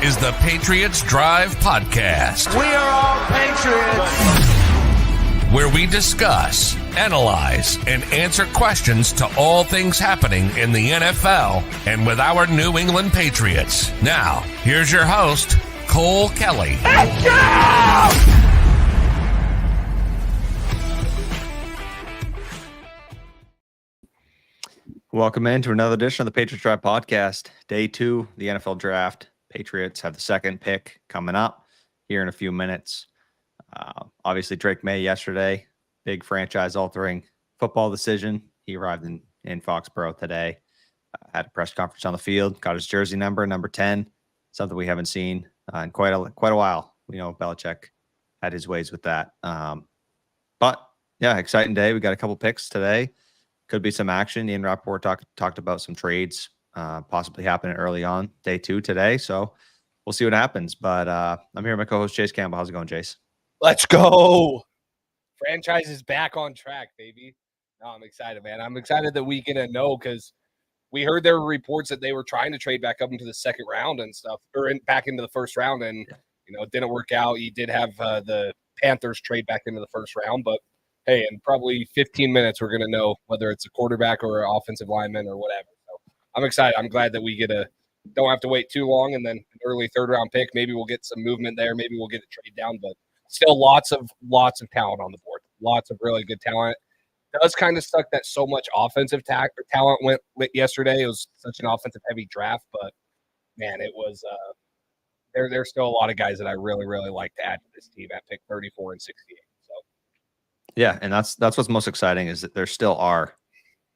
Is the Patriots Drive Podcast. We are all Patriots. Where we discuss, analyze, and answer questions to all things happening in the NFL and with our New England Patriots. Now, here's your host, Cole Kelly. Let's go! Welcome into another edition of the Patriots Drive Podcast. Day 2, the NFL Draft. Patriots have the second pick coming up here in a few minutes. Obviously, Drake May yesterday, big franchise-altering football decision. He arrived in Foxborough today, had a press conference on the field, got his jersey number 10, something we haven't seen in quite a while. We know Belichick had his ways with that. But, yeah, exciting day. We got a couple picks today. Could be some action. Ian Rappaport talked about some trades possibly happening early on day 2 today. So we'll see what happens. But I'm here with my co-host, Chase Campbell. How's it going, Chase? Let's go. Franchise is back on track, baby. No, I'm excited, man. I'm excited that we get to know because we heard there were reports that they were trying to trade back up into the second round and stuff, or back into the first round. And, it didn't work out. You did have the Panthers trade back into the first round. But, hey, in probably 15 minutes, we're going to know whether it's a quarterback or an offensive lineman or whatever. I'm excited. I'm glad that we don't have to wait too long, and then an early third-round pick. Maybe we'll get some movement there. Maybe we'll get a trade down, but still lots of talent on the board. Lots of really good talent. It does kind of suck that so much offensive talent went yesterday. It was such an offensive-heavy draft, but, man, it was there's still a lot of guys that I really, really like to add to this team at pick 34 and 68. So, yeah, and that's what's most exciting is that there still are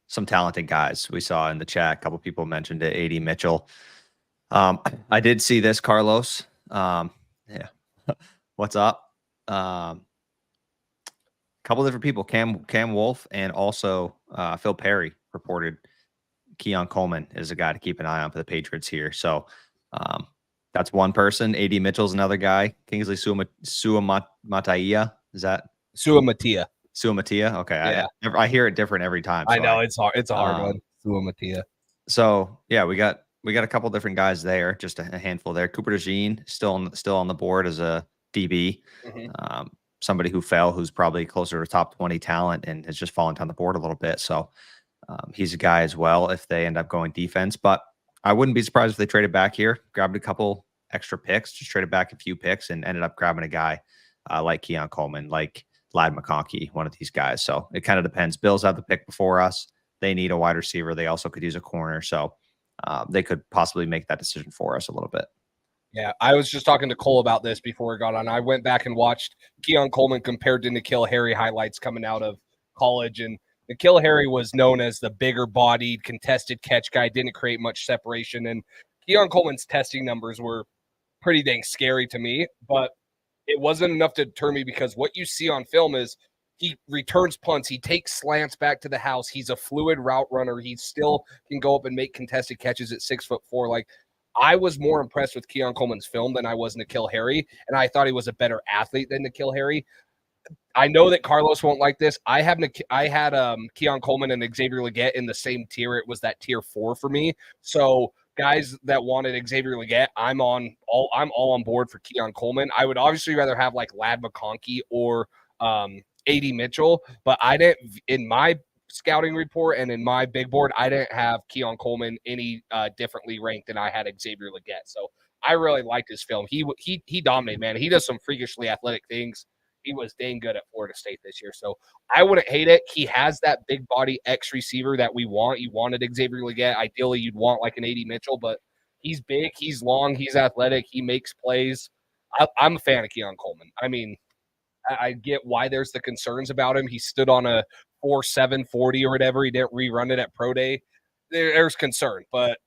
some talented guys. We saw in the chat, a couple people mentioned it, A.D. Mitchell. I did see this, Carlos. Yeah. What's up? Couple different people, Cam Wolf and also Phil Perry reported Keon Coleman is a guy to keep an eye on for the Patriots here. So that's one person. A.D. Mitchell's another guy. Kingsley Suamataia. Is that? Suamatia. Suamatia. Okay. Yeah. I hear it different every time. I know it's hard. It's a hard one. Suamatia. So yeah, we got a couple different guys there, just a handful there. Cooper DeJean still on the board as a DB. Mm-hmm. Somebody who fell, who's probably closer to top 20 talent and has just fallen down the board a little bit. So he's a guy as well if they end up going defense. But I wouldn't be surprised if they traded back here, grabbed a couple extra picks, just traded back a few picks and ended up grabbing a guy like Keon Coleman, like Ladd McConkey, one of these guys. So it kind of depends. Bills have the pick before us. They need a wide receiver. They also could use a corner. So they could possibly make that decision for us a little bit. Yeah, I was just talking to Cole about this before we got on. I went back and watched Keon Coleman compared to N'Keal Harry highlights coming out of college. And N'Keal Harry was known as the bigger-bodied, contested catch guy, didn't create much separation. And Keon Coleman's testing numbers were pretty dang scary to me. But it wasn't enough to deter me because what you see on film is he returns punts. He takes slants back to the house. He's a fluid route runner. He still can go up and make contested catches at 6'4". Like, I was more impressed with Keon Coleman's film than I was N'Keal Harry, and I thought he was a better athlete than N'Keal Harry. I know that Carlos won't like this. I had Keon Coleman and Xavier Legette in the same tier. It was that tier 4 for me. So guys that wanted Xavier Legette, I'm all on board for Keon Coleman. I would obviously rather have like Ladd McConkey or A.D. Mitchell, but I didn't, in my scouting report and in my big board, I didn't have Keon Coleman any differently ranked than I had Xavier Legette. So I really liked his film. He dominated, man. He does some freakishly athletic things. He was dang good at Florida State this year. So I wouldn't hate it. He has that big body X receiver that we want. You wanted Xavier Legette. Ideally, you'd want like an A.D. Mitchell, but He's big, he's long, he's athletic, he makes plays. I'm a fan of Keon Coleman. I mean, I get why there's the concerns about him. He stood on a 4.7 40 or whatever. He didn't rerun it at pro day. There's concern, but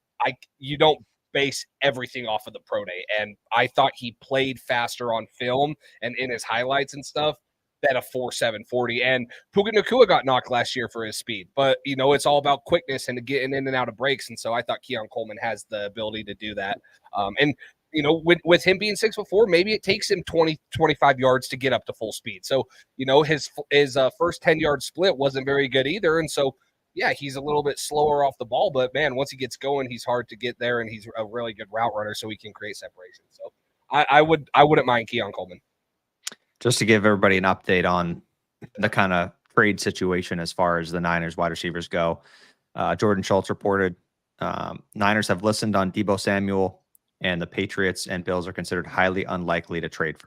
you don't base everything off of the pro day. And I thought he played faster on film and in his highlights and stuff than a 4.7 40. And Puka Nacua got knocked last year for his speed, but it's all about quickness and getting in and out of breaks. And so I thought Keon Coleman has the ability to do that. And with him being 6'4", maybe it takes him 20, 25 yards to get up to full speed. So, his first 10-yard split wasn't very good either. And so, yeah, he's a little bit slower off the ball, but man, once he gets going, he's hard to get there, and he's a really good route runner, so he can create separation. So I wouldn't mind Keon Coleman. Just to give everybody an update on the kind of trade situation as far as the Niners wide receivers go, Jordan Schultz reported Niners have listened on Deebo Samuel, and the Patriots and Bills are considered highly unlikely to trade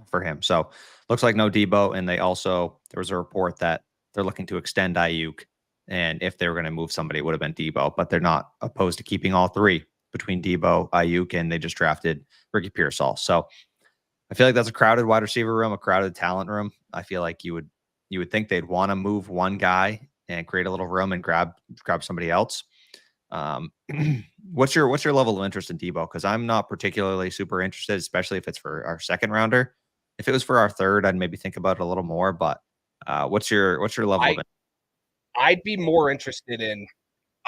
for him. So looks like no Deebo. And there was a report that they're looking to extend Ayuk. And if they were going to move somebody, it would have been Deebo, but they're not opposed to keeping all three between Deebo, Ayuk, and they just drafted Ricky Pearsall. So I feel like that's a crowded wide receiver room, a crowded talent room. I feel like you would think they'd want to move one guy and create a little room and grab somebody else. What's your level of interest in Deebo? Because I'm not particularly super interested, especially if it's for our second rounder. If it was for our third, I'd maybe think about it a little more. But what's your level of interest? I'd be more interested in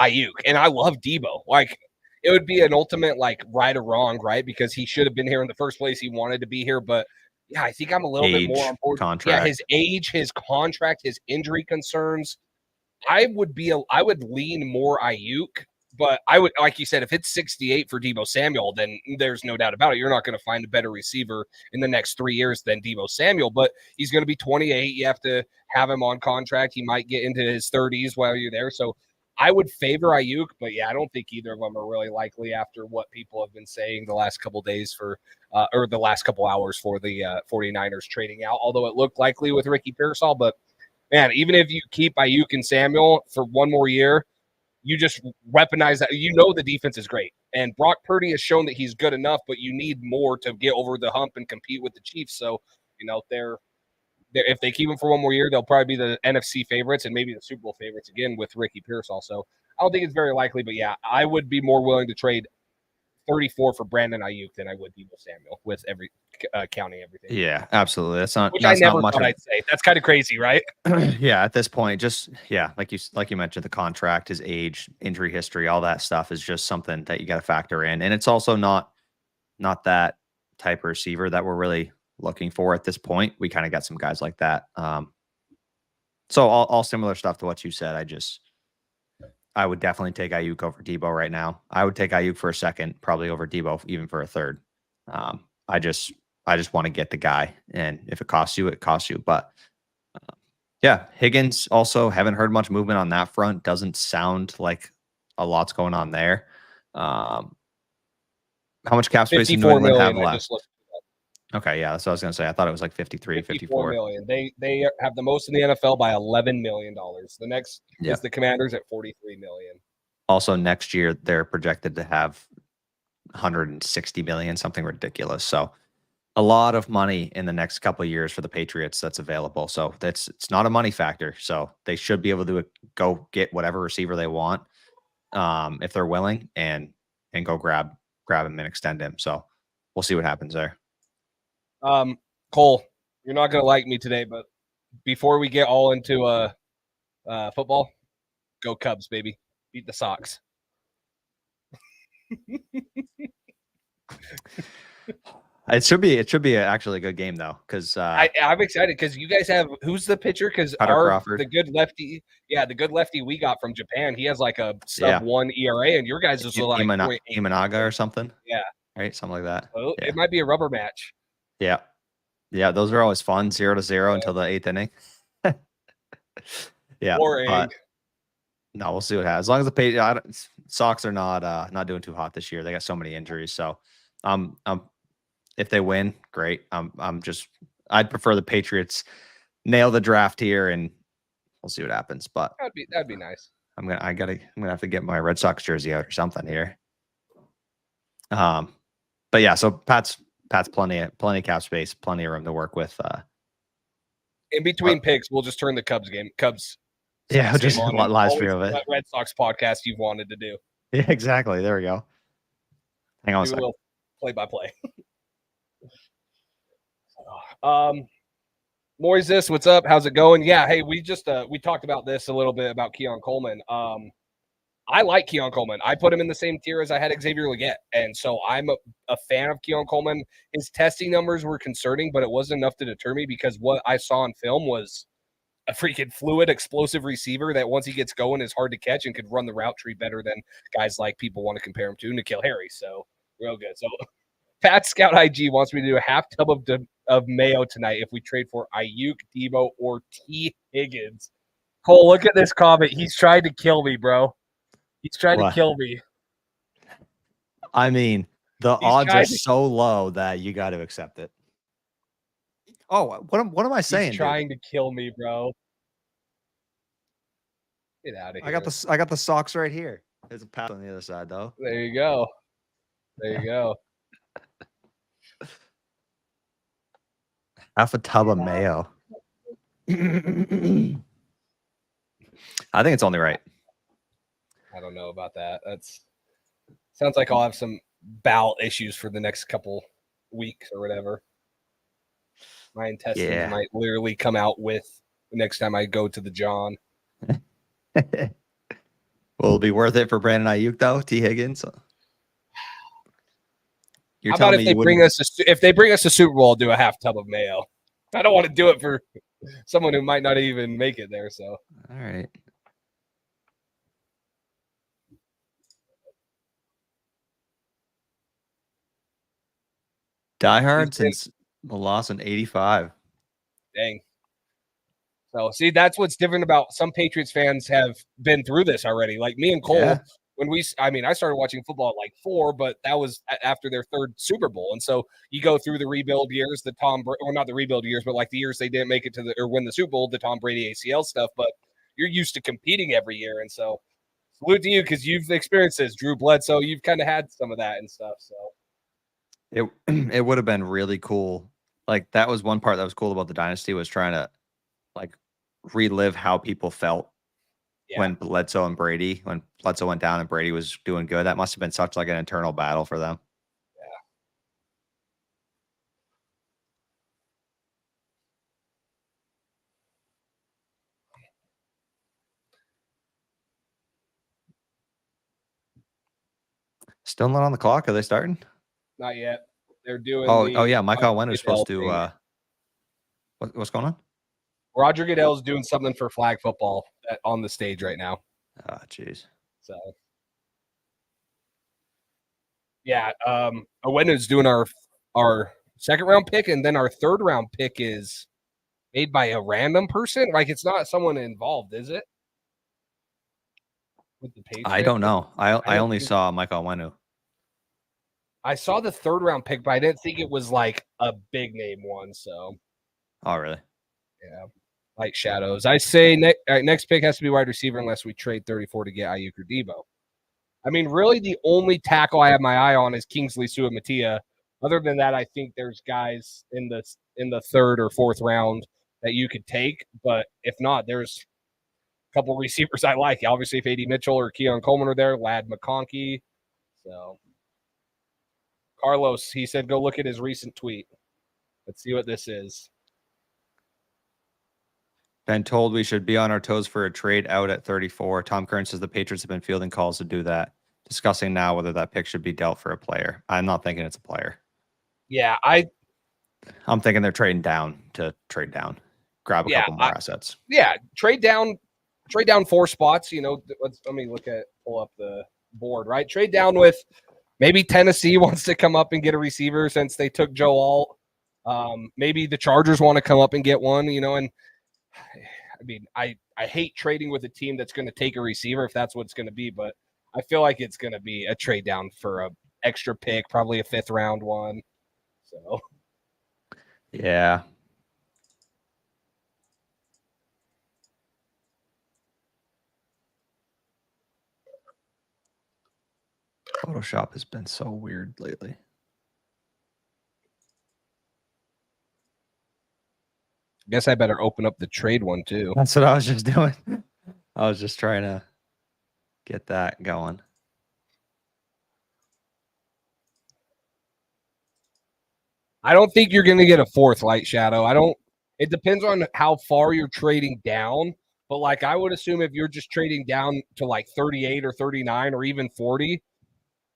Ayuk, and I love Deebo. Like, it would be an ultimate right or wrong, right? Because he should have been here in the first place. He wanted to be here, but yeah, I think I'm a little bit more on board. Contract. Yeah, his age, his contract, his injury concerns. I would lean more Ayuk. But I would, like you said, if it's 68 for Deebo Samuel, then there's no doubt about it. You're not going to find a better receiver in the next 3 years than Deebo Samuel. But he's going to be 28. You have to have him on contract. He might get into his 30s while you're there. So I would favor Ayuk. But, yeah, I don't think either of them are really likely after what people have been saying the last couple of days or the last couple hours for the 49ers trading out, although it looked likely with Ricky Pearsall. But, man, even if you keep Ayuk and Samuel for one more year, you just weaponize that. The defense is great. And Brock Purdy has shown that he's good enough, but you need more to get over the hump and compete with the Chiefs. So, they're if they keep him for one more year, they'll probably be the NFC favorites and maybe the Super Bowl favorites again with Ricky Pearsall. So I don't think it's very likely, but yeah, I would be more willing to trade 34 for Brandon Ayuk than I would Deebo Samuel with counting everything. Yeah, absolutely. That's not which I never thought I'd say. That's kind of crazy, right? Yeah, at this point, just like you mentioned, the contract, his age, injury history, all that stuff is just something that you got to factor in, and it's also not that type of receiver that we're really looking for at this point. We kind of got some guys like that. So all similar stuff to what you said. I would definitely take Ayuk over Deebo right now. I would take Ayuk for a second, probably over Deebo, even for a third. I just want to get the guy, and if it costs you, it costs you. But yeah, Higgins also haven't heard much movement on that front. Doesn't sound like a lot's going on there. How much cap space in New England have left? Okay, yeah, that's what I was going to say. I thought it was like 54 million. They have the most in the NFL by $11 million. The next is the Commanders at $43 million. Also, next year they're projected to have $160 million, something ridiculous. So, a lot of money in the next couple of years for the Patriots that's available. So it's not a money factor. So they should be able to go get whatever receiver they want, if they're willing, and go grab him and extend him. So we'll see what happens there. Cole, you're not going to like me today, but before we get all into football, go Cubs, baby. Beat the Sox. It should be actually a good game though, because I'm excited because you guys have who's the pitcher? Because the good lefty we got from Japan, he has like a sub-1 ERA, and your guys is like Imanaga or something. Yeah, right, something like that. Well, It might be a rubber match. Yeah, those are always fun. 0-0 until the 8th inning. Yeah, boring. No, we'll see what happens. As long as the Sox are not doing too hot this year, they got so many injuries. So, if they win, great. I'd prefer the Patriots nail the draft here, and we'll see what happens. But that'd be nice. I'm gonna have to get my Red Sox jersey out or something here. But yeah, so Pat's plenty of cap space, plenty of room to work with. In between picks, we'll just turn the Cubs game Yeah, just on live stream of it. that Red Sox podcast you've wanted to do. Yeah, exactly. There we go. Hang on a Do a second. little play-by-play. Moises, what's up? How's it going? Yeah, hey, we just we talked about this a little bit about Keon Coleman. I like Keon Coleman. I put him in the same tier as I had Xavier Legette, and so I'm a fan of Keon Coleman. His testing numbers were concerning, but it wasn't enough to deter me because what I saw on film was a freaking fluid, explosive receiver that once he gets going is hard to catch and could run the route tree better than guys like people want to compare him to, N'Keal Harry. So real good. So Pat Scout IG wants me to do a half tub of mayo tonight if we trade for Ayuk, Debo, or T. Higgins. Cole, look at this comment. He's trying to kill me, bro. He's trying to kill me. I mean, the odds are so low that you got to accept it. Oh, what am I saying? He's trying to kill me, bro. Get out of here. I got the socks right here. There's a pass on the other side, though. There you go. There you go. Half a tub of mayo. I think it's only right. I don't know about that. Sounds like I'll have some bowel issues for the next couple weeks or whatever. My intestines might literally come out with the next time I go to the John. Will it be worth it for Brandon Ayuk though? T. Higgins. How about if they bring us a Super Bowl, I'll do a half tub of mayo. I don't want to do it for someone who might not even make it there. So all right. Die Hard since the loss in 85. Dang. So, see, that's what's different about some Patriots fans have been through this already. Like me and Cole, I started watching football at like 4, but that was after their 3rd Super Bowl. And so you go through the rebuild years, not the rebuild years, but like the years they didn't make it or win the Super Bowl, the Tom Brady ACL stuff. But you're used to competing every year. And so salute to you because you've experienced this. Drew Bledsoe, you've kind of had some of that and stuff. So it would have been really cool. Like that was one part that was cool about the dynasty was trying to like relive how people felt when Bledsoe went down and Brady was doing good. That must have been such like an internal battle for them. Yeah. Still not on the clock. Are they starting? Not yet. They're doing. Oh yeah, Michael Wynn was supposed to. What's going on? Roger Goodell's doing something for flag football on the stage right now. Oh, jeez. So, yeah, Owenu's doing our 2nd round pick, and then our 3rd round pick is made by a random person. Like it's not someone involved, is it? With the Patriots? I don't know. I only saw Michael Wenu. I saw the 3rd round pick, but I didn't think it was like a big name one. So, oh really? Yeah, light shadows. I say next pick has to be wide receiver unless we trade 34 to get Ayuk or Debo. I mean, really, the only tackle I have my eye on is Kingsley Suamataia. Other than that, I think there's guys in the 3rd or 4th round that you could take. But if not, there's a couple receivers I like. Obviously, if A.D. Mitchell or Keon Coleman are there, Lad McConkey. So, Carlos, he said, go look at his recent tweet. Let's see what this is. Been told we should be on our toes for a trade out at 34. Tom Kern says the Patriots have been fielding calls to do that. Discussing now whether that pick should be dealt for a player. I'm not thinking it's a player. Yeah, I'm thinking they're trading down to trade down. Grab a couple more assets. Yeah, trade down 4 spots. You know, let me pull up the board, right? Trade down with maybe Tennessee wants to come up and get a receiver since they took Joe Alt. Maybe the Chargers want to come up and get one, you know, and I mean, I hate trading with a team that's going to take a receiver if that's what it's going to be, but I feel like it's going to be a trade down for a extra pick, probably a 5th round one. So, yeah. Photoshop has been so weird lately. Guess I better open up the trade one too. That's what I was just doing. I was just trying to get that going. I don't think you're going to get a fourth Light Shadow. It depends on how far you're trading down. But like I would assume if you're just trading down to like 38 or 39 or even 40,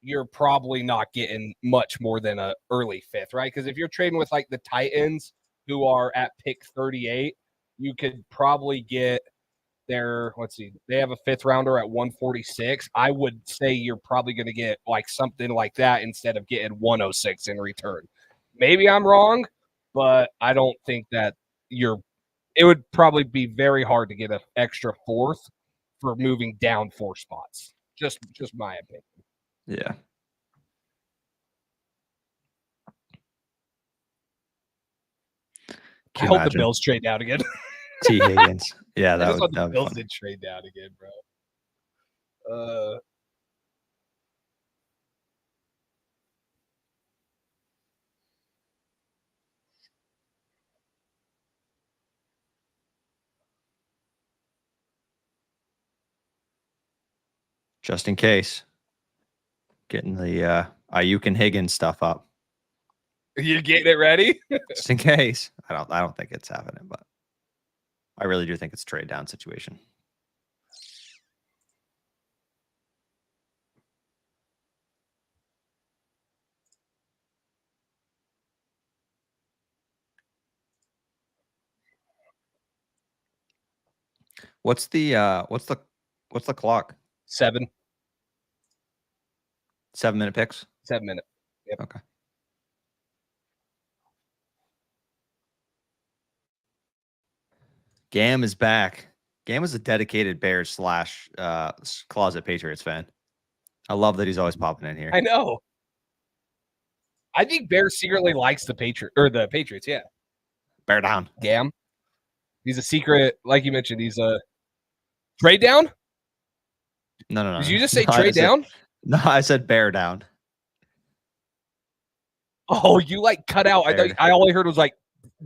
you're probably not getting much more than a early fifth, right? Because if you're trading with like the Titans who are at pick 38, you could probably get their, let's see, they have a fifth rounder at 146. I would say you're probably going to get like something like that instead of getting 106 in return. Maybe I'm wrong, but I don't think that it would probably be very hard to get an extra fourth for moving down 4 spots. Just my opinion. Yeah. I hope the Bills trade down again. T. Higgins. Yeah, that would the be Bills funny. did trade down again, bro. Just in case. Getting the Ayuk and Higgins stuff up. You getting it ready? Just in case. I don't think it's happening, but I really do think it's a trade down situation. What's the clock? 7. 7-minute picks? 7 minute. Yep. Okay. Gam is back. Gam is a dedicated Bears / closet Patriots fan. I love that he's always popping in here. I know. I think Bear secretly likes the Patriots. Yeah. Bear down. Gam. He's a secret, like you mentioned. He's a trade down. No. Did you just say No, trade down? No, I said bear down. Oh, you like cut out. I all I heard was like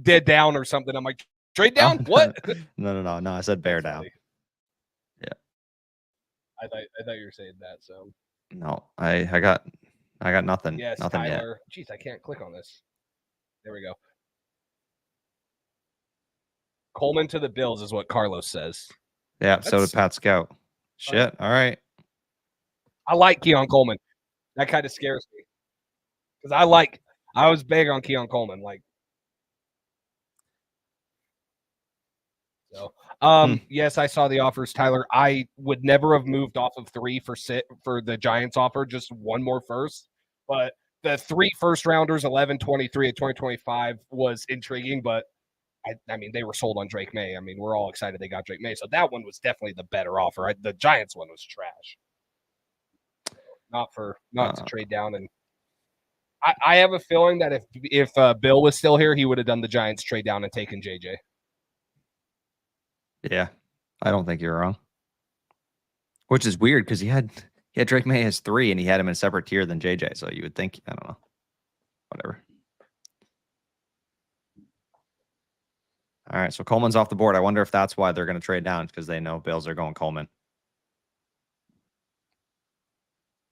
dead down or something. I'm like, trade down? Oh, What? No. I said bear down. Yeah. I thought you were saying that. So no, I got nothing. yes, nothing Tyler. yet. Jeez, I can't click on this. There we go. Coleman to the Bills is what Carlos says. Yeah, so did Pat Scout. Shit. All right. I like Keon Coleman. That kind of scares me. Because I was big on Keon Coleman. Like, so yes, I saw the offers, Tyler. I would never have moved off of 3 for the Giants offer, just one more first. But the 3 first rounders, 11, 23, and 2025 was intriguing, but I mean, they were sold on Drake May. I mean, we're all excited they got Drake May. So that one was definitely the better offer. The Giants one was trash. Not to trade down. And I have a feeling that if Bill was still here, he would have done the Giants trade down and taken JJ. Yeah, I don't think you're wrong. Which is weird because he had Drake May as 3 and he had him in a separate tier than JJ. So you would think, I don't know, whatever. All right, so Coleman's off the board. I wonder if that's why they're going to trade down because they know Bills are going Coleman.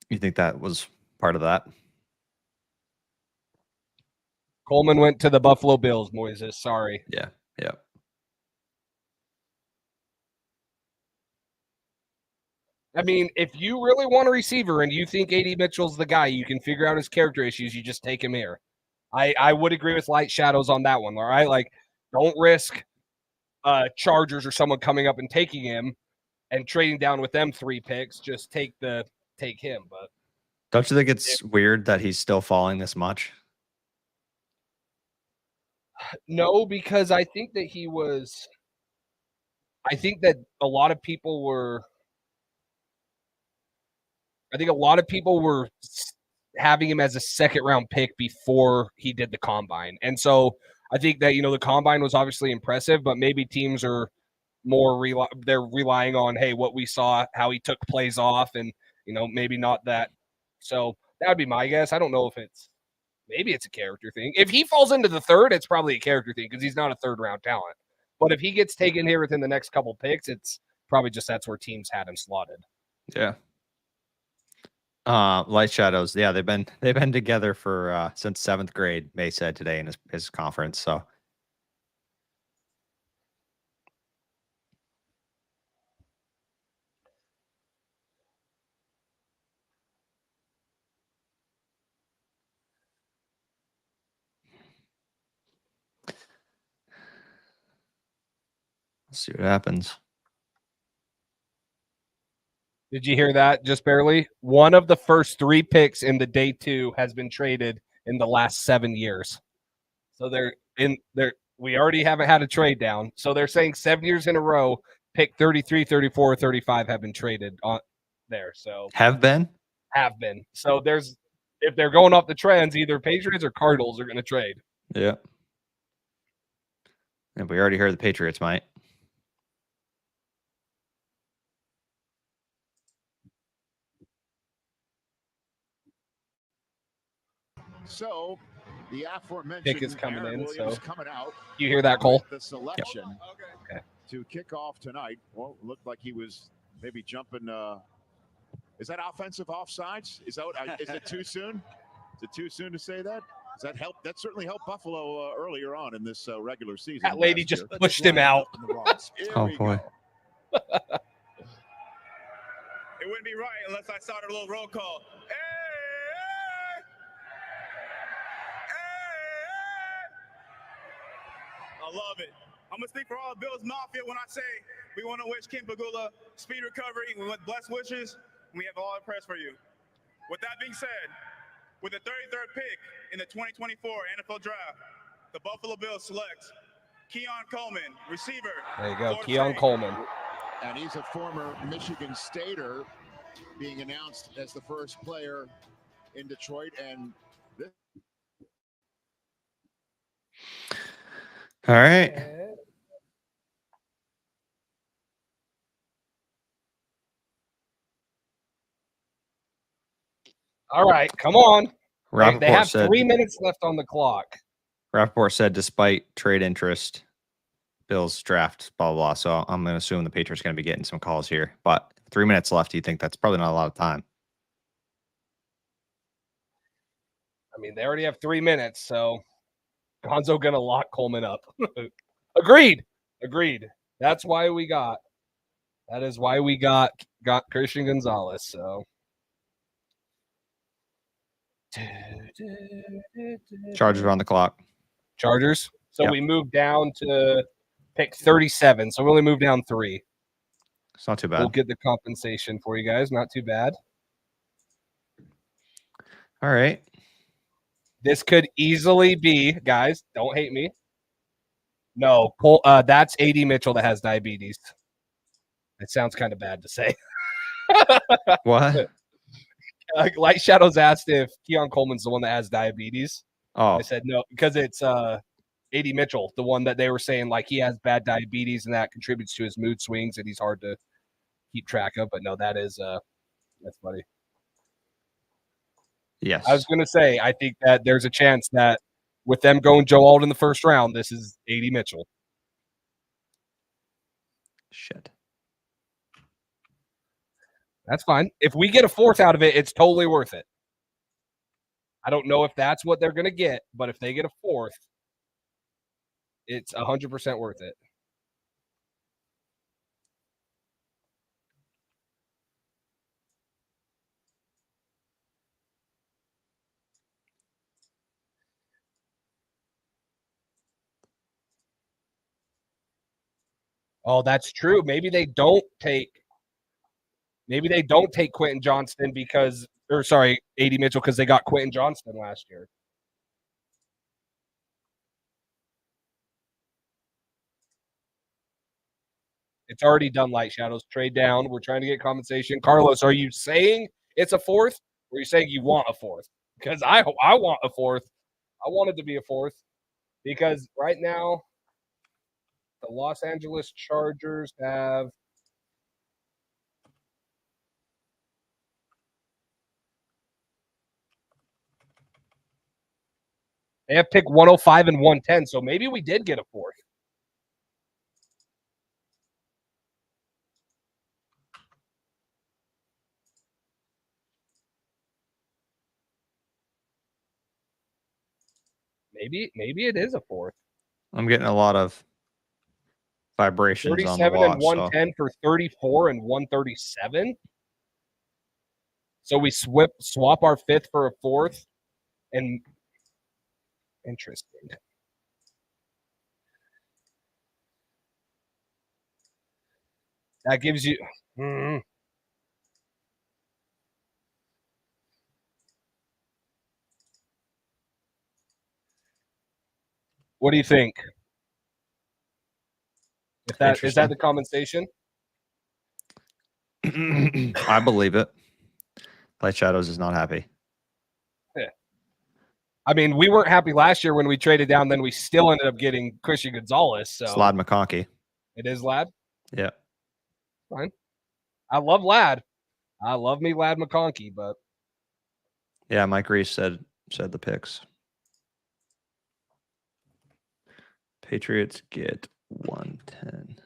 You think that was part of that? Coleman went to the Buffalo Bills, Moises. Sorry. Yeah. I mean, if you really want a receiver and you think A.D. Mitchell's the guy, you can figure out his character issues, you just take him here. I would agree with Light Shadows on that one, all right? Like, don't risk Chargers or someone coming up and taking him and trading down with them 3 picks. Just take him. But don't you think it's weird that he's still falling this much? No, because I think that a lot of people were having him as a second round pick before he did the combine. And so I think that, the combine was obviously impressive, but maybe teams are more they're relying on, hey, what we saw, how he took plays off, and, maybe not that So that would be my guess. I don't know if maybe it's a character thing. If he falls into the third, it's probably a character thing because he's not a third-round talent. But if he gets taken here within the next couple picks, it's probably just that's where teams had him slotted. Yeah. Light Shadows. Yeah, they've been together for since 7th grade, May said today in his conference. So let's see what happens. Did you hear that? Just barely. One of the first 3 picks in the day 2 has been traded in the last 7 years. So we already haven't had a trade down. So they're saying 7 years in a row, pick 33, 34, 35 have been traded on there. So Have been. So if they're going off the trends, either Patriots or Cardinals are going to trade. Yeah. And we already heard the Patriots might. So the aforementioned pick is coming Aaron in. Williams So coming out. You hear that, Cole? The selection Okay. to kick off tonight. Well, it looked like he was maybe jumping. Is that offensive offsides? Is it too soon? Is it too soon to say that? Does that help? That certainly helped Buffalo earlier on in this regular season. That lady just pushed him out. Oh boy. It wouldn't be right unless I started a little roll call. Hey! I love it. I'm going to speak for all Bills Mafia when I say we want to wish Ken Pagula speed recovery. We want blessed wishes, and we have all our prayers for you. With that being said, with the 33rd pick in the 2024 NFL Draft, the Buffalo Bills select Keon Coleman, receiver. There you go, Florida Keon State. Coleman. And he's a former Michigan Stater, being announced as the first player in Detroit. And All right. All right, come on. Rappaport They have said, 3 minutes left on the clock. Rappaport said, despite trade interest, Bills draft, blah, blah, blah. So I'm going to assume the Patriots are going to be getting some calls here. But 3 minutes left. You think that's probably not a lot of time? I mean, they already have 3 minutes, so Gonzo going to lock Coleman up. Agreed. That is why we got Christian Gonzalez. So Chargers are on the clock. Chargers. So Yep. we moved down to pick 37. So we only moved down 3. It's not too bad. We'll get the compensation for you guys. Not too bad. All right. This could easily be, guys, don't hate me. No, that's AD Mitchell that has diabetes. It sounds kind of bad to say. What? Light Shadows asked if Keon Coleman's the one that has diabetes. Oh, I said no, because it's AD Mitchell, the one that they were saying like he has bad diabetes and that contributes to his mood swings and he's hard to keep track of. But no, that's funny. yes. I was going to say, I think that there's a chance that with them going Joe Alt in the first round, this is AD Mitchell. Shit. That's fine. If we get a 4th out of it, it's totally worth it. I don't know if that's what they're going to get, but if they get a 4th, it's 100% worth it. Oh, that's true. Maybe they don't take Quentin Johnston AD Mitchell because they got Quentin Johnston last year. It's already done, Light Shadows. Trade down. We're trying to get compensation. Carlos, are you saying it's a 4th? Or are you saying you want a 4th? Because I want a 4th. I want it to be a 4th. Because right now, the Los Angeles Chargers have They have pick 105 and 110, so maybe we did get a fourth. Maybe it is a fourth. I'm getting a lot of vibrations on the 37 watch. and 110 for 34 and 137. So we swap our fifth for a fourth. And interesting. That gives you. What do you think? Is that the compensation? I believe it. Light Shadows is not happy. Yeah. I mean, we weren't happy last year when we traded down. Then we still ended up getting Christian Gonzalez. So Slad McConkey. It is Lad. Yeah. Fine. I love Lad. I love me Lad McConkey, but yeah, Mike Reese said the picks. Patriots get 110.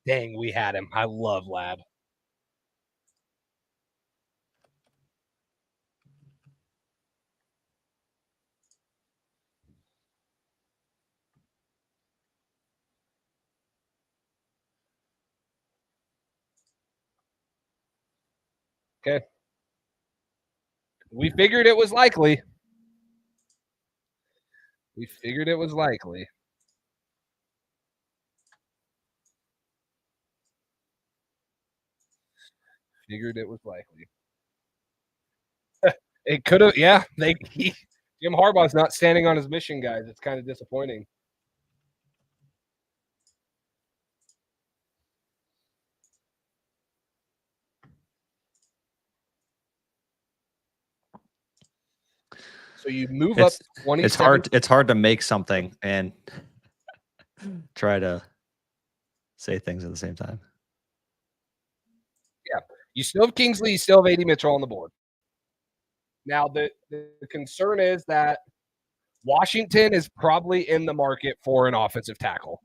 dang, we had him. I love Lad. Okay. We figured it was likely. Figured it was likely. It could have, yeah. Jim Harbaugh's not standing on his mission, guys. It's kind of disappointing. So you move up 27. It's hard to make something and try to say things at the same time. Yeah. You still have Kingsley, you still have A.D. Mitchell on the board. Now, the concern is that Washington is probably in the market for an offensive tackle.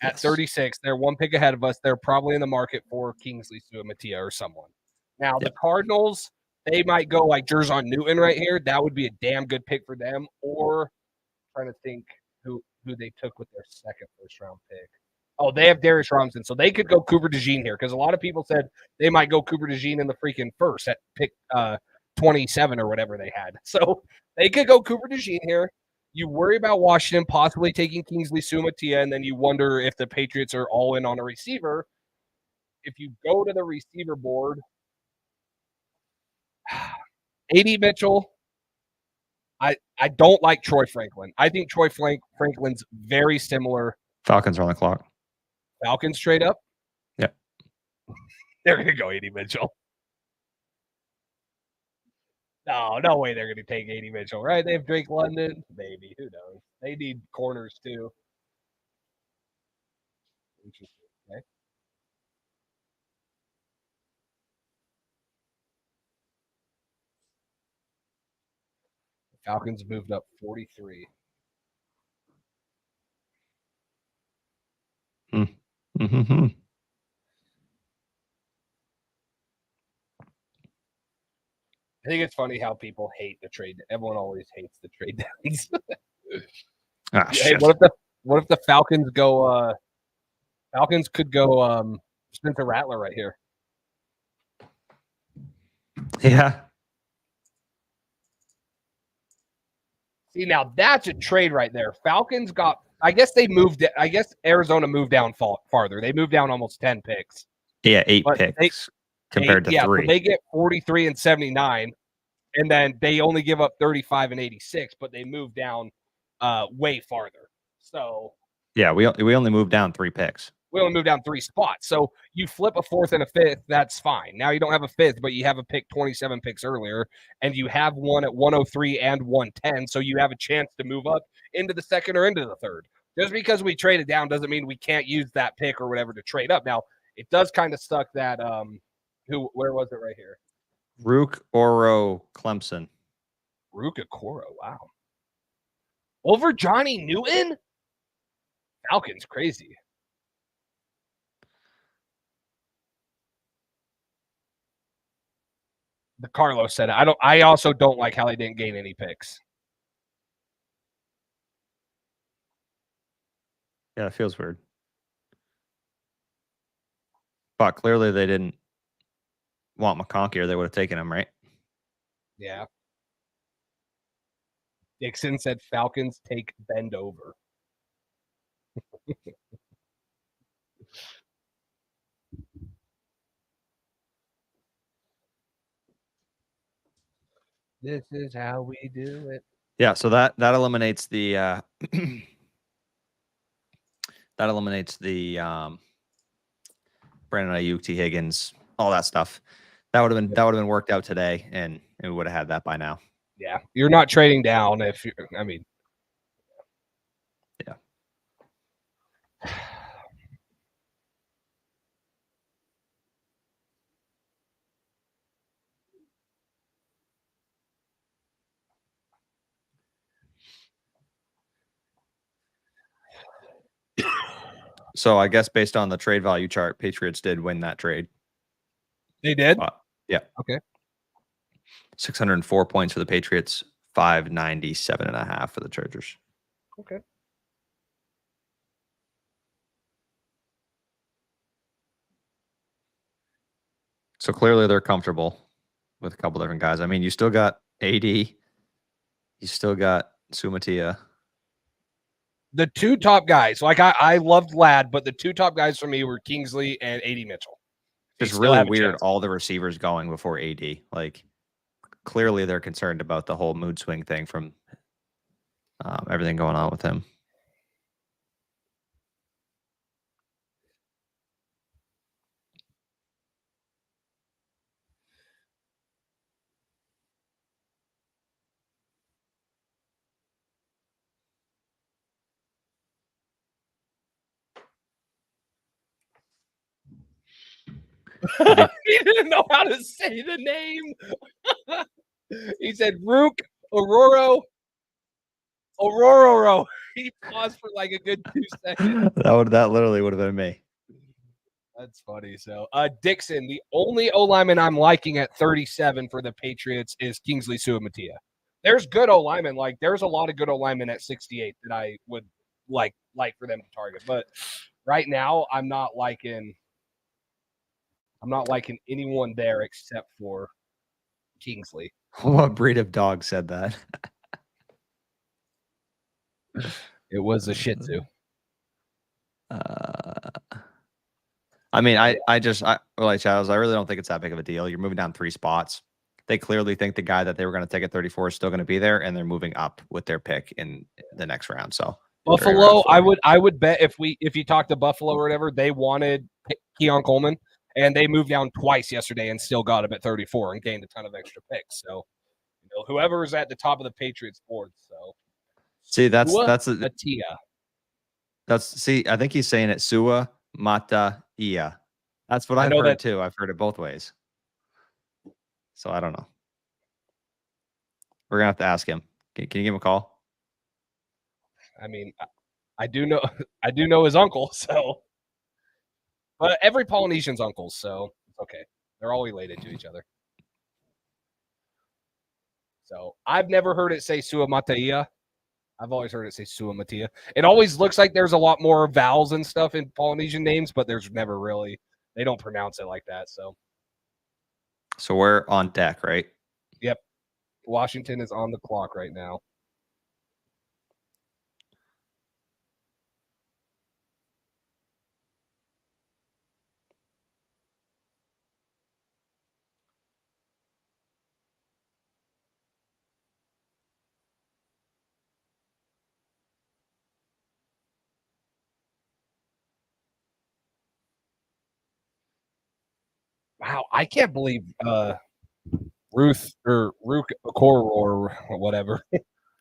At 36, they're one pick ahead of us. They're probably in the market for Kingsley Suamatia or someone. Now, the Cardinals, they might go like Jerzon Newton right here. That would be a damn good pick for them. Or I'm trying to think who they took with their second first-round pick. Oh, they have Darius Robinson. So they could go Cooper DeJean here because a lot of people said they might go Cooper DeJean in the freaking first at pick 27 or whatever they had. So they could go Cooper DeJean here. You worry about Washington possibly taking Kingsley Suamatia, and then you wonder if the Patriots are all in on a receiver. If you go to the receiver board, A.D. Mitchell, I don't like Troy Franklin. I think Troy Franklin's very similar. Falcons are on the clock. Falcons trade up? Yep. They're going to go A.D. Mitchell. No way they're going to take A.D. Mitchell, right? They have Drake London. Maybe. Who knows? They need corners, too. Interesting. Okay. Falcons moved up 43. Mm-hmm. I think it's funny how people hate the trade. Everyone always hates the trade downs. Hey, what if the Falcons go? Falcons could go Spencer Rattler right here. Yeah. See, now that's a trade right there. Falcons got. I guess they moved. I guess Arizona moved down farther. They moved down almost 10 picks. Yeah, 8 picks. Compared to 3. So they get 43 and 79, and then they only give up 35 and 86, but they move down way farther. So yeah, we only moved down 3 picks. We only moved down 3 spots. So you flip a 4th and a 5th, that's fine. Now you don't have a 5th, but you have a pick 27 picks earlier, and you have one at 103 and 110, so you have a chance to move up into the 2nd or into the 3rd. Just because we traded down doesn't mean we can't use that pick or whatever to trade up. Now, it does kind of suck that where was it right here? Rook Oro Clemson. Rook Okoro, wow. Over Johnny Newton? Falcons crazy. The Carlos said it. I also don't like how they didn't gain any picks. Yeah, it feels weird. But clearly they didn't want McConkey or they would have taken him, right? Yeah. Dixon said Falcons take bend over. This is how we do it. Yeah, so that eliminates the Brandon Ayuk, T. Higgins, all that stuff. That would have been worked out today, and we would have had that by now. Yeah, you're not trading down if you're. I mean, yeah. So I guess based on the trade value chart, Patriots did win that trade. They did? Yeah. Okay. 604 points for the Patriots, 597.5 for the Chargers. Okay. So clearly they're comfortable with a couple different guys. I mean, you still got AD. You still got Sumatia. The 2 top guys, like I loved Ladd, but the 2 top guys for me were Kingsley and AD Mitchell. It's really weird all the receivers going before AD. Like, clearly they're concerned about the whole mood swing thing from everything going on with him. He didn't know how to say the name. He said Rook Aurora. He paused for like a good 2 seconds. That literally would have been me. That's funny. So, Dixon, the only O lineman I'm liking at 37 for the Patriots is Kingsley Suamatia. There's good O linemen. Like, there's a lot of good O linemen at 68 that I would like for them to target. But right now, I'm not liking anyone there except for Kingsley. What breed of dog said that? It was a Shih Tzu. I mean, I really don't think it's that big of a deal. You're moving down 3 spots. They clearly think the guy that they were going to take at 34 is still going to be there, and they're moving up with their pick in the next round. So Buffalo, I would bet if you talk to Buffalo or whatever, they wanted Keon Coleman, and they moved down twice yesterday and still got him at 34 and gained a ton of extra picks. So, whoever's at the top of the Patriots board. So, see, that's Matia. I think he's saying it Sua Mata Ia. That's what I've heard too. I've heard it both ways. So I don't know. We're gonna have to ask him. Can you give him a call? I mean, I do know his uncle, so but every Polynesian's uncles, so it's okay. They're all related to each other. So I've never heard it say Sua Mataia. I've always heard it say Sua Matia. It always looks like there's a lot more vowels and stuff in Polynesian names, but there's never really, they don't pronounce it like that. So we're on deck, right? Yep. Washington is on the clock right now. Wow, I can't believe Ruth or Rook Okoro or whatever.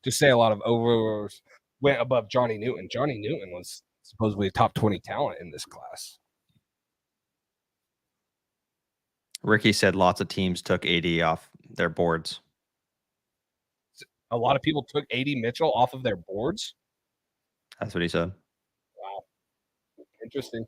Just say a lot of overs went above Johnny Newton. Johnny Newton was supposedly a top 20 talent in this class. Ricky said lots of teams took AD off their boards. A lot of people took AD Mitchell off of their boards. That's what he said. Wow. Interesting.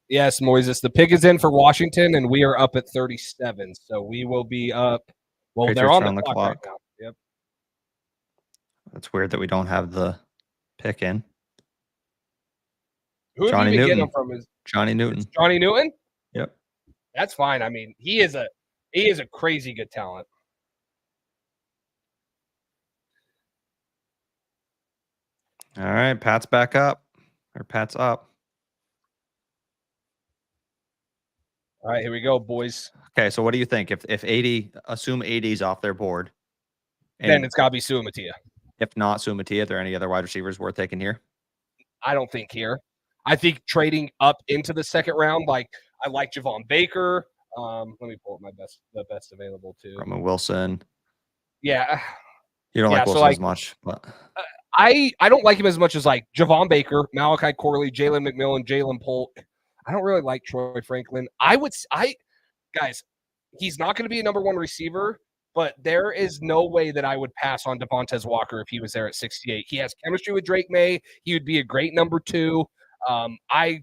Yes, Moises. The pick is in for Washington, and we are up at 37. So we will be up. Well, Patriots they're on are the clock right now. Yep. That's weird that we don't have the pick in. Who have Johnny you been Newton. getting from? Johnny Newton. Johnny Newton? Yep. That's fine. I mean, he is a crazy good talent. All right, Pat's back up. Or Pat's up. All right, here we go, boys. Okay, so what do you think? If 80, assume 80's off their board. Then it's got to be Suamatia. If not Suamatia, are there any other wide receivers worth taking here? I don't think here. I think trading up into the second round, like I like Javon Baker. Let me pull up the best available too. Roman Wilson. Yeah. You don't like so Wilson as much, but I don't like him as much as like Javon Baker, Malachi Corley, Jalen McMillan, Jalen Polk. I don't really like Troy Franklin. Guys, he's not going to be a number one receiver, but there is no way that I would pass on Devontae Walker if he was there at 68. He has chemistry with Drake May. He would be a great number two. I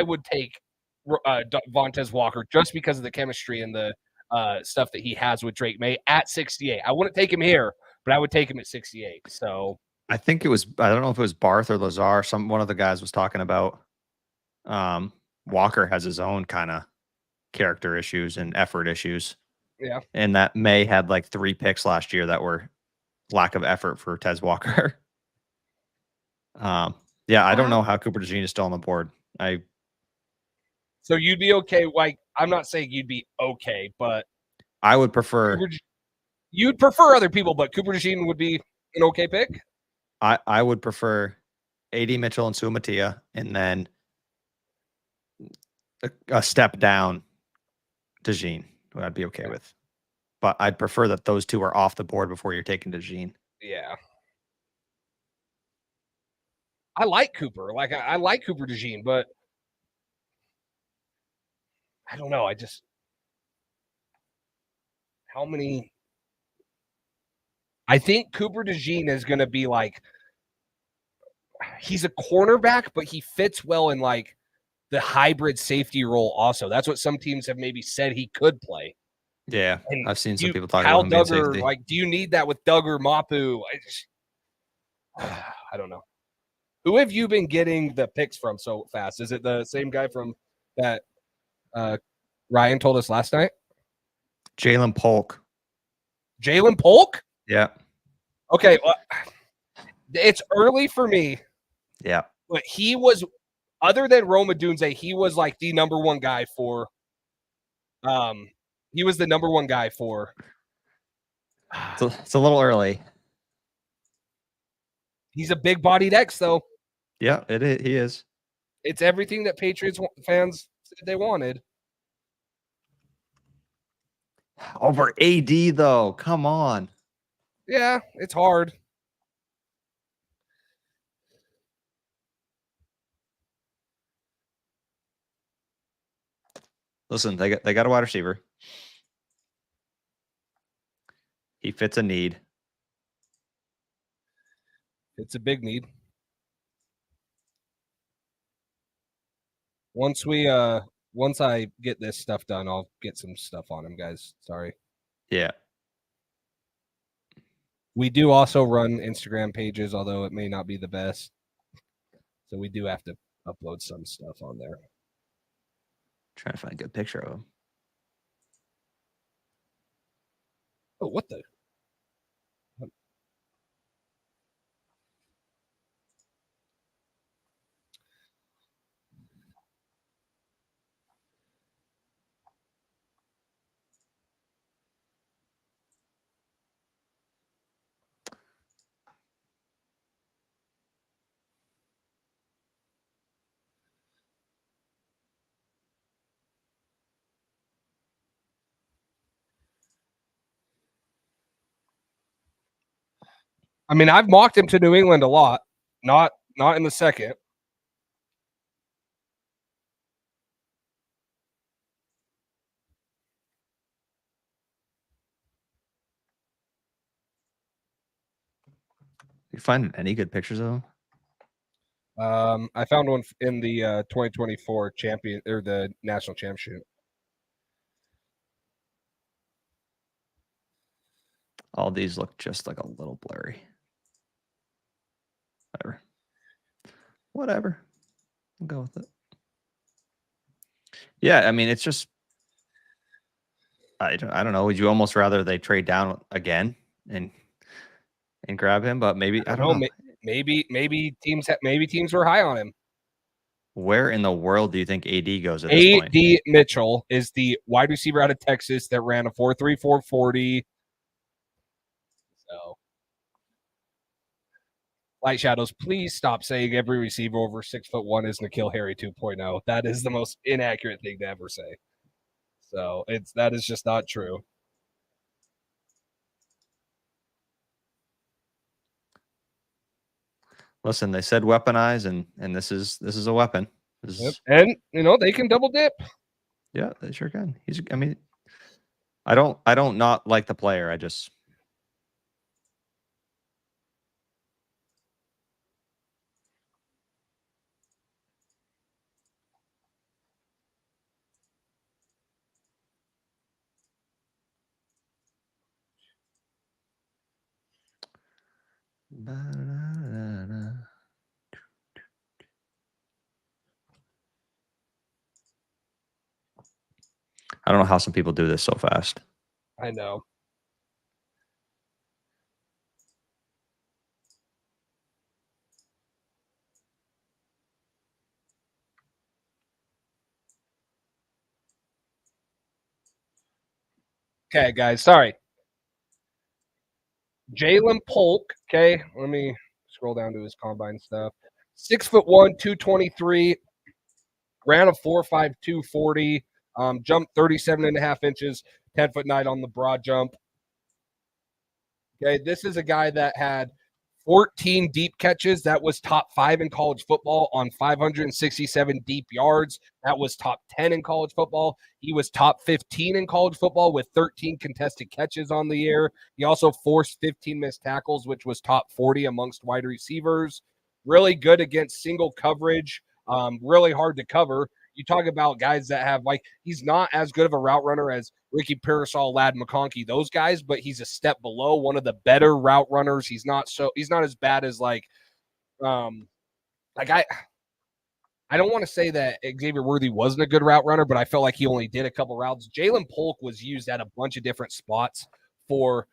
would take Devontae Walker just because of the chemistry and the stuff that he has with Drake May at 68. I wouldn't take him here, but I would take him at 68. So I think it was, I don't know if it was Barth or Lazar. One of the guys was talking about Walker has his own kind of character issues and effort issues. Yeah. And that May had like 3 picks last year that were lack of effort for Tez Walker. Yeah, I don't know how Cooper DeJean is still on the board. So you'd be okay. Like, I'm not saying you'd be okay, but I would prefer. You'd prefer other people, but Cooper DeJean would be an okay pick. I would prefer AD Mitchell and Suamatia, and then a step down DeJean. I'd be okay with, but I'd prefer that those two are off the board before you're taking DeJean. Yeah. I like Cooper. Like I like Cooper DeJean, but I don't know. How many? I think Cooper DeJean is going to be like, he's a cornerback, but he fits well in like the hybrid safety role. Also, that's what some teams have maybe said he could play. Yeah, and I've seen some people talk Kyle about him being Duggar, safety. like, do you need that with Duggar, Mapu? I don't know. Who have you been getting the picks from so fast? Is it the same guy from that Ryan told us last night? Jaylen Polk. Jaylen Polk? Yeah. Okay. Well, it's early for me. Yeah. But he was, other than Roma Dunze, he was like the number one guy for he was the number one guy for It's a little early. He's a big-bodied X, though. Yeah, he is. It's everything that Patriots fans said they wanted. Over AD, though. Come on. Yeah, it's hard. Listen, they got a wide receiver. He fits a need. It's a big need. Once I get this stuff done, I'll get some stuff on him, guys. Sorry. Yeah. We do also run Instagram pages, although it may not be the best. So we do have to upload some stuff on there. Trying to find a good picture of him. Oh, what the? I mean, I've mocked him to New England a lot, not in the second. You find any good pictures of him? I found one in the 2024 champion or the national championship. All these look just like a little blurry. Whatever. I'll go with it. Yeah, I mean, it's just I don't know. Would you almost rather they trade down again and grab him? But maybe I don't know. Maybe teams were high on him. Where in the world do you think AD goes at this point? AD Mitchell is the wide receiver out of Texas that ran a 4.3 4.40. So, Light Shadows, please stop saying every receiver over 6'1" is N'Keal Harry 2.0. That is the most inaccurate thing to ever say. So that is just not true. Listen, they said weaponize, and this is a weapon. Yep. And they can double dip. Yeah, they sure can. I mean, I don't not like the player. I just I don't know how some people do this so fast. I know. Okay, guys, sorry. Jaylen Polk, okay, let me scroll down to his combine stuff. 6'1", 223, ran a 4.5 240, jumped 37.5 inches, 10'9" on the broad jump. Okay, this is a guy that had 14 deep catches. That was top 5 in college football on 567 deep yards. That was top 10 in college football. He was top 15 in college football with 13 contested catches on the year. He also forced 15 missed tackles, which was top 40 amongst wide receivers. Really good against single coverage. Really hard to cover. You talk about guys that have he's not as good of a route runner as Ricky Pearsall, Lad McConkey, those guys, but he's a step below one of the better route runners. He's not as bad as I don't want to say that Xavier Worthy wasn't a good route runner, but I felt like he only did a couple routes. Jaylen Polk was used at a bunch of different spots for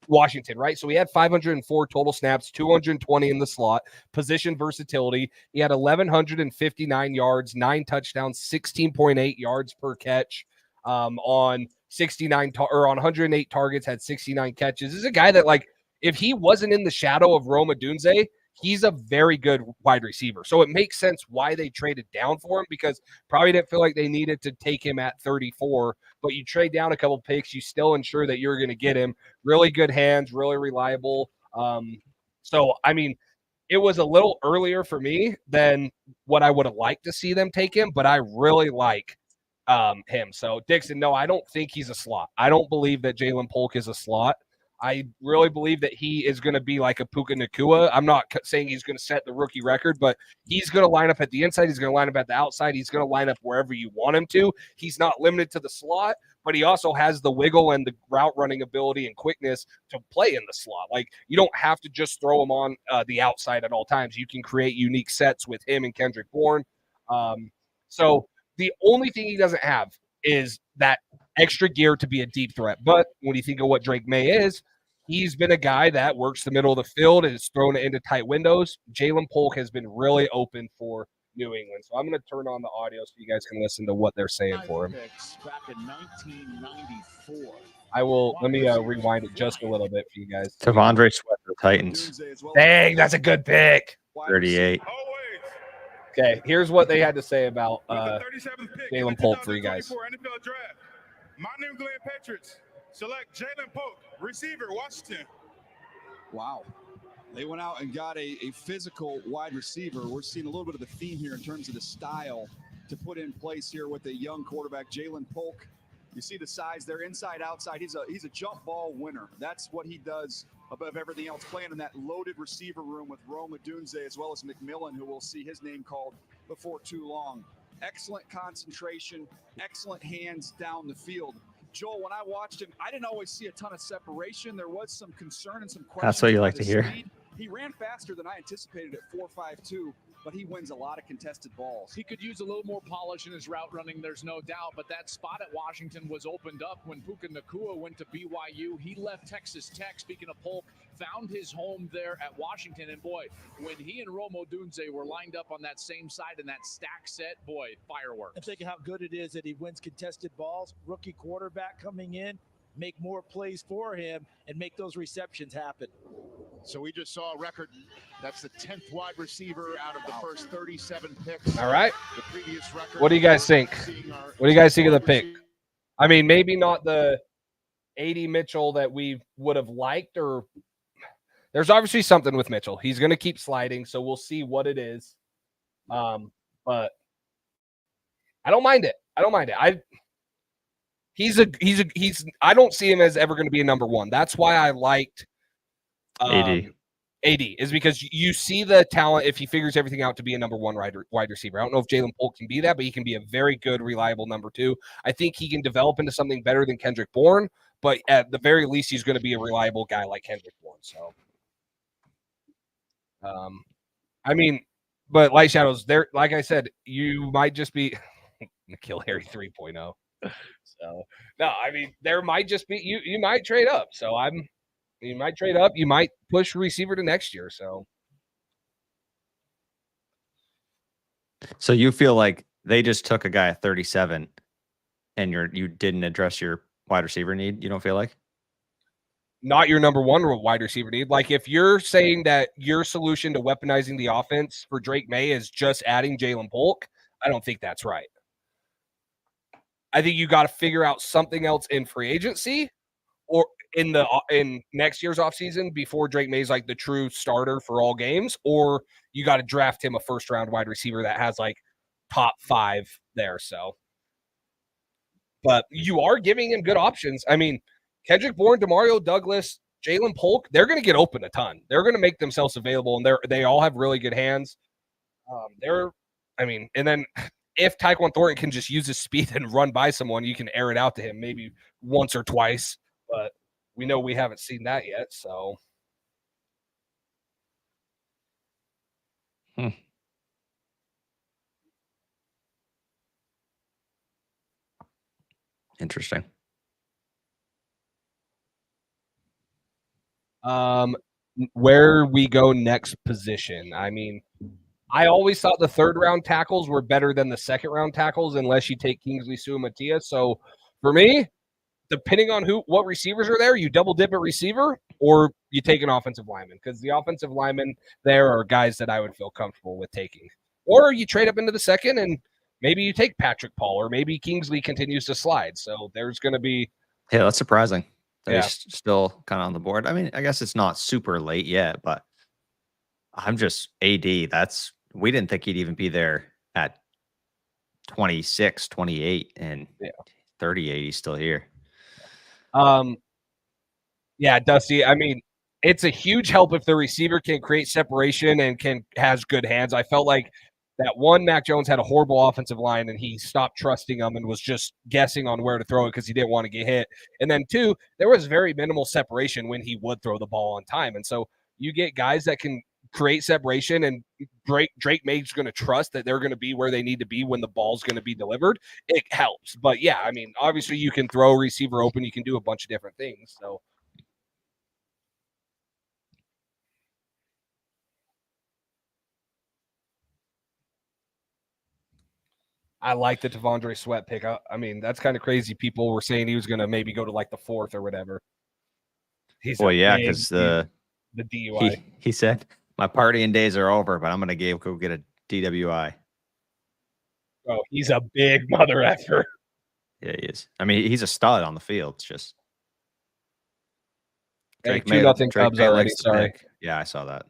Washington, right? So he had 504 total snaps, 220 in the slot, position versatility. He had 1,159 yards, 9 touchdowns, 16.8 yards per catch on 69 or on 108 targets, had 69 catches. This is a guy that if he wasn't in the shadow of Rome Odunze, he's a very good wide receiver. So it makes sense why they traded down for him, because probably didn't feel like they needed to take him at 34, but you trade down a couple picks, you still ensure that you're going to get him. Really good hands, really reliable. So, I mean, it was a little earlier for me than what I would have liked to see them take him, but I really like him. So, Dixon, no, I don't think he's a slot. I don't believe that Jaylen Polk is a slot. I really believe that he is going to be like a Puka Nacua. I'm not saying he's going to set the rookie record, but he's going to line up at the inside. He's going to line up at the outside. He's going to line up wherever you want him to. He's not limited to the slot, but he also has the wiggle and the route running ability and quickness to play in the slot. You don't have to just throw him on the outside at all times. You can create unique sets with him and Kendrick Bourne. So the only thing he doesn't have is that extra gear to be a deep threat. But when you think of what Drake May is, he's been a guy that works the middle of the field and has thrown it into tight windows. Jaylen Polk has been really open for New England. So I'm going to turn on the audio so you guys can listen to what they're saying for him. Back in 1994. Let me rewind it just a little bit for you guys. Tavondre Sweat for the Titans. Dang, that's a good pick. 38. Okay, here's what they had to say about Jaylen Polk for you guys. NFL draft. My New England Patriots select Jaylen Polk, receiver, Washington. Wow. They went out and got a physical wide receiver. We're seeing a little bit of a theme here in terms of the style to put in place here with a young quarterback, Jaylen Polk. You see the size there, inside, outside. He's a jump ball winner. That's what he does above everything else, playing in that loaded receiver room with Rome Odunze as well as McMillan, who will see his name called before too long. Excellent concentration, excellent hands down the field. Joel, when I watched him, I didn't always see a ton of separation. There was some concern and some questions. That's what you about like to his hear. speed. He ran faster than I anticipated at 4.52, but he wins a lot of contested balls. He could use a little more polish in his route running, there's no doubt, but that spot at Washington was opened up when Puka Nacua went to BYU. He left Texas Tech, speaking of Polk, found his home there at Washington, and boy, when he and Rome Odunze were lined up on that same side in that stack set, boy, fireworks. I'm thinking how good it is that he wins contested balls, rookie quarterback coming in, make more plays for him, and make those receptions happen. So we just saw a record. That's the 10th wide receiver out of the first 37 picks. All right. The previous record. What do you guys think? What do you guys think of the pick? I mean, maybe not the 80 Mitchell that we would have liked, or there's obviously something with Mitchell. He's going to keep sliding, so we'll see what it is. But I don't mind it. I don't mind it. I don't see him as ever going to be a number one. That's why I liked AD is because you see the talent if he figures everything out to be a number one wide receiver. I don't know if Jaylen Polk can be that, but he can be a very good, reliable number two. I think he can develop into something better than Kendrick Bourne, but at the very least, he's going to be a reliable guy like Kendrick Bourne. So, I mean, but Light Shadows, there, like I said, you might just be Nikhil Harry 3.0. So, no, I mean, there might just be you might trade up. So you might trade up. You might push receiver to next year. So you feel like they just took a guy at 37 and you didn't address your wide receiver need? You don't feel like? Not your number one wide receiver need. Like if you're saying that your solution to weaponizing the offense for Drake May is just adding Jaylen Polk, I don't think that's right. I think you got to figure out something else in free agency or in next year's offseason before Drake May's like the true starter for all games, or you got to draft him a first round wide receiver that has like top 5 there. So, but you are giving him good options. I mean, Kendrick Bourne, Demario Douglas, Jaylen Polk, they're going to get open a ton. They're going to make themselves available, and they all have really good hands. And then if Tyquan Thornton can just use his speed and run by someone, you can air it out to him maybe once or twice, but we know we haven't seen that yet. So, Interesting. Where we go next position. I mean, I always thought the third round tackles were better than the second round tackles unless you take Kingsley Suamataia. So for me, depending on what receivers are there, you double dip at receiver or you take an offensive lineman, because the offensive linemen there are guys that I would feel comfortable with taking. Or you trade up into the second and maybe you take Patrick Paul, or maybe Kingsley continues to slide. So there's going to be. Yeah, that's surprising. He's still kind of on the board. I mean, I guess it's not super late yet, but I'm just AD. We didn't think he'd even be there at 26, 28, and 38. He's still here. Yeah, Dusty. I mean, it's a huge help if the receiver can create separation and has good hands. I felt like that one, Mac Jones had a horrible offensive line and he stopped trusting them and was just guessing on where to throw it because he didn't want to get hit. And then 2, there was very minimal separation when he would throw the ball on time. And so you get guys that can create separation, and Drake May's going to trust that they're going to be where they need to be when the ball's going to be delivered. It helps. But yeah, I mean, obviously you can throw a receiver open. You can do a bunch of different things. So. I like the T'Vondre Sweat pick. I mean, that's kind of crazy. People were saying he was going to maybe go to like the 4th or whatever. Because the DUI. He said, my partying days are over, but I'm going to go get a DWI. Oh, he's a big mother effer. Yeah, he is. I mean, he's a stud on the field. It's just Hey, Drake May, 2-0 Drake Cubs May already. likes to Sorry. pick. Yeah, I saw that.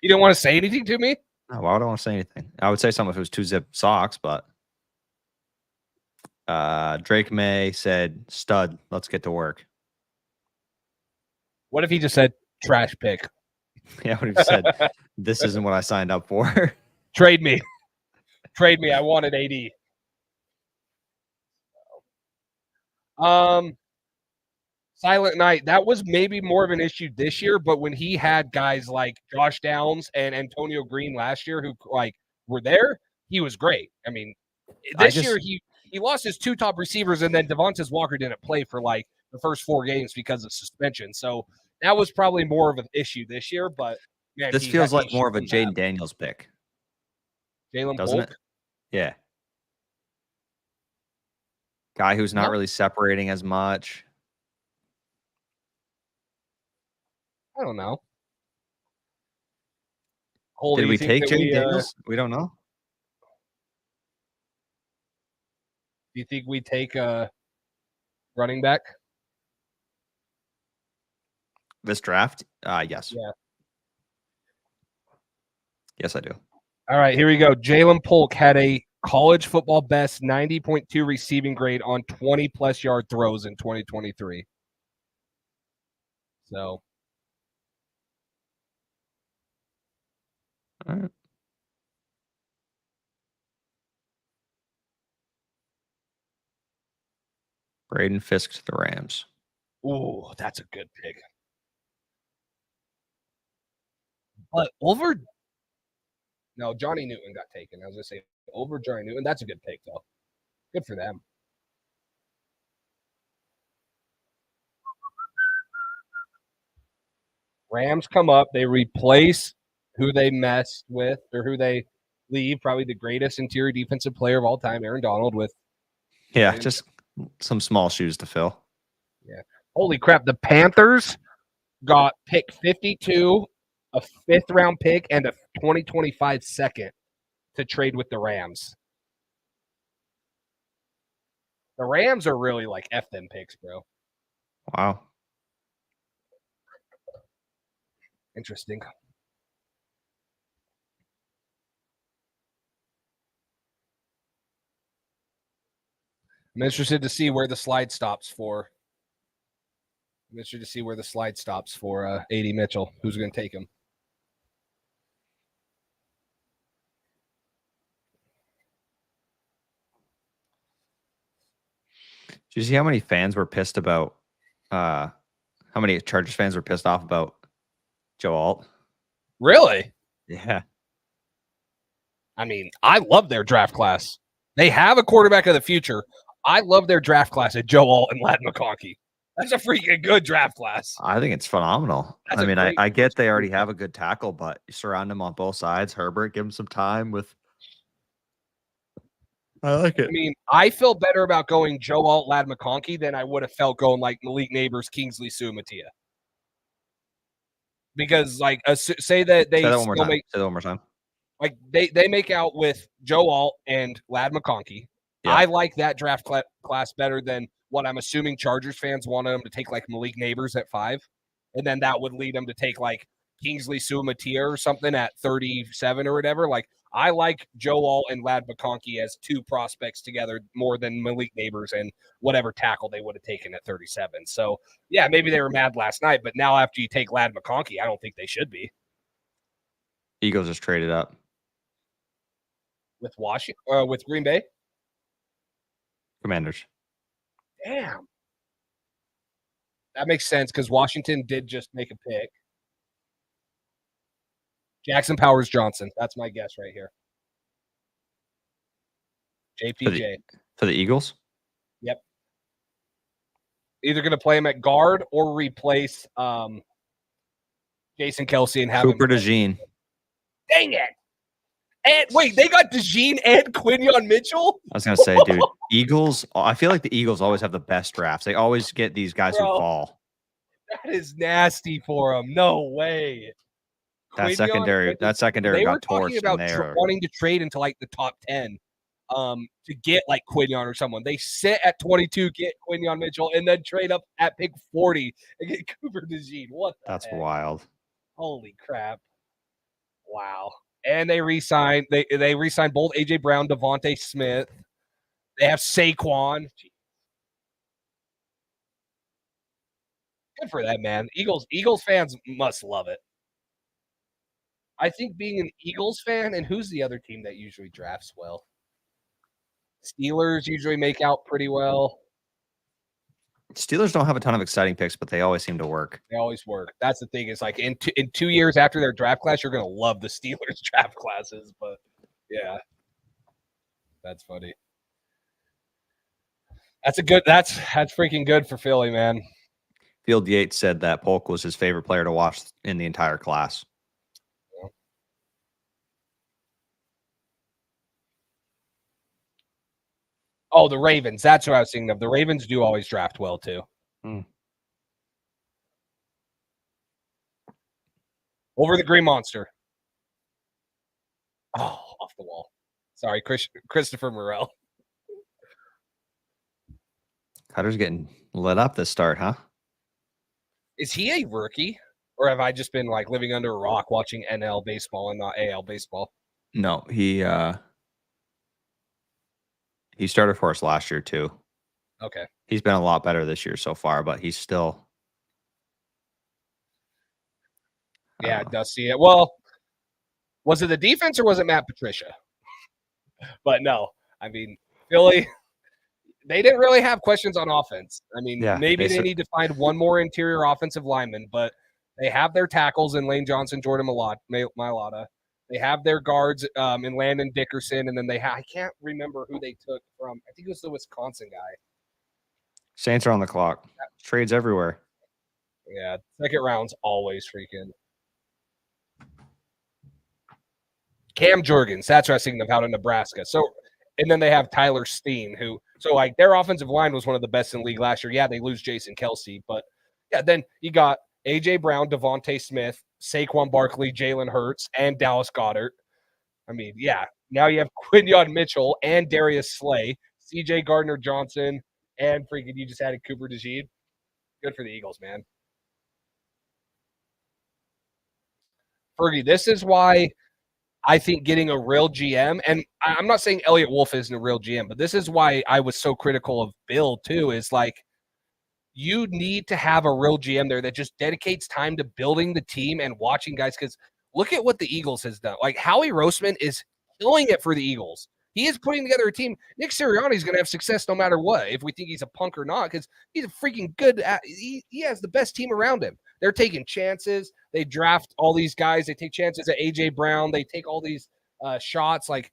You didn't want to say anything to me? No, why would I want to say anything? I would say something if it was 2-zip Sox, but Drake May said, "Stud, let's get to work." What if he just said trash pick? Yeah, what he said, "This isn't what I signed up for." Trade me. Trade me. I wanted AD. Silent Night, that was maybe more of an issue this year, but when he had guys like Josh Downs and Antonio Green last year who like were there, he was great. I mean, this year he lost his 2 top receivers, and then Devontae Walker didn't play for like the first 4 games because of suspension. So that was probably more of an issue this year. But man, This feels like more of a Jaden Daniels pick, Jaylen doesn't Polk? it? Yeah, guy who's not really separating as much. I don't know. Cole, Did do we you think take that Jaden Daniels? We don't know. Do you think we take a running back? This draft? Yes. Yeah. Yes, I do. All right, here we go. Jaylen Polk had a college football best 90.2 receiving grade on 20-plus yard throws in 2023. So. All right. Braden Fisk to the Rams. Ooh, that's a good pick. But over – no, Johnny Newton got taken. I was going to say over Johnny Newton. That's a good pick, though. Good for them. Rams come up. They replace who they messed with or who they leave, probably the greatest interior defensive player of all time, Aaron Donald, with – Yeah, just some small shoes to fill. Yeah. Holy crap. The Panthers got pick 52, a 5th-round pick, and a 2025 second to trade with the Rams. The Rams are really like F them picks, bro. Wow. Interesting. I'm interested to see where the slide stops for. I'm interested to see where the slide stops for A.D. Mitchell. Who's going to take him? Did you see how many fans were pissed about how many Chargers fans were pissed off about Joe Alt? Really? Yeah. I mean, I love their draft class. They have a quarterback of the future. I love their draft class at Joe Alt and Ladd McConkey. That's a freaking good draft class. I think it's phenomenal. That's I mean, I get they already have a good tackle, but you surround him on both sides. Herbert, give him some time with. I like it. I mean, I feel better about going Joe Alt, Ladd McConkey than I would have felt going like Malik Neighbors, Kingsley Sumatia. Because, like, say that they Say that one more still time. make Say that one more time. like they make out with Joe Alt and Ladd McConkey. Yeah. I like that draft class better than what I'm assuming Chargers fans wanted them to take, like Malik Neighbors at 5, and then that would lead them to take like Kingsley Sumatia or something at 37 or whatever. Like, I like Joe Alt and Ladd McConkey as 2 prospects together more than Malik Neighbors and whatever tackle they would have taken at 37. So, yeah, maybe they were mad last night, but now after you take Ladd McConkey, I don't think they should be. Eagles just traded up. With Washington, with Green Bay? Commanders. Damn. That makes sense because Washington did just make a pick. Jackson Powers Johnson. That's my guess right here. JPJ. For the Eagles? Yep. Either going to play him at guard or replace Jason Kelsey and have Cooper him. DeJean. Dang it. And wait, they got DeJean and Quinion Mitchell? I was going to say, dude, Eagles, I feel like the Eagles always have the best drafts. They always get these guys who fall. That is nasty for them. No way. That Quinion, secondary they got were talking torched. about wanting to trade into like the top 10 to get like Quinion or someone. They sit at 22, get Quinion Mitchell, and then trade up at pick 40 and get Cooper DeJean. What the That's heck? wild. Holy crap. Wow. And they re-signed both AJ Brown, Devontae Smith. They have Saquon. Good for them, man. Eagles fans must love it. I think being an Eagles fan, and who's the other team that usually drafts well? Steelers usually make out pretty well. Steelers don't have a ton of exciting picks, but they always seem to work. They always work. That's the thing. Is like in 2 years after their draft class, you're gonna love the Steelers draft classes. But yeah, that's funny. That's freaking good for Philly, man. Field Yates said that Polk was his favorite player to watch in the entire class. Yeah. Oh, the Ravens. That's what I was thinking of. The Ravens do always draft well, too. Over the Green Monster. Oh, off the wall. Sorry, Christopher Morel. Cutter's getting lit up this start, huh? Is he a rookie? Or have I just been like living under a rock watching NL baseball and not AL baseball? No, he started for us last year too. Okay. He's been a lot better this year so far, but he's still Yeah, it does see it. Well, was it the defense or was it Matt Patricia? But no, I mean, Philly, they didn't really have questions on offense. I mean, maybe they need to find one more interior offensive lineman, but they have their tackles in Lane Johnson, Jordan Mailata. They have their guards in Landon Dickerson, and then I can't remember who they took from. I think it was the Wisconsin guy. Saints are on the clock. Trades everywhere. Yeah, second round's always freaking. Cam Jurgens, that's what I was thinking of out of Nebraska. So, and then they have Tyler Steen, like their offensive line was one of the best in the league last year. Yeah, they lose Jason Kelsey, but yeah, then you got AJ Brown, Devontae Smith, Saquon Barkley, Jalen Hurts, and Dallas Goedert. I mean, yeah, now you have Quinion Mitchell and Darius Slay, CJ Gardner-Johnson, and freaking you just added Cooper DeJean. Good for the Eagles, man. Fergie, this is why I think getting a real GM, and I'm not saying Elliot Wolf isn't a real GM, but this is why I was so critical of Bill too, is like you need to have a real GM there that just dedicates time to building the team and watching guys, because look at what the Eagles has done. Like Howie Roseman is killing it for the Eagles. He is putting together a team. Nick Sirianni is going to have success no matter what, if we think he's a punk or not, because he's a freaking good – he has the best team around him. They're taking chances. They draft all these guys. They take chances at A.J. Brown. They take all these shots. Like,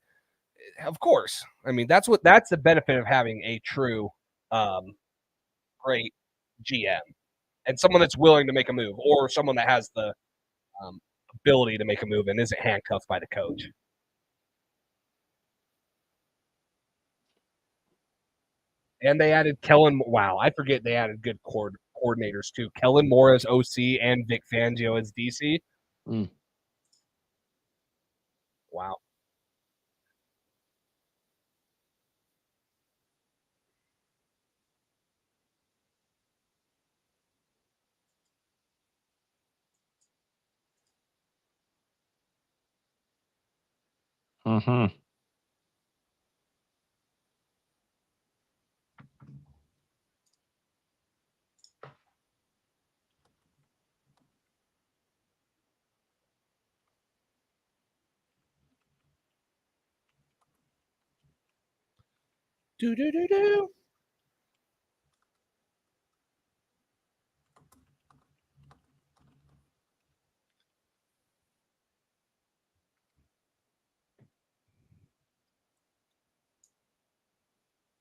of course. I mean, that's the benefit of having a true great GM and someone that's willing to make a move, or someone that has the ability to make a move and isn't handcuffed by the coach. And they added Kellen. Wow, I forget they added good coordinators too. Kellen Moore as OC and Vic Fangio as DC. Wow. Mm-hmm. Do.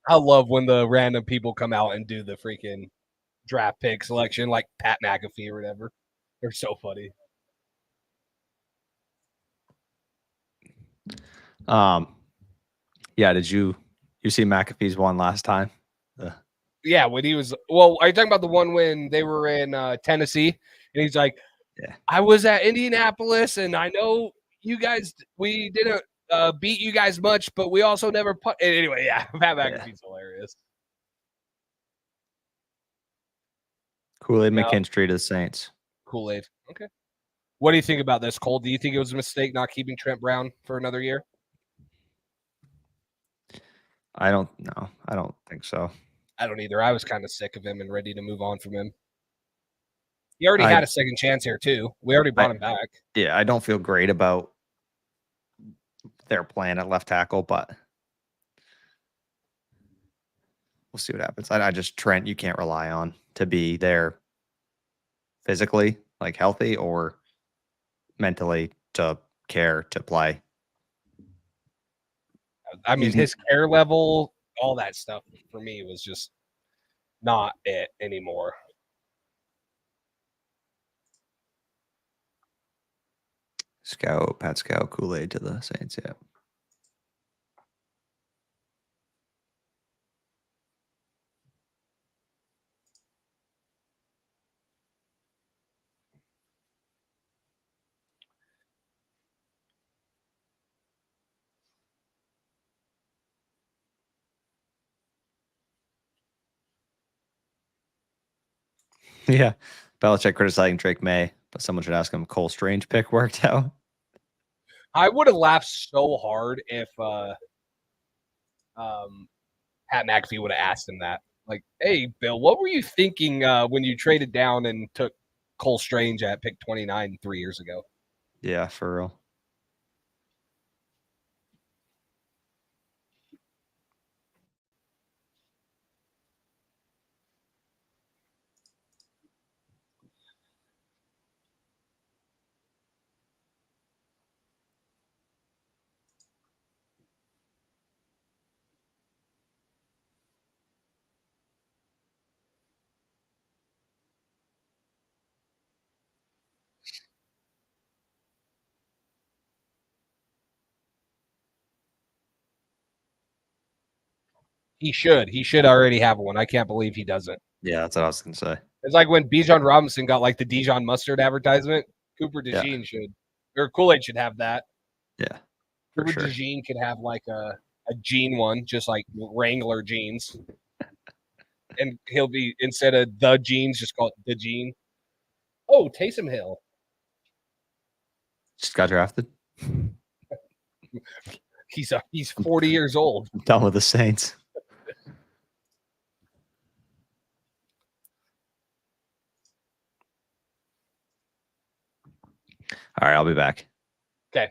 I love when the random people come out and do the freaking draft pick selection, like Pat McAfee or whatever. They're so funny. Yeah, did you see McAfee's one last time? Yeah, when he was – well, are you talking about the one when they were in Tennessee? And he's like, I was at Indianapolis, and I know you guys – we did beat you guys much, but we also never put. Anyway, yeah, Pat McAfee's hilarious. Kool-Aid McKinstry to the Saints. Kool-Aid. Okay. What do you think about this, Cole? Do you think it was a mistake not keeping Trent Brown for another year? I don't know. I don't think so. I don't either. I was kind of sick of him and ready to move on from him. He already had a second chance here, too. We already brought him back. Yeah, I don't feel great about their plan at left tackle, but we'll see what happens. I just, Trent, you can't rely on to be there physically, like healthy, or mentally to care to play. I mean, his care level, all that stuff for me was just not it anymore. Pat Scout, Kool-Aid to the Saints, yeah. Yeah. Belichick criticizing Drake May, but someone should ask him Cole Strange pick worked out. I would have laughed so hard if Pat McAfee would have asked him that. Like, hey, Bill, what were you thinking when you traded down and took Cole Strange at pick 29 3 years ago? Yeah, for real. He should. He should already have one. I can't believe he doesn't. Yeah, that's what I was going to say. It's like when Bijan Robinson got like the Dijon mustard advertisement. Cooper DeJean should, or Kool-Aid should have that. Yeah, Cooper sure. DeJean could have like a jean one, just like Wrangler jeans. And he'll be, instead of the jeans, just call it the jean. Oh, Taysom Hill. Just got drafted. He's 40 years old. I'm done with the Saints. All right, I'll be back. Okay.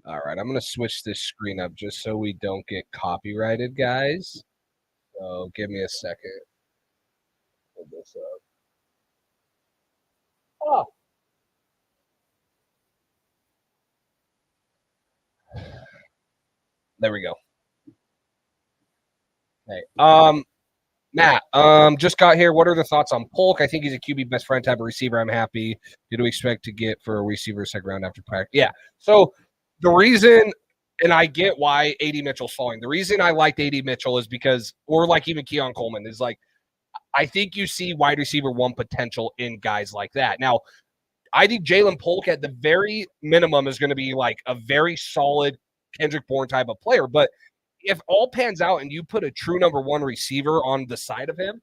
All right, I'm going to switch this screen up just so we don't get copyrighted, guys. So give me a second. Pull this up. Oh. There we go. Okay. Matt, just got here. What are the thoughts on Polk? I think he's a QB best friend type of receiver. I'm happy. Did we expect to get for a receiver second round after practice? Yeah. So the reason, and I get why A.D. Mitchell's falling. The reason I liked A.D. Mitchell is because, or like even Keon Coleman, is like, I think you see wide receiver one potential in guys like that. Now, I think Jaylen Polk at the very minimum is going to be like a very solid Kendrick Bourne type of player. But if all pans out and you put a true number one receiver on the side of him,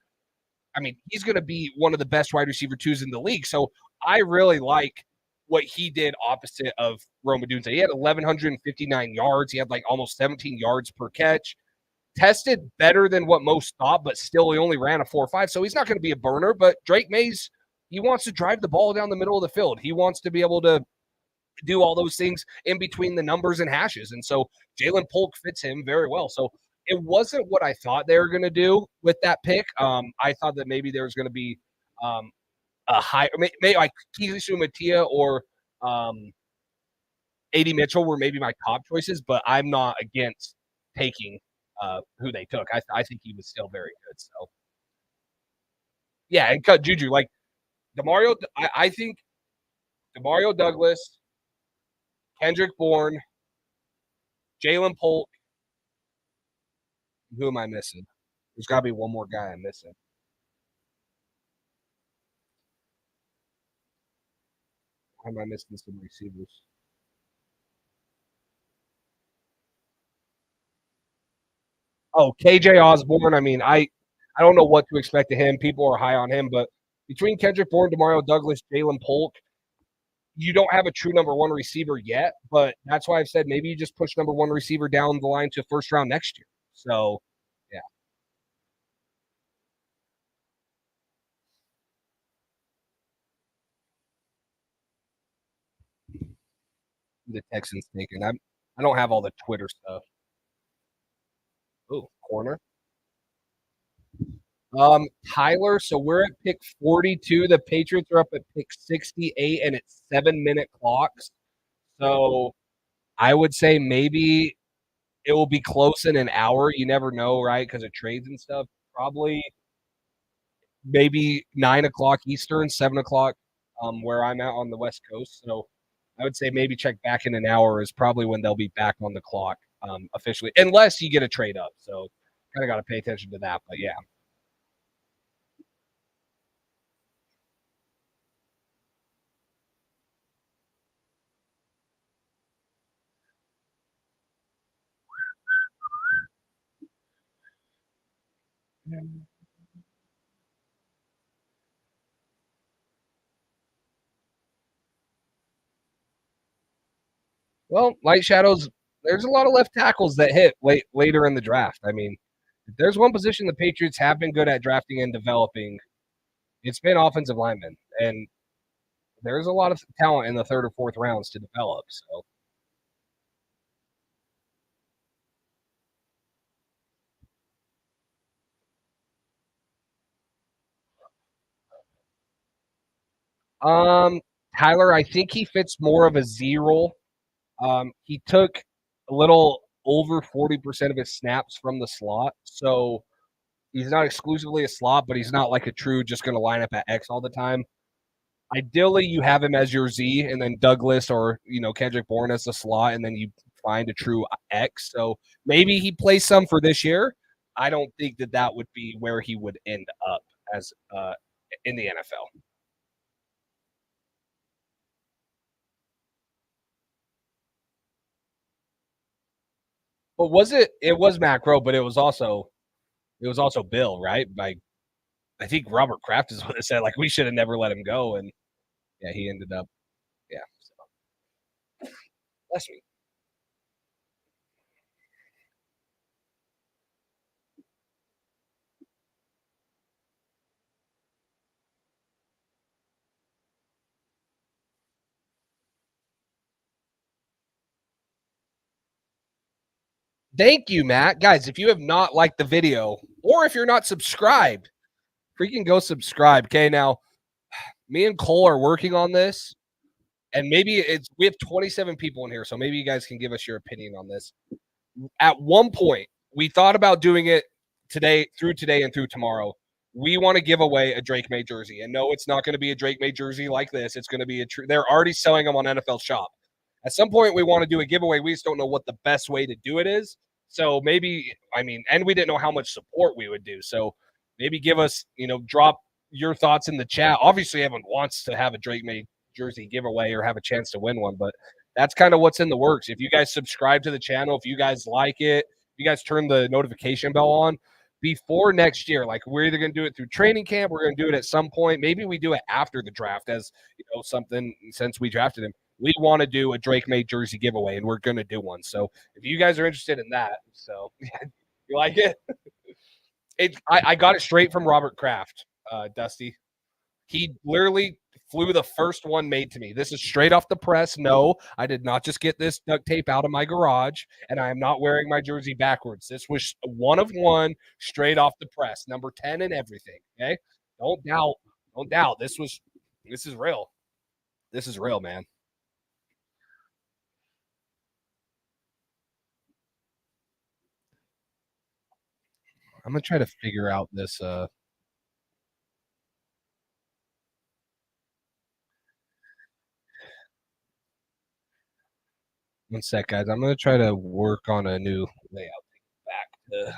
I mean, he's going to be one of the best wide receiver twos in the league. So I really like what he did opposite of Rome Odunze. He had 1,159 yards. He had like almost 17 yards per catch. Tested better than what most thought, but still he only ran a 4.5. So he's not going to be a burner. But Drake Mays, he wants to drive the ball down the middle of the field. He wants to be able to do all those things in between the numbers and hashes. And so Jaylen Polk fits him very well. So it wasn't what I thought they were going to do with that pick. I thought that maybe there was going to be a high, maybe like Keezy Matia or A.D. Mitchell were maybe my top choices, but I'm not against taking who they took. I think he was still very good. So yeah, and cut Juju. Like DeMario, I think DeMario Douglas, Kendrick Bourne, Jaylen Polk. Who am I missing? There's got to be one more guy I'm missing. Why am I missing some receivers? Oh, KJ Osborne. I mean, I don't know what to expect of him. People are high on him, but between Kendrick Bourne, Demario Douglas, Jaylen Polk, you don't have a true number one receiver yet. But that's why I've said maybe you just push number one receiver down the line to first round next year. So, yeah. The Texans taking. I don't have all the Twitter stuff. Oh, corner. Tyler, so we're at pick 42. The Patriots are up at pick 68, and it's 7-minute clocks. So I would say maybe it will be close in an hour. You never know, right? Because of trades and stuff. Probably maybe 9 o'clock Eastern, 7 o'clock where I'm at on the West Coast. So I would say maybe check back in an hour is probably when they'll be back on the clock officially, unless you get a trade up. So kind of got to pay attention to that. But yeah. Well, light shadows. There's a lot of left tackles that hit later in the draft. I mean, if there's one position the Patriots have been good at drafting and developing, it's been offensive linemen, and there's a lot of talent in the third or fourth rounds to develop. So, Tyler, I think he fits more of a Z role. He took a little over 40% of his snaps from the slot, so he's not exclusively a slot, but he's not like a true just going to line up at X all the time. Ideally, you have him as your Z, and then Douglas or Kendrick Bourne as the slot, and then you find a true X. So maybe he plays some for this year. I don't think that would be where he would end up as in the NFL. But was it? It was Macro, but it was also Bill, right? I think Robert Kraft is what it said. Like we should have never let him go, and yeah, he ended up. Yeah, so. Bless me. Thank you, Matt. Guys, if you have not liked the video or if you're not subscribed, freaking go subscribe. Okay, now me and Cole are working on this, and maybe we have 27 people in here, so maybe you guys can give us your opinion on this. At one point, we thought about doing it today and through tomorrow. We want to give away a Drake May jersey, and no, it's not going to be a Drake May jersey like this. It's going to be they're already selling them on NFL Shop. At some point, we want to do a giveaway. We just don't know what the best way to do it is. So maybe, and we didn't know how much support we would do. So maybe give us, drop your thoughts in the chat. Obviously, everyone wants to have a Drake May jersey giveaway or have a chance to win one, but that's kind of what's in the works. If you guys subscribe to the channel, if you guys like it, if you guys turn the notification bell on before next year, like we're either going to do it through training camp, we're going to do it at some point. Maybe we do it after the draft as, something since we drafted him. We want to do a Drake May jersey giveaway, and we're going to do one. So if you guys are interested in that, so you like it? I got it straight from Robert Kraft, Dusty. He literally flew the first one made to me. This is straight off the press. No, I did not just get this duct tape out of my garage, and I am not wearing my jersey backwards. This was one of one straight off the press, number 10 and everything. Okay, don't doubt. This is real. This is real, man. I'm gonna try to figure out this. One sec, guys. I'm gonna try to work on a new layout back to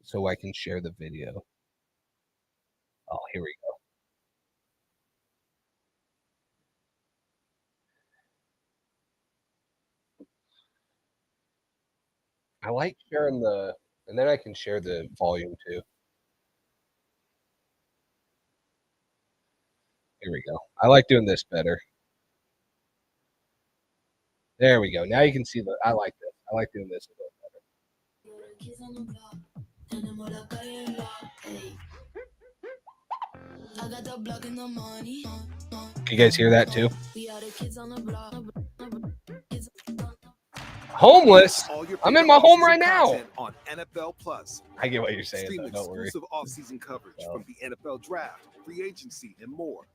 so I can share the video. Oh, here we go. I like sharing and then I can share the volume too. Here we go. I like doing this better. There we go. Now you can see I like this. I like doing this a little better. Can you guys hear that too? Homeless? I'm in my home right now. On NFL Plus. I get what you're saying. Stream Don't worry. exclusive off-season coverage from the NFL Draft, free agency, and more.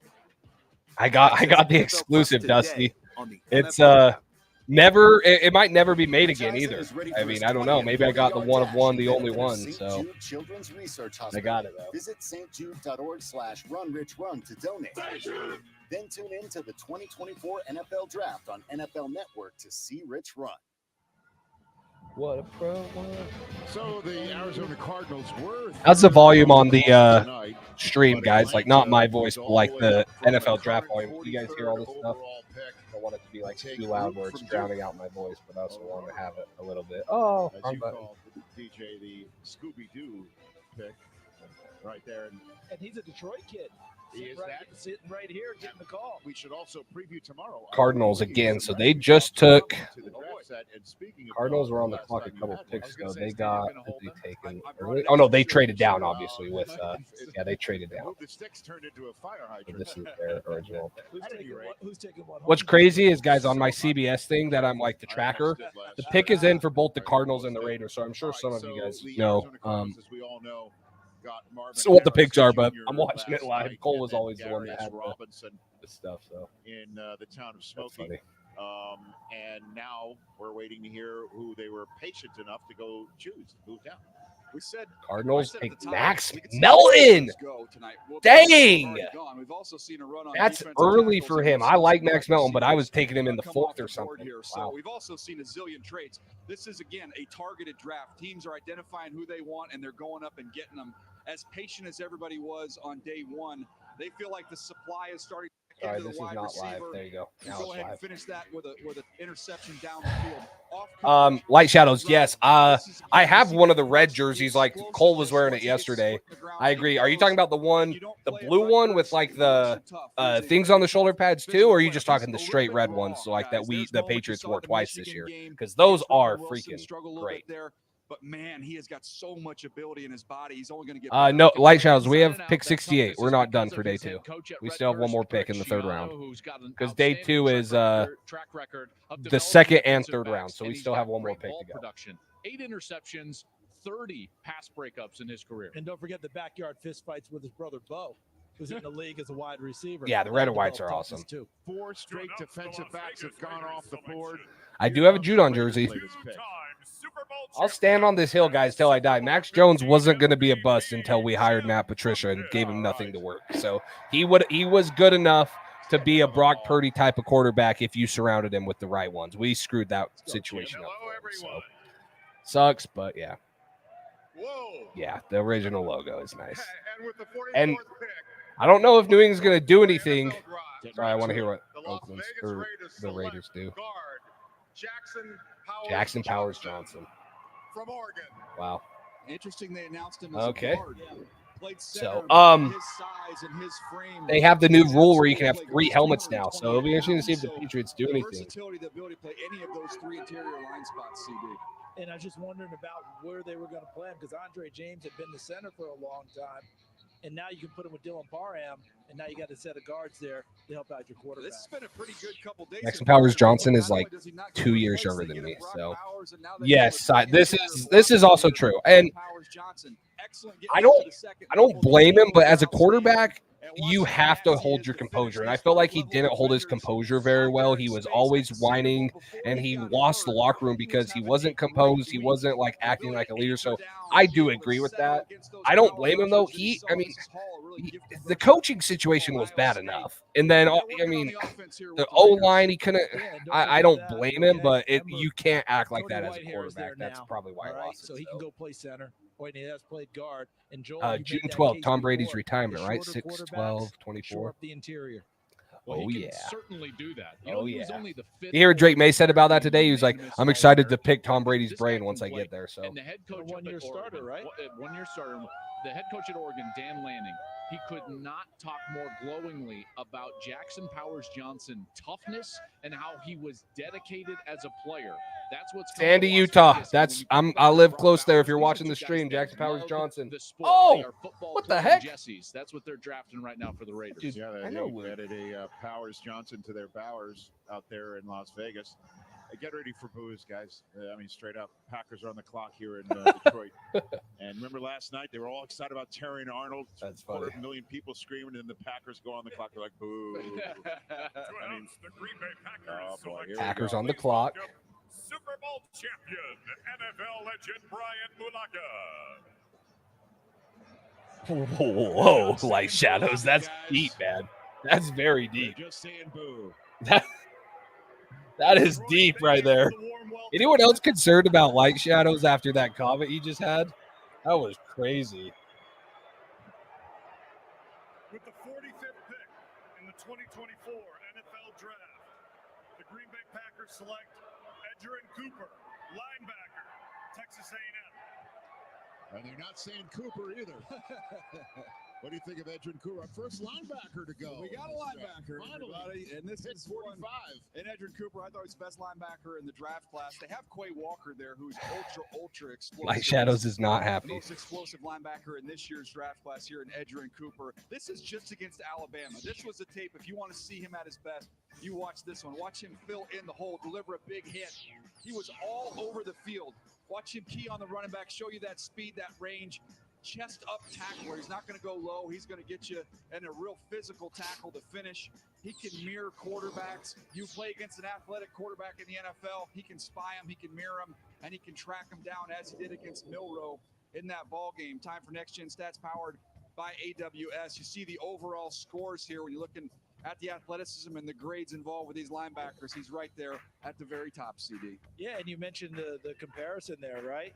I got the exclusive, Dusty. It's never. It might never be made again either. I mean, I don't know. Maybe I got the one of one, the only one. So Children's Research I Hospital. got it though. Visit stjude.org/runrichrun to donate. Then tune in to the 2024 NFL Draft on NFL Network to see Rich run. What a pro! So the Arizona Cardinals were. How's the volume on the stream, guys? Like not my voice, but like the NFL draft volume. You guys hear all this stuff? I don't want it to be like too loud where it's drowning out my voice, but I also want to have it a little bit. Oh, as you called DJ the Scooby-Doo pick right there, and he's a Detroit kid. He is sitting right here getting the call. We should also preview tomorrow. Cardinals again. So they just took. Cardinals were on the clock a couple of picks ago. They got. They taken early. Oh no, they traded down. Obviously with. Yeah, they traded down. The sticks turned into a fire hydrant. This is their original. Who's taking what? What's crazy is, guys, on my CBS thing that I'm like the tracker, the pick is in for both the Cardinals and the Raiders. So I'm sure some of you guys know. So what the picks are, but I'm watching it live. Cole was always the one that had the stuff. So in the town of Smoky, and now we're waiting to hear who they were patient enough to go choose, move down. We said Cardinals take Max Melton. Dang, that's early for him. I like Max Melton, but I was taking him in the fourth or something. So we've also seen a zillion trades. This is again a targeted draft. Teams are identifying who they want, and they're going up and getting them. As patient as everybody was on day one, they feel like the supply is starting. All right, this is not live. There you go. Now go ahead and finish that with an interception down the field. Light Shadows, yes. I have one of the red jerseys. Like Cole was wearing it yesterday. I agree. Are you talking about the blue one with like the things on the shoulder pads too, or are you just talking the straight red ones, so like that the Patriots wore twice this year? Because those are freaking great. But man, he has got so much ability in his body. He's only going to get. No, Light Shadows. We have pick 68. We're not done for day 2. We still have one more pick in the third round because day 2 is the second and third round. So we still have one more pick to go. 8 interceptions, 30 pass breakups in his career. And don't forget the backyard fist fights with his brother Bo, who's in the league as a wide receiver. Yeah, the red and whites are awesome. 4 straight defensive backs have gone off the board. I do have a Judon jersey. I'll stand on this hill, guys, till I die. Max Jones wasn't going to be a bust until we hired Matt Patricia and gave him nothing to work. So he was good enough to be a Brock Purdy type of quarterback if you surrounded him with the right ones. We screwed that situation up. So sucks, but yeah. Yeah, the original logo is nice. And I don't know if New England's going to do anything. Sorry, I want to hear what Oakland's or the Raiders do. Jackson Powers Johnson from Oregon. Wow. Interesting. They announced him as okay. A guard. So his size and his frame. They have the new rule where you can have 3 helmets now. So it'll be interesting to see if the Patriots do anything. Versatility, the ability to play any of those 3 interior line spots, CD. And I was just wondering about where they were going to play him because Andre James had been the center for a long time. And now you can put him with Dylan Parham, and now you got a set of guards there to help out your quarterback. This has been a pretty good couple days. Jackson Powers Johnson is like 2 years younger than me, so yes, this is also true. And I don't blame him, but as a quarterback, you have to hold your composure. And I feel like he didn't hold his composure very well. He was always whining, and he lost the locker room because he wasn't composed. He wasn't like acting like a leader. So I do agree with that. I don't blame him though. The coaching situation was bad enough. And then, the O-line, he couldn't. I don't blame him, but you can't act like that as a quarterback. That's probably why he lost it. So he can go play center. Or he has played guard. And Joel, June 12th, Tom Brady's retirement, right? 6/12/24. The interior. Well, Oh, he yeah. can certainly do that. You Oh, know, he was yeah. only the fifth. You hear what Drake May said about that today? He was like, I'm excited to pick Tom Brady's This brain guy once can I play. get there. So And the head coach, one-year starter, right? One-year starter. The head coach at Oregon, Dan Lanning, he could not talk more glowingly about Jackson Powers Johnson toughness and how he was dedicated as a player. That's what's coming Sandy, to Las Utah. Vegas. And That's when you I live Brock close there. If Bowers, you're these are watching the two guys stream, that Jackson Powers love Johnson. the sport. Oh, They are football what the touring heck? Jessies. That's what they're drafting right now for the Raiders. Dude, Yeah, I they know. added a Powers Johnson to their Bowers out there in Las Vegas. Get ready for booze, guys. I mean, straight up, Packers are on the clock here in Detroit. And remember last night, they were all excited about Terrion Arnold. That's funny. 250,000 people screaming, and then the Packers go on the clock. They're like, boo. To announce the Green Bay Packers. Oh, boy, here we Packers go. on the clock. Super Bowl champion, NFL legend Brian Bulaga. Whoa, light shadows. That's deep, man. That's very deep. They're just saying boo. That is deep right there. Anyone else concerned about light shadows after that comment you just had? That was crazy. With the 45th pick in the 2024 NFL Draft, the Green Bay Packers select Edgerrin Cooper, linebacker, Texas A&M. And they're not saying Cooper either. What do you think of Edgerrin Cooper? Our first linebacker to go. We got a linebacker, Finally. everybody, and this is 45. And Edgerrin Cooper, I thought he was the best linebacker in the draft class. They have Quay Walker there, who's ultra explosive. Light shadows is not The happy. most explosive linebacker in this year's draft class here in Edgerrin Cooper. This is just against Alabama. This was the tape. If you want to see him at his best, you watch this one. Watch him fill in the hole, deliver a big hit. He was all over the field. Watch him key on the running back, show you that speed, that range. Chest up tackler. He's not going to go low. He's going to get you in a real physical tackle to finish. He can mirror quarterbacks. You play against an athletic quarterback in the NFL, he can spy him, he can mirror him, and he can track him down as he did against Milroe in that ball game. Time for Next Gen Stats powered by AWS. You see the overall scores here when you're looking at the athleticism and the grades involved with these linebackers. He's right there at the very top, CD. Yeah, and you mentioned the comparison there, right?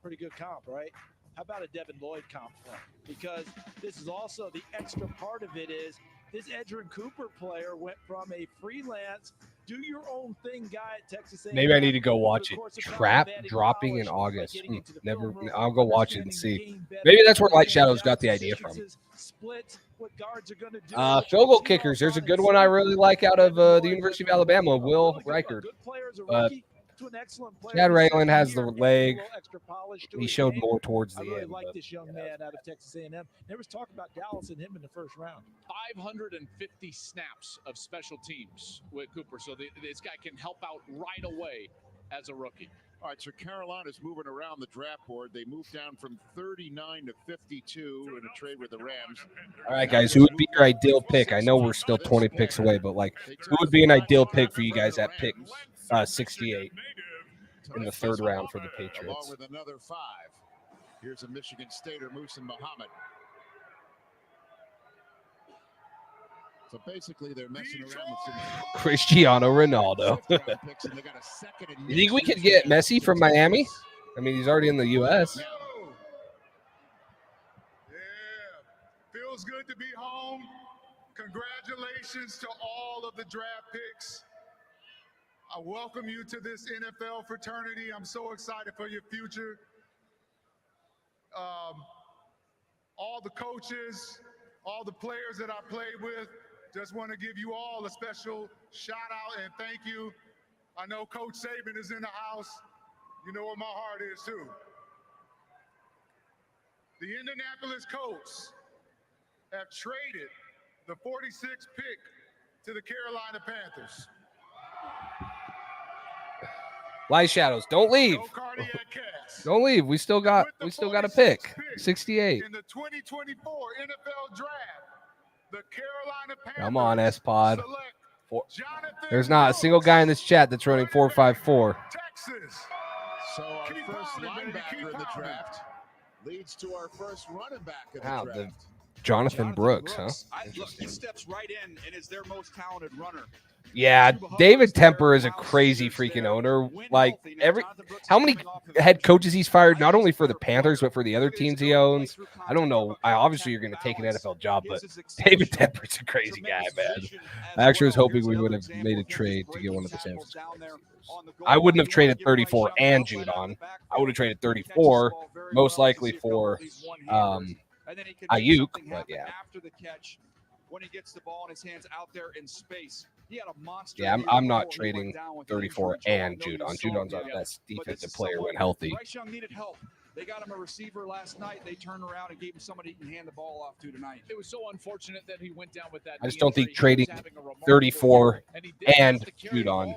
Pretty good comp, right? How about a Devin Lloyd comp play? Because this is also the extra part of it is this Edgerrin Cooper player went from a freelance, do your own thing guy at Texas A&M. Maybe I need to go watch it. Trap dropping in August. Never. I'll go watch it and see. Maybe that's where Light Shadows got the idea from. Field goal kickers. There's a good one I really like out of the University of Alabama, Will Reichard. To an excellent player. Chad Rayland has the leg. Extra polish to He his showed game. more towards I the really end. like but- this young man out of Texas A&M. There was talk about Dallas and him in the first round. 550 snaps of special teams with Cooper, so this guy can help out right away as a rookie. All right, so Carolina's moving around the draft board. They moved down from 39 to 52 in a trade with the Rams. All right, guys, who would be your ideal pick? I know we're still 20 picks away, but like, who would be an ideal pick for you guys at pick 68 in the third round for the Along Patriots? with another 5. Here's a Michigan Stater, Muhsin Muhammad. So basically, they're messing around with some Cristiano Ronaldo. picks, and they got a second and You think we could get Messi from Miami? I mean, he's already in the U.S. Yeah. Feels good to be home. Congratulations to all of the draft picks. I welcome you to this NFL fraternity. I'm so excited for your future. All the coaches, all the players that I played with, just want to give you all a special shout out and thank you. I know Coach Saban is in the house. You know where my heart is too. The Indianapolis Colts have traded the 46th pick to the Carolina Panthers. Light Shadows, don't leave. No cardiac cast. Don't leave. We still got a pick. 68. In the 2024 NFL Draft, the Carolina Panthers Come on, S-Pod. select Jonathan There's not a single guy in this chat that's running 4.54. Texas. So our Keep first pounding, baby, linebacker keep in the pounding. draft leads to our first running back in the Wow, the draft. Jonathan Brooks, huh? Look, he steps right in and is their most talented runner. Yeah, David Temper is a crazy freaking owner. Like how many head coaches he's fired, not only for the Panthers, but for the other teams he owns. I don't know. Obviously you're going to take an NFL job, but David Temper's a crazy guy, man. I actually was hoping we would have made a trade to get one of the San Francisco receivers. I wouldn't have traded 34 and Judon. I would have traded 34, most likely for Ayuk, but yeah. After the catch, when he gets the ball in his hands out there in space, he had a monster. Yeah, I'm not trading 34 and Judon. Judon's our best defensive player when healthy. Bryce Young needed help. They got him a receiver last night. They turned around and gave him somebody he can hand the ball off to tonight. It was so unfortunate that he went down with that. I just don't think trading 34 and Judon,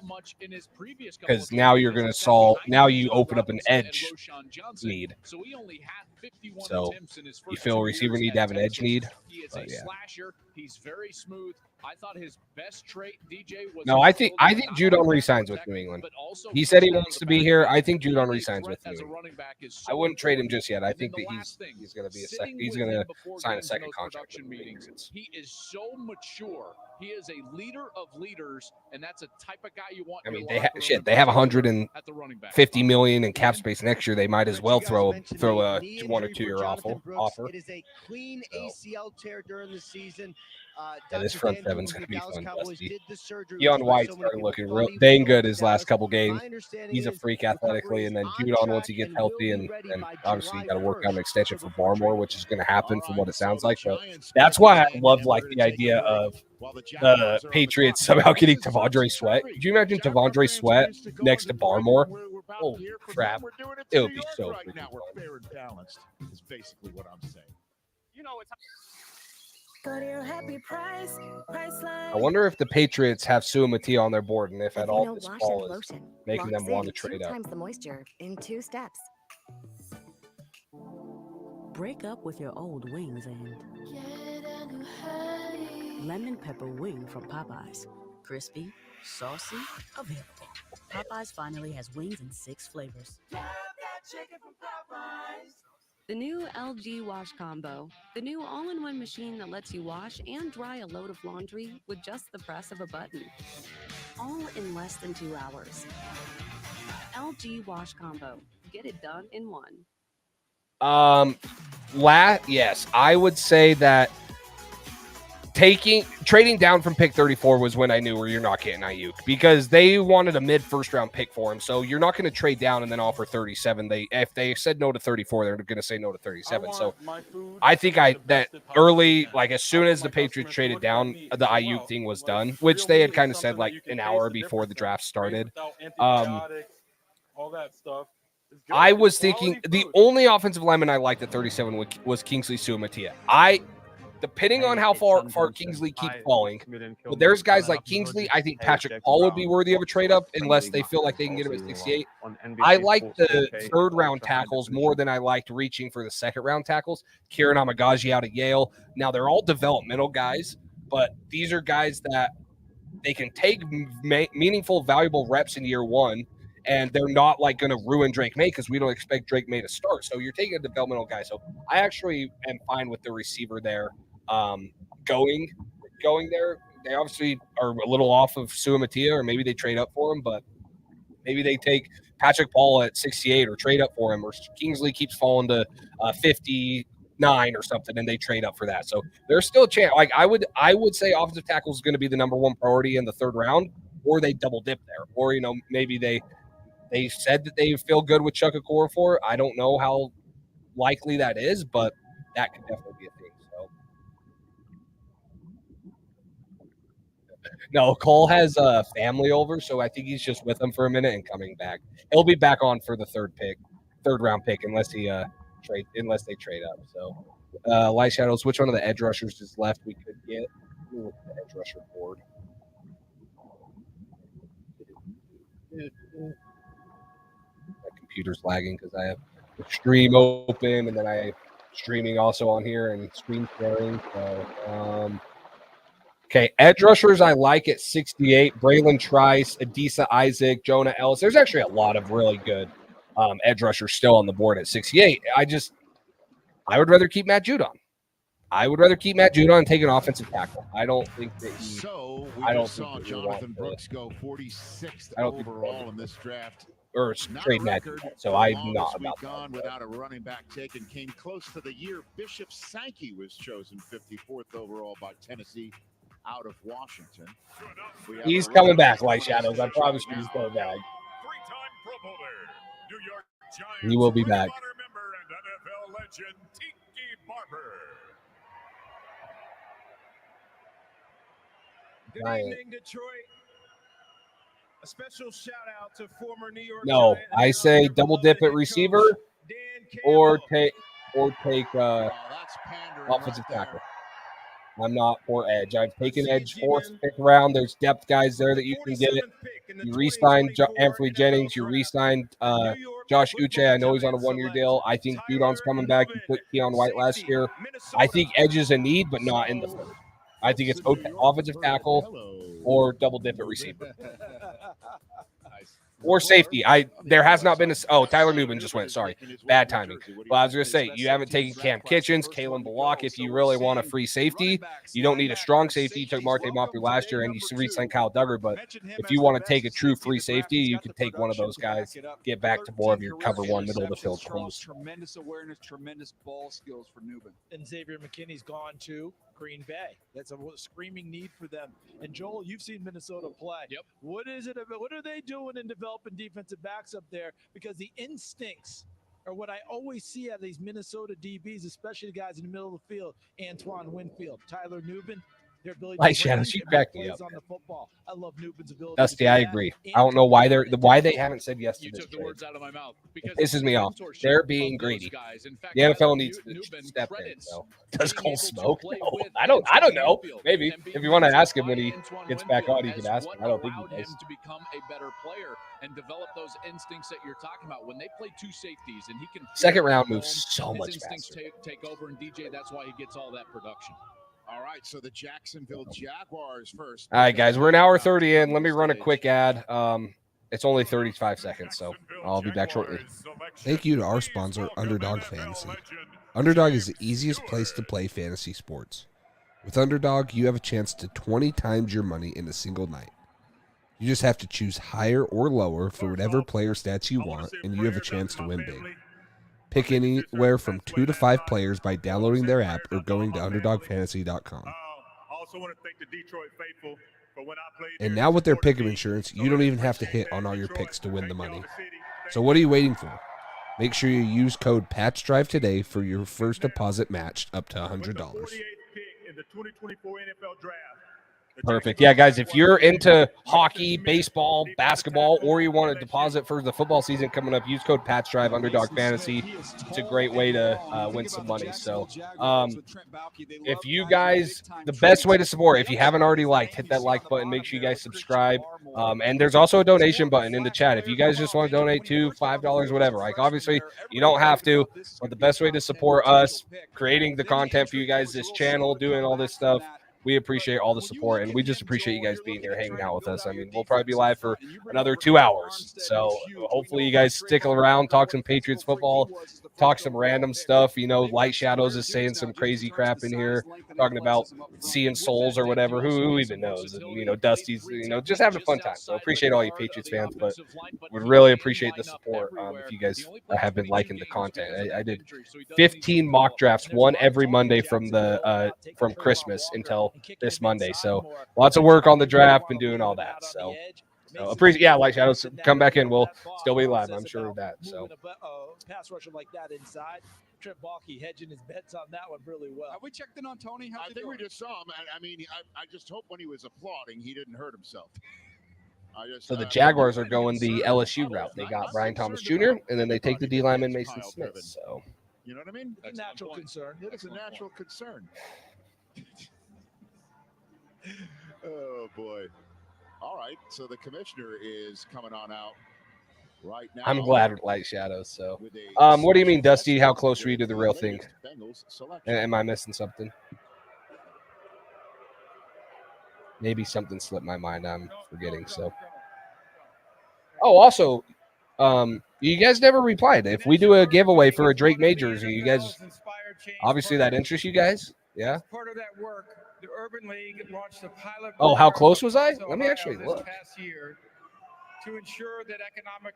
because now you're going to solve. Now you open up an edge need. So he only had 51 So attempts in his first you feel a receiver need to have an edge need? He is a slasher. He's very smooth. I thought his best trait, DJ, was No, I think Judon resigns with New England. He said he wants to be here. I think Judon resigns with New England. I wouldn't trade him just yet. I think that he's going to be he's going to sign a second contract. He is so mature. He is a leader of leaders, and that's a type of guy you want. I mean, they have 150 million in cap space next year. They might as well throw a 1 or 2 year offer. It is a clean ACL tear during the season. Yeah, this front seven's going to be fun, Dusty. Keon White started looking real dang good his last couple games. He's a freak athletically, and then Judon once he gets healthy, and obviously you got to work out an extension for Barmore, which is going to happen from what it sounds like. So that's why I love like the idea of the Patriots somehow getting T'Vondre Sweat. Could you imagine T'Vondre Sweat next to Barmore? Holy crap! It would be so freaking now we're fun. fair and balanced. Is basically what I'm saying. You know, it's go to your happy price, Priceline. I wonder if the Patriots have Suamati on their board, and if at all this fall is making them want to trade up. Times the moisture in 2 steps. Break up with your old wings and lemon pepper wing from Popeyes. Crispy, saucy, available. Popeyes finally has wings in 6 flavors. The new LG Wash Combo. The new all-in-one machine that lets you wash and dry a load of laundry with just the press of a button. All in less than 2 hours. LG Wash Combo. Get it done in 1. Yes, I would say that trading down from pick 34 was when I knew where you're not getting Ayuk, because they wanted a mid first round pick for him. So you're not going to trade down and then offer 37. If they said no to 34, they're going to say no to 37. So I think that early, like as soon as the Patriots traded down, the Ayuk thing was done, which they had kind of said like an hour before the draft started. All that stuff. I was thinking the only offensive lineman I liked at 37 was Kingsley Suamataia. Depending on how far Kingsley keeps falling, but there's guys like Kingsley. I think Patrick Paul would be worthy of a trade up unless they feel like they can get him at 68. I like the 3rd round tackles more than I liked reaching for the 2nd round tackles. Kieran Amagaji out of Yale. Now they're all developmental guys, but these are guys that they can take meaningful, valuable reps in year 1. And they're not like going to ruin Drake May because we don't expect Drake May to start. So you're taking a developmental guy. So I actually am fine with the receiver there going there. They obviously are a little off of Suamataia, or maybe they trade up for him, but maybe they take Patrick Paul at 68 or trade up for him, or Kingsley keeps falling to 59 or something, and they trade up for that. So there's still a chance. Like I would say offensive tackle is going to be the number 1 priority in the 3rd round, or they double dip there, or maybe they said that they feel good with Chuck Okorafor. I don't know how likely that is, but that could definitely be a thing. So, no, Cole has a family over, so I think he's just with them for a minute and coming back. He'll be back on for the 3rd round pick, unless they trade up. So, Light Shadows, which one of the edge rushers is left we could get? Let me look at the edge rusher board. Computer's lagging because I have the stream open, and then I have streaming also on here and screen sharing. So, okay, edge rushers I like at 68. Braylon Trice, Adisa Isaac, Jonah Ellis. There's actually a lot of really good edge rushers still on the board at 68. I would rather keep Matt Judon. I would rather keep Matt Judon and take an offensive tackle. I don't think that he. So we I don't just think saw that we Jonathan want Brooks go 46th I don't think overall in this draft. or Not trade a Matt record, Judon, so the I'm longest not we've about gone that. without a running back taken. Came close to the year Bishop Sankey was chosen 54th overall by Tennessee out of Washington. He's coming back, Light Shadows. I promise you, he's coming back. Three-time Pro Bowler, New York Giants. He will be Ring of back. Honor member and NFL legend Tiki Barber. Good Giant. evening, Detroit. A special shout out to former New York No, Giant I say announcer, double dip at receiver or take offensive tackle. I'm not for edge. I've taken edge 4th, 5th round. There's depth guys there that you can get it. You re-signed Anthony Jennings. You re-signed Josh Uche. I know he's on a 1-year deal. I think Judon's coming back. You took Keon White last year. I think edge is a need, but not in the 3rd. I think it's offensive tackle or double dip at receiver. Or safety. There has not been Tyler Newman just went. Sorry. Bad timing. Well, I was going to say, you haven't taken Cam Kitchens, Kalen Bullock. If you really want a free safety, you don't need a strong safety. You took Marte Moffrey last year, and you re-signed Kyle Duggar. But if you want to take a true free safety, you can take one of those guys, get back to more of your cover one, middle of the field. Tremendous awareness, tremendous ball skills for Newman. And Xavier McKinney's gone to Green Bay. That's a screaming need for them. And Joel, you've seen Minnesota play. Yep. What are they doing in developing defensive backs up there? Because the instincts are what I always see out of these Minnesota DBs, especially the guys in the middle of the field. Antoine Winfield, Tyler Newman. Their ability Light to Shadows, you range and cracked make me plays up. on the football. I love Newman's ability. Dusty, to do I that. agree. And I don't know come why down why and they take haven't said yes to You this took the trade. words out of my mouth. It pisses me off. They're being greedy. The NFL needs to step in. So. Does Cole smoke? No, I don't know. Maybe if you want to ask him when he gets back on, you can ask him. I don't think he does. Him to become a better player and develop those instincts that you're talking about. When they play two safeties and he can Second round moves so much instincts faster. take over, and DJ, that's why he gets all that production. All right, so the Jacksonville Jaguars first. All right, guys, we're an hour 30 in. Let me run a quick ad. It's only 35 seconds, so I'll be back shortly. Thank you to our sponsor, Underdog Fantasy. Underdog is the easiest place to play fantasy sports. With Underdog, you have a chance to 20 times your money in a single night. You just have to choose higher or lower for whatever player stats you want, and you have a chance to win big. Pick anywhere from 2 to 5 players by downloading their app or going to UnderdogFantasy.com. Also want to thank the Detroit faithful for when I played. And now with their pick 'em insurance, you don't even have to hit on all your picks to win the money. So what are you waiting for? Make sure you use code PATCHDRIVE today for your first deposit matched up to $100. In the 2024 NFL Draft. Perfect. Yeah, guys, if you're into hockey, baseball, basketball, or you want to deposit for the football season coming up, use code PATCHDRIVE, Underdog Fantasy. It's a great way to win some money. So if you guys, the best way to support, if you haven't already liked, hit that like button. Make sure you guys subscribe. And there's also a donation button in the chat. If you guys just want to donate $2, $5, whatever. Like, obviously, you don't have to. But the best way to support us, creating the content for you guys, this channel, doing all this stuff, we appreciate all the support, and we just appreciate you guys being here, hanging out with us. I mean, we'll probably be live for another 2 hours. So hopefully you guys stick around, talk some Patriots football, talk some random stuff. You know, Light Shadows is saying some crazy crap in here, talking about seeing souls or whatever. Who even knows? And, you know, Dusty's, you know, just having a fun time. So appreciate all you Patriots fans, but would really appreciate the support if you guys have been liking the content. I did 15 mock drafts, one every Monday from Christmas until this Monday. So lots of work on the draft and doing all that. So appreciate, yeah, Light Shadows, come back in. We'll still be live, I'm sure of that. So pass rusher like that inside. Trent Baalke hedging his bets on that one really well. Have we checked in on Tony? I think we just saw him. I mean, I just hope when he was applauding, he didn't hurt himself. So the Jaguars are going the LSU route. They got Brian Thomas Jr., and then they take the D lineman Mason Smith. So you know what I mean? It's a natural concern. It's a natural concern. Oh boy! All right, so the commissioner is coming on out right now. I'm glad with Light Shadows. So, what do you mean, Dusty? How close were you to the real thing? Am I missing something? Maybe something slipped my mind. I'm forgetting. So, also, you guys never replied. If we do a giveaway for a Drake May jersey, you guys, obviously that interests you guys. Yeah. As part of that work, the Urban League launched a pilot. Oh, how program close was I? across Let me Ohio actually this look. past year to ensure that economic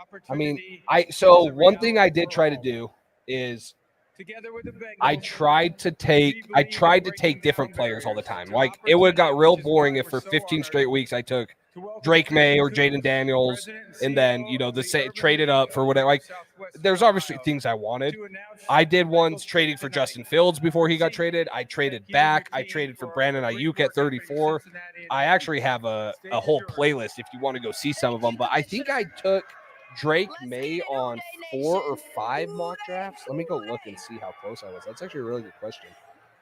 opportunity. I mean, is so a one thing I reality did for try to all. do is Together with the Bengals, I tried to take different players all the time. Like it would have got real boring if for 15 straight weeks I took Drake May or Jaden Daniels, and then traded up for whatever. Like there's obviously things I wanted. I did ones trading for Justin Fields before he got traded. I traded back. I traded for Brandon Ayuk at 34. I actually have a whole playlist if you want to go see some of them. But I think I took Drake May on 4 or 5 mock drafts. Let me go look and see how close I was. That's actually a really good question.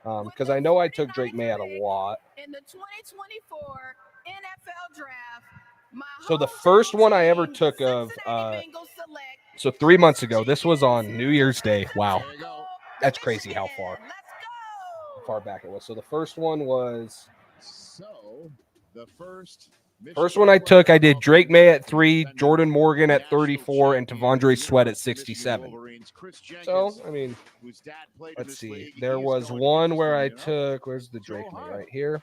Because I know I took Drake May at a lot. In the 2024 NFL Draft, So the first one I ever took of, so 3 months ago, this was on New Year's Day. Wow. That's crazy how far back it was. So the first one was, first one I took, I did Drake May at 3, Jordan Morgan at 34, and T'Vondre Sweat at 67. So, I mean, let's see. There was one where I took, where's the Drake May? Right here.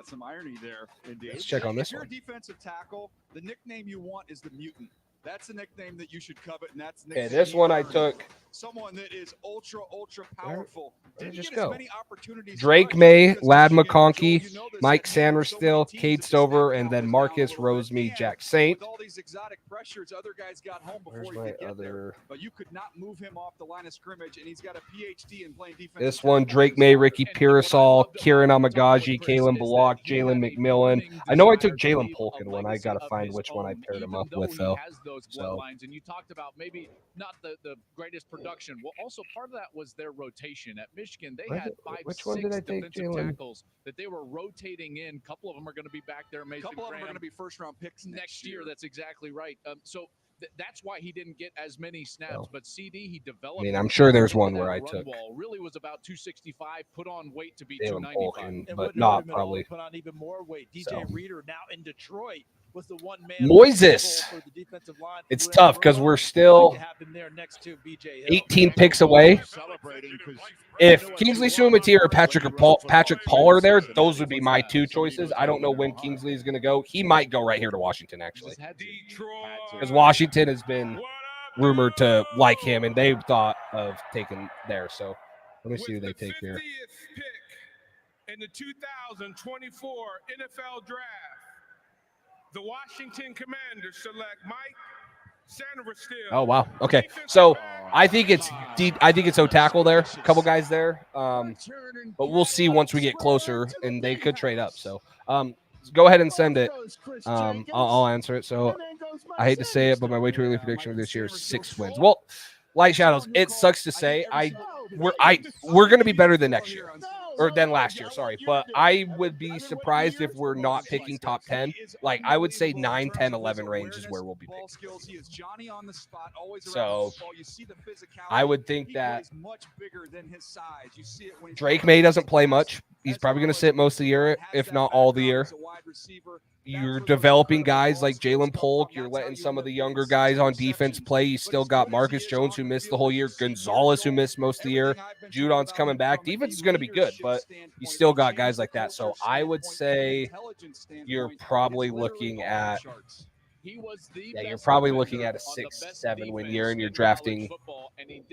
Some irony there. Indeed. Let's check on this If you're one. a defensive tackle, the nickname you want is the mutant. That's the nickname that you should covet, and that's the Okay, nickname this you one I earned. took. Someone that is ultra powerful. Where'd it Didn't just get as go? many opportunities Drake rushed May, because Lad Michigan, McConkey, Joe, you know this, Mike that he had so many Sanderstill, teams Cade that the Stover, snap and count then was Marcus down a little bit. Roseme, And Jack Saint. with all these exotic pressures, other guys got home before Where's he my could get there. other? But you could not move him off the line of scrimmage, and he's got a PhD in playing defense. This one, Drake May, Ricky Pearsall, Kieran Amagaji, Kalen Balak, Jalen McMillan. I know I took Jalen Polk in one. I got to find which one I paired him up with, though. So, and you talked about maybe not the greatest production. Well, also part of that was their rotation at Michigan. They had 5, Which one 6 did I take, defensive Jalen? tackles that they were rotating in. A couple of them are going to be back there. Mason couple of them are Graham going to be first-round picks next year. That's exactly right. So that's why he didn't get as many snaps. Well, but CD, he developed. I mean, I'm sure there's one into where that I run took ball. Really was about 265, put on weight to be Jalen Polk, 295. but not probably. Put on even more weight. DJ So. Reader now in Detroit was the one man. Moises. For the defensive line. It's tough because we're still To have him there next to BJ Hill. 18 picks away. If Kingsley Suamatier or Patrick Paul are there, those would be my 2 choices. I don't know when Kingsley is going to go. He might go right here to Washington, actually, because Washington has been rumored to like him, and they thought of taking there. So let me see who they take here. In the 2024 NFL Draft, the Washington Commanders select Mike Sanderstill. Oh wow. Okay. So I think it's O tackle there. A couple guys there. But we'll see once we get closer, and they could trade up. So go ahead and send it. I'll answer it. So I hate to say it, but my way too early prediction of this year is 6 wins. Well, Light Shadows, it sucks to say. We're gonna be better than next year. Or than last year, sorry. But I would be surprised if we're not picking top 10. Like, I would say 9, 10, 11 range is where we'll be picking. So, I would think that Drake May doesn't play much. He's probably going to sit most of the year, if not all the year. You're developing guys like Jalen Polk. You're letting some of the younger guys on defense play. You still got Marcus Jones, who missed the whole year. Gonzalez, who missed most of the year. Judon's coming back. Defense is going to be good, but you still got guys like that. So I would say you're probably looking at you're probably looking at a 6-7 win year, and you're drafting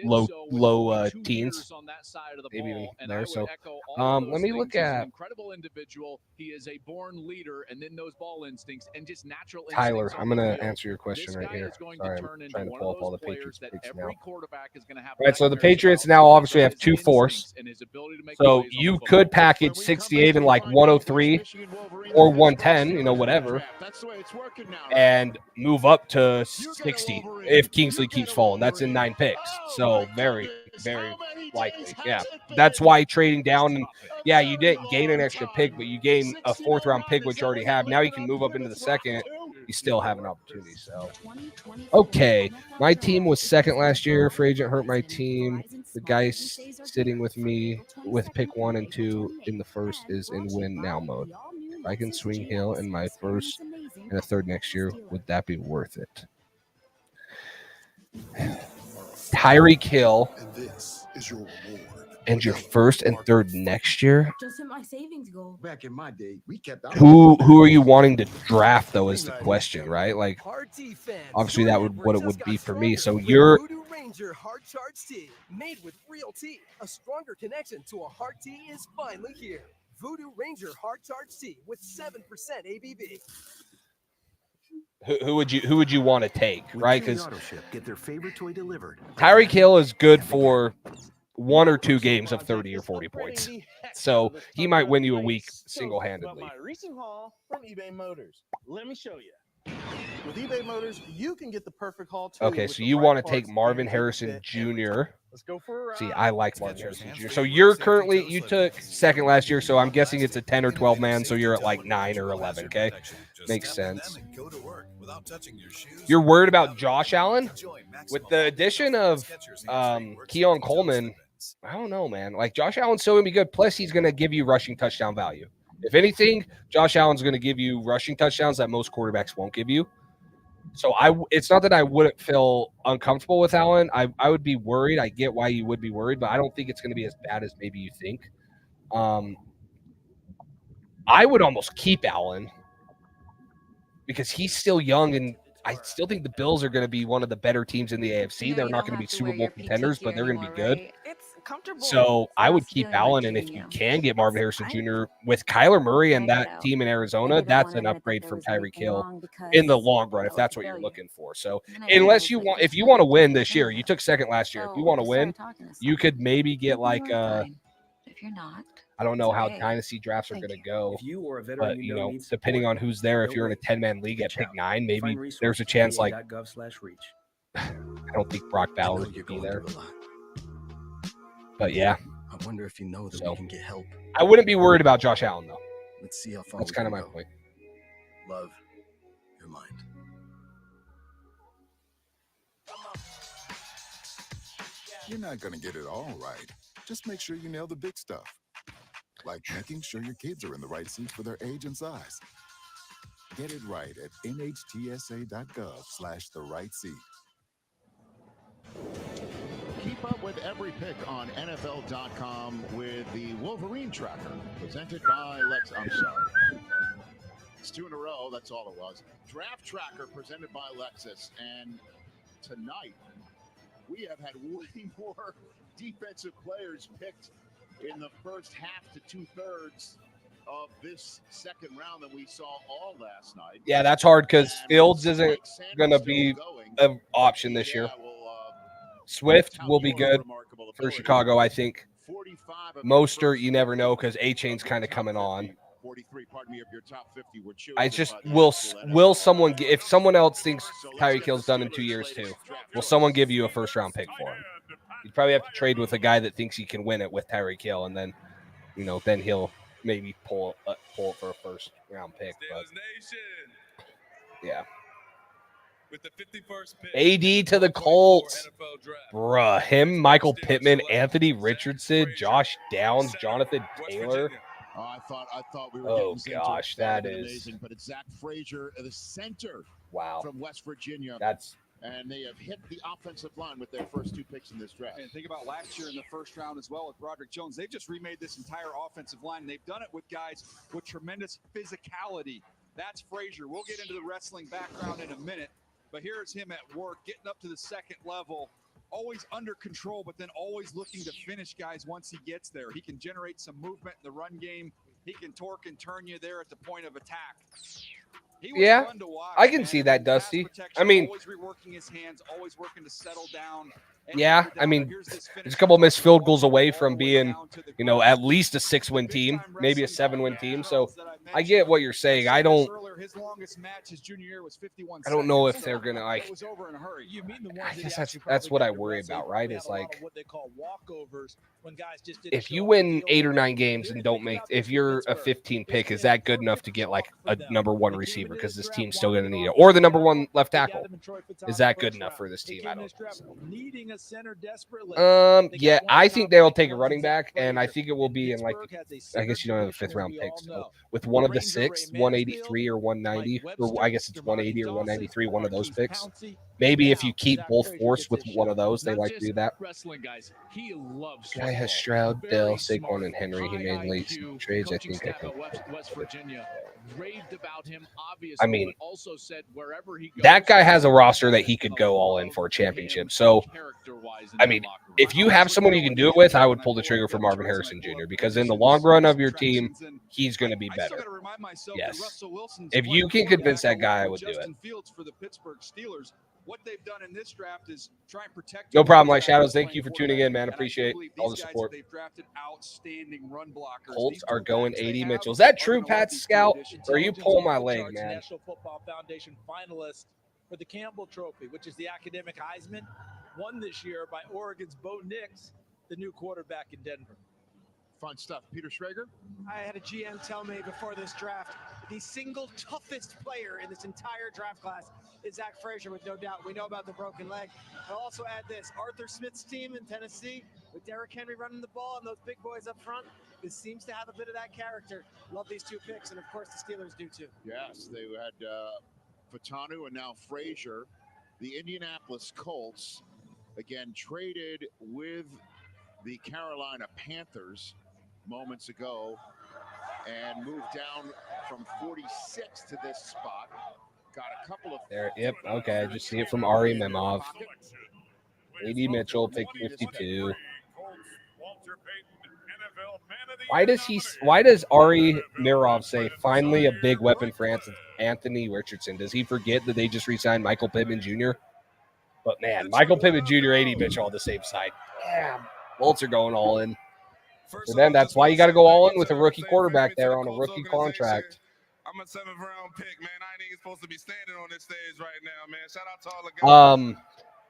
low teens, maybe even there. So let me look at incredible individual. He is a born leader, and then those ball instincts and just natural Tyler. instincts I'm on going the to field. answer your question right here. Sorry, I'm trying to pull up all the Patriots that picks every now. quarterback is going to have. All right, so the Patriots now obviously have 2 fourths. So you could package 68 and like 103 or 110, whatever, and move up to 60 if Kingsley keeps falling. That's in 9 picks. So very, very likely. Yeah. That's why trading down, and yeah, you didn't gain an extra pick, but you gain a 4th round pick, which you already have. Now you can move up into the 2nd. You still have an opportunity. So, okay. My team was 2nd last year. Free agent hurt my team. The guy sitting with me with pick 1 and 2 in the 1st is in win now mode. If I can swing Hill in my 1st and a 3rd next year, would that be worth it? Tyreek Hill And your first and third next year? Just hit my savings goal. Back in my day, we kept Who are you wanting to draft though is the question, right? Like obviously that would what it would be for me. So you're Voodoo Ranger Hard Charge Tea, made with real tea. A stronger connection to a heart tea is finally here. Voodoo Ranger Hard Charge Tea with 7% ABV. who would you want to take, right? Because get their favorite toy delivered. Tyreek Hill is good for 1 or 2 games of 30 or 40 points. So he might win you a week single-handedly. My recent haul from eBay Motors. Let me show you. With eBay Motors, you can get the perfect haul too. Okay, so you want to take Marvin Harrison Jr. Let's go for a ride. See, I like Marvin Harrison Jr. So you're currently, you took second last year, so I'm guessing it's a 10 or 12 man, so you're at like 9 or 11, okay? Makes sense. You're worried about Josh Allen? With the addition of Keon Coleman, I don't know, man. Like, Josh Allen's still going to be good, plus he's going to give you rushing touchdown value. If anything, Josh Allen's going to give you rushing touchdowns that most quarterbacks won't give you. So it's not that I wouldn't feel uncomfortable with Allen. I would be worried. I get why you would be worried, but I don't think it's going to be as bad as maybe you think. I would almost keep Allen because he's still young, and I still think the Bills are going to be one of the better teams in the AFC. They're not going to be Super Bowl contenders, but they're going to be good. So I would keep Allen, and if you can get Marvin Harrison Jr. with Kyler Murray and that team in Arizona, that's an upgrade from Tyreek Hill in the long run, if that's what you're looking for. So unless you want, if you want to win this year, you took second last year. If you want to win, you could maybe get like If you're not, I don't know how dynasty drafts are going to go, but you know, depending on who's there, if you're in a 10-man league at pick 9, maybe there's a chance. Like, I don't think Brock Bowers would be there, but yeah. I wonder if you know that we can get help. I wouldn't be worried about Josh Allen though. Let's see how far. That's kind of my point. Love your mind. You're not going to get it all right. Just make sure you nail the big stuff. Like making sure your kids are in the right seats for their age and size. Get it right at nhtsa.gov/the-right-seat. Keep up with every pick on NFL.com with the Wolverine Tracker, presented by Lex. I'm sorry. It's 2 in a row. That's all it was. Draft Tracker, presented by Lexus. And tonight, we have had way more defensive players picked in the first half to 2/3 of this second round than we saw all last night. Yeah, that's hard because Fields isn't going to be an option this year. Swift will be good for Chicago, I think. Mostert, you never know because A-Chain's kind of coming on. 43, pardon me, of your top 50 were I just will someone if someone else thinks Tyreek Hill's done in 2 years too, will someone give you a first-round pick for him? You'd probably have to trade with a guy that thinks he can win it with Tyreek Hill, and then, you know, then he'll maybe pull it for a first-round pick. But yeah. With the 51st pick, AD to the Colts. Bruh, him, Michael Pittman, Anthony Richardson, Josh Downs, Jonathan Taylor. I thought we were. Oh gosh, that is amazing. But it's Zach Frazier, the center. Wow. From West Virginia. And they have hit the offensive line with their first 2 picks in this draft. And think about last year in the first round as well with Broderick Jones. They've just remade this entire offensive line. And they've done it with guys with tremendous physicality. That's Frazier. We'll get into the wrestling background in a minute. But here's him at work, getting up to the second level, always under control, but then always looking to finish guys once he gets there. He can generate some movement in the run game. He can torque and turn you there at the point of attack. Yeah, I can see that, Dusty. I mean, always reworking his hands, always working to settle down. Yeah, I mean, there's a couple missed field goals away from being, you know, at least a 6-win team, maybe a 7-win team. So I get what you're saying. I don't know if they're gonna like. I guess that's what I worry about, right? Is like if you win 8 or 9 games and don't make, if you're a 15 pick, is that good enough to get like a number 1 receiver? Because this team's still gonna need it, or the number 1 left tackle. Is that good enough for this team? I don't know. So. Yeah, I think they'll take a running back, and I think it will be in like, I guess you don't have a 5th round pick, so with one of the 6, 183 or 190, or I guess it's 180 or 193, one of those picks. Maybe if you keep both forced with one of those, they like to do that. Wrestling guys, he loves Guy has Stroud, Dell, Saquon, and Henry. He made late trades. I think I can. West Virginia raved about him, obviously. I mean, but also said wherever he goes, that guy has a roster that he could go all in for a championship. So, I mean, if you have someone you can do it with, I would pull the trigger for Marvin Harrison Jr. because in the long run of your team, he's going to be better. Yes. If you can convince that guy, I would do it. What they've done in this draft is try and protect. No problem, Light Shadows. Thank you for tuning in, man. Appreciate all the support. They've drafted outstanding run blockers. Colts are going 80 Mitchell. Is that true, Pat Scout? Or are you pulling my leg, man? National Football Foundation finalist for the Campbell Trophy, which is the academic Heisman, won this year by Oregon's Bo Nix, the new quarterback in Denver. Fun stuff. Peter Schrager? I had a GM tell me before this draft, the single toughest player in this entire draft class is Zach Frazier, with no doubt. We know about the broken leg. I'll also add this. Arthur Smith's team in Tennessee, with Derrick Henry running the ball and those big boys up front, this seems to have a bit of that character. Love these two picks, and of course the Steelers do too. Yes, they had Fatanu and now Frazier. The Indianapolis Colts, again, traded with the Carolina Panthers moments ago and moved down from 46 to this spot. Got a couple of there. Yep. Okay. I just see it from Ari Memov. AD Mitchell, pick 52. Why does Ari Mirov say finally a big weapon for Anthony Richardson? Does he forget that they just re-signed Michael Pittman Jr.? But man, Michael Pittman Jr., AD Mitchell on the same side. Yeah, Bolts are going all in. For them, that's why you got to go all in with a rookie quarterback there on a rookie contract. I'm a 7th round pick, man. I ain't even supposed to be standing on this stage right now, man. Shout out to all the guys.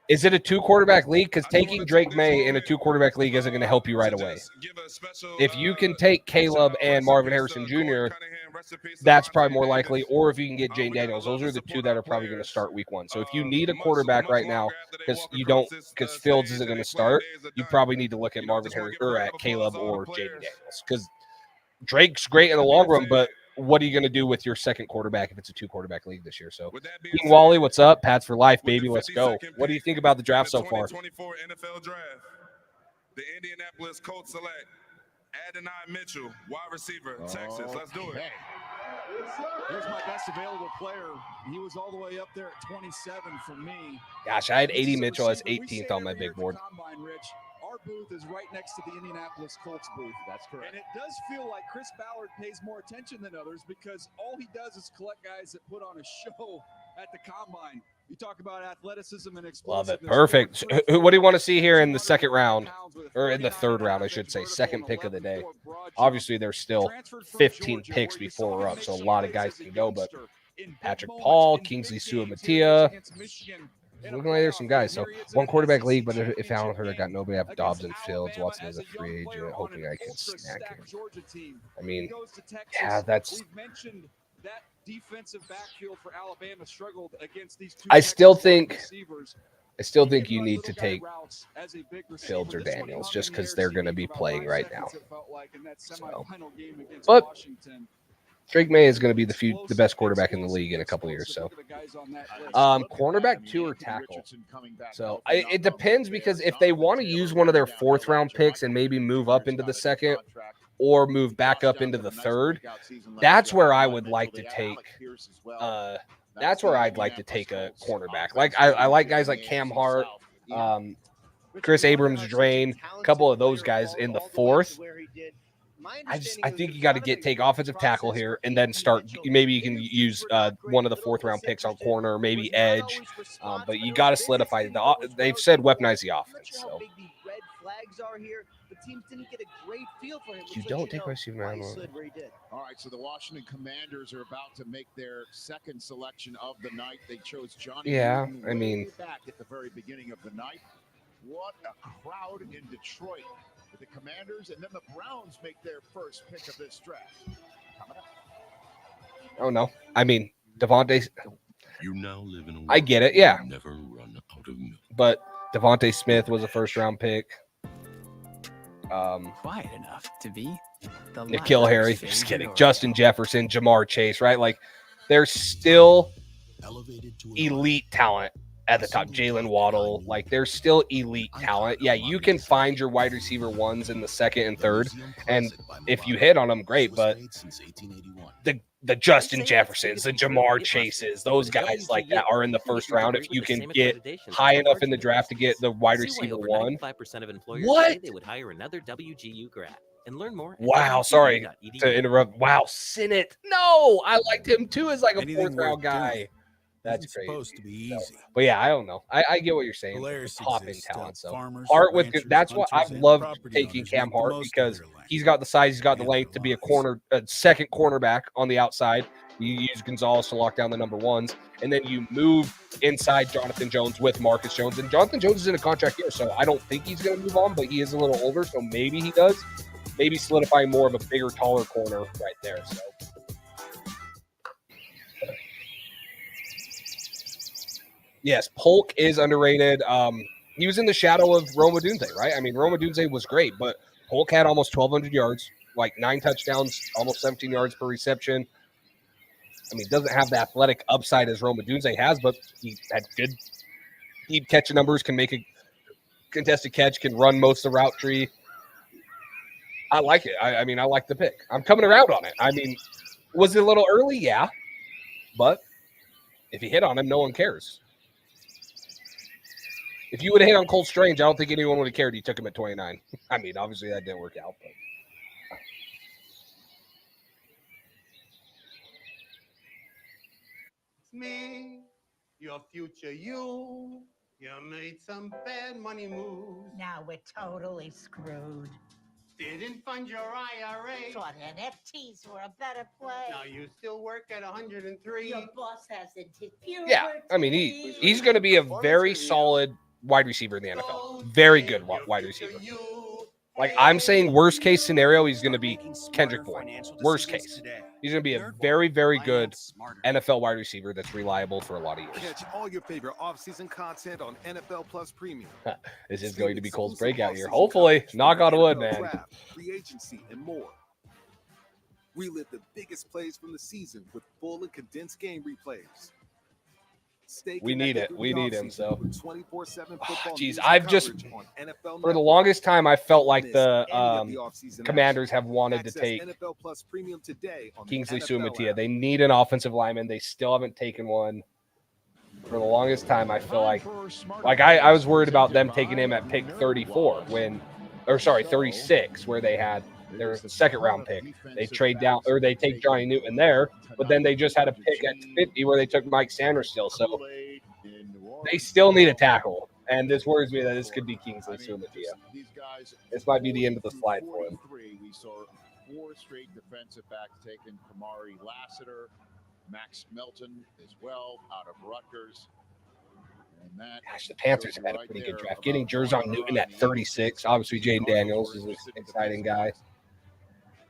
Is it a 2-quarterback league? Because taking Drake May in a 2-quarterback league isn't going to help you right away. If you can take Caleb and Marvin Harrison Jr., that's probably more likely. Or if you can get Jane Daniels, those are the two that are probably going to start week 1. So if you need a quarterback right now, because Fields isn't going to start, you probably need to look at Marvin Harrison or at Caleb or Jane Daniels. Because Drake's great in the long run, but what are you going to do with your second quarterback if it's a 2-quarterback league this year? So, King Wally, what's up? Pats for life, baby. Let's go. What do you think about the draft so far? 2024 NFL draft. The Indianapolis Colts select Adonai Mitchell, wide receiver, Texas. Let's do it. Here's my best available player. He was all the way up there at 27 for me. Gosh, I had 80 Mitchell as 18th on my big board. Our booth is right next to the Indianapolis Colts booth. That's correct. And it does feel like Chris Ballard pays more attention than others because all he does is collect guys that put on a show at the combine. You talk about athleticism and explosiveness. Love it. Perfect. What do you want to see here in the second round? Or in the third round, I should say. Second pick of the day. Obviously, there's still 15 picks before we're up, so a lot of guys can go. But Patrick Paul, Kingsley Suamatia. Looking like there's some guys. So 1-quarterback league, but if I don't heard, I got nobody. I have Dobbs and Fields. Watson is a free agent, hoping I can snack him. I mean, yeah, that's. That defensive backfield for Alabama struggled against these two. I still think you need to take Fields or Daniels just because they're going to be playing right now. So. But Drake May is going to be the best quarterback in the league in a couple of years. So, cornerback 2 or tackle. So it depends because if they want to use one of their 4th-round picks and maybe move up into the 2nd or move back up into the 3rd, that's where I would like to take. That's where I'd like to take a cornerback. Like I like guys like Cam Hart, Chris Abrams, Drain, a couple of those guys in the 4th. I think you got to take offensive tackle here and then start. Maybe you can use one of the 4th-round picks on corner, maybe edge, but you got to solidify. They've said weaponize the offense. So. You don't take receiver. All right, so the Washington Commanders are about to make their 2nd selection of the night. They chose Johnny. Yeah, Newton I mean, back at the very beginning of the night. What a crowd in Detroit. The Commanders, and then the Browns make their first pick of this draft. Oh no! I mean, Devontae. You now live in a world I get it, yeah. never run out of milk. But Devontae Smith was a 1st-round pick. Quiet enough to be the Nikhil Harry. Just kidding. Justin Jefferson, Jamar Chase. Right? Like, there's still elite talent at the top. Jaylen Waddle, like there's still elite talent. Yeah, you can find your wide receiver ones in the second and third, and if you hit on them, great. But the Justin Jeffersons, the Jamar Chases, those guys like that are in the first round. If you can get high enough in the draft to get the wide receiver one, 95% of employers what? say they would hire another WGU grad. And learn more. Wow, sorry to interrupt. Wow, Sinnott. No, I liked him too as like a fourth round guy. That's crazy. Supposed to be easy. But yeah, I don't know. I get what you're saying. Popping talent. So Hart with that's what I've loved taking Cam Hart because he's got the size, he's got the length to be a second cornerback on the outside. You use Gonzalez to lock down the number ones, and then you move inside Jonathan Jones with Marcus Jones. And Jonathan Jones is in a contract here, so I don't think he's going to move on, but he is a little older, so maybe he does. Maybe solidifying more of a bigger, taller corner right there. So. Yes, Polk is underrated. He was in the shadow of Rome Odunze, right? I mean, Rome Odunze was great, but Polk had almost 1,200 yards, like 9 touchdowns, almost 17 yards per reception. I mean, doesn't have the athletic upside as Rome Odunze has, but he had good deep catch numbers, can make a contested catch, can run most of the route tree. I like it. I mean, I like the pick. I'm coming around on it. I mean, was it a little early? Yeah. But if you hit on him, no one cares. If you would have hit on Cole Strange, I don't think anyone would have cared. He took him at 29. I mean, obviously that didn't work out. But. Me, your future you. You made some bad money moves. Now we're totally screwed. Didn't fund your IRA. Thought NFTs were a better play. Now you still work at 103. Your boss hasn't hit puberty. Yeah, I mean, he's going to be a very solid wide receiver in the NFL. Very good wide receiver. Like, I'm saying worst case scenario, he's going to be Kendrick Bourne. Worst case. He's going to be a very, very good NFL wide receiver that's reliable for a lot of years. Catch all your favorite off-season content on NFL Plus Premium. This is going to be Cole's breakout year. Hopefully. Knock on wood, man. Draft, free agency, and more. Relive the biggest plays from the season with full and condensed game replays. We need it. We need him. So, 24/7 football. Geez, I've just for the longest time I felt like the Commanders have wanted to take Kingsley Suamataia. They need an offensive lineman. They still haven't taken one. For the longest time, I feel like I was worried about them taking him at pick 34 36, where they had their second round pick. They trade down or they take Johnny Newton there, but then they just had a pick at 50 where they took Mike Sanders still. So they still need a tackle. And this worries me that this could be Kingsley Suamataia. This might be the end of the slide for him. We saw 4 straight defensive backs taken. Kamari Lassiter, Max Melton as well out of Rutgers. Gosh, the Panthers have had a pretty good draft. Getting Jer'Zhan Newton at 36. Obviously, Jaden Daniels is an exciting guy.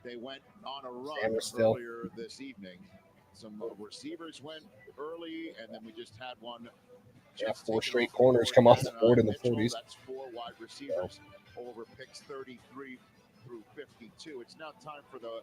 They went on a run still. earlier this evening. Some receivers went early, and then we just had one. Yeah, 4 straight corners come off the board in the 40s. That's 4 wide receivers over picks 33 through 52. It's now time for the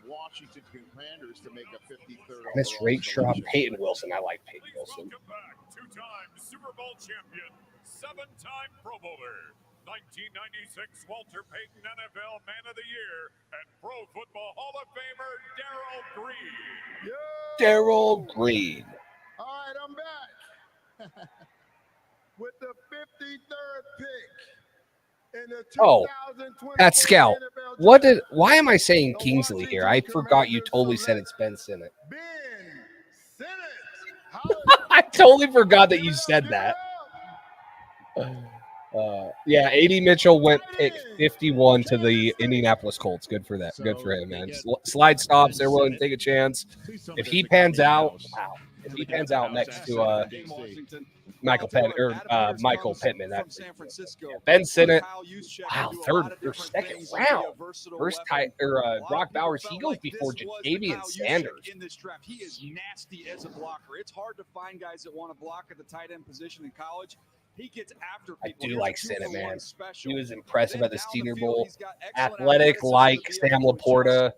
Washington Commanders to make a 53rd. Miss Rate Shaw, Peyton Wilson. I like Peyton Wilson. Welcome back, 2-time Super Bowl champion, 7-time Pro Bowler, 1996 Walter Payton NFL Man of the Year, and Pro Football Hall of Famer Darrell Green. Darrell Green. All right, I'm back with the 53rd pick in the 2020 Pat Scout. Why am I saying Kingsley here? I forgot you totally said it's Ben Sinnott. I totally forgot that you said that. Yeah, A.D. Mitchell went pick 51 to the Indianapolis Colts. Good for that. Good for him, man. Slide stops. They're willing to take a chance. If he pans out, wow. If he pans out next to Michael Pittman, that's Ben Sinnott. Wow, third or second round. First tight or Brock Bowers. He goes before Ja'Tavion Sanders. In this draft, he is nasty as a blocker. It's hard to find guys that want to block at the tight end position in college. He gets after people. I do like Sinnott, man. He was impressive at the Senior Bowl. Athletic like Sam Laporta.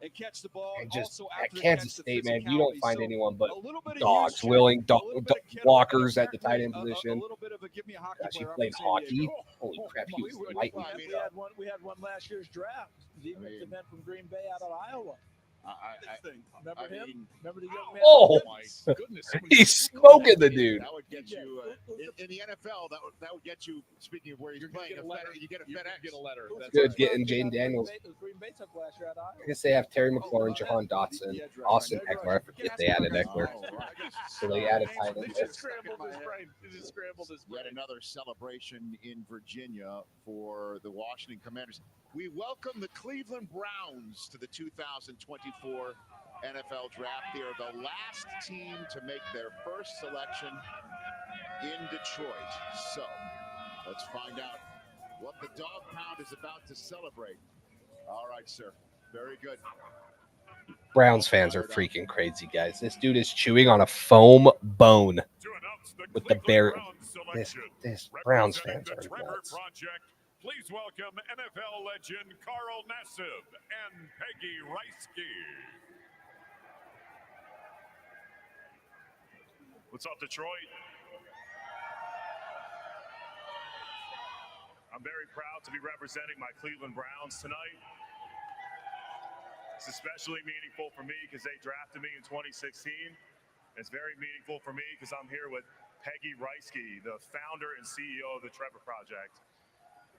and catch the ball. And just Also, at after the Kansas catch, the State, man, you don't physicality. find So, anyone but a little bit of dogs, use check, willing a little bit of kettle, walkers at the tight end apparently position. A little bit of a give me a hockey Gosh, he player up played in San hockey. Diego. Holy crap, he was lightning. We had one last year's draft. The defensive man from Green Bay out of Iowa. Remember him? Remember the young man? Oh, my goodness. he's smoking the dude. That would get you in the NFL. That would get you. Speaking of where he's playing, you get a FedEx. Get a letter. Good getting Jaden Daniels. Green Bay took last year out of Iowa. I guess they have Terry McLaurin, Jahan Dotson, Austin Eckler. I forget they added Eckler. So they added tight end. Yet another celebration in Virginia for the Washington Commanders. We welcome the Cleveland Browns to the 2024 NFL Draft. They are the last team to make their first selection in Detroit. So let's find out what the dog pound is about to celebrate. All right, sir. Very good. Browns fans are freaking crazy, guys. This dude is chewing on a foam bone with the bear. This Browns fans are nuts. Please welcome NFL legend Carl Nassib and Peggy Reisky. What's up, Detroit? I'm very proud to be representing my Cleveland Browns tonight. It's especially meaningful for me because they drafted me in 2016. It's very meaningful for me because I'm here with Peggy Reisky, the founder and CEO of the Trevor Project.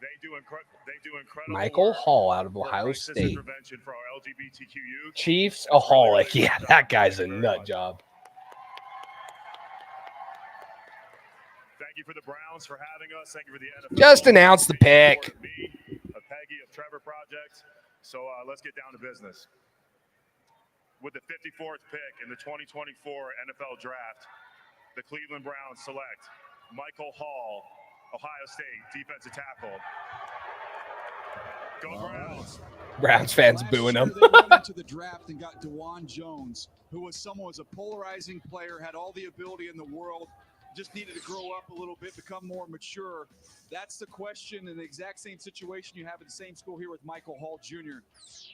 They do incredible Michael work Hall out of for Ohio racist State. intervention for our LGBTQ youth. Chiefs aholic. Yeah, that guy's a nut job. Thank you for the Browns for having us. Thank you for the NFL. Just announced the pick. Peggy of Trevor Project. So let's get down to business. With the 54th pick in the 2024 NFL Draft, the Cleveland Browns select Michael Hall, Ohio State defensive tackle. Go Browns. Browns fans booing him. They went into the draft and got DeJuan Jones, who was someone who was a polarizing player, had all the ability in the world, just needed to grow up a little bit, become more mature. That's the question, in the exact same situation you have at the same school here with Michael Hall Jr.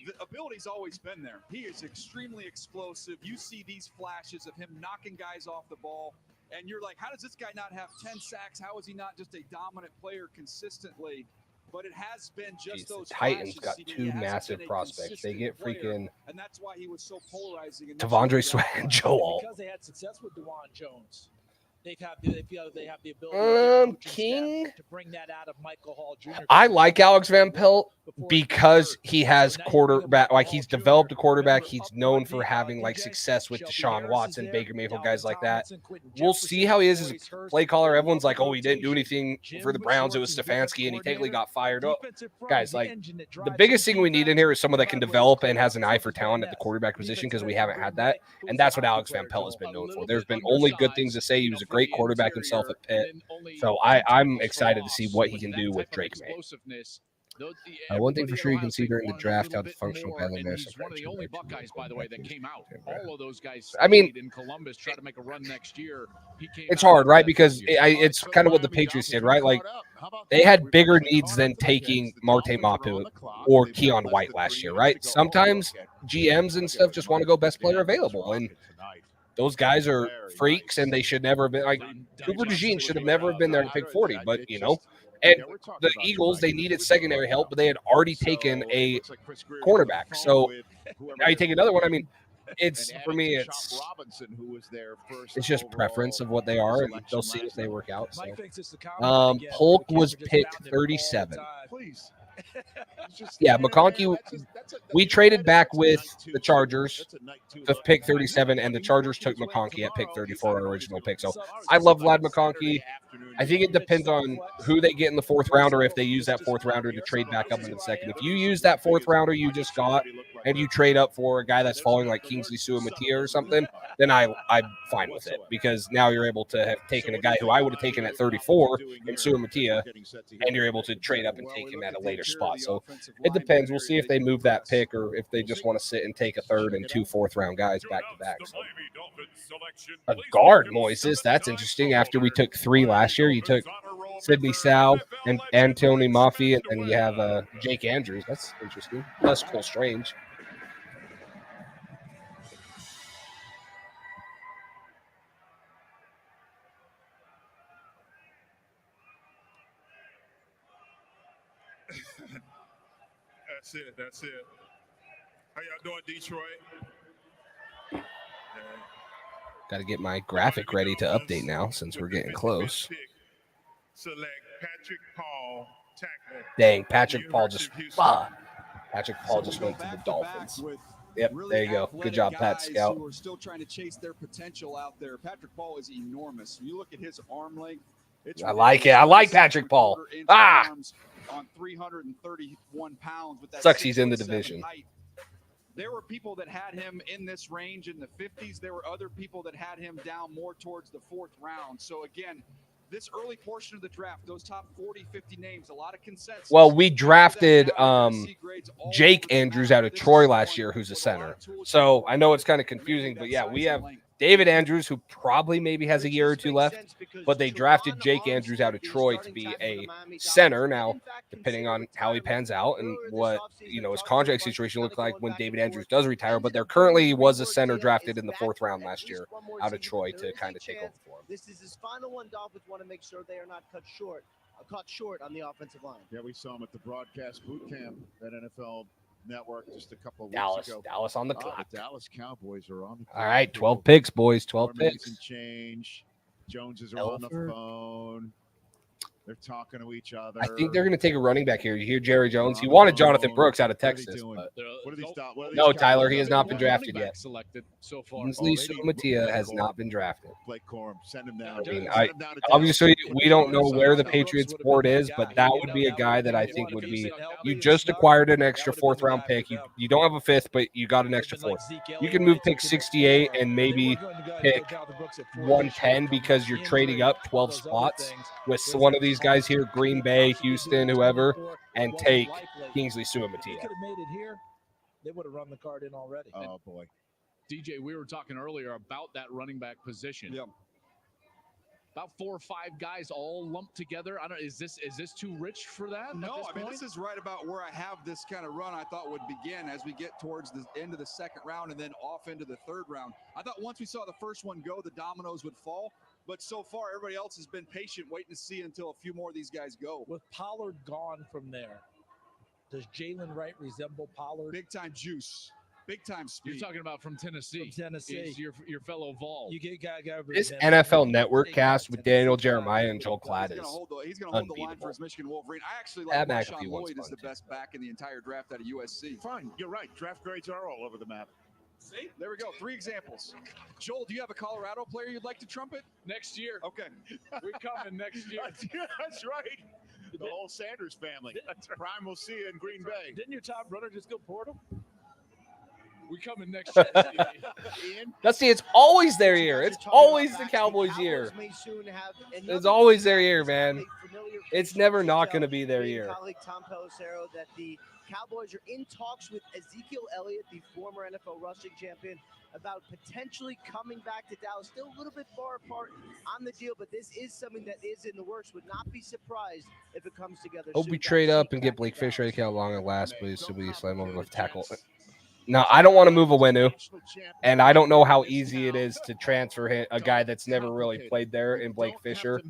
The ability's always been there. He is extremely explosive. You see these flashes of him knocking guys off the ball, and you're like, how does this guy not have 10 sacks? How is he not just a dominant player consistently? But it has been just those Titans flashes. got two massive prospects. They get freaking and that's why he was so polarizing. Devondre Sweat and Joel. Because they had success with DeJuan Jones. They have the ability King to bring that out of Michael Hall Jr. I like Alex Van Pelt because he has quarterback, like he's developed a quarterback. He's known for having like success with Deshaun Watson, Baker Mayfield, guys like that. We'll see how he is as a play caller. Everyone's like, oh, he didn't do anything for the Browns. It was Stefanski, and he technically got fired up. Guys, like the biggest thing we need in here is someone that can develop and has an eye for talent at the quarterback position because we haven't had that, and that's whatAlex Van Pelt has been known for. There's been only good things to say. He was a great quarterback himself at Pitt, so I'm excited to see what he can do with Drake May. One thing for sure you can see during the draft how the functional battling national one of the only Buckeyes, by the way, that came out. All of those guys. I mean, in Columbus, try to make a run next year. It's hard, right? Because it's kind of what the Patriots did, right? Like they had bigger needs than taking Marte Mapu or Keon White last year, right? Sometimes GMs and stuff just want to go best player available, and those guys are freaks, and they should never have been like Cooper DeJean should have never have been there to pick 40, but you know. And the Eagles, they needed secondary help, but they had already taken a cornerback. So now you take another one. I mean, it's for me, it's just preference of what they are, and they'll see if they work out. So. Polk was picked 37. Yeah, McConkey. We traded back with the Chargers to pick 37, and the Chargers took McConkey at pick 34, our original pick. So I love Vlad McConkey. I think it depends on who they get in the fourth round, or if they use that fourth rounder to trade back up into the second. If you use that fourth rounder you just got and you trade up for a guy that's falling like Kingsley Suamataia or something, then I'm fine with it, because now you're able to have taken a guy who I would have taken at 34 in Suamataia, and you're able to trade up and take him at a later spot. So it depends. We'll see if they move that pick or if they just want to sit and take a third and two fourth-round guys back to back. So. A guard, Moises. That's interesting. After we took 3 last year, you took Sidney Sal and Anthony Mafi, and then you have Jake Andrews. That's interesting. Plus Cole Strange. That's it. That's it. How y'all doing, Detroit? Got to get my graphic ready to update now since we're getting close. Select Patrick Paul, tackle. Dang, Patrick Paul just So went to the back-to-back Dolphins. with Yep, really there you go. Good job, Pat athletic Scout. guys who are still trying to chase their potential out there. Patrick Paul is enormous. When you look at his arm length, it's I like it. I like Patrick Paul. arms on 331 pounds with that Sucks he's in the 6'7" division. height. There were people that had him in this range in the 50s. There were other people that had him down more towards the 4th round. So again, this early portion of the draft, those top 40, 50 names, a lot of consensus. Well, we drafted Jake Andrews out of Troy last year, who's a center. So I know it's kind of confusing, but yeah, we have David Andrews, who probably maybe has a year or two left, but they drafted Jake Andrews out of Troy to be a center. Now, depending on how he pans out and what, his contract situation looks like when David Andrews does retire, but there currently was a center drafted in the 4th round last year out of Troy to kind of take over for him. This is his final one. Dolphins want to make sure they are not caught short on the offensive line. Yeah, we saw him at the broadcast boot camp at NFL Network just a couple of weeks ago. Dallas on the clock. The Dallas Cowboys are on the clock. All right, 12 picks, boys. 12 picks. And change. Joneses are on the phone. They're talking to each other. I think they're going to take a running back here. You hear Jerry Jones? He wanted Jonathan Brooks out of Texas. But no, Tyler, he has not been drafted yet. So far. Kingsley Sumatia has not been drafted. Blake Corum, send him down. Obviously, we don't know where the Patriots board is, but that would be a guy that I think would be. You just acquired an extra 4th round pick. You don't have a 5th, but you got an extra 4th. You can move pick 68 and maybe pick 110 because you're trading up 12 spots with one of these guys here, Green Bay, Houston, whoever, and take Kingsley Sumatia. Could have made it here. They would have run the card in already. Oh boy, DJ, we were talking earlier about that running back position. Yep. About 4 or 5 guys all lumped together. I don't. Is this too rich for that? No, I mean this is right about where I have this kind of run. I thought would begin as we get towards the end of the 2nd round and then off into the 3rd round. I thought once we saw the first one go, the dominoes would fall. But so far, everybody else has been patient, waiting to see until a few more of these guys go. With Pollard gone from there, does Jaylen Wright resemble Pollard? Big time juice, big time speed. You're talking about from Tennessee. From Tennessee, is your fellow Vol. You get guy. This NFL Network cast with Daniel Jeremiah and Joel Klatt is he's going to hold the line for his Michigan Wolverine. I actually like Marshawn Lloyd is the best back in the entire draft out of USC. Fine, you're right. Draft grades are all over the map. See? There we go. 3 examples. Joel, do you have a Colorado player you'd like to trumpet? Next year. Okay. We're coming next year. That's right. The whole Sanders family. Prime will see you in Green Bay. Didn't your top runner just go portal? We coming next year. Dusty, it's always their year. It's always the Cowboys' year. It's always their year, man. It's never not going to be their year. Colleague Tom Pelissero that the Cowboys are in talks with Ezekiel Elliott, the former NFL rushing champion, about potentially coming back to Dallas. Still a little bit far apart on the deal, but this is something that is in the works. Would not be surprised if it comes together. Hope we trade up and get Blake Fisher. I how long it lasts, please. So we slam over left tackle. Now, I don't want to move a Winu, and I don't know how easy it is to transfer a guy that's never really played there in Blake Fisher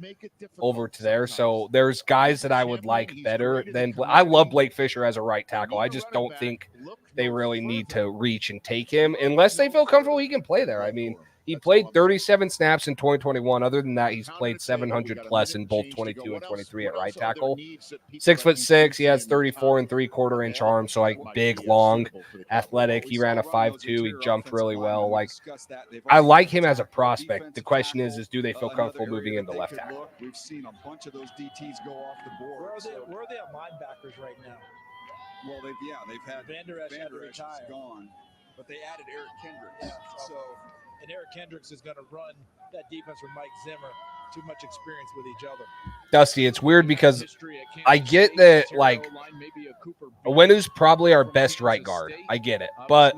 over to there. So there's guys that I would like better than I love Blake Fisher as a right tackle. I just don't think they really need to reach and take him unless they feel comfortable he can play there. I mean, he played 37 snaps in 2021. Other than that, he's played 700 plus in both 22 and 23 at right tackle. 6'6", he has 34 3/4 inch arms, so like big, long, athletic. He ran a 5'2". He jumped really well. Like I like him as a prospect. The question is do they feel comfortable moving into left tackle? We've seen a bunch of those DTs go off the board. Where are they at linebackers right now? Well, they've had Vander Esch had to retire. Gone, but they added Eric Kendricks. So. And Eric Kendricks is going to run that defense with Mike Zimmer. Too much experience with each other. Dusty, it's weird because I get that, like, Winu's probably our best right guard. I get it. But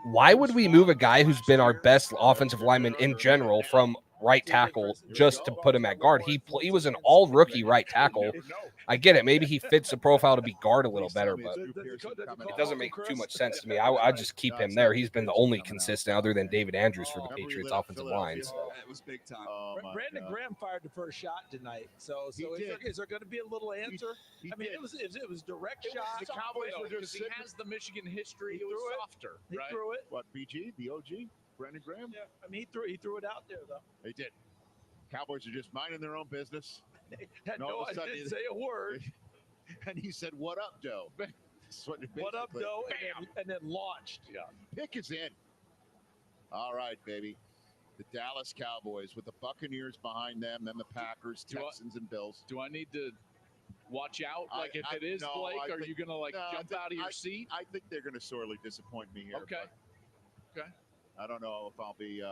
why would we move a guy who's been our best offensive lineman in general from right tackle just to put him at guard. He was an all rookie right tackle. I get it. Maybe he fits the profile to be guard a little better, but it doesn't make too much sense to me. I just keep him there. He's been the only consistent other than David Andrews for the Patriots offensive line. So. That was big time. Brandon Graham fired the first shot tonight. So is there going to be a little answer? I mean, it was direct shot. The Cowboys were just he has the Michigan history. He was softer. He right? threw it. What, BG, the OG, Brandon Graham? Yeah, I mean, he threw it out there though. They did. Cowboys are just minding their own business. I didn't say a word. And he said, "What up, Doe?" What up, Doe? And then launched. Yeah. Pick is in. All right, baby. The Dallas Cowboys with the Buccaneers behind them, then the Packers, Texans, and Bills. Do I need to watch out? Like, if it is Blake, are you going to jump out of your seat? I think they're going to sorely disappoint me here. Okay. Okay. I don't know if I'll be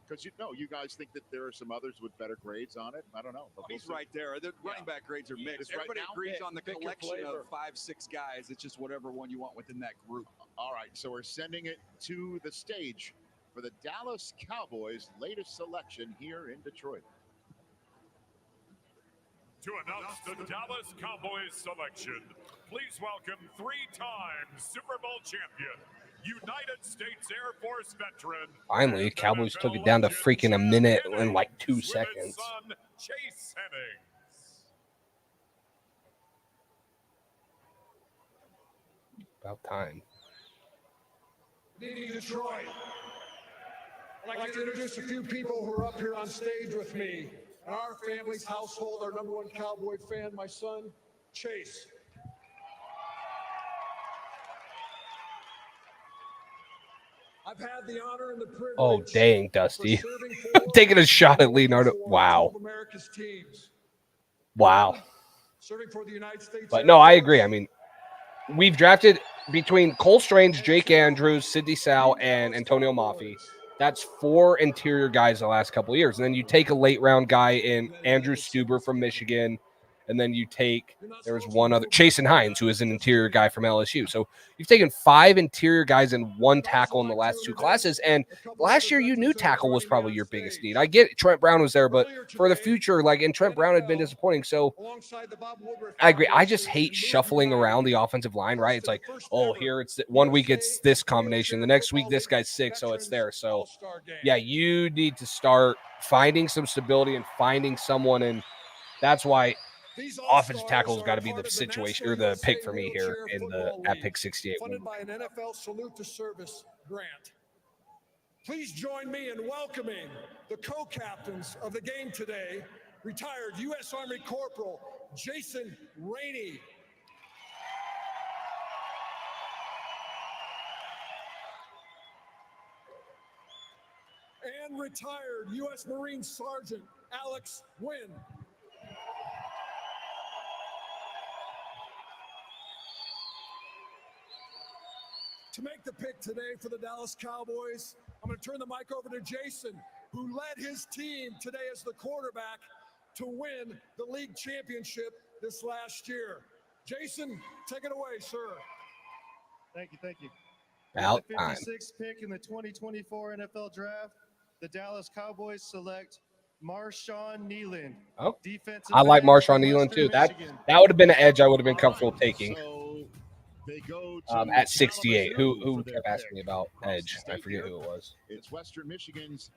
because you guys think that there are some others with better grades on it. I don't know. He's right there. The running back grades are mixed. Everybody agrees on the collection of 5-6 guys. It's just whatever one you want within that group. All right, so we're sending it to the stage for the Dallas Cowboys' latest selection here in Detroit. To announce the Dallas Cowboys selection, please welcome 3-time Super Bowl champion, United States Air Force veteran. Finally, Cowboys took it down to freaking a minute and like 2 seconds. Son, Chase Hennings. About time. Good evening, Detroit. I'd like to introduce a few people who are up here on stage with me. In our family's household, our #1 Cowboy fan, my son, Chase. I've had the honor and the privilege. Oh, dang, Dusty. Taking a shot at Leonardo. Wow. America's teams. Wow. Serving for the United States. But no, I agree. I mean, we've drafted between Cole Strange, Jake Andrews, Sidney Sal, and Antonio Mafi. That's 4 interior guys the last couple of years. And then you take a late round guy in Andrew Stuber from Michigan. And then you take, there was one other, Chasen Hines, who is an interior guy from LSU. So you've taken 5 interior guys and 1 tackle in the last 2 classes. And last year, you knew tackle was probably your biggest need. I get it, Trent Brown was there, but for the future, and Trent Brown had been disappointing. So I agree. I just hate shuffling around the offensive line, right? It's like, oh, here it's 1 week it's this combination. The next week, this guy's sick, so it's there. So yeah, you need to start finding some stability and finding someone. And that's why offensive tackle has got to be the situation or the pick for me here at pick 68. Funded by an NFL Salute to Service grant. Please join me in welcoming the co-captains of the game today, retired U.S. Army Corporal Jason Rainey. And retired U.S. Marine Sergeant Alex Wynn. To make the pick today for the Dallas Cowboys, I'm going to turn the mic over to Jason, who led his team today as the quarterback to win the league championship this last year. Jason, take it away, sir. Thank you. About the 56th pick in the 2024 NFL Draft, the Dallas Cowboys select Marshawn Nealon. Oh, defensive I like back Marshawn from Nealon too. Western That would have been an edge I would have been comfortable taking. They go At 68. Who kept asking me about edge? I forget who it was. It's Western Michigan's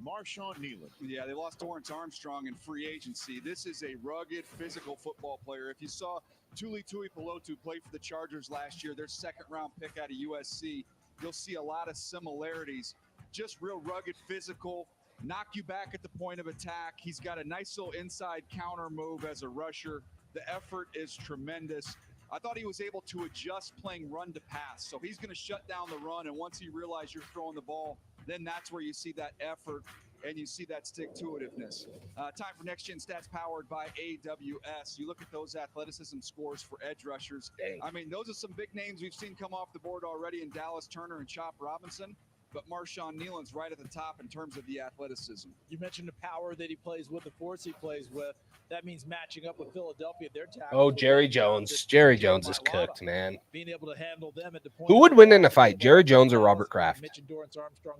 Marshawn Nealon. Yeah, they lost Torrance Armstrong in free agency. This is a rugged, physical football player. If you saw Tuli Tuipulotu play for the Chargers last year, their 2nd-round pick out of USC, you'll see a lot of similarities. Just real rugged, physical, knock you back at the point of attack. He's got a nice little inside counter move as a rusher. The effort is tremendous. I thought he was able to adjust playing run to pass. So he's going to shut down the run, and once he realizes you're throwing the ball, then that's where you see that effort and you see that stick-to-itiveness. Time for Next Gen Stats powered by AWS. You look at those athleticism scores for edge rushers. Dang. I mean, those are some big names we've seen come off the board already in Dallas Turner and Chop Robinson. But Marshawn Nealon's right at the top in terms of the athleticism. You mentioned the power that he plays with, the force he plays with. That means matching up with Philadelphia. Their tackles Oh, will Jerry be Jones. Jerry Jones is by Lana. cooked, man. Being able to handle them at the point Who would win in a fight, Jerry Jones or Robert Kraft?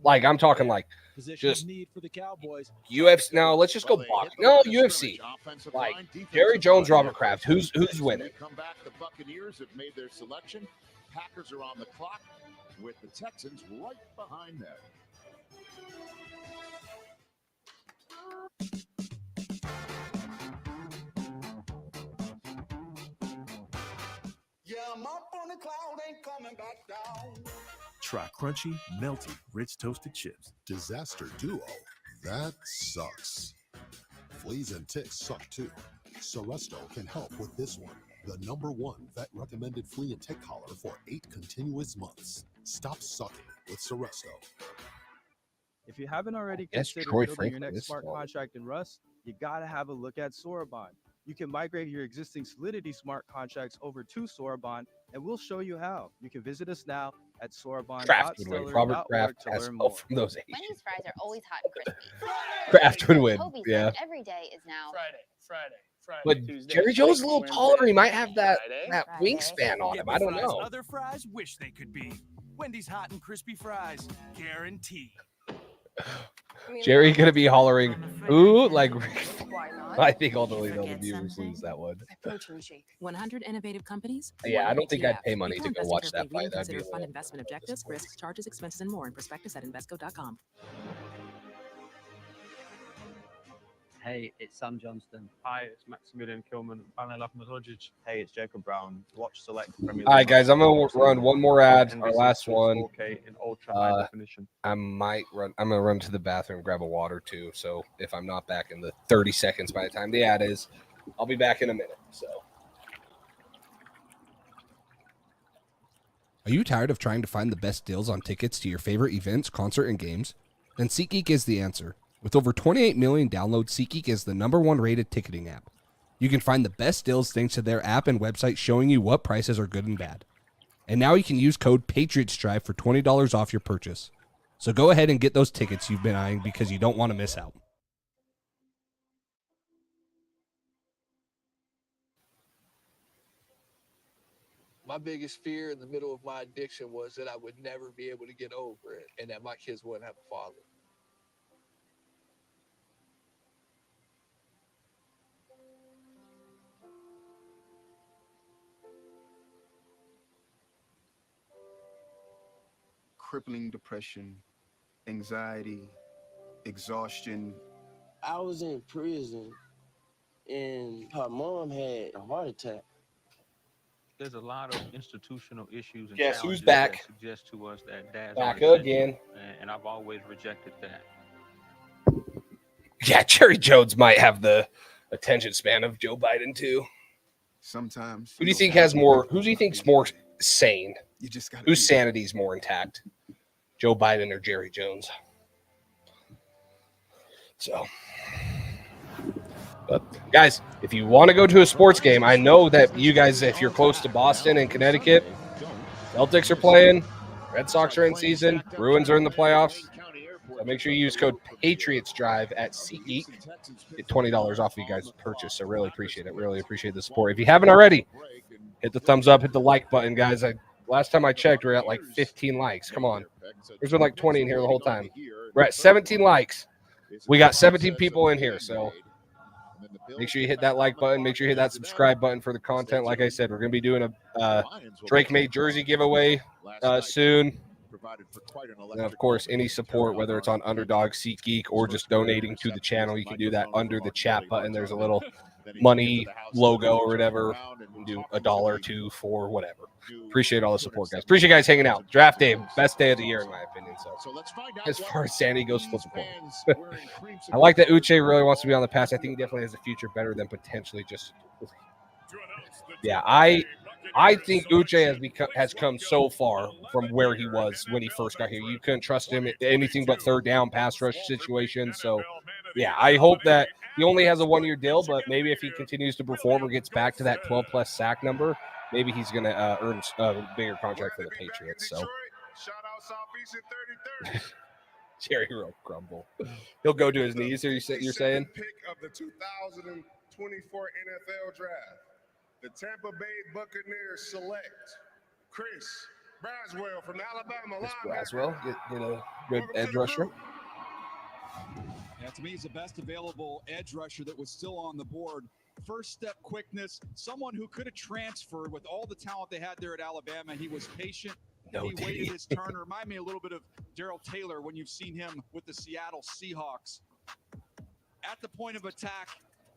Like, I'm talking like just need for the Cowboys. UFC. Now, let's just go boxing. No, UFC. Like, Jerry Jones, Robert Kraft. Who's winning? They come back. The Buccaneers have made their selection. Packers are on the clock with the Texans right behind them. Yeah, I'm up on the cloud, ain't coming back down. Try crunchy, melty, rich toasted chips. Disaster duo. That sucks. Fleas and ticks suck too. Seresto can help with this one. The #1 vet-recommended flea and tick collar for 8 continuous months. Stop sucking with Seresto. If you haven't already Yes, considered Troy building your Franklin next is smart smart. contract in Rust, you gotta have a look at Sorabond. You can migrate your existing Solidity smart contracts over to Sorabond, and we'll show you how. You can visit us now at Kraft would win. Robert sorabond.stellar.org Kraft to has learn help more. from those Asians. Wendy's fries are always hot and crispy. Kraft would win. Toby's Yeah. lunch every day is now Friday, But Tuesday, Jerry Jones is a little Wednesday, taller. He might have that Friday. wingspan on Get him. the I don't fries know. Other fries wish they could be. Wendy's hot and crispy fries, guaranteed. Jerry gonna be hollering, "Ooh!" Like Why not? I think ultimately the viewers lose that one. Protein shake. 100 innovative companies. Yeah, I don't think I'd pay money Before to go investing watch that carefully, fight. That'd be consider a fund little. investment objectives, risks, charges, expenses, and more in prospectus at Invesco.com. Hey, it's Sam Johnston. Hi, it's Maximilian Kilman. I'm Elaf Mazodzic. Hey, it's Jacob Brown. Watch Select Premier All right, guys, I'm gonna run one more ad. And Our this last is one. 4K in ultra high definition. I might run. I'm gonna run to the bathroom, grab a water too. So if I'm not back in the 30 seconds by the time the ad is, I'll be back in a minute. So. Are you tired of trying to find the best deals on tickets to your favorite events, concert, and games? Then SeatGeek is the answer. With over 28 million downloads, SeatGeek is the #1 rated ticketing app. You can find the best deals thanks to their app and website showing you what prices are good and bad. And now you can use code PatriotsDrive for $20 off your purchase. So go ahead and get those tickets you've been eyeing because you don't want to miss out. My biggest fear in the middle of my addiction was that I would never be able to get over it and that my kids wouldn't have a father. Crippling depression, anxiety, exhaustion. I was in prison and her mom had a heart attack. There's a lot of institutional issues and Guess who's challenges back? that suggest to us that dads Back are again. essential, and I've always rejected that. Yeah, Jerry Jones might have the attention span of Joe Biden too. Sometimes. Who do you think has more? Who do you think's more sane? You just got Whose sanity is more intact? Joe Biden or Jerry Jones? So, but guys, if you want to go to a sports game, I know that you guys, if you're close to Boston and Connecticut, Celtics are playing, Red Sox are in season, Bruins are in the playoffs. So make sure you use code Patriots Drive at SeatGeek. Get $20 off of you guys' purchase. I really appreciate it. Really appreciate the support. If you haven't already, hit the thumbs up, hit the like button, guys. Last time I checked, we we're at like 15 likes. Come on. There's been like 20 in here the whole time. We're at 17 likes. We got 17 people in here, so make sure you hit that like button. Make sure you hit that subscribe button for the content. Like I said, we're going to be doing a Drake-made jersey giveaway soon. And, of course, any support, whether it's on Underdog, SeatGeek, or just donating to the channel, you can do that under the chat button. There's a little money logo or whatever. You can do $1, $2, $4, whatever. Appreciate all the support, guys. Appreciate you guys hanging out. Draft day, best day of the year, in my opinion. So, as far as Sandy goes, flip a coin. I like that Uche really wants to be on the pass. I think he definitely has a future better than potentially just. Yeah, I think Uche has come so far from where he was when he first got here. You couldn't trust him in anything but third down pass rush situations. So, yeah, I hope that he only has a 1-year deal, but maybe if he continues to perform or gets back to that 12+ sack number, maybe he's going to earn a bigger contract for the Patriots. So, Jerry will crumble. He'll go to his knees. You're saying? Pick of the 2020 2024 NFL Draft, the Tampa Bay Buccaneers select Chris Braswell from Alabama. Chris Braswell, get a good edge rusher. Yeah, to me, he's the best available edge rusher that was still on the board. First step quickness, someone who could have transferred with all the talent they had there at Alabama. He was patient. He waited his turn. Remind me a little bit of Darrell Taylor when you've seen him with the Seattle Seahawks. At the point of attack,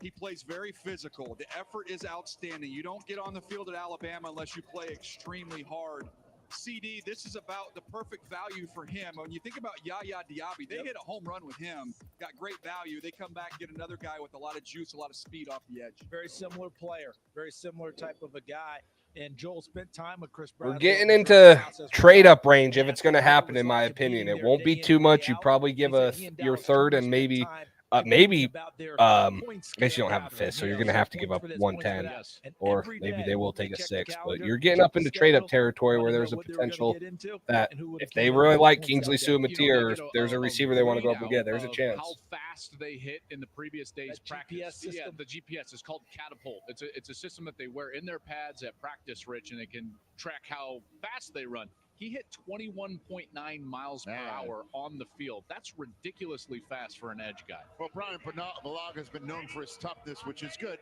he plays very physical. The effort is outstanding. You don't get on the field at Alabama unless you play extremely hard. CD, this is about the perfect value for him. When you think about Yaya Diaby, they hit a home run with him, got great value. They come back and get another guy with a lot of juice, a lot of speed off the edge. Very similar player, very similar type of a guy. And Joel spent time with Chris We're Braswell. getting into trade up range if it's going to happen, in my opinion. It won't be too much. You probably give your third and maybe I guess you don't have a fifth, so you're going to have to give up 110, or maybe they will take a 6. But you're getting up into trade up territory where there's a potential that if they really like Kingsley Suamati or if there's a receiver they want to go up and get, there's a chance. How fast they hit in the previous day's practice. Yeah, the GPS is called Catapult. It's a system that they wear in their pads at practice, Rich, and it can track how fast they run. He hit 21.9 miles per hour on the field. That's ridiculously fast for an edge guy. Well, Brian Bulaga has been known for his toughness, which is good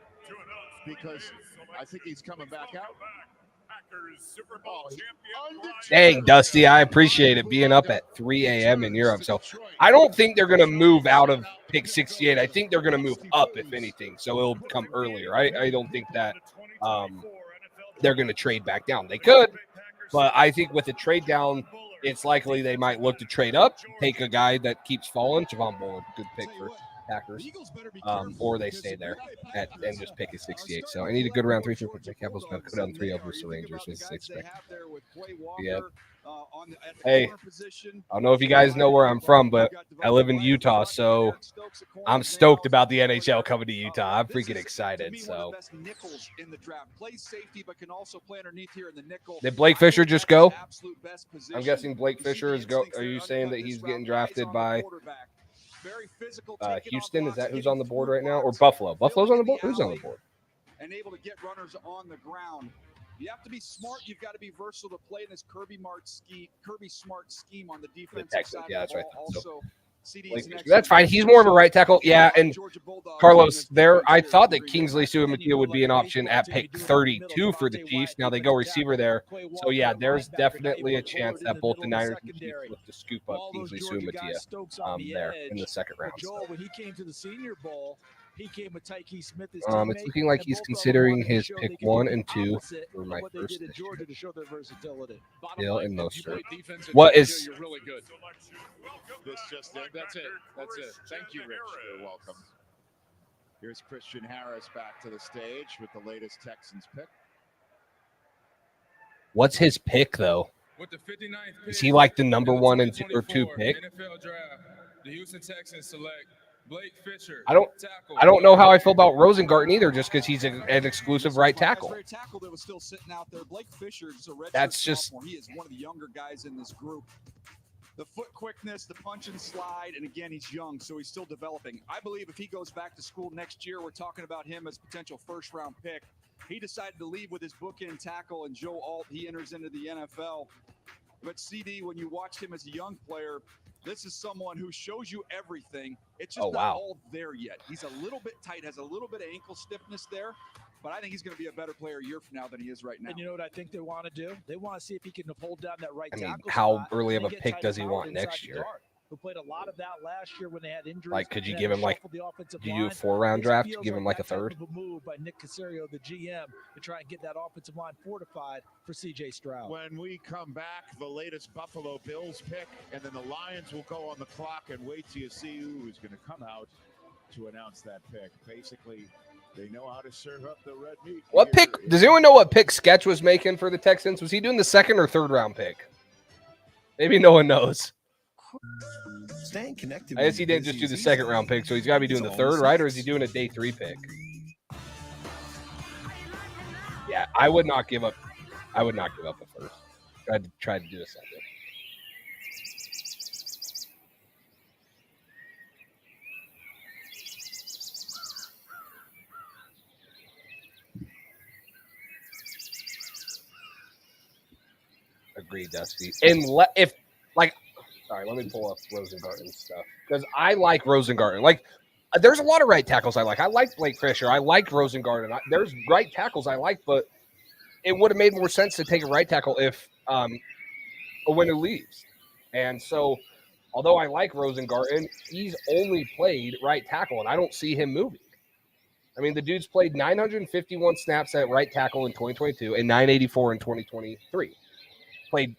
because I think he's coming back out. Dang, Dusty, I appreciate it being up at 3 a.m. in Europe. So I don't think they're going to move out of pick 68. I think they're going to move up, if anything. So it'll come earlier. I don't think that they're going to trade back down. They could. But I think with the trade down, it's likely they might look to trade up, take a guy that keeps falling. Javon Bullard, good pick for Packers. Or they stay there and just pick a 68. So I need a good round 3 for the Capitals. Go down 3 over the Rangers with 6 pick. Yeah. Hey, I don't know if you guys know where I'm from, but I live in Utah, so I'm stoked about the NHL coming to Utah. I'm freaking excited. So did Blake Fisher just go? I'm guessing Blake Fisher is go. Are you saying that he's getting drafted by Houston? Is that who's on the board right now, or Buffalo? Buffalo's on the board. Who's on the board? And able to get runners on the ground. You have to be smart. You've got to be versatile to play in this Kirby Smart scheme on the defensive side. Yeah, that's right. Also, that's fine. He's more of a right tackle. Yeah, and Carlos, I thought that Kingsley Suamati would be an option at pick 32 for the Chiefs. Now they go receiver there. So, yeah, there's definitely a chance that both the Niners and the Chiefs look to scoop up Kingsley Suamati there in the second round. Joel, when he came to the Senior Bowl, he came with Tyke Smith. It's looking like he's considering his pick 1 and 2 for my first this year. Hill and Mostert. What is? This just it. That's it. Thank you, Rich. You're welcome. Here's Christian Harris back to the stage with the latest Texans pick. What's his pick though? With the 59th pick, is he like the number 1 and 2 or 2 pick? NFL draft, the Houston Texans select Blake Fisher. I don't know how I feel about Rosengarten either, just because he's an exclusive right tackle. That was still sitting out there. Blake Fisher is a red That's just sophomore. He is one of the younger guys in this group. The foot quickness, the punch and slide, and again, he's young, so he's still developing. I believe if he goes back to school next year, we're talking about him as potential first-round pick. He decided to leave with his bookend tackle, and Joe Alt, he enters into the NFL. But CD, when you watched him as a young player, this is someone who shows you everything. It's just not all there yet. He's a little bit tight, has a little bit of ankle stiffness there, but I think he's going to be a better player a year from now than he is right now. And you know what I think they want to do? They want to see if he can hold down that right tackle. I mean, how early of a pick does he want next year? Who played a lot of that last year when they had injuries. Like, could you give him do you do a 4-round draft? Give him like a third? A move by Nick Caserio, the GM, to try and get that offensive line fortified for CJ Stroud. When we come back, the latest Buffalo Bills pick, and then the Lions will go on the clock and wait till you see who's going to come out to announce that pick. Basically, they know how to serve up the red meat. What pick? Does anyone know what pick Sketch was making for the Texans? Was he doing the 2nd or 3rd round pick? Maybe no one knows. Staying connected. I guess he didn't just do the 2nd round pick, so he's got to be doing the 3rd, right? Or is he doing a day 3 pick? Yeah, I would not give up. I would not give up a 1st. Try to do a 2nd. agree, Dusty. If like, sorry, let me pull up Rosengarten's stuff because I like Rosengarten. Like, there's a lot of right tackles I like. I like Blake Fisher. I like Rosengarten. There's right tackles I like, but it would have made more sense to take a right tackle if Owenu leaves. And so, although I like Rosengarten, he's only played right tackle, and I don't see him moving. I mean, the dude's played 951 snaps at right tackle in 2022 and 984 in 2023. Played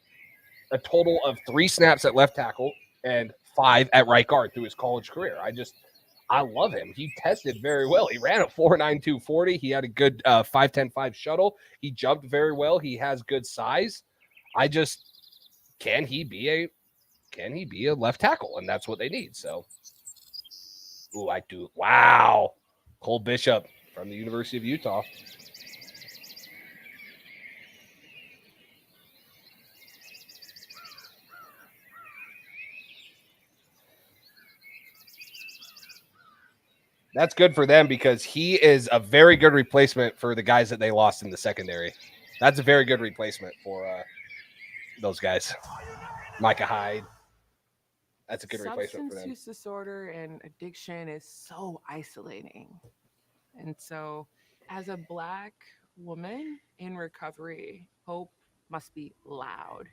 a total of 3 snaps at left tackle and 5 at right guard through his college career. I love him. He tested very well. He ran a 4.92 40. He had a good 5.10.5 shuttle. He jumped very well. He has good size. Can he be a left tackle? And that's what they need. So, I do. Wow. Cole Bishop from the University of Utah. That's good for them because he is a very good replacement for the guys that they lost in the secondary. That's a very good replacement for those guys. Micah Hyde. That's a good replacement for them. Substance use disorder and addiction is so isolating. And so, as a Black woman in recovery, hope must be loud.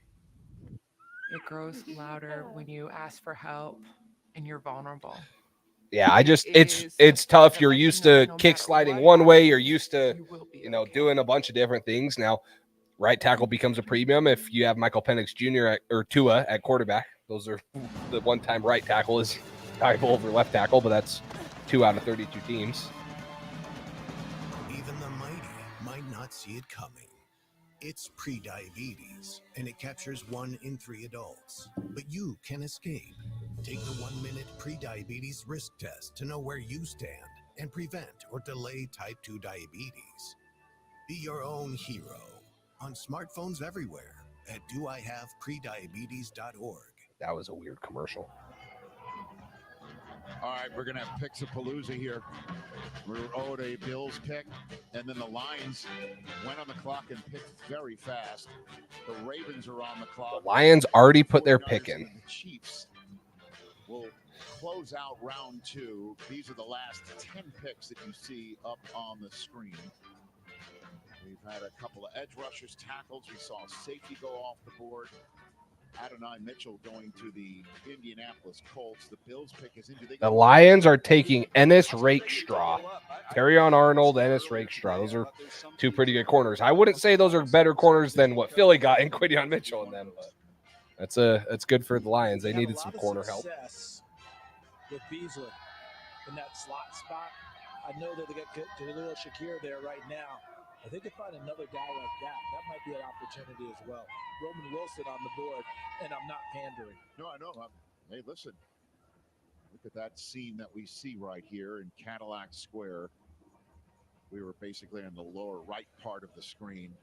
It grows louder when you ask for help and you're vulnerable. Yeah, it's tough. You're used to kick sliding one way. You're used to, doing a bunch of different things. Now, right tackle becomes a premium if you have Michael Penix Jr. or Tua at quarterback. Those are the one-time right tackle is valuable over left tackle, but that's 2 out of 32 teams. Even the mighty might not see it coming. It's prediabetes, and it captures 1 in 3 adults. But you can escape. Take the 1-minute prediabetes risk test to know where you stand and prevent or delay type 2 diabetes. Be your own hero on smartphones everywhere at doihaveprediabetes.org. That was a weird commercial. All right, we're going to have Picks-a-Palooza here. We're owed a Bills pick, and then the Lions went on the clock and picked very fast. The Ravens are on the clock. The Lions already put their pick in. The Chiefs will close out round 2. These are the last 10 picks that you see up on the screen. We've had a couple of edge rushers, tackles. We saw safety go off the board. Adonai Mitchell going to the Indianapolis Colts. The Bills pick is into the Lions are taking Ennis Rakestraw. Terrion Arnold, Ennis Rakestraw. Those are 2 pretty good corners. I wouldn't say those are better corners than what Philly got in Quinion Mitchell and them, but that's good for the Lions. They needed some corner help. With Beasley in that slot spot, I know that they got Khalil Shakir there right now. If they could find another guy like that might be an opportunity as well. Roman Wilson on the board, and I'm not pandering. No, I know. Hey, listen. Look at that scene that we see right here in Cadillac Square. We were basically on the lower right part of the screen.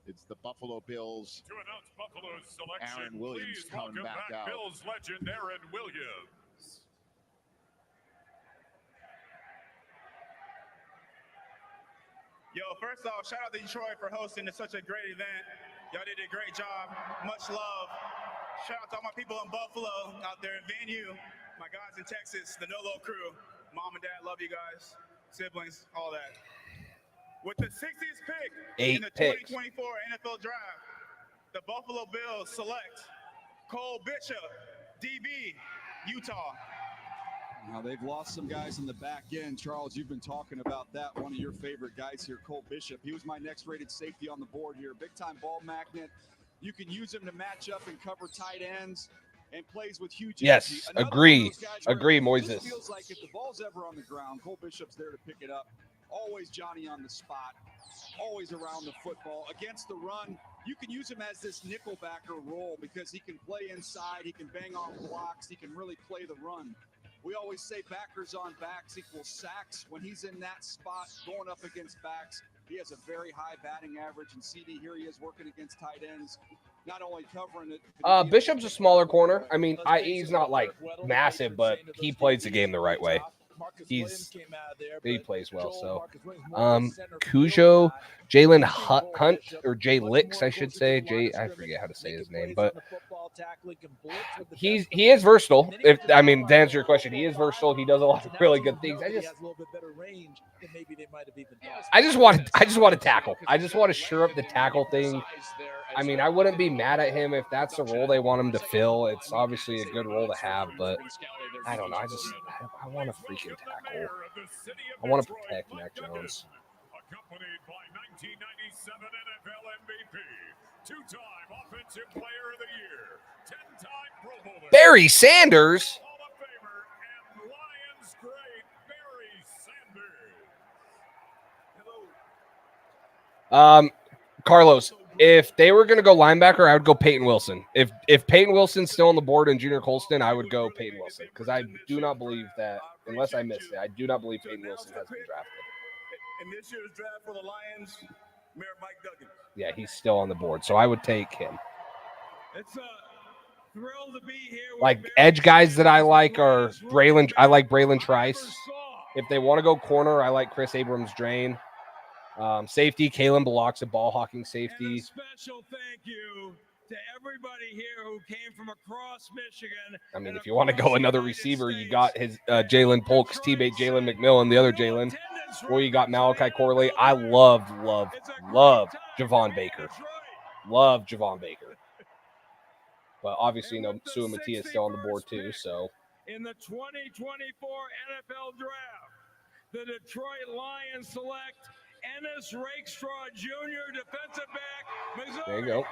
It's the Buffalo Bills. To announce Buffalo's selection, Aaron Williams please coming welcome back back out. Bills legend Aaron Williams. Yo, first off, shout out to Detroit for hosting such a great event. Y'all did a great job. Much love. Shout out to all my people in Buffalo out there in venue. My guys in Texas, the Nolo crew. Mom and dad, love you guys. Siblings, all that. With the 60th pick in the 2024 NFL Draft, the Buffalo Bills select Cole Bishop, DB, Utah. Now, they've lost some guys in the back end. Charles, you've been talking about that. One of your favorite guys here, Cole Bishop. He was my next rated safety on the board here. Big-time ball magnet. You can use him to match up and cover tight ends and plays with huge Yes, energy. agree, Moises. This feels like if the ball's ever on the ground, Cole Bishop's there to pick it up. Always Johnny on the spot. Always around the football. Against the run, you can use him as this nickelbacker role because he can play inside. He can bang off blocks. He can really play the run. We always say backers on backs equals sacks. When he's in that spot going up against backs, he has a very high batting average. And CD, here he is working against tight ends, not only covering it. Bishop's a smaller corner. I mean, he's not like massive, but he plays the game the right way. he plays well. So, Cujo, Jaylen Hunt or Jay Licks, I should say. I forget how to say his name, but he is versatile. To answer your question, he is versatile. He does a lot of really good things. I just want to tackle. I just want to shore up the tackle thing. I wouldn't be mad at him if that's the role they want him to fill. It's obviously a good role to have, but I don't know. I want to freaking tackle. I want to protect Mac Jones. Accompanied by 1997 NFL MVP, two-time Offensive Player of the Year, 10-time Pro Bowler, Barry Sanders. Hall of Famer, and Lions great Barry Sanders. Carlos, if they were going to go linebacker, I would go Peyton Wilson. If Peyton Wilson's still on the board and Junior Colston, I would go Peyton Wilson because I do not believe that, unless I missed it, I do not believe Peyton Wilson has been drafted. In this year's draft for the Lions, Mayor Mike Duggan. Yeah, he's still on the board, so I would take him. It's a thrill to be here. Like edge guys that I like are Braylon. I like Braylon Trice. If they want to go corner, I like Chris Abrams-Drain. Safety, Kalen Balak's a ball hawking safety. And a special thank you to everybody here who came from across Michigan. If you want to go another receiver, you got his Jaylen Polk's teammate Jalen McMillan, the other Jalen, or you got Malachi Corley. I love Javon Baker. Love Javon Baker. But obviously, Sua Mattia is still on the board too. So in the 2024 NFL Draft, the Detroit Lions select Ennis Rakestraw Jr., defensive back, Missouri. There you go.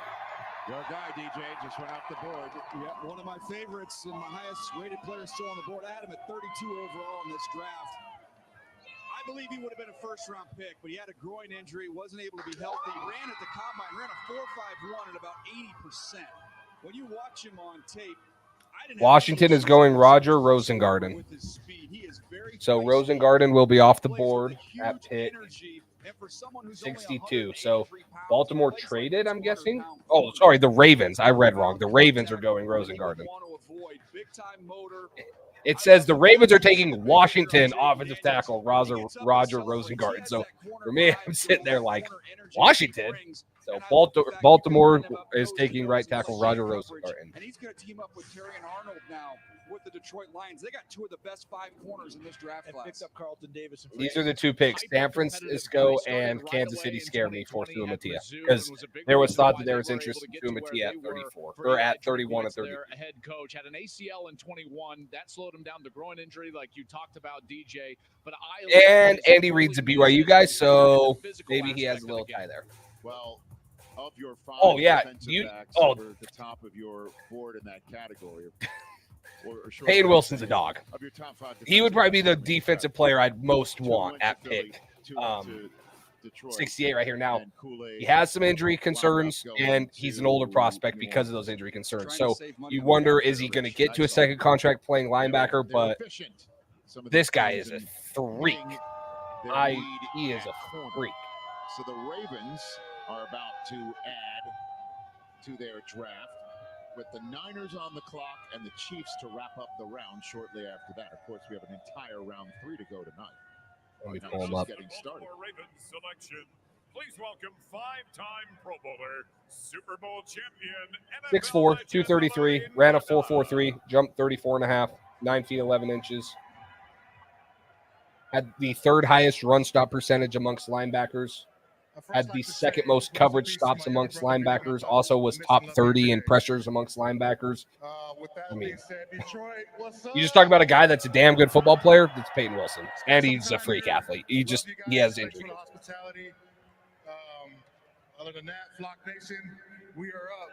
Your guy, DJ, just went off the board. Yeah, one of my favorites and my highest rated player still on the board. I had him at 32 overall in this draft. I believe he would have been a first-round pick, but he had a groin injury, wasn't able to be healthy. Ran at the combine, ran a 4.51 at about 80%. When you watch him on tape, Washington is going Roger Rosengarten. So Rosengarten will be off the board at pick 62. So Baltimore traded, I'm guessing. Oh, sorry, the Ravens. I read wrong. The Ravens are going Rosengarten. It says the Ravens are taking Washington offensive tackle Roger Rosengarten. So for me, I'm sitting there like, Washington? So Baltimore is taking right tackle Roger Rosengarten. And he's going to team up with Terry and Arnold now with the Detroit Lions. They got two of the best 5 corners in this draft class. Picked up Carlton Davis. These are the two picks. San Francisco and Kansas City scare me for Sua Mattia because there was thought that there was interest in Sua Mattia at 34 or at 31 and 30. Their head coach had an ACL in 21. That slowed him down. The groin injury, like you talked about, DJ. But Andy Reid's a BYU guy, so maybe he has a little tie there. Well, of your 5 backs over the top of your board in that category. Peyton Wilson's a dog. Of your top 5 he would probably be the defensive player I'd most want at pick 68 right here. Now, he has some injury concerns, and he's an older prospect because of those injury concerns. So you wonder, is he going to get to a second contract playing linebacker? But this guy is a freak. He is a freak. So the Ravens are about to add to their draft with the Niners on the clock and the Chiefs to wrap up the round shortly after that. Of course, we have an entire round 3 to go tonight. Let me pull him up. Getting started. Ravens selection. Please welcome 5-time Pro Bowler, Super Bowl champion, 6'4", 233, ran a 4.43, jumped 34.5, 9 feet 11 inches. Had the 3rd highest run stop percentage amongst linebackers. Had the 2nd most coverage stops amongst linebackers. Also was top 30 in pressures amongst linebackers. You just talk about a guy that's a damn good football player. That's Peyton Wilson, and he's a freak athlete. He has injury. Other than that, Flock Nation, we are up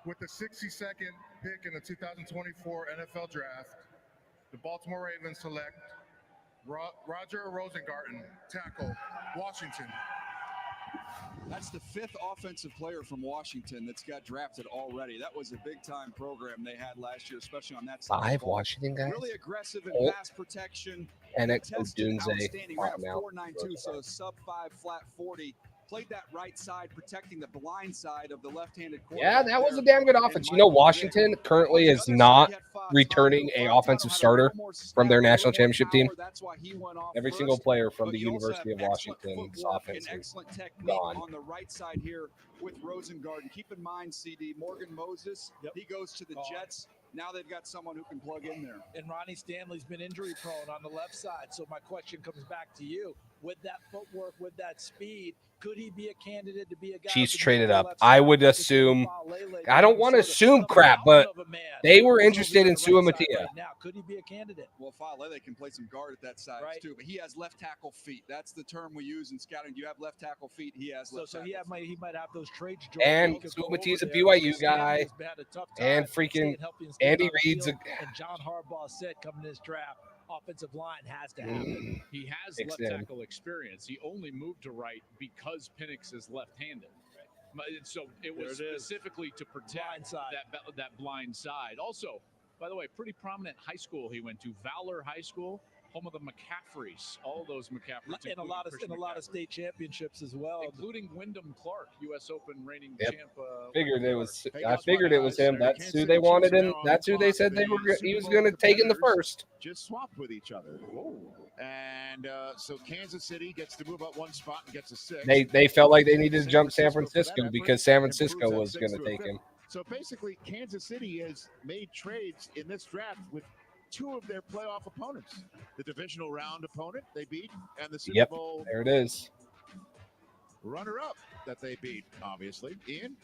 with the 62nd pick in the 2024 NFL Draft. The Baltimore Ravens select Roger Rosengarten, tackle, Washington. That's the 5th offensive player from Washington that's got drafted already. That was a big-time program they had last year, especially on that side. 5 Washington guys? Really aggressive in pass protection. NX Odunze. Outstanding. Ran a 4.92, so a sub-5 flat 40. played that right side, protecting the blind side of the left-handed Yeah, quarterback. that was a there damn good in offense. You know, Michael Washington Vick. currently On the is other side, not you had returning a offensive starter from their national championship team. That's why he went off Every first, single player from but the you also have University of excellent Washington's footwork offense and is excellent technique gone. on the right side here with Rosengarten. Keep in mind, CD, Morgan Moses, he goes to the Jets. Now they've got someone who can plug in there. And Ronnie Stanley's been injury prone on the left side. So my question comes back to you. With that footwork, with that speed, could he be a candidate to be a guy? Chiefs traded up. I would assume. I don't want to assume crap, but they were interested in Sua Matia. Now, could he be a candidate? Well, Falele can play some guard at that size too, but he has left tackle feet. That's the term we use in scouting. Do you have left tackle feet? He has left tackle feet. He might have those traits. And Sua Matia's a BYU guy. And freaking Andy Reid's a. And John Harbaugh said coming to this draft, offensive line has to happen. He has Fix left him. tackle experience. He only moved to right because Penix is left-handed. So it was specifically to protect that blind side. Also, by the way, pretty prominent high school he went to, Valor High School, home of the McCaffreys. All those McCaffreys, In a lot of state championships as well, including Wyndham Clark, U.S. Open reigning Yep. champ. I figured it was him. That's who they wanted, and that's who they said he was going to take in the first. Just swapped with each other. And so Kansas City gets to move up one spot and gets a 6. They felt like they needed to jump San Francisco because San Francisco was going to take him. So basically, Kansas City has made trades in this draft with 2 of their playoff opponents. The divisional round opponent they beat, and the Super Bowl. There it is. Runner-up that they beat, obviously. Ian?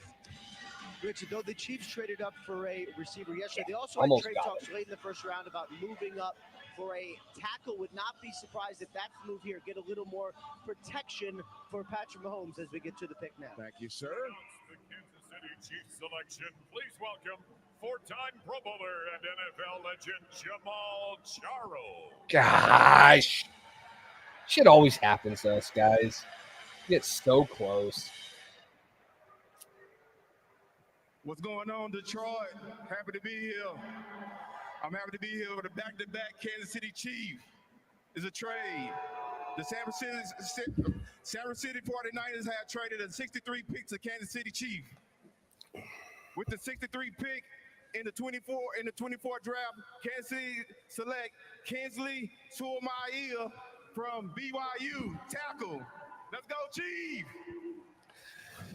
Richard, though the Chiefs traded up for a receiver yesterday, they also Almost had trade got talks late in the first round about moving up for a tackle. Would not be surprised if that's the move here. Get a little more protection for Patrick Mahomes as we get to the pick now. Thank you, sir. The Kansas City Chiefs selection. Please welcome 4-time Pro Bowler and NFL legend Jamal Charles. Gosh. Shit always happens to us, guys. We get so close. What's going on, Detroit? Happy to be here. I'm happy to be here with a back-to-back Kansas City Chief. It's a trade. The San Francisco 49ers have traded a 63 pick to Kansas City Chief. With the 63 pick in the 24 draft, Kansas City select Kinsley Suamaiya from BYU tackle. Let's go, Chief.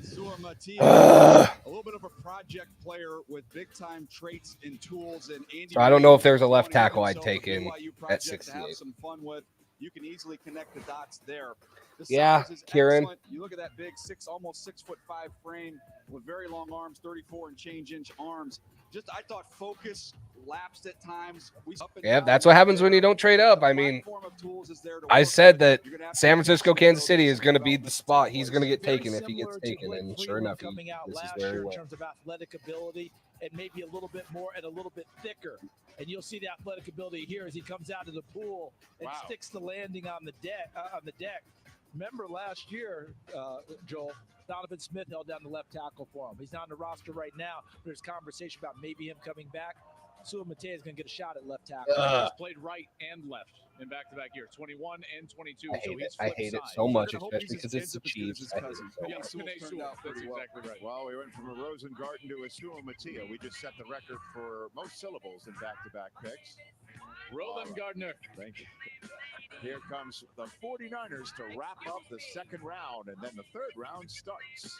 Sua Matia, a little bit of a project player with big-time traits and tools. And Andy, So I don't know if there's a left tackle I'd take in at 68. To have some fun with. You can easily connect the dots there. The Yeah, size is Kieran. excellent. You look at that big almost 6'5" frame with very long arms, 34 and change inch arms. I thought focus lapsed at times. Yeah, that's what happens when you don't trade up. I mean, I said that San Francisco, Kansas City is going to be the spot he's going to get taken if he gets taken, and sure enough, this is very well. In terms of athletic ability and maybe a little bit more and a little bit thicker. And you'll see the athletic ability here as he comes out of the pool and sticks the landing on the deck. Remember last year, Joel, Donovan Smith held down the left tackle for him. He's not on the roster right now. There's conversation about maybe him coming back. Sua Matia is going to get a shot at left tackle. He's played right and left in back-to-back years, 21 and 22. I hate it so much, especially because it's the Chiefs. I hate it so much. Yes, Penei Sewell. That's exactly right. Well, we went from a Rosengarten to a Sua Matia. We just set the record for most syllables in back-to-back picks. Roland Gardner. Thank you. Here comes the 49ers to wrap up the second round, and then the third round starts.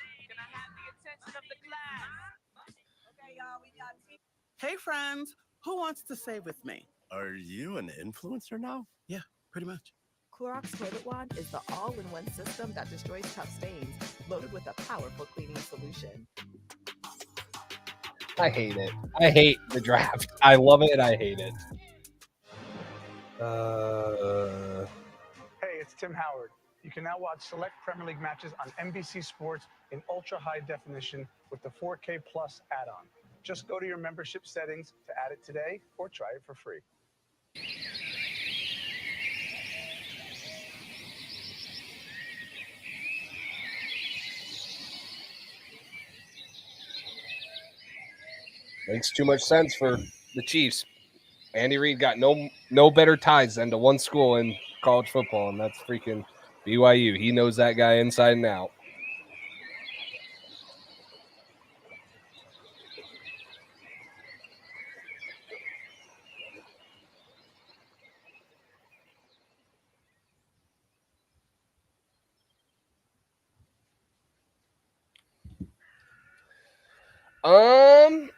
Hey friends, who wants to save with me? Are you an influencer now? Yeah, pretty much. Clorox Toilet Wand is the all-in-one system that destroys tough stains, loaded with a powerful cleaning solution. I hate it. I hate the draft. I love it and I hate it. Hey, it's Tim Howard. You can now watch select Premier League matches on NBC Sports in ultra-high definition with the 4K Plus add-on. Just go to your membership settings to add it today or try it for free. Makes too much sense for the Chiefs. Andy Reid got no better ties than to one school in college football, and that's freaking BYU. He knows that guy inside and out. It's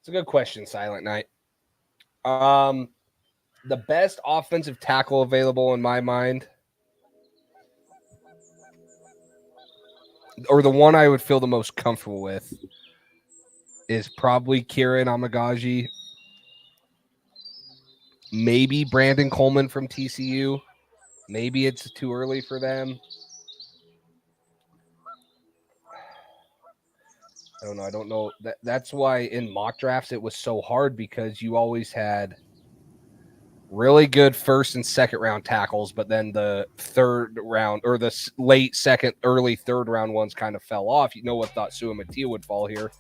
a good question, Silent Night. The best offensive tackle available in my mind, or the one I would feel the most comfortable with, is probably Kieran Amagaji. Maybe Brandon Coleman from TCU. Maybe it's too early for them. I don't know. I don't know. That's why in mock drafts it was so hard, because you always had really good first and second round tackles, but then the third round or the late second, early third round ones kind of fell off. You know what thought Sua Matia would fall here.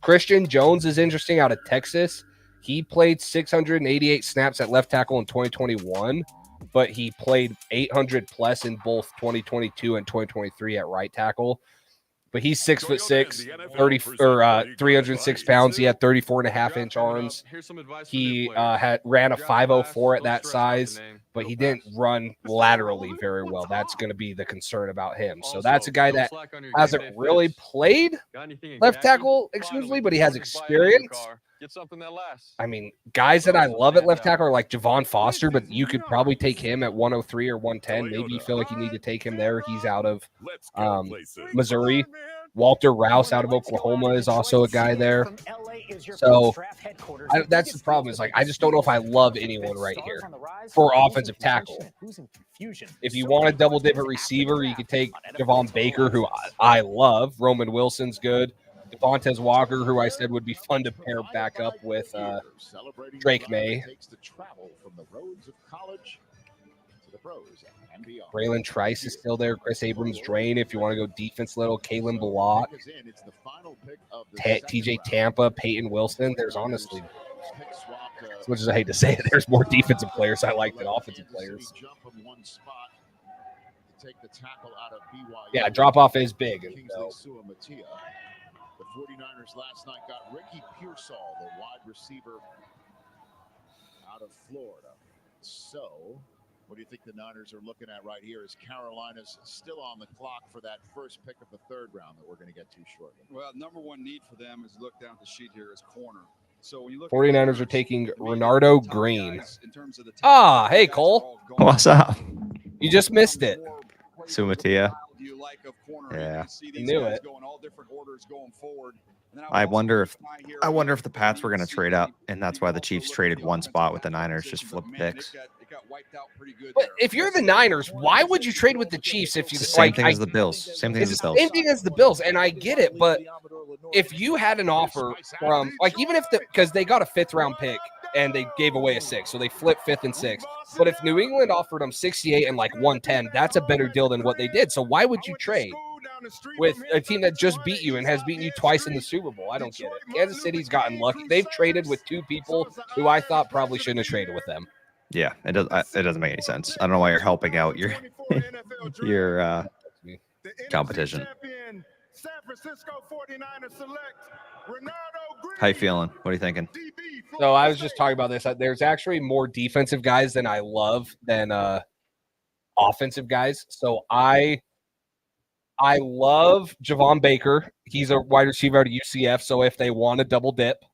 Christian Jones is interesting out of Texas. He played 688 snaps at left tackle in 2021, but he played 800 plus in both 2022 and 2023 at right tackle. But he's 6'6", 306 pounds. He had 34.5-inch arms. He ran a 5.04 at that size, but he didn't run laterally very well. That's going to be the concern about him. So that's a guy that hasn't really played left tackle exclusively, but he has experience. Get something that lasts. I mean, guys that I love at left tackle are like Javon Foster, but you could probably take him at 103 or 110. Maybe you feel like you need to take him there. He's out of Missouri. Walter Rouse out of Oklahoma is also a guy there. So that's the problem. Is like I just don't know if I love anyone right here for offensive tackle. If you want a double dip at receiver, you could take Javon Baker, who I love. Roman Wilson's good. Devontae Walker, who I said would be fun to pair back up with Drake May. Braylon Trice is still there. Chris Abrams-Drain, if you want to go defense little. Kalen Block. TJ Tampa, Peyton Wilson. There's honestly, as much as I hate to say it, there's more defensive players I like than offensive players. Yeah, drop-off is big. The 49ers last night got Ricky Pearsall, the wide receiver out of Florida. So, what do you think the Niners are looking at right here? Is Carolina's still on the clock for that first pick of the third round that we're going to get to shortly? Well, number one need for them is look down at the sheet here is corner. So when you look 49ers are taking Renardo Green. Hey, Cole. What's up? You just missed it. Sumatia. Yeah. Knew it. I wonder if the Pats were going to trade up, and that's why the Chiefs traded one spot with the Niners, just flip picks. But if you're the Niners, why would you trade with the Chiefs if you Same thing as the Bills? Same thing as the Bills. Same thing as the Bills, and I get it, but if you had an offer from even if because they got a 5th round pick and they gave away a 6th, so they flipped 5th and 6th. But if New England offered them 68 and 110, that's a better deal than what they did. So why would you trade with a team that just beat you and has beaten you twice in the Super Bowl? I don't get it. Kansas City's gotten lucky. They've traded with 2 people who I thought probably shouldn't have traded with them. Yeah, it doesn't make any sense. I don't know why you're helping out your competition. How you feeling? What are you thinking? So I was just talking about this. There's actually more defensive guys than I love than offensive guys. So I love Javon Baker. He's a wide receiver out of UCF. So if they want a double dip,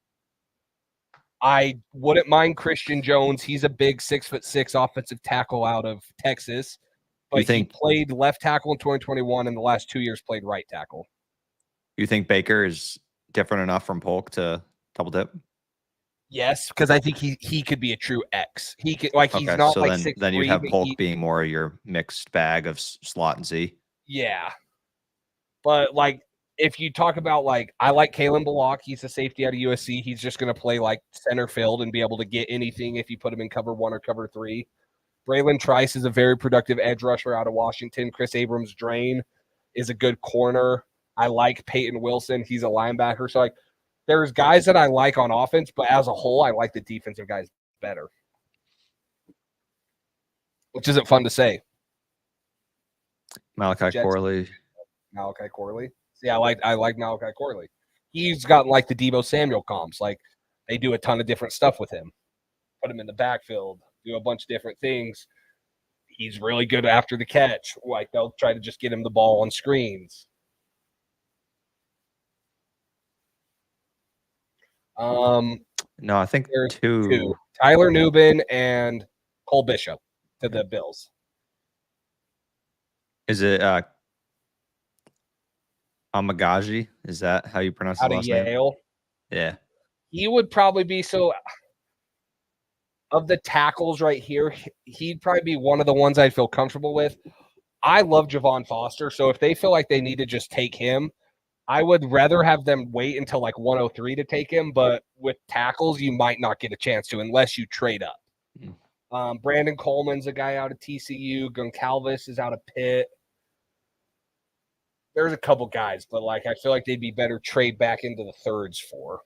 I wouldn't mind Christian Jones. He's a big 6'6" offensive tackle out of Texas. But he played left tackle in 2021 and the last 2 years played right tackle. You think Baker is different enough from Polk to double dip? Yes, because I think he could be a true X. He could he's not so like then you have Polk being more of your mixed bag of slot and Z. Yeah, but if you talk about I like Kalen Block. He's a safety out of USC. He's just going to play center field and be able to get anything if you put him in cover 1 or cover 3. Braylon Trice is a very productive edge rusher out of Washington. Chris Abrams-Drain is a good corner. I like Peyton Wilson. He's a linebacker. So there's guys that I like on offense, but as a whole, I like the defensive guys better. Which isn't fun to say. Malachi Corley. See, I like Malachi Corley. He's gotten the Deebo Samuel comps. They do a ton of different stuff with him. Put him in the backfield, do a bunch of different things. He's really good after the catch. They'll try to just get him the ball on screens. No, I think There's two. Tyler Nubin and Cole Bishop to the Bills. Is it Amagaji? Is that how you pronounce his Out of last name? Yale. Yeah. He would probably be of the tackles right here, he'd probably be one of the ones I'd feel comfortable with. I love Javon Foster, so if they feel like they need to just take him, I would rather have them wait until like 103 to take him, but with tackles, you might not get a chance to unless you trade up. Brandon Coleman's a guy out of TCU. Goncalves is out of Pitt. There's a couple guys, but like I feel like they'd be better trade back into the thirds for.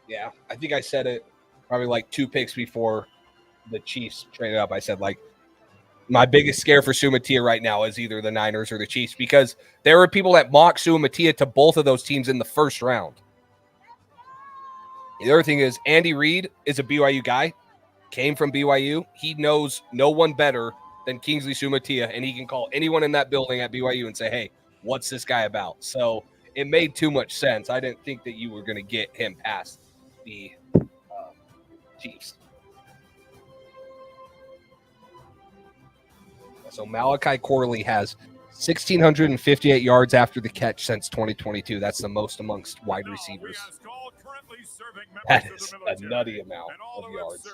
Yeah, I think I said it probably like 2 picks before the Chiefs traded up. I said, like, my biggest scare for Sumatia right now is either the Niners or the Chiefs because there were people that mock Sumatia to both of those teams in the first round. The other thing is Andy Reid is a BYU guy, came from BYU. He knows no one better than Kingsley Sumatia, and he can call anyone in that building at BYU and say, hey, what's this guy about? So it made too much sense. I didn't think that you were going to get him past the Chiefs. So Malachi Corley has 1,658 yards after the catch since 2022. That's the most amongst wide receivers. That is a nutty amount of yards.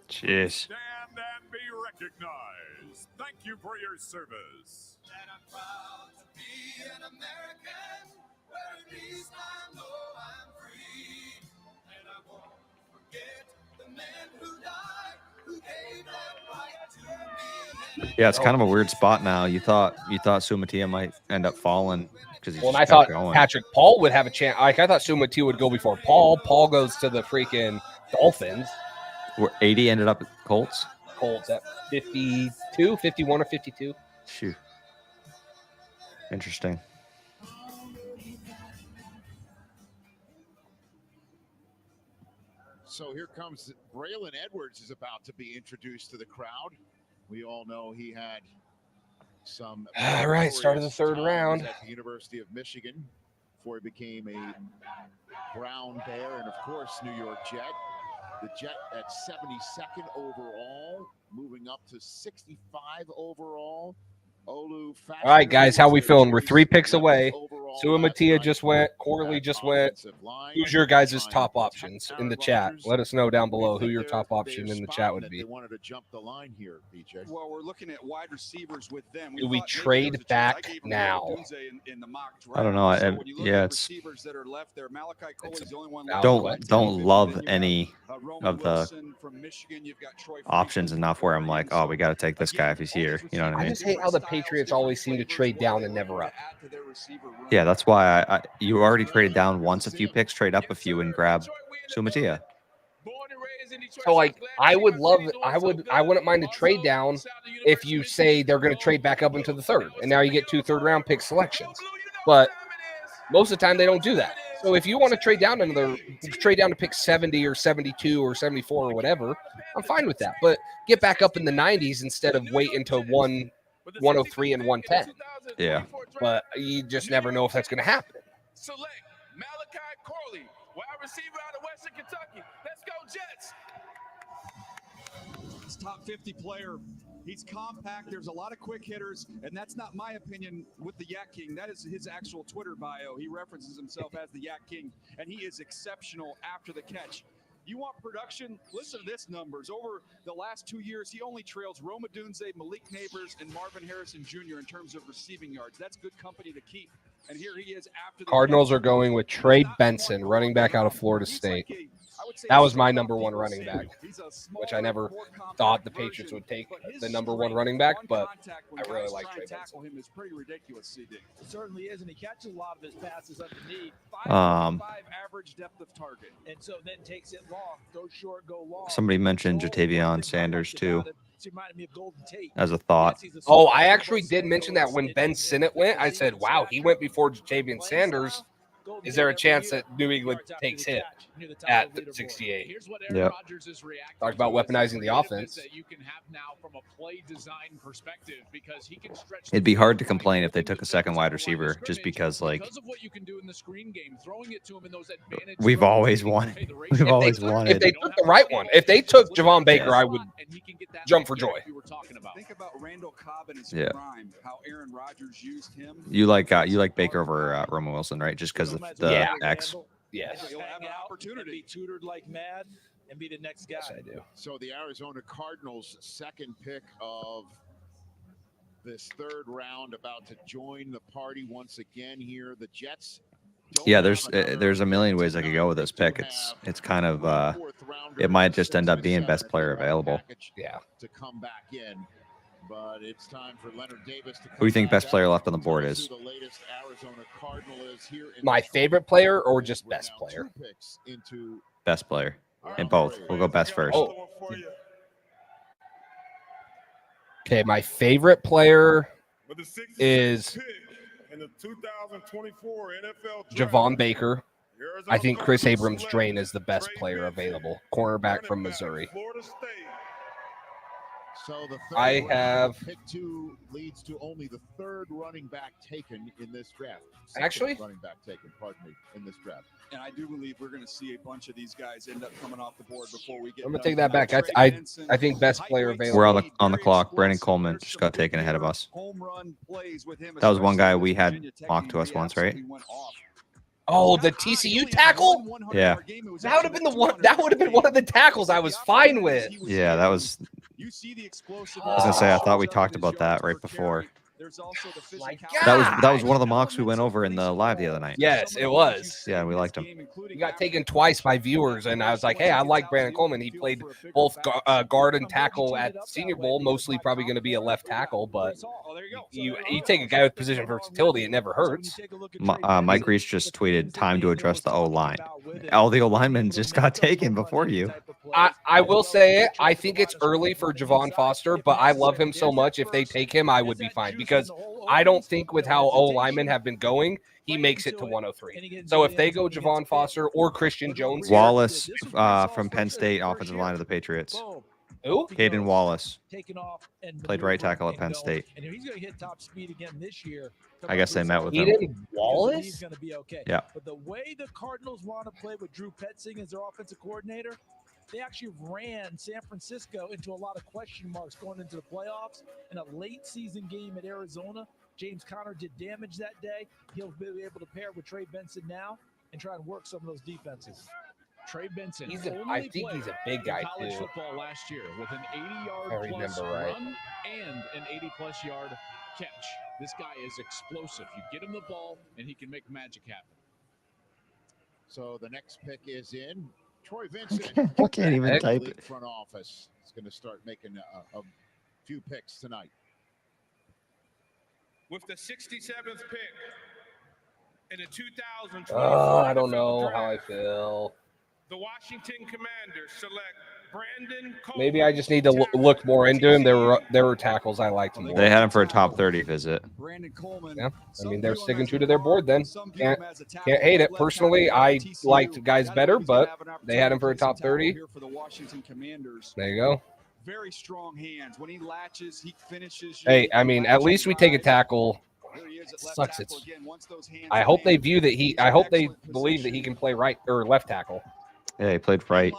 Jeez. Stand and be recognized. Thank you for your service. And I'm proud to be an American, where at least I know I'm free. And I won't forget the men who died, who gave that right to me. Yeah, it's kind of a weird spot now. You thought Sumatia might end up falling because he's Well, and just I thought kept going. Patrick Paul would have a chance. Like, I thought Sumatia would go before Paul. Paul goes to the freaking Dolphins. Where 80 ended up at Colts. Colts at 52, 51 or 52. Shoot. Interesting. So here comes Braylon Edwards is about to be introduced to the crowd. We all know he had some. All right, start of the third round. At the University of Michigan before he became a Brown Bear and, of course, New York Jet. The Jet at 72nd overall, moving up to 65 overall. All right, guys, how we feeling? We're 3 picks away. Sumatia just went. Corley just went. Who's your guys' top options in the chat? Let us know down below who your top option in the chat would be. They wanted to jump the line here, BJ. Well, we're looking at wide receivers with them. Do we trade back now? I don't know. Yeah, it's don't love any of the options enough where I'm like, oh, we got to take this guy if he's here. You know what I mean? I just hate how the Patriots always seem to trade down and never up. Yeah, that's why you already traded down once a few picks, trade up a few, and grab Sumatia. So, like, I wouldn't mind a trade down if you say they're going to trade back up into the third, and now you get 2 third-round pick selections. But most of the time, they don't do that. So if you want to trade down to pick 70 or 72 or 74 or whatever, I'm fine with that. But get back up in the 90s instead of wait until 103 and 110. Yeah. But you just never know if that's going to happen. Select Malachi Corley, wide receiver out of Western Kentucky. Let's go, Jets. He's top 50 player. He's compact. There's a lot of quick hitters, and that's not my opinion with the Yak King. That is his actual Twitter bio. He references himself as the Yak King, and he is exceptional after the catch. You want production? Listen to this numbers. Over the last 2 years, he only trails Rome Odunze, Malik Neighbors, and Marvin Harrison Jr. in terms of receiving yards. That's good company to keep. And here he is after the Cardinals are going with Trey Benson, running back out of Florida State. That was my number 1 running back, which I never thought the Patriots would take the number 1 running back, but I really like Trey Benson. Him is pretty ridiculous, CD. It certainly is, and he catches a lot of his passes underneath. average depth of target. And so then takes it long, go short, go long. Somebody mentioned Jatavion Sanders too, She reminded me of Golden Tate. as a thought. Oh, I actually did mention that when Ben Sinnott went. I said, wow, he went before Jatavion Sanders. Is there a chance that New England takes him at 68? Here's what Yep. Rodgers is reacting Talk about to is weaponizing the offense. that you can have now from a play design perspective, because he can stretch. It'd be hard to complain if they took a second wide receiver, just because like Because of what you can do in the screen game, throwing it to him in those advantage. we've always wanted. We've always If wanted. they took the right one, if they took Javon Baker, I would jump for joy. Think about Randall Cobb in his Yeah. prime, how Aaron Rodgers used him. You like Baker over Roman Wilson, right? Just because of the X. Yes. He'll have an opportunity. Be tutored like mad and be the next guy. Yes, I do. So the Arizona Cardinals' second pick of this third round about to join the party once again here. The Jets. Yeah, there's a million ways I could go with this pick. It's kind of it might just end up being best player available. Yeah. To come back in. But it's time for Leonard Davis to Who do you think best player left on the board is? the latest Arizona Cardinal is here in My favorite player or just best player? into Best player in both. We'll go best first. Oh. Okay, my favorite player is in the 2024 NFL Javon Baker. I think Chris Abrams-Drain is the best player available. Cornerback from Missouri. So the third I round, have- pick 2 leads to only the third running back taken in this draft. Actually? Second running back taken, pardon me, in this draft. And I do believe we're going to see a bunch of these guys end up coming off the board before we get. I'm gonna done take that back. tonight. I think best player available. We're on the clock. Brandon Coleman just got taken ahead of us. Home run plays with him. That was one guy especially we with had Virginia Tech mocked to game, us he once, right? absolutely went off. Oh, the TCU tackle? Yeah. That would have been the one. That would have been one of the tackles I was fine with. Yeah, that was. You see the explosive. I was gonna say I thought we talked about that right before. There's also the That was one of the mocks we went over in the live the other night. Yes, it was. Yeah, we liked him. He got taken twice by viewers, and I was like, hey, I like Brandon Coleman. He played both guard and tackle at Senior Bowl, mostly probably going to be a left tackle, but you take a guy with position versatility, it never hurts. Mike Reese just tweeted, "Time to address the O line." All the O linemen just got taken before you. I will say it. I think it's early for Javon Foster, but I love him so much. If they take him, I would be fine because I don't think with how O linemen have been going, he makes it to 103. So if they go Javon Foster or Christian Jones, Wallace from Penn State, offensive line of the Patriots. Who? Caden Wallace. Taken off and Played right tackle at Penn State. And if he's going to hit top speed again this year, I guess they met with him. Caden Wallace? He's going to be okay. Yeah. But the way the Cardinals want to play with Drew Petzing as their offensive coordinator, they actually ran San Francisco into a lot of question marks going into the playoffs. In a late season game at Arizona, James Conner did damage that day. He'll be able to pair with Trey Benson now and try and work some of those defenses. Trey Benson. I think he's a big guy college too. football last year with an 80-yard I remember right. run and an 80-plus yard catch. This guy is explosive. You get him the ball, and he can make magic happen. So the next pick is in. Troy Vincent. I can't even type it. Front office is going to start making a few picks tonight. With the 67th pick in the 2024 I don't NFL know draft, how I feel. the Washington Commanders select Brandon Coleman. Maybe I just need to look more into him. There were tackles I liked more. They had him for a top 30 visit. Brandon Coleman. Yeah, I mean they're sticking true to their board. Then can't hate it. Personally, I liked guys better, but they had him for a top 30. Here for the Washington Commanders. There you go. Very strong hands. When he latches, he finishes. Hey, I mean, at least we take a tackle. It sucks. It's. I hope they view that he. I hope they believe that he can play right or left tackle. Yeah, he played right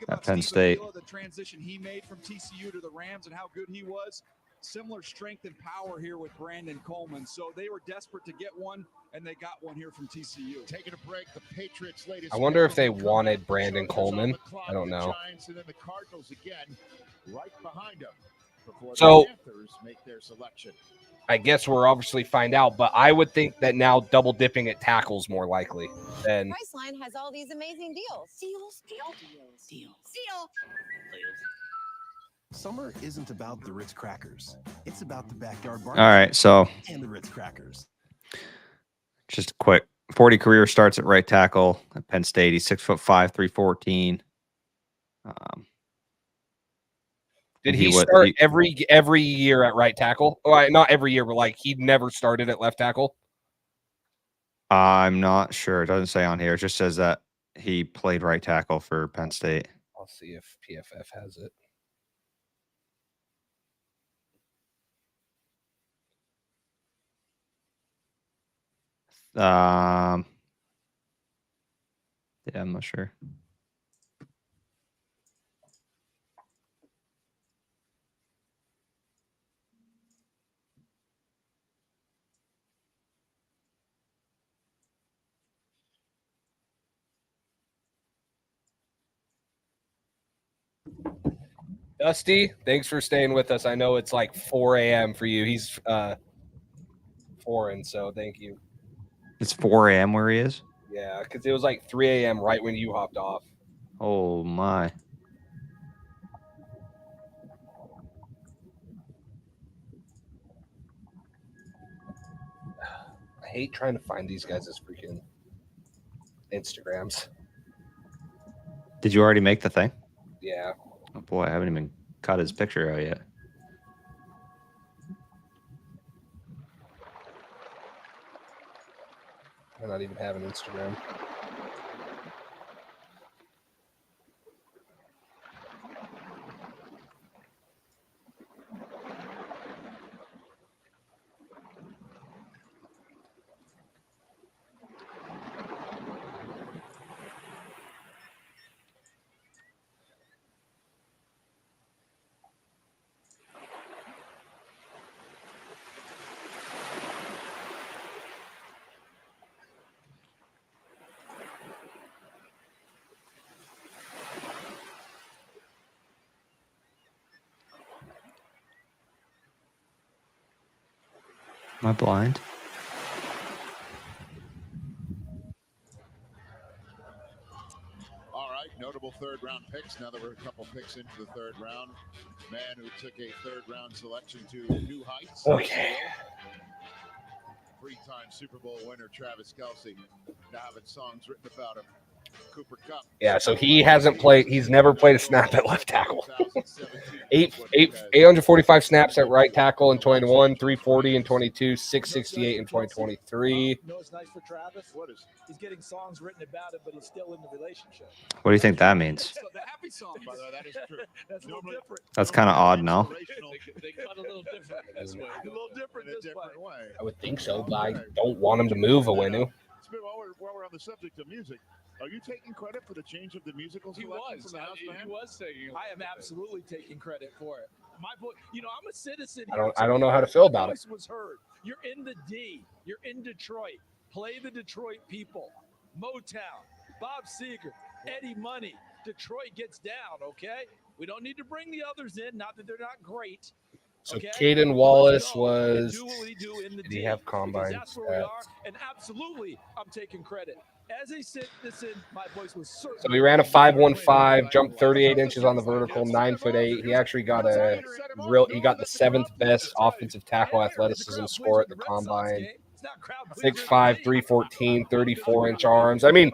at Penn State. The transition he made from TCU to the Rams and how good he was. Similar strength and power here with Brandon Coleman. So they were desperate to get one, and they got one here from TCU. Taking a break, the Patriots' latest. I wonder if they wanted Brandon Coleman. I don't know. Giants and then the Cardinals again, right behind them. Before So- the Panthers make their selection. I guess we'll obviously find out, but I would think that now double dipping at tackles more likely than. Priceline has all these amazing deals. Deals. Summer isn't about the Ritz crackers. It's about the backyard All barbecue. right, so And the Ritz crackers. just a quick 40 career starts at right tackle at Penn State. He's 6'5", 314. Did he start every year at right tackle? Oh, not every year, but like he never started at left tackle. I'm not sure. It doesn't say on here. It just says that he played right tackle for Penn State. I'll see if PFF has it. Yeah, I'm not sure. Dusty, thanks for staying with us. I know it's like 4 a.m. for you. He's foreign, so thank you. It's 4 a.m. where he is? Yeah, because it was like 3 a.m. right when you hopped off. Oh, my. I hate trying to find these guys' freaking Instagrams. Did you already make the thing? Yeah. Oh, boy, I haven't even cut his picture out yet. I not even have an Instagram. Am I blind? All right, notable third-round picks. Now that we're a couple picks into the third round, man who took a third-round selection to new heights. Okay. Three-time Super Bowl winner Travis Kelce, now having songs written about him. Cooper Kupp. Yeah, so he hasn't played. He's never played a snap at left tackle. 845 snaps at right tackle in 21, 340 in 22, 668 in 2023. You know what's nice for Travis? What is? He's getting songs written about it, but he's still in the relationship. What do you think that means? So the happy song, by the way, that is true. That's a little different. That's kind of odd, no? They cut a little different this way. A little different this way. I would think so, but I don't want him to move, Owenu. While we're on the subject of music, are you taking credit for the change of the musical selection from the house band? He was taking. I am absolutely taking credit for it. My voice, I'm a citizen. I don't know how to feel about it. My voice was heard. You're in the D. You're in Detroit. Play the Detroit people. Motown, Bob Seger, Eddie Money. Detroit gets down. Okay, we don't need to bring the others in. Not that they're not great. So Kaden Wallace was. Did he have combine That's where we are, stats? and absolutely, I'm taking credit. As a citizen, my voice was certain. So he ran a 5.15, jumped 38 inches on the vertical, 9'8". He actually got he got the 7th best offensive tackle athleticism score at the combine. 6'5", 314, 34-inch arms. I mean,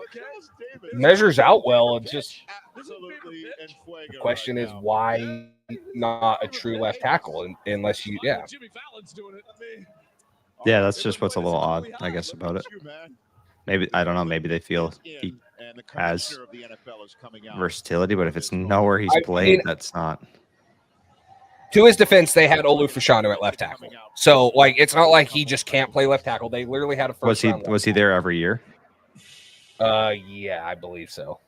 measures out well. It's just the question is why not a true left tackle unless you Yeah, that's just what's a little odd, I guess, about it. Maybe, I don't know, maybe they feel he has versatility, but if it's nowhere he's played, that's not. To his defense, they had Olu Fashanu at left tackle. So, like, it's not like he just can't play left tackle. They literally had a first round. Was he there every year? Yeah, I believe so.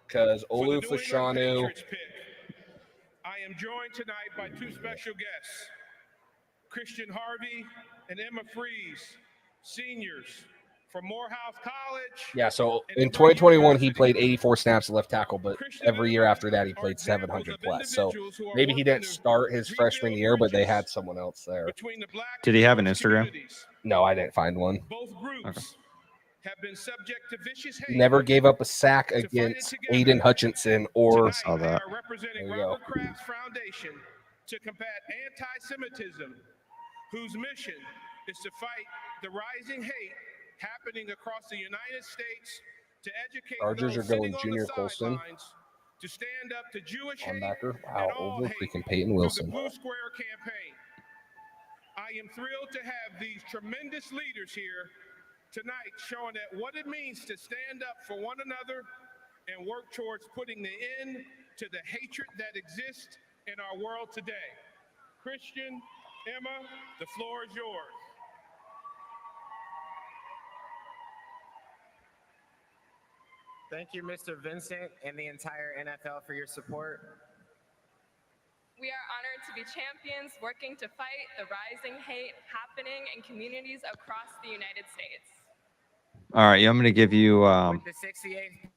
Because Olu Fashanu. I am joined tonight by two special guests, Christian Harvey and Emma Freeze, seniors from Morehouse College. Yeah, so in 2021, he played 84 snaps at left tackle, but every year after that, he played 700 plus. So maybe he didn't start his freshman year, but they had someone else there. Did he have an Instagram? No, I didn't find one. Both groups have been subject to vicious hate. Never gave up a sack against Aiden Hutchinson or saw that. Representing There you go. Robert Kraft's foundation to combat anti-Semitism, whose mission is to fight the rising hate happening across the United States, to educate Chargers those are going sitting on Junior the Colson. sidelines, to stand up to Jewish hate Linebacker. and Wow, all over hate freaking Peyton through Wilson. the Blue Square campaign. I am thrilled to have these tremendous leaders here tonight showing that what it means to stand up for one another and work towards putting the end to the hatred that exists in our world today. Christian, Emma, the floor is yours. Thank you, Mr. Vincent and the entire NFL for your support. We are honored to be champions working to fight the rising hate happening in communities across the United States. All right, I'm going to give you With the 68th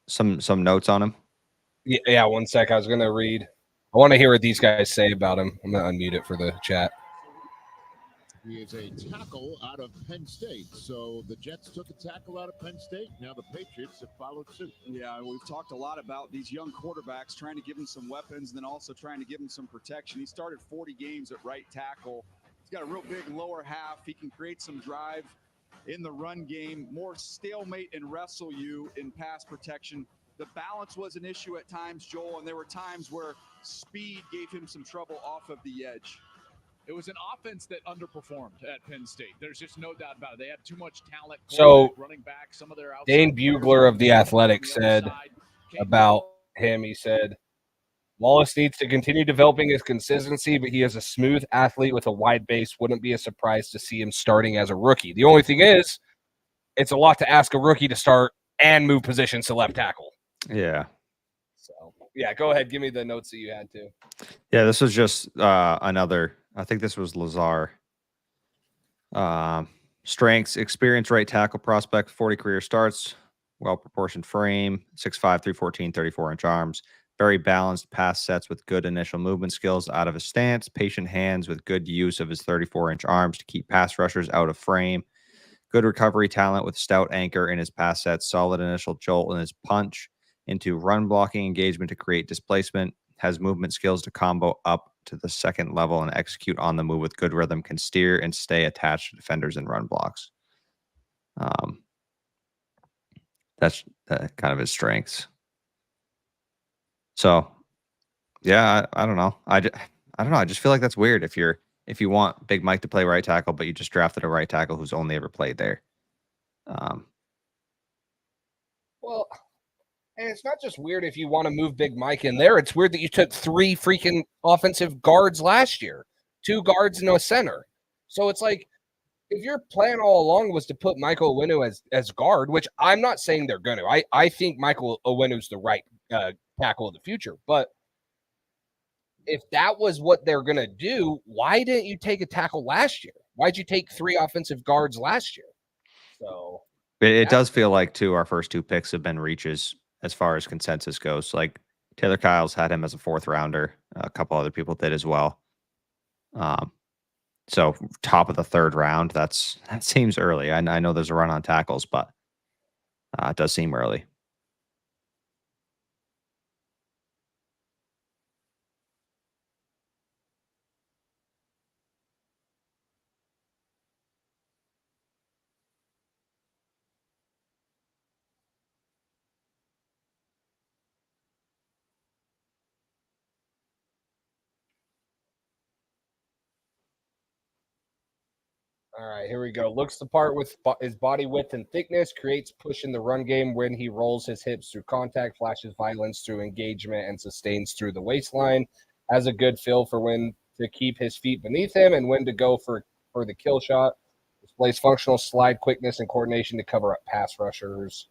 some notes on him. Yeah, 1 sec. I was going to read. I want to hear what these guys say about him. I'm going to unmute it for the chat. He is a tackle out of Penn State. So the Jets took a tackle out of Penn State. Now the Patriots have followed suit. Yeah, we've talked a lot about these young quarterbacks, trying to give them some weapons and then also trying to give them some protection. He started 40 games at right tackle. He's got a real big lower half. He can create some drive in the run game, more stalemate and wrestle you in pass protection. The balance was an issue at times, Joel, and there were times where speed gave him some trouble off of the edge. It was an offense that underperformed at Penn State. There's just no doubt about it. They have too much talent. So, Running back, some of their Dane Bugler of The Athletic said about him, he said, Wallace needs to continue developing his consistency, but he is a smooth athlete with a wide base. Wouldn't be a surprise to see him starting as a rookie. The only thing is, it's a lot to ask a rookie to start and move positions to left tackle. Yeah. So, yeah, go ahead. Give me the notes that you had, too. Yeah, this was just another. I think this was Lazar. Strengths, experience, right tackle prospect, 40 career starts, well-proportioned frame, 6'5", 314, 34-inch arms, very balanced pass sets with good initial movement skills out of his stance, patient hands with good use of his 34-inch arms to keep pass rushers out of frame, good recovery talent with stout anchor in his pass sets, solid initial jolt in his punch into run blocking engagement to create displacement, has movement skills to combo up to the second level and execute on the move with good rhythm, can steer and stay attached to defenders and run blocks. That's kind of his strengths. So, yeah, I don't know. I don't know. I just feel like that's weird if you want Big Mike to play right tackle, but you just drafted a right tackle who's only ever played there. Well, and it's not just weird if you want to move Big Mike in there. It's weird that you took 3 freaking offensive guards last year, 2 guards and a center. So it's like, if your plan all along was to put Michael Owenu as guard, which I'm not saying they're going to. I think Michael Owenu's the right tackle of the future. But if that was what they're going to do, why didn't you take a tackle last year? Why'd you take 3 offensive guards last year? So it does feel like, too, our first 2 picks have been reaches as far as consensus goes. Like Taylor Kyles had him as a 4th rounder. A couple other people did as well. So top of the 3rd round, that seems early. I know there's a run on tackles, but it does seem early. All right, here we go. Looks the part with his body width and thickness, creates push in the run game when he rolls his hips through contact, flashes violence through engagement, and sustains through the waistline. Has a good feel for when to keep his feet beneath him and when to go for the kill shot. Displays functional slide quickness and coordination to cover up pass rushers.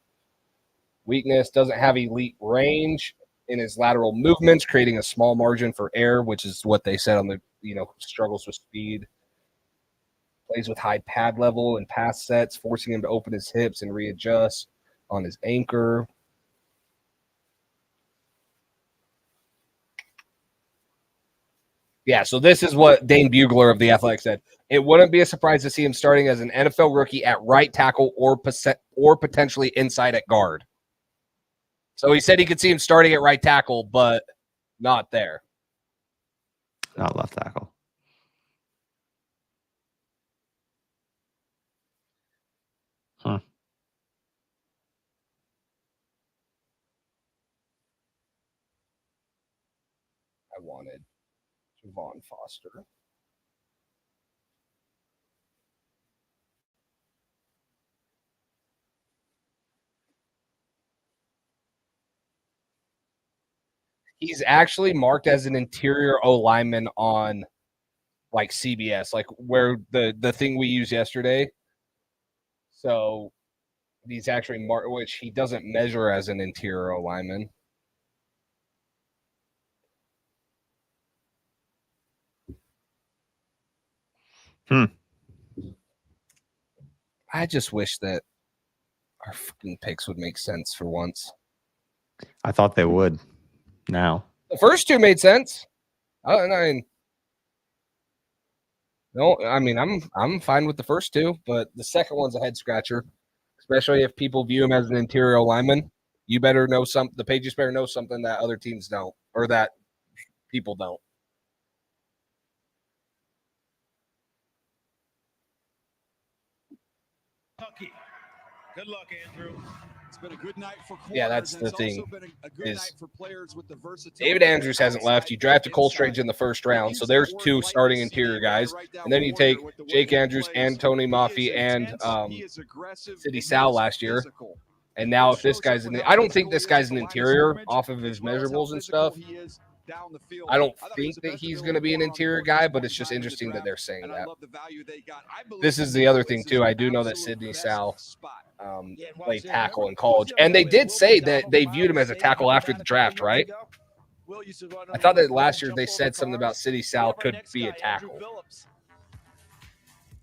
Weakness, doesn't have elite range in his lateral movements, creating a small margin for error, which is what they said on the, struggles with speed. Plays with high pad level and pass sets, forcing him to open his hips and readjust on his anchor. Yeah, so this is what Dane Bugler of The Athletic said. It wouldn't be a surprise to see him starting as an NFL rookie at right tackle or potentially inside at guard. So he said he could see him starting at right tackle, but not there. Not left tackle. Huh. I wanted Javon Foster. He's actually marked as an interior O lineman on like CBS, like where the thing we used yesterday. So he's actually marked, which he doesn't measure as an interior O lineman. I just wish that our fucking picks would make sense for once. I thought they would. Now The first two made sense. I mean, I'm fine with the first two, but the second one's a head scratcher, especially if people view him as an interior lineman. You better know something. The Patriots better know something that other teams don't, or that people don't. Good luck, Andrew. It's been a good night for corners. Yeah, that's the It's thing. also been a good night for players with the versatility. David Andrews hasn't left. You drafted Cole Strange in the first round, so there's two starting interior guys, and then you take Jake Andrews and Tony Mafi and City Sal last year. And now if this guy's I don't think this guy's an interior off of his measurables and stuff. I don't think that he's going to be an interior guy, but it's just interesting that they're saying that. This is the other thing, too. I do know that Sidney Sal played tackle in college. And they did say that they viewed him as a tackle after the draft, right? I thought that last year they said something about Sidney Sal could be a tackle.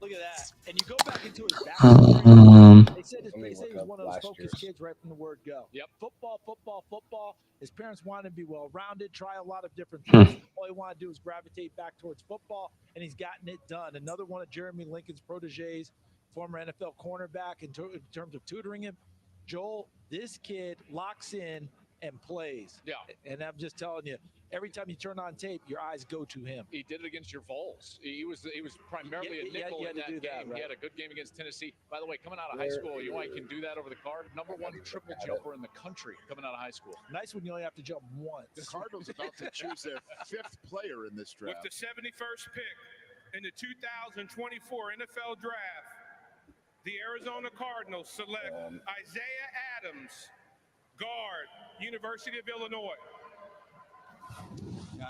Look at that. And you go back into his background. They said he was one of those focused kids right from the word go. Yep. Football. His parents wanted him to be well-rounded, try a lot of different things. All he wanted to do was gravitate back towards football, and he's gotten it done. Another one of Jeremy Lincoln's proteges, former NFL cornerback, in terms of tutoring him. Joel, this kid locks in and plays. Yeah. And I'm just telling you, every time you turn on tape, your eyes go to him. He did it against your Vols. He was primarily a nickel in that game. He had a good game against Tennessee. By the way, coming out of high school, you know, I can do that over the card. #1 triple jumper in the country coming out of high school. Nice when you only have to jump once. The Cardinals about to choose their 5th player in this draft. With the 71st pick in the 2024 NFL Draft, the Arizona Cardinals select Isaiah Adams, guard, University of Illinois.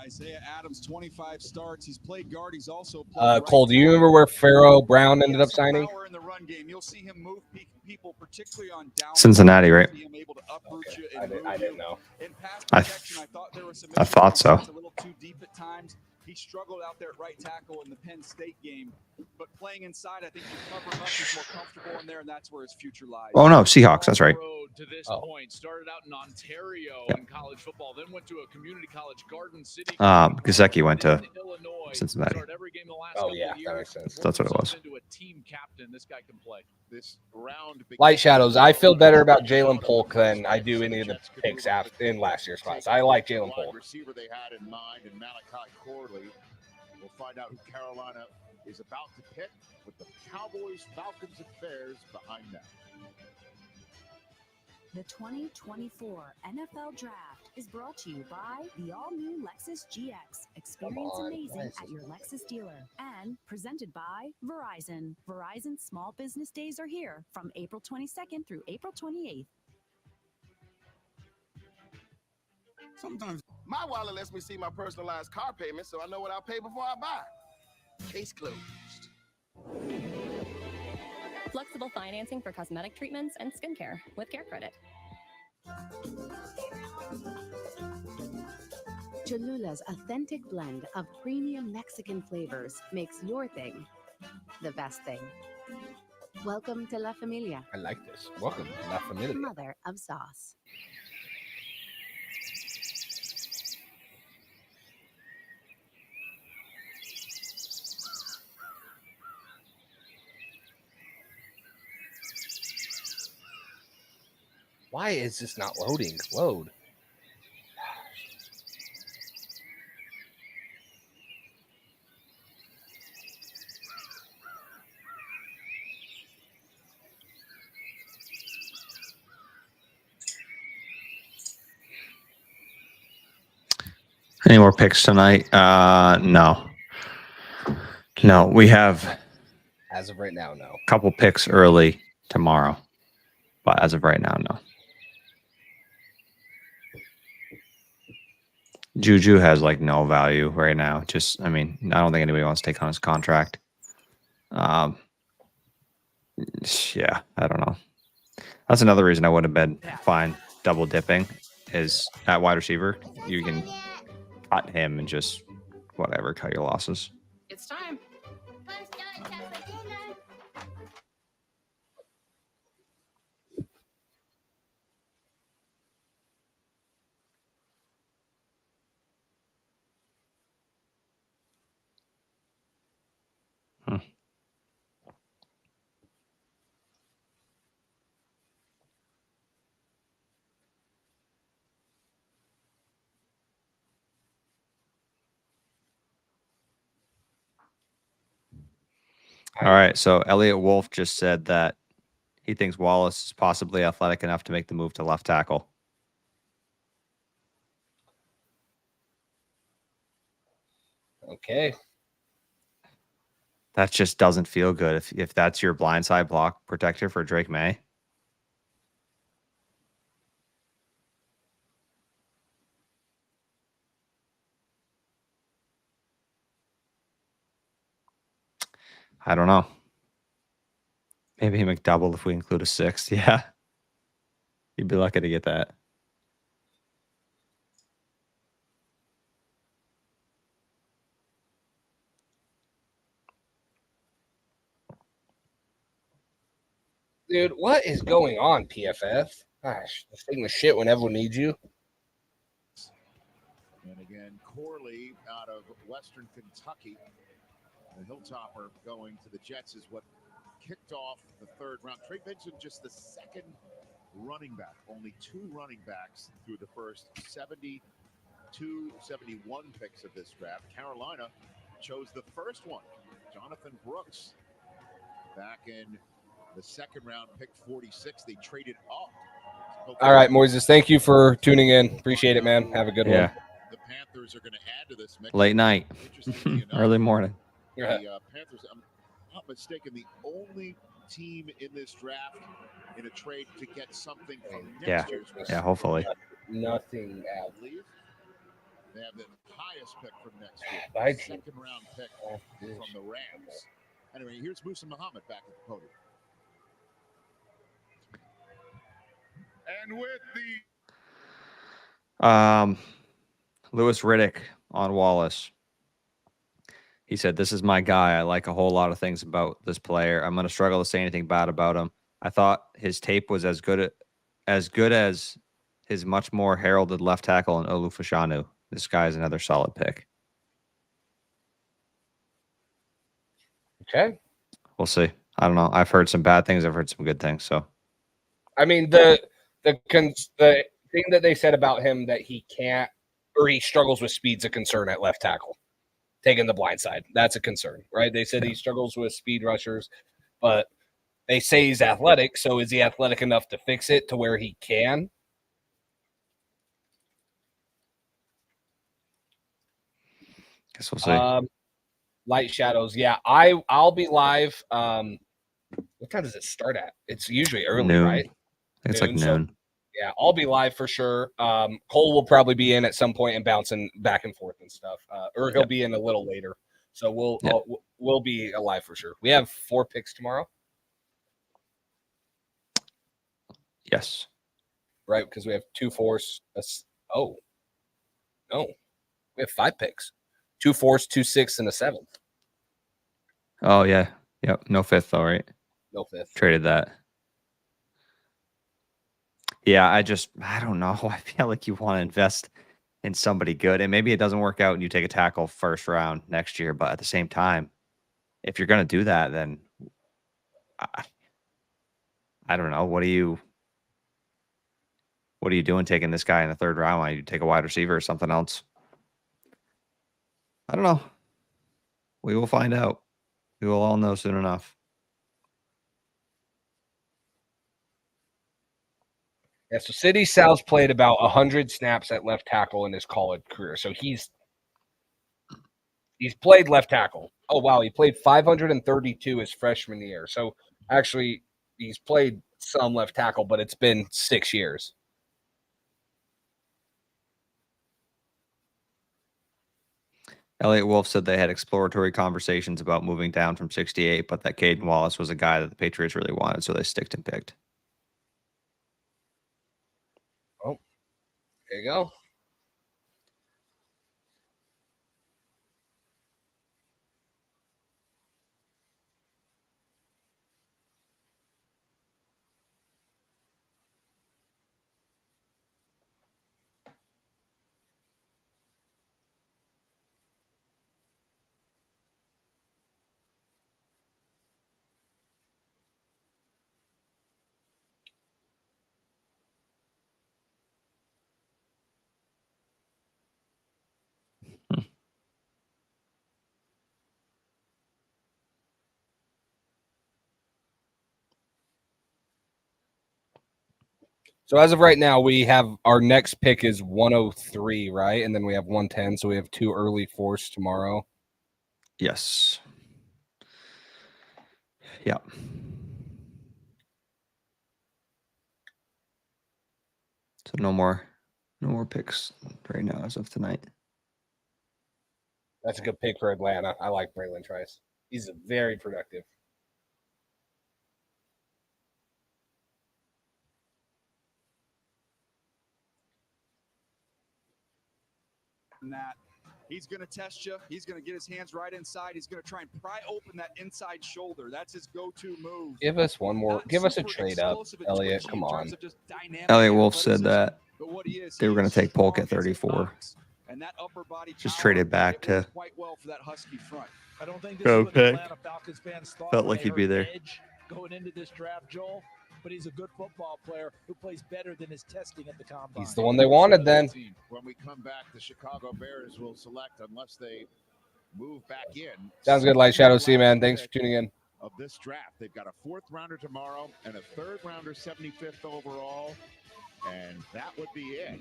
Isaiah Adams, 25 starts. He's played guard. He's also played Cole, do you remember where Pharaoh Brown ended up signing? power in the run game. You'll see him move people, particularly on down. Cincinnati, right? I didn't know. I thought so. A little too deep at times. He struggled out there at right tackle in the Penn State game, but playing inside, I think he covered up. He's more comfortable in there, and that's where his future lies. Oh no, Seahawks. That's right. To this point, started out in Ontario in college football, then went to a community college, Garden City. Gazeki went to Illinois. Cincinnati. Started every game the last couple yeah, of years. that makes sense. That's what it was. Into a team captain, this guy can play. This round Light Shadows. I feel better about Jaylen Polk than I do any of the picks in last year's class. I like Jaylen Polk. Receiver they had in mind, and Malachi Corley. We'll find out who Carolina is about to pick with the Cowboys, Falcons, and Bears behind them. The 2024 NFL Draft is brought to you by the all-new Lexus GX. Experience amazing at your Lexus dealer. And presented by Verizon. Verizon's Small Business Days are here from April 22nd through April 28th. Sometimes my wallet lets me see my personalized car payment, so I know what I'll pay before I buy. Case closed. Flexible financing for cosmetic treatments and skincare with Care Credit. Cholula's authentic blend of premium Mexican flavors makes your thing the best thing. Welcome to La Familia. I like this. Welcome to La Familia. Mother of sauce. Why is this not loading? Load. Any more picks tonight? No. No, we have As of right now, no. a couple picks early tomorrow, but as of right now, no. Juju has like no value right now. Just, I mean, I don't think anybody wants to take on his contract. Yeah, I don't know. That's another reason I would have been fine double dipping is at wide receiver. You can cut him and just whatever, cut your losses. It's time. All right. So Elliot Wolf just said that he thinks Wallace is possibly athletic enough to make the move to left tackle. Okay. That just doesn't feel good if that's your blindside block protector for Drake May. I don't know. Maybe McDouble if we include a sixth. Yeah. You'd be lucky to get that. Dude, what is going on, PFF? Gosh, this thing was shit when everyone needs you. And again, Corley out of Western Kentucky. The Hilltopper going to the Jets is what kicked off the third round. Trey Benson just the second running back. Only 2 running backs through the first 72, 71 picks of this draft. Carolina chose the first one, Jonathan Brooks. Back in the second round, pick 46. They traded up. All right, Moises, thank you for tuning in. Appreciate it, man. Have a good one. The Panthers are going to add to this mix. Late night. Interestingly enough, Early morning. the Panthers, I'm not mistaken, the only team in this draft in a trade to get something from next year's draft. Yeah, hopefully. Nothing I out. believe they have the highest pick from next year. By team. Second round pick from the Rams. Anyway, here's Musa Muhammad back at the podium. And with the Lewis Riddick on Wallace. He said, "This is my guy. I like a whole lot of things about this player. I'm going to struggle to say anything bad about him. I thought his tape was as good as his much more heralded left tackle in Olu Fashanu. This guy is another solid pick." Okay. We'll see. I don't know. I've heard some bad things. I've heard some good things. So, I mean, the thing that they said about him that he can't or he struggles with speed's a concern at left tackle. Taking the blind side, that's a concern, right? They said he struggles with speed rushers, but they say he's athletic. So is he athletic enough to fix it to where he can? guess we'll see. Light Shadows. Yeah, I'll be live. What time does it start at? It's usually early, Noon. right? It's like noon. So, yeah, I'll be live for sure. Cole will probably be in at some point and bouncing back and forth and stuff. Or he'll be in a little later. So we'll be alive for sure. We have 4 picks tomorrow. Yes. Right, because we have 2 fours. No. We have 5 picks. 2 fours, 2 6, and a 7th. Oh, yeah. Yep. No 5th, though, right? No 5th. Traded that. Yeah, I don't know. I feel like you want to invest in somebody good, and maybe it doesn't work out and you take a tackle first round next year. But at the same time, if you're going to do that, then I don't know. What are you doing taking this guy in the 3rd round? Why don't you take a wide receiver or something else? I don't know. We will find out. We will all know soon enough. Yeah, so Sidney Sal's played about 100 snaps at left tackle in his college career. So he's played left tackle. Oh, wow. He played 532 his freshman year. So actually, he's played some left tackle, but it's been 6 years. Elliot Wolf said they had exploratory conversations about moving down from 68, but that Kaden Wallace was a guy that the Patriots really wanted, so they sticked and picked. Oh, there you go. So as of right now, we have our next pick is 103, right? And then we have 110. So we have 2 early fours tomorrow. Yes. Yeah. So no more picks right now as of tonight. That's a good pick for Atlanta. I like Braylon Trice. He's very productive. That he's going to test you. He's going to get his hands right inside. He's going to try and pry open that inside shoulder. That's his go-to move. Give us one more. Give us a trade up, Elliot. Come on. Elliot Wolf said that they were going to take Polk at 34. And that upper body Just traded back to quite well for that Husky front. I don't think this Go is what pick. Atlanta Falcons fans thought Felt when like they he'd be heard there. Edge going into this draft, Joel. But he's a good football player who plays better than his testing at the combine. He's the one they wanted then. When we come back, the Chicago Bears will select unless they move back in. Sounds good, Light Shadow. See you, man. Thanks for tuning in. Of this draft, they've got a 4th rounder tomorrow and a 3rd rounder, 75th overall, and that would be it.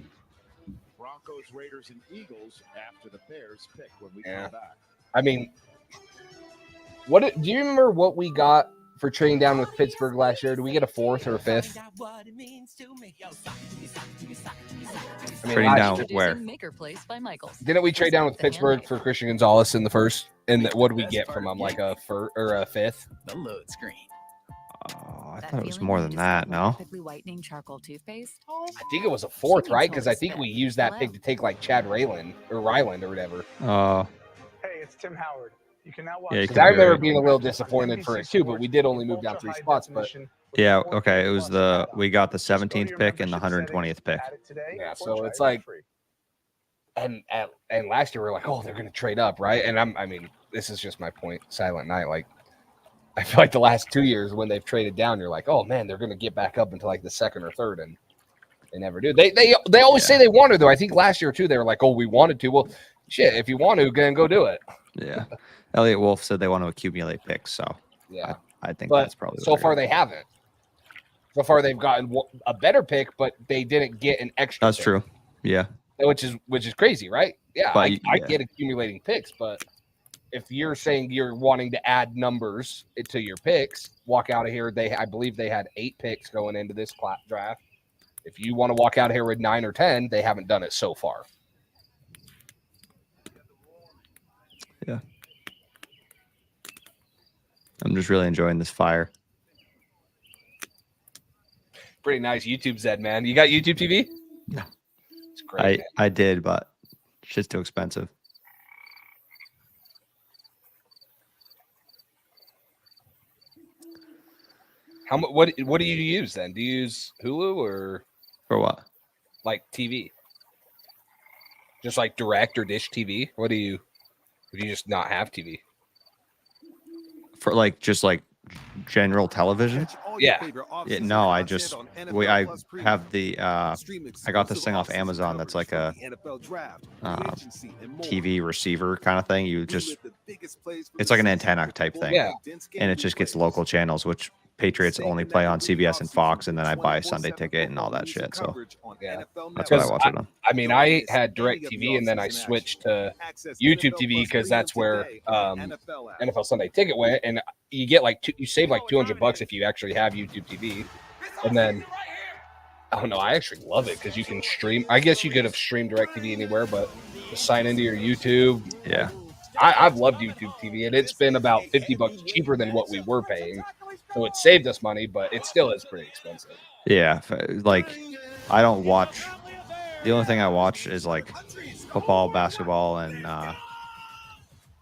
Broncos, Raiders, and Eagles after the Bears pick when we come back. I mean, do you remember what we got for trading down with Pittsburgh last year? Did we get a 4th or a 5th? Trading down where? Maker Place by Michaels. Didn't we trade down with Pittsburgh for Christian Gonzalez in the first? And what did we get from him? Like a 4th or a 5th? The load screen. Oh, I thought it was more than that. No. Whitening charcoal toothpaste. I think it was a 4th, right? Because I think we used that pick to take like Chad Ryland or whatever. Hey, it's Tim Howard. You can now watch. Yeah, I remember being a little disappointed for it too, but we did only move down 3 spots. But Yeah. Okay. It was we got the 17th pick and the 120th pick. yeah, so it's like, and last year we were like, oh, they're going to trade up, right? And I mean, this is just my point. Silent Night, like. I feel like the last 2 years when they've traded down, you're like, oh man, they're going to get back up into like the 2nd or 3rd, and they never do. They always say they want to, though. I think last year too, they were like, oh, we wanted to. Well, shit, if you want to, then go do it. Yeah. Elliot Wolf said they want to accumulate picks, so yeah, I think but that's probably so far they haven't. So far they've gotten a better pick, but they didn't get an extra. That's pick, true. Yeah. which is crazy, right? Yeah, But I get accumulating picks, but if you're saying you're wanting to add numbers to your picks, walk out of here. I believe they had 8 picks going into this draft. If you want to walk out of here with 9 or 10, they haven't done it so far. Yeah. I'm just really enjoying this fire. Pretty nice YouTube Zed, man. You got YouTube TV? No. It's great. I did, but shit's too expensive. What do you use then? Do you use Hulu or for what? Like TV? Just like direct or dish TV? Would you just not have TV? For just general television? Yeah. No, I have the I got this thing off Amazon that's like a TV receiver kind of thing. It's like an antenna type thing. Yeah. And it just gets local channels, which Patriots only play on CBS and Fox, and then I buy a Sunday ticket and all that shit. So yeah, that's what I watch it on. I mean, I had DirecTV, and then I switched to YouTube TV because that's where NFL Sunday Ticket went, and you get like you save like $200 if you actually have YouTube TV, and then I don't know. I actually love it because you can stream. I guess you could have streamed DirecTV anywhere, but just sign into your YouTube. Yeah. I've loved YouTube TV, and it's been about $50 cheaper than what we were paying. So it saved us money, but it still is pretty expensive. Yeah. Like, I don't watch. The only thing I watch is like football, basketball, and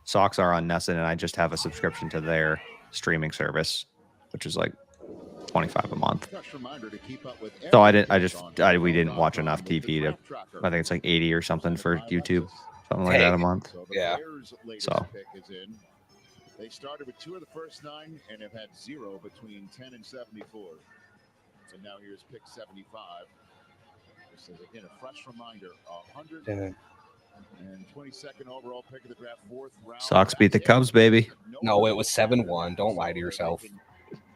Sox are on Nessun, and I just have a subscription to their streaming service, which is like $25 a month. So we didn't watch enough TV to. I think it's like 80 or something for YouTube, something like that a month. Yeah. So. They started with 2 of the first 9 and have had 0 between 10 and 74. So now here's pick 75. This is again a fresh reminder. 122nd overall pick of the draft, 4th round. Sox beat the Cubs, baby. No, it was 7-1. Don't lie to yourself.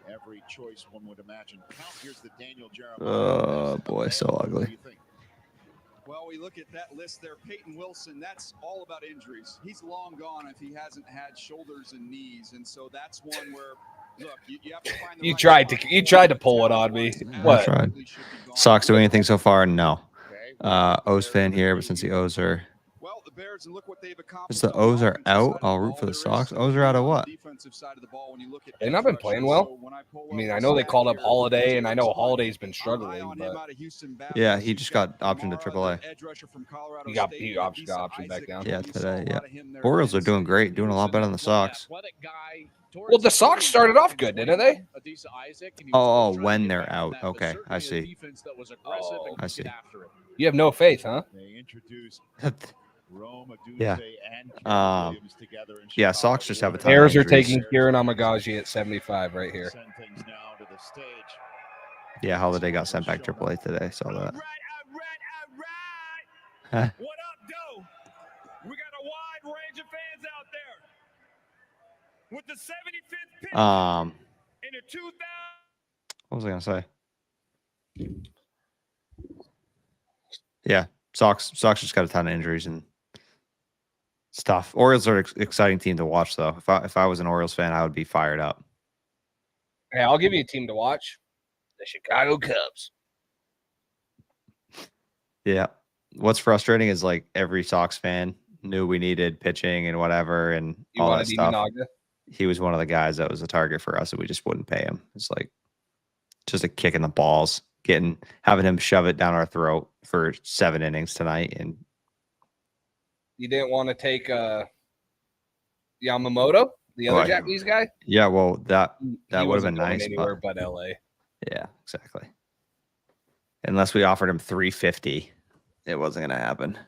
Every choice one would imagine. Here's the Daniel Jeremiah. Oh boy, so ugly. Well, we look at that list there. Peyton Wilson, that's all about injuries. He's long gone if he hasn't had shoulders and knees. And so that's one where, look, you have to find the You tried to pull it on me. What? Tried. Sox do anything so far? No. O's fan here, but since the O's are. Since the O's are out, I'll root for the Sox. O's are out of what? They've not been playing well. I mean, I know they called up Holiday, and I know Holiday's been struggling, but yeah, he just got optioned to AAA. He got optioned back down. Yeah, today. Yeah, Orioles are doing great, doing a lot better than the Sox. Well, the Sox started off good, didn't they? Oh, when they're out. Okay, I see. Oh, I see. You have no faith, huh? Yeah. Yeah, Sox just have a ton Bears of are injuries. taking Kieran Amagaji at 75 right here. Yeah, Holiday got sent back AAA today. Saw that. What up, Doe? We got a wide range of fans out there. With the 75th pick in the 2000. What was I gonna say? Yeah, Sox just got a ton of injuries and it's tough. Orioles are an exciting team to watch, though. If I was an Orioles fan, I would be fired up. Hey, I'll give you a team to watch: the Chicago Cubs. Yeah. What's frustrating is like every Sox fan knew we needed pitching and whatever and You all wanted that stuff. Imanaga? He was one of the guys that was a target for us, and we just wouldn't pay him. It's like just a kick in the balls, having him shove it down our throat for 7 innings tonight. And You didn't want to take Yamamoto, the other Japanese guy? Yeah, well, that He would have been wasn't going nice. anywhere but LA. Yeah, exactly. Unless we offered him $350, it wasn't going to happen.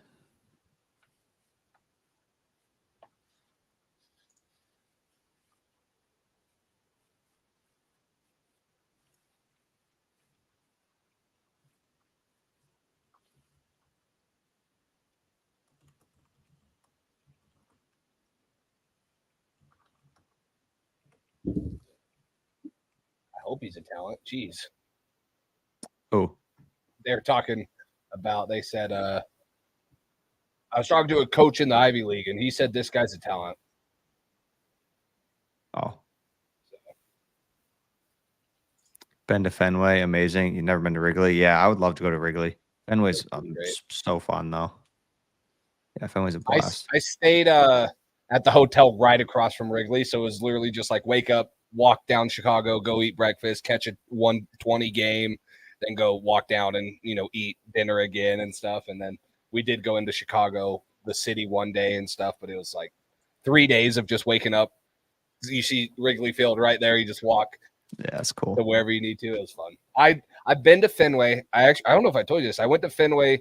I hope he's a talent. Jeez. Oh, They're talking about, they said, I was talking to a coach in the Ivy League, and he said this guy's a talent. oh. Been to Fenway, amazing. You've never been to Wrigley? Yeah, I would love to go to Wrigley. Fenway's so fun, though. Yeah, Fenway's a blast. I stayed at the hotel right across from Wrigley, so it was literally just like wake up, walk down Chicago, go eat breakfast, catch a 1:20 game, then go walk down and, eat dinner again and stuff. And then we did go into Chicago, the city, one day and stuff, but it was like 3 days of just waking up. You see Wrigley Field right there. You just walk. Yeah, that's cool. To wherever you need to. It was fun. I've been to Fenway. I don't know if I told you this. I went to Fenway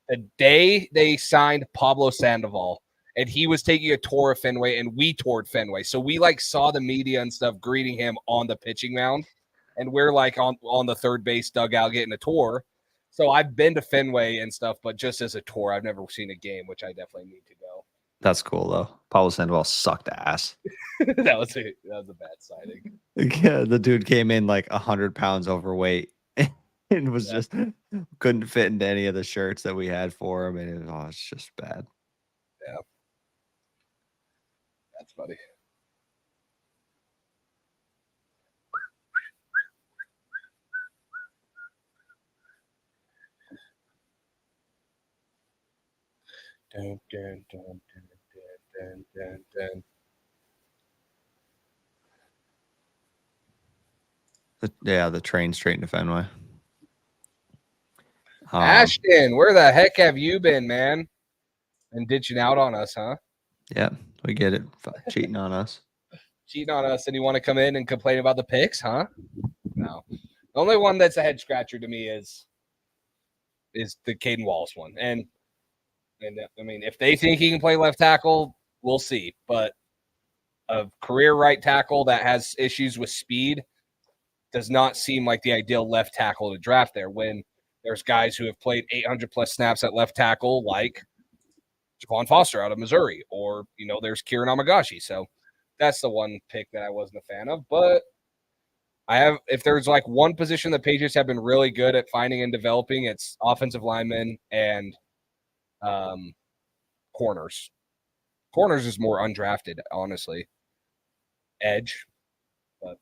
the day they signed Pablo Sandoval, and he was taking a tour of Fenway, and we toured Fenway. So we saw the media and stuff greeting him on the pitching mound, and we're on the third base dugout getting a tour. So I've been to Fenway and stuff, but just as a tour, I've never seen a game, which I definitely need to go. That's cool though. Pablo Sandoval sucked ass. that was a bad signing. Yeah, the dude came in like 100 pounds overweight and was just couldn't fit into any of the shirts that we had for him, and it's just bad. Yeah, that's funny. Dun, dun, dun, dun, dun, dun, dun. The train straight into Fenway. Ashton, where the heck have you been, man? And ditching out on us, huh? Yeah, we get it. Cheating on us. Cheating on us, and you want to come in and complain about the picks, huh? No. The only one that's a head scratcher to me is the Kaden Wallace one. And I mean, if they think he can play left tackle, we'll see. But a career right tackle that has issues with speed does not seem like the ideal left tackle to draft there when there's guys who have played 800-plus snaps at left tackle like Javon Foster out of Missouri, or, there's Kieran Amagashi. So that's the one pick that I wasn't a fan of. But if there's like one position the Patriots have been really good at finding and developing, it's offensive linemen and corners. Corners is more undrafted, honestly. Edge, but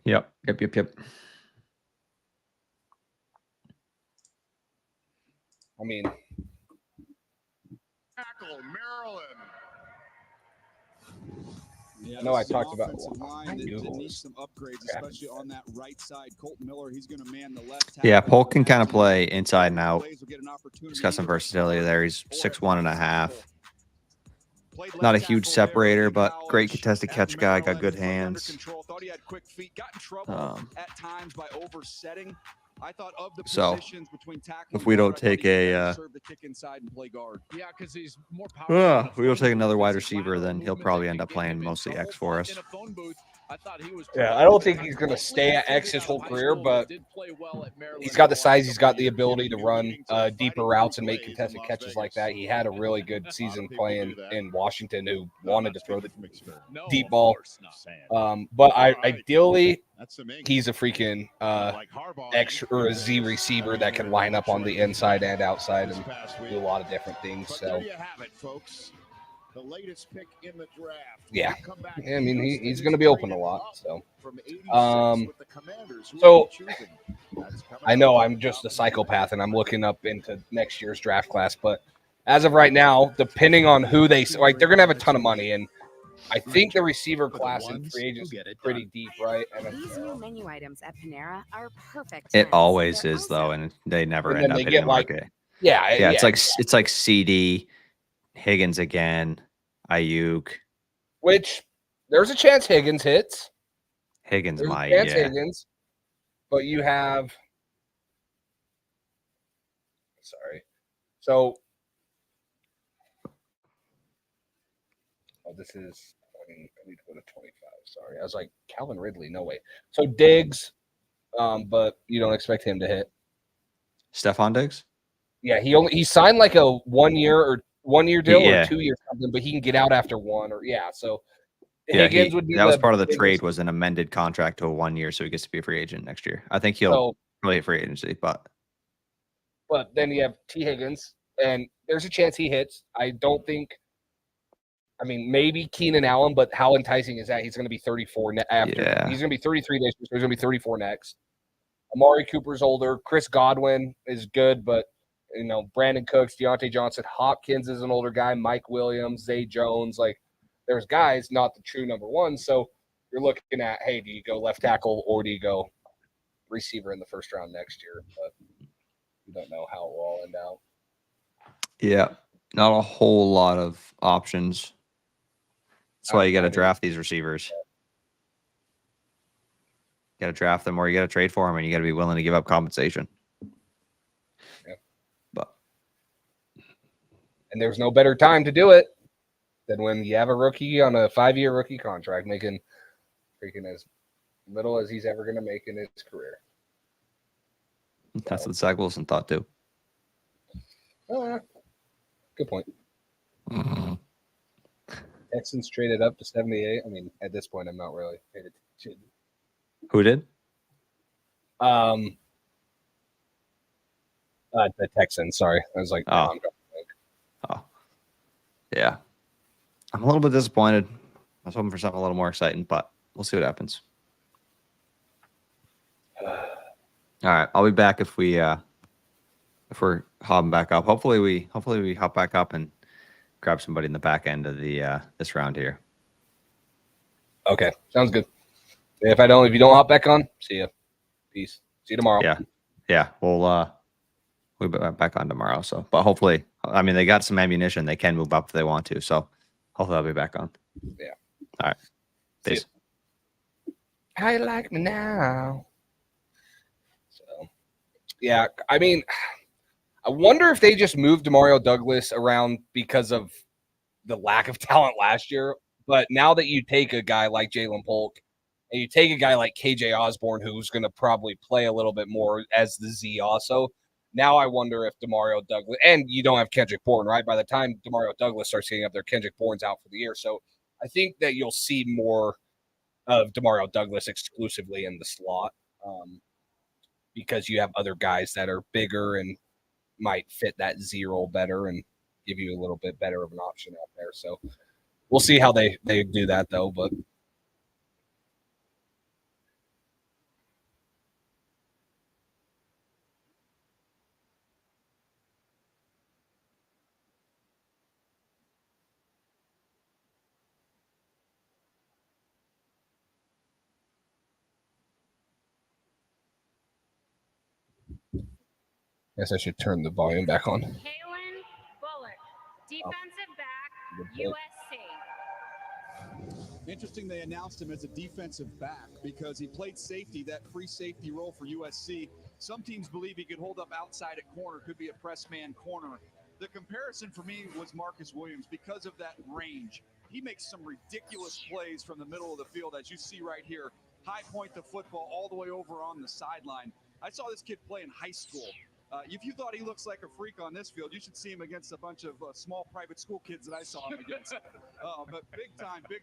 Yep. I mean, Tackle, Maryland. Yeah, I know I this is an talked about offensive line that needs some upgrades, especially on that right side. Colton Miller, he's going to man the left tackle. Yeah, Polk can kind of play inside and out. He's got some versatility there. He's 6'1.5". Not a huge separator, but great contested catch guy. Got good hands. Thought he had quick feet. Got in trouble at times by oversetting. I thought of the So, positions between tackle if we don't take serve the kick inside and play guard. Yeah, because he's more powerful. if we don't take another wide receiver, then he'll probably end up playing mostly X for us. Yeah, I don't think he's going to stay at X his whole career, but he's got the size, he's got the ability to run deeper routes and make contested catches like that. He had a really good season playing in Washington, who wanted to throw the deep ball. But ideally, he's a freaking X or a Z receiver that can line up on the inside and outside and do a lot of different things. So There you have it, folks. The latest pick in the draft. yeah, I mean he's going to be open a lot. So, I know I'm just a psychopath and I'm looking up into next year's draft class, but as of right now, depending on who they're going to have a ton of money, and I think the receiver class in free agency is pretty deep, right? These new menu items at Panera are perfect. It always is though, and they never And end then up they hitting get the like- market. Yeah, It's like CD, Higgins again, Ayuk. Which there's a chance Higgins hits. Higgins There's might, a chance yeah. Higgins, but you have. Sorry, so. Oh, this is. I need to go to 25. Sorry, I was like Calvin Ridley. No way. So Diggs, but you don't expect him to hit. Stephon Diggs? Yeah, he signed like a 1 year deal Yeah. or 2 years something, but he can get out after one or so. Yeah, Higgins would be that was part of the biggest- trade was an amended contract to a 1 year, so he gets to be a free agent next year. I think he'll play free agency, but then you have T. Higgins, and there's a chance he hits. I don't think. I mean, maybe Keenan Allen, but how enticing is that? He's going to be 34 after. Yeah. He's going to be 33 this year, so he's going to be 34 next. Amari Cooper's older. Chris Godwin is good, but Brandon Cooks, Deontay Johnson, Hopkins is an older guy. Mike Williams, Zay Jones, there's guys not the true number one. So you're looking at, hey, do you go left tackle or do you go receiver in the first round next year? But you don't know how it will all end out. yeah, not a whole lot of options. That's why you got to draft these receivers. You got to draft them or you got to trade for them, and you got to be willing to give up compensation. And there's no better time to do it than when you have a rookie on a 5-year rookie contract making freaking as little as he's ever going to make in his career. That's what Zach Wilson thought too. Good point. Texans traded up to 78. I mean, at this point, I'm not really paying attention. Who did? The Texans. Sorry, I was like, Oh, yeah. I'm a little bit disappointed. I was hoping for something a little more exciting, but we'll see what happens. All right, I'll be back if we're hopping back up. Hopefully we hop back up and grab somebody in the back end of the this round here. Okay, sounds good. If you don't hop back on, see ya. Peace. See you tomorrow. Yeah. We'll be back on tomorrow. So, but hopefully, I mean, they got some ammunition. They can move up if they want to. So, hopefully, I'll be back on. Yeah. All right. Peace. How you like me now? So, yeah. I mean, I wonder if they just moved Demario Douglas around because of the lack of talent last year. But now that you take a guy like Jaylen Polk and you take a guy like KJ Osborne, who's going to probably play a little bit more as the Z also, now I wonder if Demario Douglas, and you don't have Kendrick Bourne, right? By the time Demario Douglas starts getting up there, Kendrick Bourne's out for the year. So I think that you'll see more of Demario Douglas exclusively in the slot because you have other guys that are bigger and might fit that Z role better and give you a little bit better of an option out there. So we'll see how they do that, though. But I guess I should turn the volume back on. Kaden Wallace, defensive back, USC. Interesting they announced him as a defensive back because he played safety, that free safety role for USC. Some teams believe he could hold up outside at corner, could be a press man corner. The comparison for me was Marcus Williams because of that range. He makes some ridiculous plays from the middle of the field, as you see right here. High point the football all the way over on the sideline. I saw this kid play in high school. If you thought he looks like a freak on this field, you should see him against a bunch of small private school kids that I saw him against. But big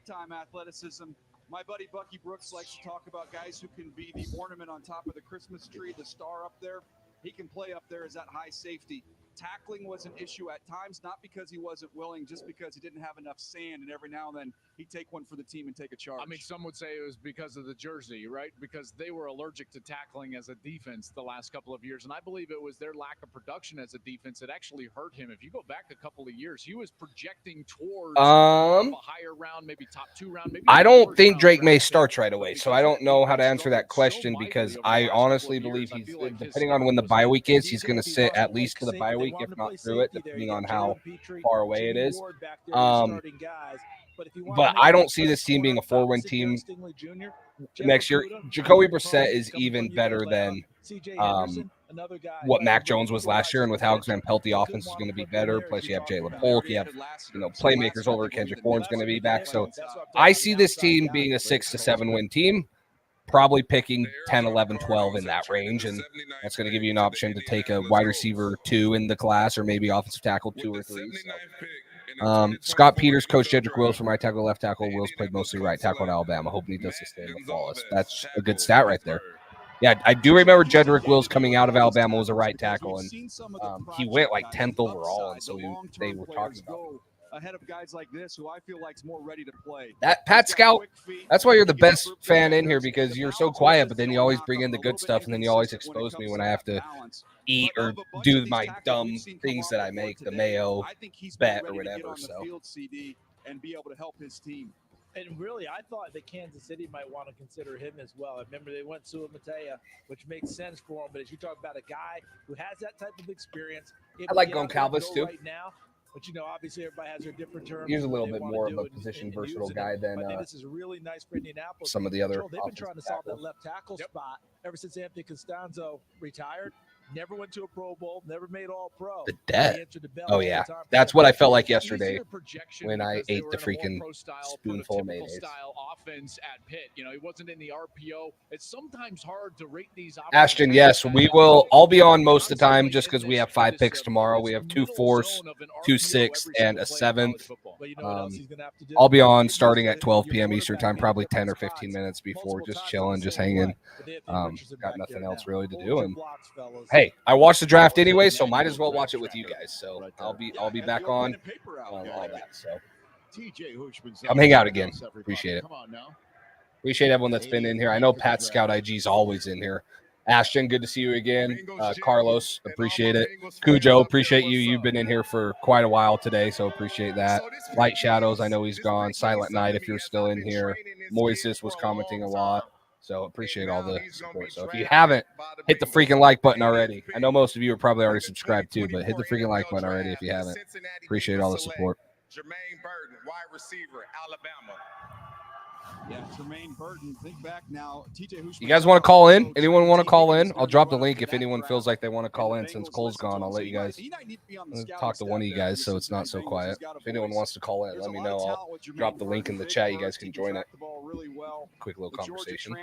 time athleticism. My buddy Bucky Brooks likes to talk about guys who can be the ornament on top of the Christmas tree, the star up there. He can play up there as that high safety. Tackling was an issue at times, not because he wasn't willing, just because he didn't have enough sand, and every now and then he'd take one for the team and take a charge. I mean, some would say it was because of the jersey, right? Because they were allergic to tackling as a defense the last couple of years, and I believe it was their lack of production as a defense that actually hurt him. If you go back a couple of years, he was projecting towards a higher round, maybe top 2 round. Maybe I don't think Drake May starts right away, so I don't know how to answer that question because I honestly believe he's, depending on when the bye week is, he's going to sit at least for the bye week, if not through it, depending on how far away it is. But I don't see this team being a 4-win team next year. Jacoby Brissett is even better than what Mac Jones was last year, and with Alex Van Pelt, the offense is going to be better. Plus, you have Jaylen Polk, you have playmakers over. Kendrick Bourne's going to be back, so I see this team being a 6 to 7 win team. Probably picking 10, 11, 12 in that range, and that's going to give you an option to take a wide receiver 2 in the class or maybe offensive tackle 2 or 3. So. Scott Peters, Coach Jedrick Wills from right tackle, left tackle. Wills played mostly right tackle at Alabama. Hoping he does sustain the flawless. That's a good stat right there. Yeah, I do remember Jedrick Wills coming out of Alabama was a right tackle, and he went like 10th overall, and so they were talking about him. Ahead of guys like this who I feel like's more ready to play. That Pat Scout, that's why you're the best fan in here, because you're so quiet, but then you always bring in the good stuff, and then you always expose me when I have to eat or do my dumb things that I make, the mayo bet or whatever. So and be able to help his team. And really, I thought that Kansas City might want to consider him as well. I remember they went Sua Matea, which makes sense for him. But as you talk about a guy who has that type of experience, I like Goncalves too. Right now, but obviously everybody has their different terms. He's a little bit more of a position versatile guy than this is really nice for Indianapolis. Some of the other. They've been trying to solve that left tackle spot ever since Anthony Costanzo retired. Never went to a Pro Bowl, never made All-Pro. The debt. He answered the bell Oh, all the yeah. time. That's what I felt like yesterday Easier projection when I because they ate were the in a more freaking pro-style, spoonful of prototypical mayonnaise. style offense at Pitt. You know, he wasn't in the RPO. It's sometimes hard to rate these Ashton, yes, we will. I'll be on most of the time just because we have 5 picks tomorrow. We have 2 4s, 2 6s, and a 7th. I'll be on starting at 12 p.m. Eastern time, probably 10 or 15 minutes before, just chilling, just hanging. Got nothing else really to do. And hey, I watched the draft anyway, so might as well watch it with you guys. So I'll be back on all that. So come hang out again. Appreciate it. Appreciate everyone that's been in here. I know Pat Scout IG is always in here. Ashton, good to see you again. Carlos, appreciate it. Cujo, appreciate you. You've been in here for quite a while today, so appreciate that. Light Shadows, I know he's gone. Silent Night, if you're still in here. Moises was commenting a lot, so appreciate all the support. So if you haven't, hit the freaking like button already. I know most of you are probably already subscribed too, but hit the freaking like button already if you haven't. Appreciate all the support. Jermaine Burton, wide receiver, Alabama. Yeah, Jermaine Burton. Think back now. TJ Hushman. You guys want to call in? Anyone want to call in? I'll drop the link if anyone feels like they want to call in. Since Cole's gone, I'll let you guys talk to one of you guys so it's not so quiet. If anyone wants to call in, let me know. I'll drop the link in the chat. You guys can join it. Quick little conversation.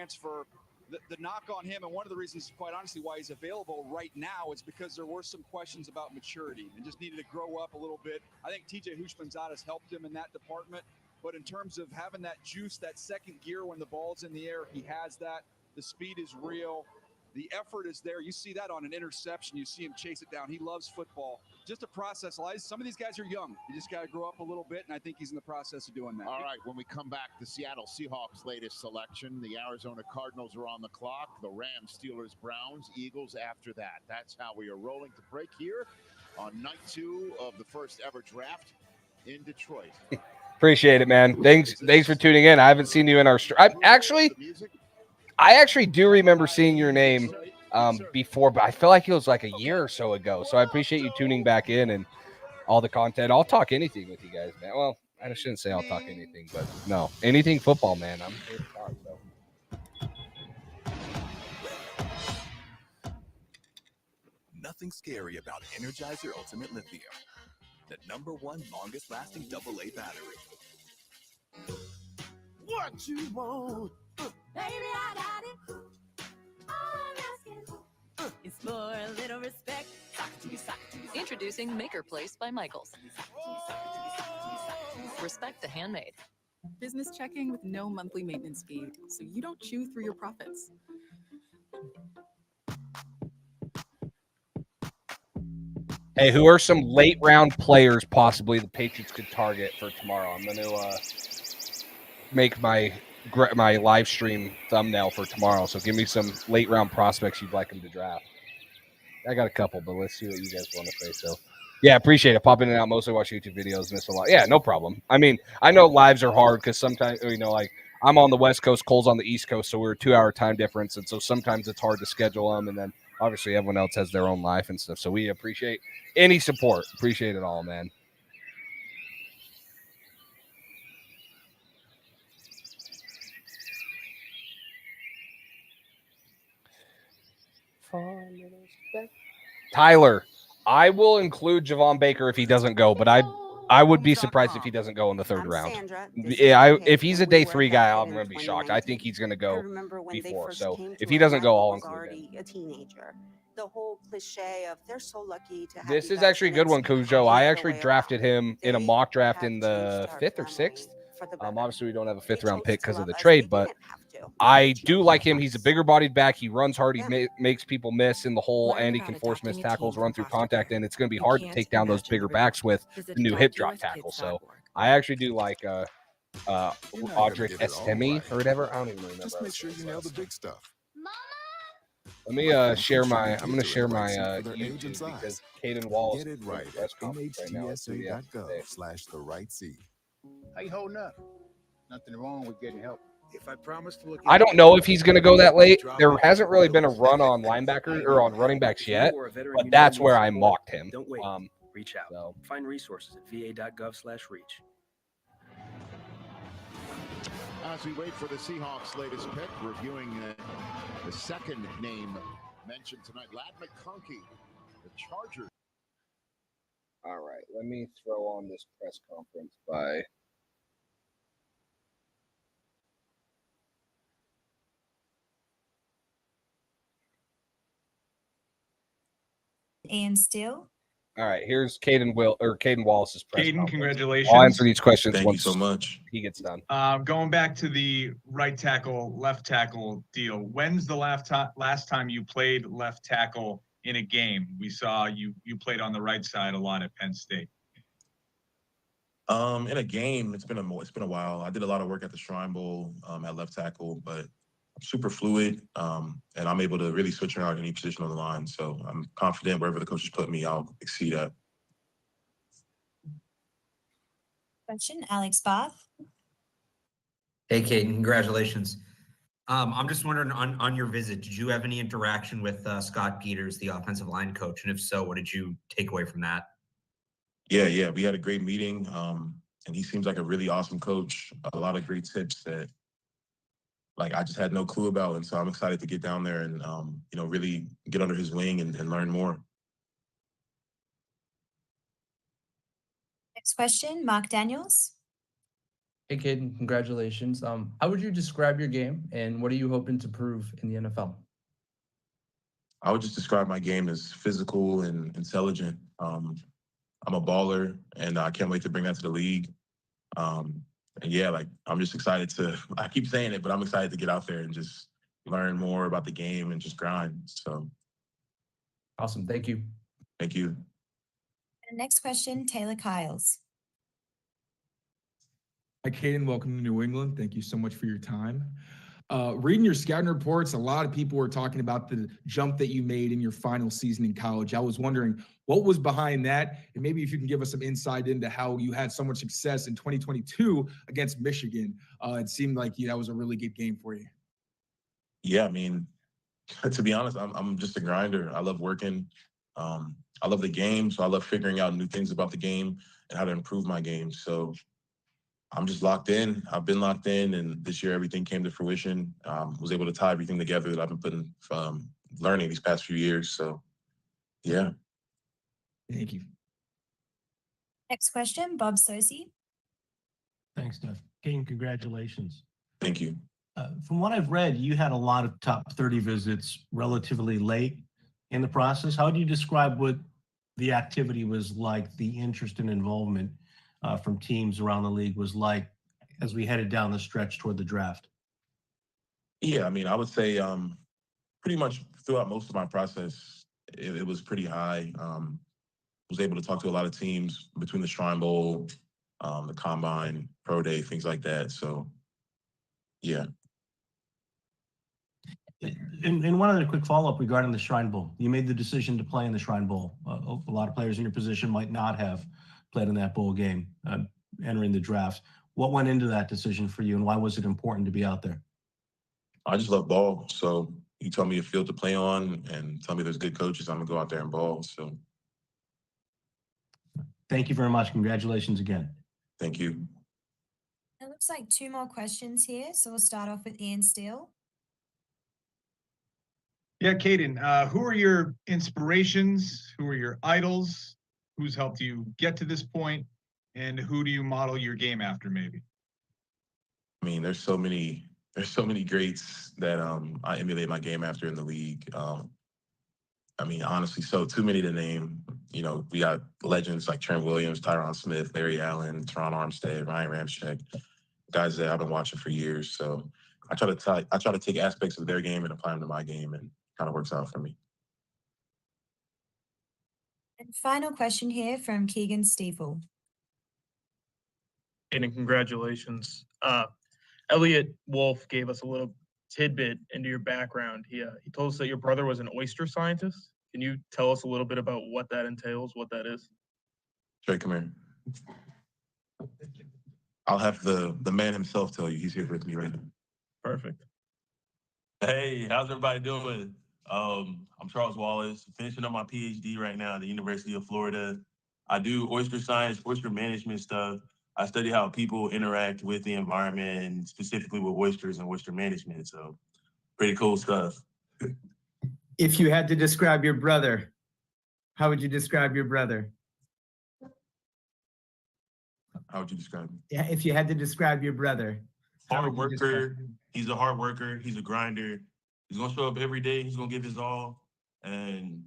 The knock on him, and one of the reasons, quite honestly, why he's available right now is because there were some questions about maturity and just needed to grow up a little bit. I think TJ Hushmanzada has helped him in that department. But in terms of having that juice, that second gear when the ball's in the air, he has that. The speed is real. The effort is there. You see that on an interception. You see him chase it down. He loves football. Just a process. Some of these guys are young. You just got to grow up a little bit, and I think he's in the process of doing that. All right, when we come back, the Seattle Seahawks' latest selection. The Arizona Cardinals are on the clock. The Rams, Steelers, Browns, Eagles after that. That's how we are rolling to break here on night 2 of the first ever draft in Detroit. Appreciate it, man. Thanks for tuning in. I haven't seen you in our I actually do remember seeing your name before, but I feel like it was like a year or so ago. So I appreciate you tuning back in and all the content. I'll talk anything with you guys, man. Well, I shouldn't say I'll talk anything, but no, anything football, man. I'm here to talk. So. Nothing scary about Energizer Ultimate Lithium, the #1 longest lasting AA battery. What you want? Baby, I got it. All I'm asking is for a little respect. Introducing Maker Place by Michaels. Respect the handmade. Business checking with no monthly maintenance fee, so you don't chew through your profits. Hey, who are some late round players possibly the Patriots could target for tomorrow? I'm going to make my live stream thumbnail for tomorrow. So give me some late round prospects you'd like them to draft. I got a couple, but let's see what you guys want to say. So, yeah, appreciate it. Pop in and out. Mostly watch YouTube videos. Miss a lot. Yeah, no problem. I mean, I know lives are hard because sometimes, like I'm on the West Coast, Cole's on the East Coast, so we're a 2-hour time difference. And so sometimes it's hard to schedule them. And then obviously everyone else has their own life and stuff. So we appreciate any support. Appreciate it all, man. Tyler, I will include Javon Baker if he doesn't go, but I would be surprised if he doesn't go in the 3rd round. Yeah, if he's a day 3 guy, I'm going to be shocked. I think he's going to go before. So if he doesn't go, I'll include him. A teenager. The whole cliche of they're so lucky to have This is actually a good one, Cujo. I actually drafted him in a mock draft in the 5th or 6th. Obviously, we don't have a 5th round pick because of the trade, but I do like him. He's a bigger bodied back. He runs hard. He makes people miss in the hole, and he can force missed tackles, run through contact, and it's going to be hard to take down those bigger backs with the new hip drop tackle. So I actually do like Audric Estemi or whatever. I don't even remember. Just make sure you nail the big stuff. Let me share my. I'm going to share my YouTube because Kaden Wallace. Get it right at NHTSA.gov/the-right-seat. How you holding up? Nothing wrong with getting help. If I promise to look, I don't know if he's going to go that late. There hasn't really been a run on linebacker or on running backs yet, but that's where I mocked him. Don't wait. Reach out. So. Find resources at va.gov/reach. As we wait for the Seahawks' latest pick, reviewing the second name mentioned tonight. Lad McConkey, the Chargers. All right, let me throw on this press conference by Ian Steele. All right, here's Kaden Wallace's press Caden, conference. congratulations. I'll answer these questions Thank once you so much. he gets done. Going back to the right tackle, left tackle deal. When's the last time you played left tackle in a game? We saw you played on the right side a lot at Penn State. In a game, it's been a while. I did a lot of work at the Shrine Bowl at left tackle, but I'm super fluid, and I'm able to really switch around any position on the line. So I'm confident wherever the coaches put me, I'll exceed at. Question, Alex Bath. Hey, Kaden, congratulations. I'm just wondering, on your visit, did you have any interaction with Scott Peters, the offensive line coach? And if so, what did you take away from that? Yeah, we had a great meeting, and he seems like a really awesome coach. A lot of great tips that, I just had no clue about, and so I'm excited to get down there and, really get under his wing and learn more. Next question, Mark Daniels. Hey, Kaden, congratulations. How would you describe your game, and what are you hoping to prove in the NFL? I would just describe my game as physical and intelligent. I'm a baller, and I can't wait to bring that to the league. And yeah, I'm just excited I keep saying it, but I'm excited to get out there and just learn more about the game and just grind. So. Awesome. Thank you. Thank you. And next question, Taylor Kyles. Hi, Kaden. Welcome to New England. Thank you so much for your time. Reading your scouting reports, a lot of people were talking about the jump that you made in your final season in college. I was wondering what was behind that, and maybe if you can give us some insight into how you had so much success in 2022 against Michigan. It seemed like that was a really good game for you. Yeah, I mean, to be honest, I'm just a grinder. I love working. I love the game, so I love figuring out new things about the game and how to improve my game. So I'm just locked in. I've been locked in, and this year everything came to fruition. Was able to tie everything together that I've been learning these past few years. So, yeah. Thank you. Next question, Bob Sosi. Thanks, Steph. Kaden, congratulations. Thank you. From what I've read, you had a lot of top 30 visits relatively late in the process. How do you describe what the activity was like, the interest and involvement from teams around the league was like as we headed down the stretch toward the draft? Yeah, I mean, I would say pretty much throughout most of my process, it was pretty high. Was able to talk to a lot of teams between the Shrine Bowl, the Combine, Pro Day, things like that. So, yeah. And one other quick follow-up regarding the Shrine Bowl. You made the decision to play in the Shrine Bowl. A lot of players in your position might not have played in that bowl game entering the draft. What went into that decision for you, and why was it important to be out there? I just love ball. So you tell me a field to play on and tell me there's good coaches, I'm going to go out there and ball. So. Thank you very much. Congratulations again. Thank you. It looks like 2 more questions here, so we'll start off with Ian Steele. Yeah, Kaden, who are your inspirations? Who are your idols? Who's helped you get to this point? And who do you model your game after, maybe? I mean, there's so many greats that I emulate my game after in the league. I mean, honestly, so too many to name. You know, we got legends like Trent Williams, Tyron Smith, Larry Allen, Teron Armstead, Ryan Ramczyk, guys that I've been watching for years. So I try to take aspects of their game and apply them to my game, and kind of works out for me. And final question here from Keegan Stiefel. And congratulations. Elliot Wolf gave us a little tidbit into your background. He told us that your brother was an oyster scientist. Can you tell us a little bit about what that entails, what that is? Trey, come here. I'll have the man himself tell you. He's here with me right now. Perfect. Hey, how's everybody doing? I'm Charles Wallace, finishing up my PhD right now at the University of Florida. I do oyster science, oyster management stuff. I study how people interact with the environment, and specifically with oysters and oyster management. So pretty cool stuff. If you had to describe your brother, how would you describe your brother? How would you describe him? Yeah, if you had to describe your brother. how Hard would you describe worker. He's a hard worker. He's a grinder. He's gonna show up every day. He's gonna give his all, and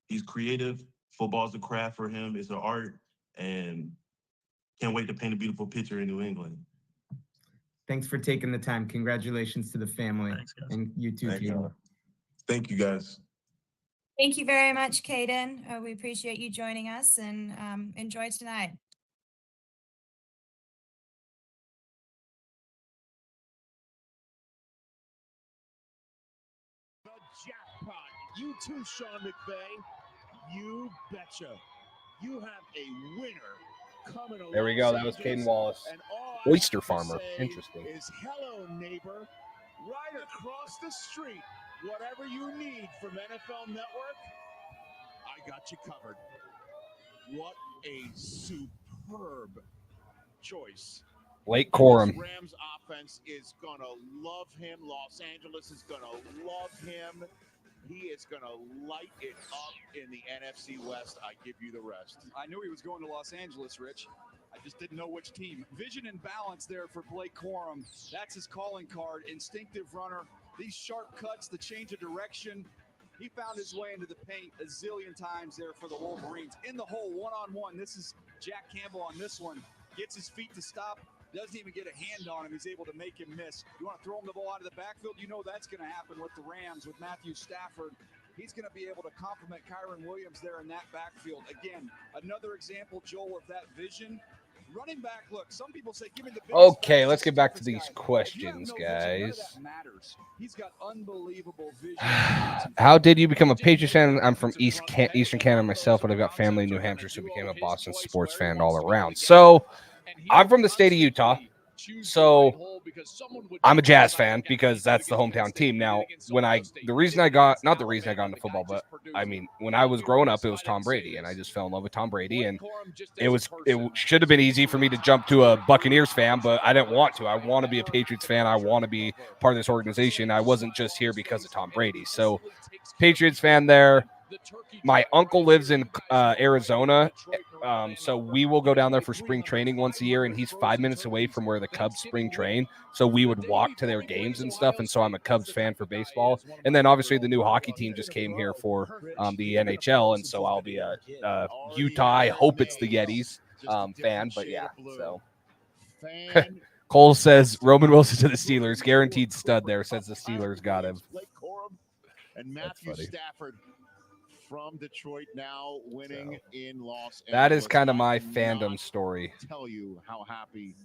he's creative. Football's a craft for him. It's an art, and can't wait to paint a beautiful picture in New England. Thanks for taking the time. Congratulations to the family. And you too, Thank you. Keon. Thank you, guys. Thank you very much, Kaden. We appreciate you joining us and enjoy tonight. The jackpot. You too, Sean McVay. You betcha. You have a winner coming along. There we go. That was Kaden Wallace. Oyster farmer. Interesting. Is hello, neighbor. Right across the street. Whatever you need from NFL Network, I got you covered. What a superb choice. Blake Corum. This Rams offense is going to love him. Los Angeles is going to love him. He is going to light it up in the NFC West. I give you the rest. I knew he was going to Los Angeles, Rich. I just didn't know which team. Vision and balance there for Blake Corum. That's his calling card. Instinctive runner. These sharp cuts, the change of direction. He found his way into the paint a zillion times there for the Wolverines. In the hole, one-on-one. This is Jack Campbell on this one. Gets his feet to stop. Doesn't even get a hand on him. He's able to make him miss. You want to throw him the ball out of the backfield? You know that's going to happen with the Rams, with Matthew Stafford. He's going to be able to complement Kyron Williams there in that backfield. Again, another example, Joel, of that vision. Running back, look, some people say, give me the biggest Okay, let's get back to these questions, guys. He's got unbelievable vision. How did you become a Patriots fan? I'm from Eastern Canada myself, but I've got family in New Hampshire, so became a Boston sports fan all around. So I'm from the state of Utah. So I'm a Jazz fan because that's the hometown team. Now, not the reason I got into football, but I mean, when I was growing up, it was Tom Brady, and I just fell in love with Tom Brady, and it should have been easy for me to jump to a Buccaneers fan, but I didn't want to. I want to be a Patriots fan. I want to be part of this organization. I wasn't just here because of Tom Brady. So Patriots fan there. My uncle lives in Arizona, so we will go down there for spring training once a year, and he's 5 minutes away from where the Cubs spring train, so we would walk to their games and stuff, and so I'm a Cubs fan for baseball. And then obviously the new hockey team just came here for the NHL, and so I'll be a Utah, I hope it's the Yetis fan, but yeah, so. Cole says Roman Wilson to the Steelers, guaranteed stud there, says the Steelers got him. And Matthew Stafford from Detroit, now winning in Los Angeles. That is kind of my fandom story. Tell you how happy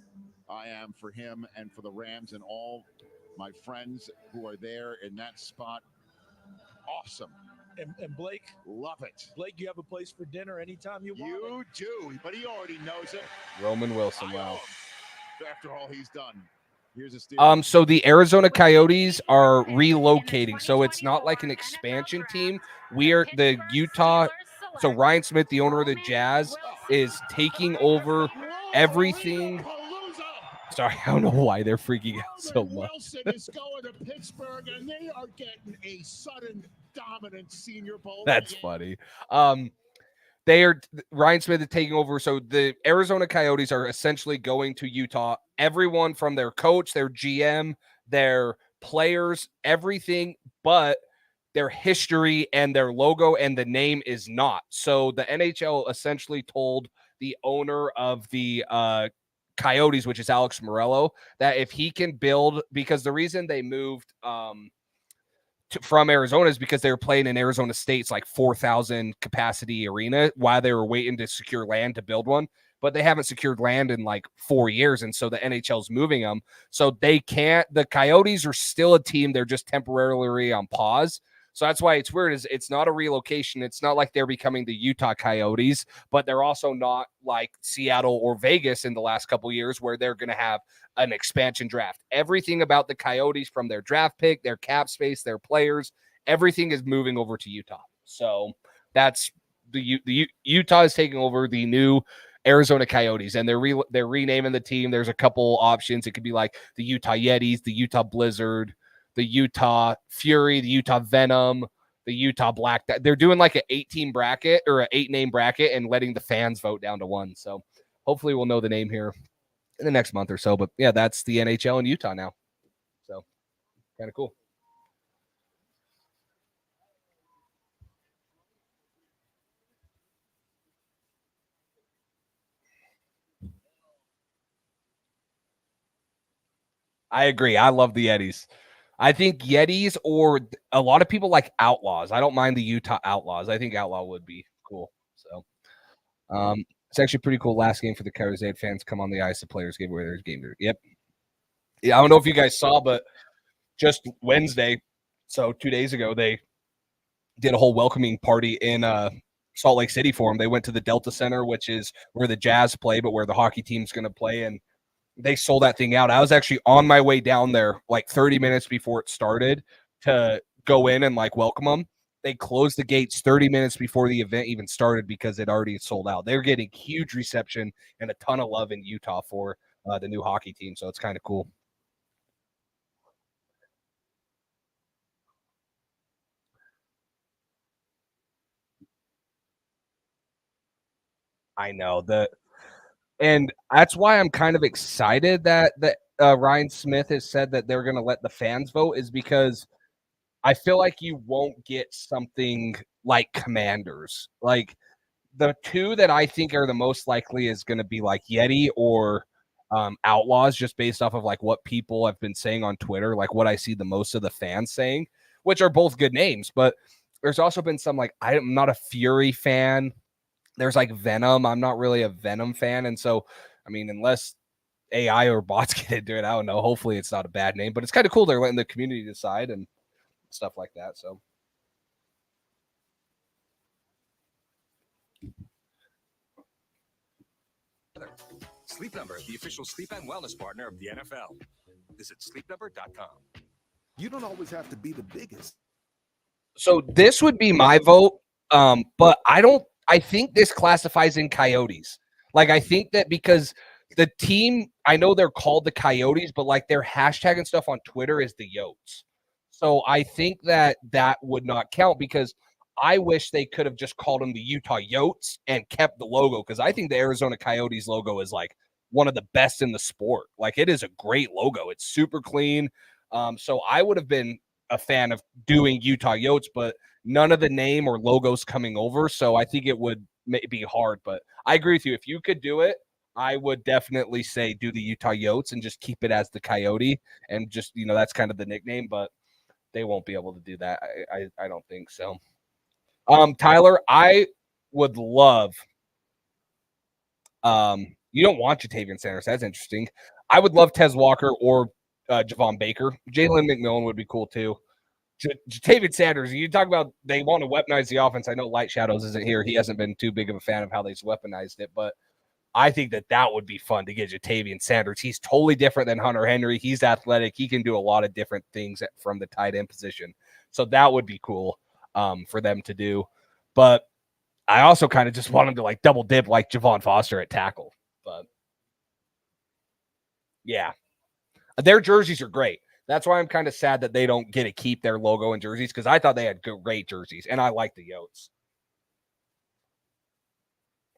I am for him and for the Rams and all my friends who are there in that spot. Awesome. And Blake, love it. Blake, you have a place for dinner anytime you want. You do, but he already knows it. Roman Wilson, wow. After all he's done. Here's a steal. So the Arizona Coyotes are relocating, so it's not like an expansion team. We are the Utah. So Ryan Smith, the owner of the Jazz, is taking over everything. Sorry, I don't know why they're freaking out so much. Wilson is going to Pittsburgh, and they are getting a sudden dominant Senior Bowl. That's funny. Ryan Smith is taking over. So the Arizona Coyotes are essentially going to Utah. Everyone from their coach, their GM, their players, everything, but their history and their logo and the name is not. So the NHL essentially told the owner of the Coyotes, which is Alex Morello, that if he can build, because the reason they moved from Arizona is because they were playing in Arizona State's like 4,000 capacity arena while they were waiting to secure land to build one, but they haven't secured land in like 4 years. And so the NHL's moving them. So the Coyotes are still a team. They're just temporarily on pause. So that's why it's weird. It's not a relocation. It's not like they're becoming the Utah Coyotes, but they're also not like Seattle or Vegas in the last couple of years where they're going to have an expansion draft. Everything about the Coyotes, from their draft pick, their cap space, their players, everything is moving over to Utah. So that's the Utah is taking over the new Arizona Coyotes, and they're renaming the team. There's a couple options. It could be like the Utah Yetis, the Utah Blizzard, the Utah Fury, the Utah Venom, the Utah Black. They're doing like an 8-team bracket or an 8-name bracket and letting the fans vote down to 1. So hopefully we'll know the name here in the next month or so. But yeah, that's the NHL in Utah now. So kind of cool. I agree. I love the Yetis. I think Yetis, or a lot of people like Outlaws. I don't mind the Utah Outlaws. I think Outlaw would be cool. So it's actually pretty cool. Last game for the Coyotes. They had fans come on the ice. The players gave away their game. Yep. Yeah, I don't know if you guys saw, but just Wednesday, so 2 days ago, they did a whole welcoming party in Salt Lake City for them. They went to the Delta Center, which is where the Jazz play, but where the hockey team's going to play, and they sold that thing out. I was actually on my way down there like 30 minutes before it started to go in and like welcome them. They closed the gates 30 minutes before the event even started because it already sold out. They're getting huge reception and a ton of love in Utah for the new hockey team. So it's kind of cool. I know that. And that's why I'm kind of excited that Ryan Smith has said that they're going to let the fans vote, is because I feel like you won't get something like Commanders. Like the two that I think are the most likely is going to be like Yeti or Outlaws, just based off of like what people have been saying on Twitter, like what I see the most of the fans saying, which are both good names. But there's also been some like, I'm not a Fury fan. There's like Venom. I'm not really a Venom fan. And so, I mean, unless AI or bots get into it, I don't know. Hopefully it's not a bad name, but it's kind of cool. They're letting the community decide and stuff like that. So. Sleep Number, the official sleep and wellness partner of the NFL. Visit sleepnumber.com. You don't always have to be the biggest. So this would be my vote, but I think this classifies in Coyotes. Like, I think that because the team, I know they're called the Coyotes, but like their hashtag and stuff on Twitter is the Yotes. So I think that would not count, because I wish they could have just called them the Utah Yotes and kept the logo, because I think the Arizona Coyotes logo is like one of the best in the sport. Like, it is a great logo. It's super clean. So I would have been a fan of doing Utah Yotes, but none of the name or logos coming over. So I think it would be hard, but I agree with you. If you could do it, I would definitely say do the Utah Yotes and just keep it as the Coyote, and just, that's kind of the nickname, but they won't be able to do that. I don't think so. Tyler, I would love, you don't want Jatavian Sanders. That's interesting. I would love Tez Walker or Javon Baker. Jalen McMillan would be cool too. Jatavian Sanders, you talk about they want to weaponize the offense. I know Light Shadows isn't here. He hasn't been too big of a fan of how they've weaponized it, but I think that would be fun to get Jatavian Sanders. He's totally different than Hunter Henry. He's athletic. He can do a lot of different things from the tight end position. So that would be cool for them to do. But I also kind of just want them to like double dip like Javon Foster at tackle. But yeah, their jerseys are great. That's why I'm kind of sad that they don't get to keep their logo and jerseys, because I thought they had great jerseys, and I like the Yotes.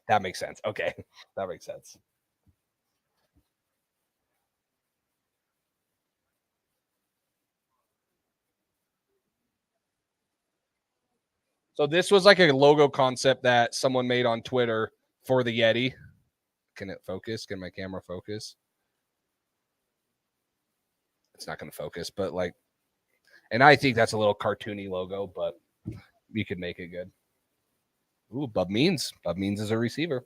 That makes sense. Okay, that makes sense. So this was like a logo concept that someone made on Twitter for the Yeti. Can it focus? Can my camera focus? It's not going to focus, but like, and I think that's a little cartoony logo, but you could make it good. Ooh, Bub Means. Bub Means is a receiver.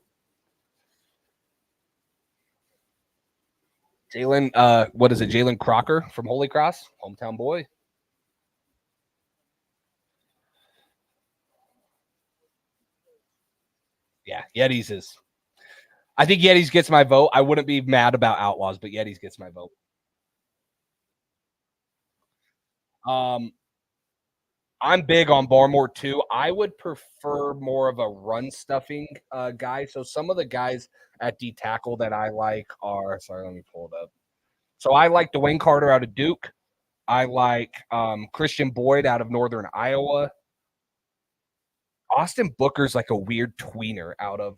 Jaylen, what is it? Jaylen Crocker from Holy Cross, hometown boy. Yeah, Yetis is. I think Yetis gets my vote. I wouldn't be mad about Outlaws, but Yetis gets my vote. I'm big on Barmore too. I would prefer more of a run stuffing guy. So some of the guys at D tackle that I like are, sorry, let me pull it up. So I like Dwayne Carter out of Duke. I like Christian Boyd out of Northern Iowa. Austin Booker's like a weird tweener out of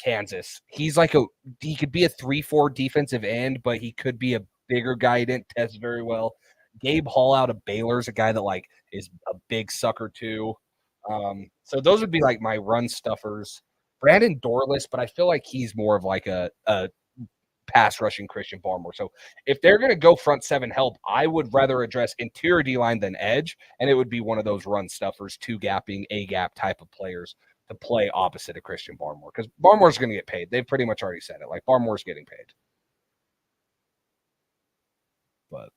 Kansas. He could be a 3-4 defensive end, but he could be a bigger guy. He didn't test very well. Gabe Hall out of Baylor is a guy that like is a big sucker too. So those would be like my run stuffers. Brandon Dorless, but I feel like he's more of like a pass rushing Christian Barmore. So if they're going to go front seven help, I would rather address interior D-line than edge, and it would be one of those run stuffers, two gapping, a gap type of players to play opposite of Christian Barmore, because Barmore's going to get paid. They've pretty much already said it. Like, Barmore's getting paid. But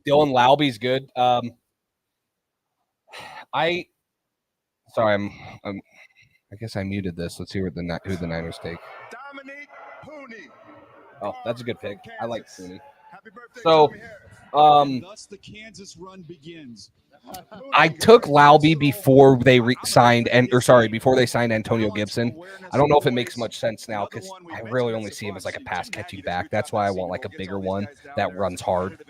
Dylan Laube good. I guess I muted this. Let's see who the Niners take. Oh, that's a good pick. I like Pooney. So, thus the Kansas run begins. I took Laube before they signed before they signed Antonio Gibson. I don't know if it makes much sense now because I really only see him as like a pass catching back. That's why I want like a bigger one that runs hard.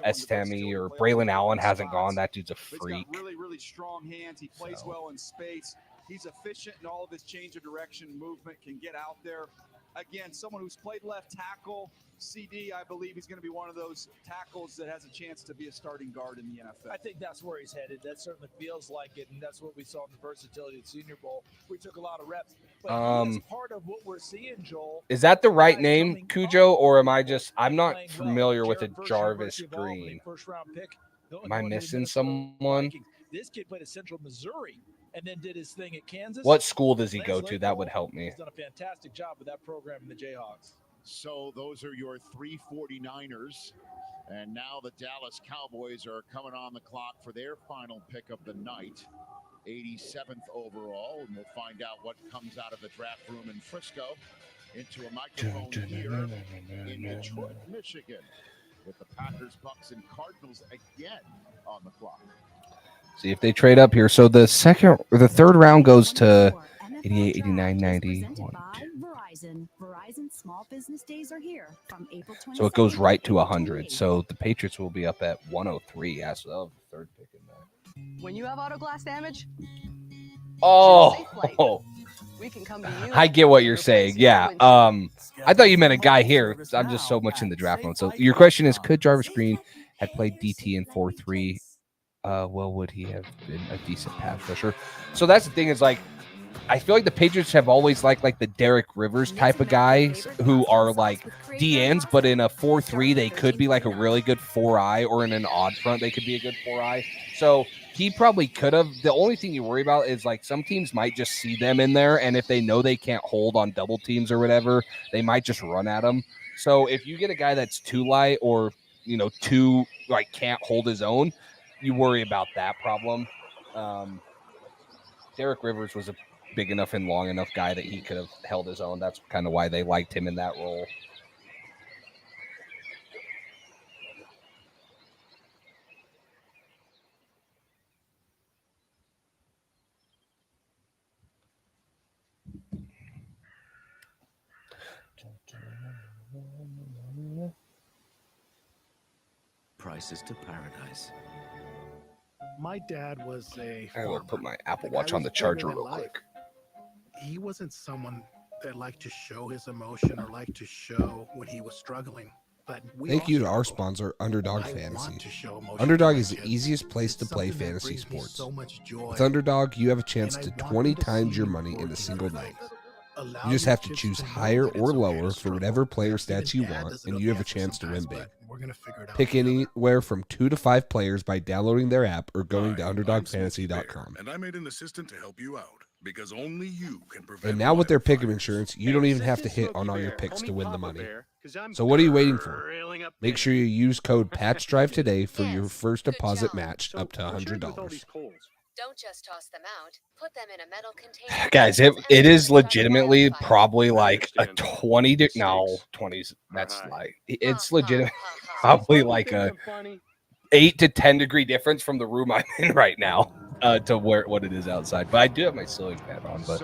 Estemi or Braylon Allen hasn't gone. That dude's a freak. Really, really strong hands. He plays well in space. He's efficient in all of his change of direction movement, can get out there. Again, someone who's played left tackle, CD, I believe he's going to be one of those tackles that has a chance to be a starting guard in the NFL. I think that's where he's headed. That certainly feels like it, and that's what we saw in the versatility at Senior Bowl. We took a lot of reps. But he is part of what we're seeing, Joel. Is that the right name, Cujo, or I'm not familiar with a Jarvis Green. Am I missing someone? This kid played at Central Missouri and then did his thing at Kansas. What school does he go to? That would help me. He's done a fantastic job with that program in the Jayhawks. So those are your 3 49ers. And now the Dallas Cowboys are coming on the clock for their final pick of the night. 87th overall. And we'll find out what comes out of the draft room in Frisco into a microphone here in Detroit, Michigan, with the Packers, Bucks, and Cardinals again on the clock. See if they trade up here. So the third round goes to 88, 89, 90. Verizon small business days are here from April 27th. So it goes right to 100. So the Patriots will be up at 103 as of the third pick in there. When you have auto glass damage, we can come to you. I get what you're saying. Yeah. I thought you meant a guy here. I'm just so much in the draft mode. So your question is, could Jarvis Green had played DT in 4-3? Well, would he have been a decent pass rusher? So that's the thing is like, I feel like the Patriots have always liked like the Derek Rivers type of guys who are like DNs, but in a 4-3, they could be like a really good 4-eye, or in an odd front, they could be a good 4-eye. So he probably could have. The only thing you worry about is like some teams might just see them in there, and if they know they can't hold on double teams or whatever, they might just run at them. So if you get a guy that's too light or, too like can't hold his own, you worry about that problem. Derek Rivers was a big enough and long enough guy that he could have held his own. That's kind of why they liked him in that role. Prices to paradise. My dad was a I will farmer. put my Apple The guy Watch on was the charger living real life. quick. He wasn't someone that liked to show his emotion or liked to show when he was struggling. But Thank you to our sponsor, Underdog Fantasy. Underdog is the easiest place to play fantasy sports. With Underdog, you have a chance to 20 times your money in a single night. You just have to choose higher or lower for whatever player stats you want, and you have a chance to win big. Pick anywhere from 2 to 5 players by downloading their app or going to UnderdogFantasy.com. And I made an assistant to help you out, because only you can prevent. And now with their pick 'em insurance, you don't even have to hit on all your picks to win the money. So what are you waiting for? Make sure you use code PATCHDRIVE today for your first deposit matched up to $100. Don't just toss them out. Put them in a metal container. Guys, it is legitimately probably like a 20s. That's like, it's legit. Probably like a 8 to 10 degree difference from the room I'm in right now to what it is outside. But I do have my ceiling fan on. But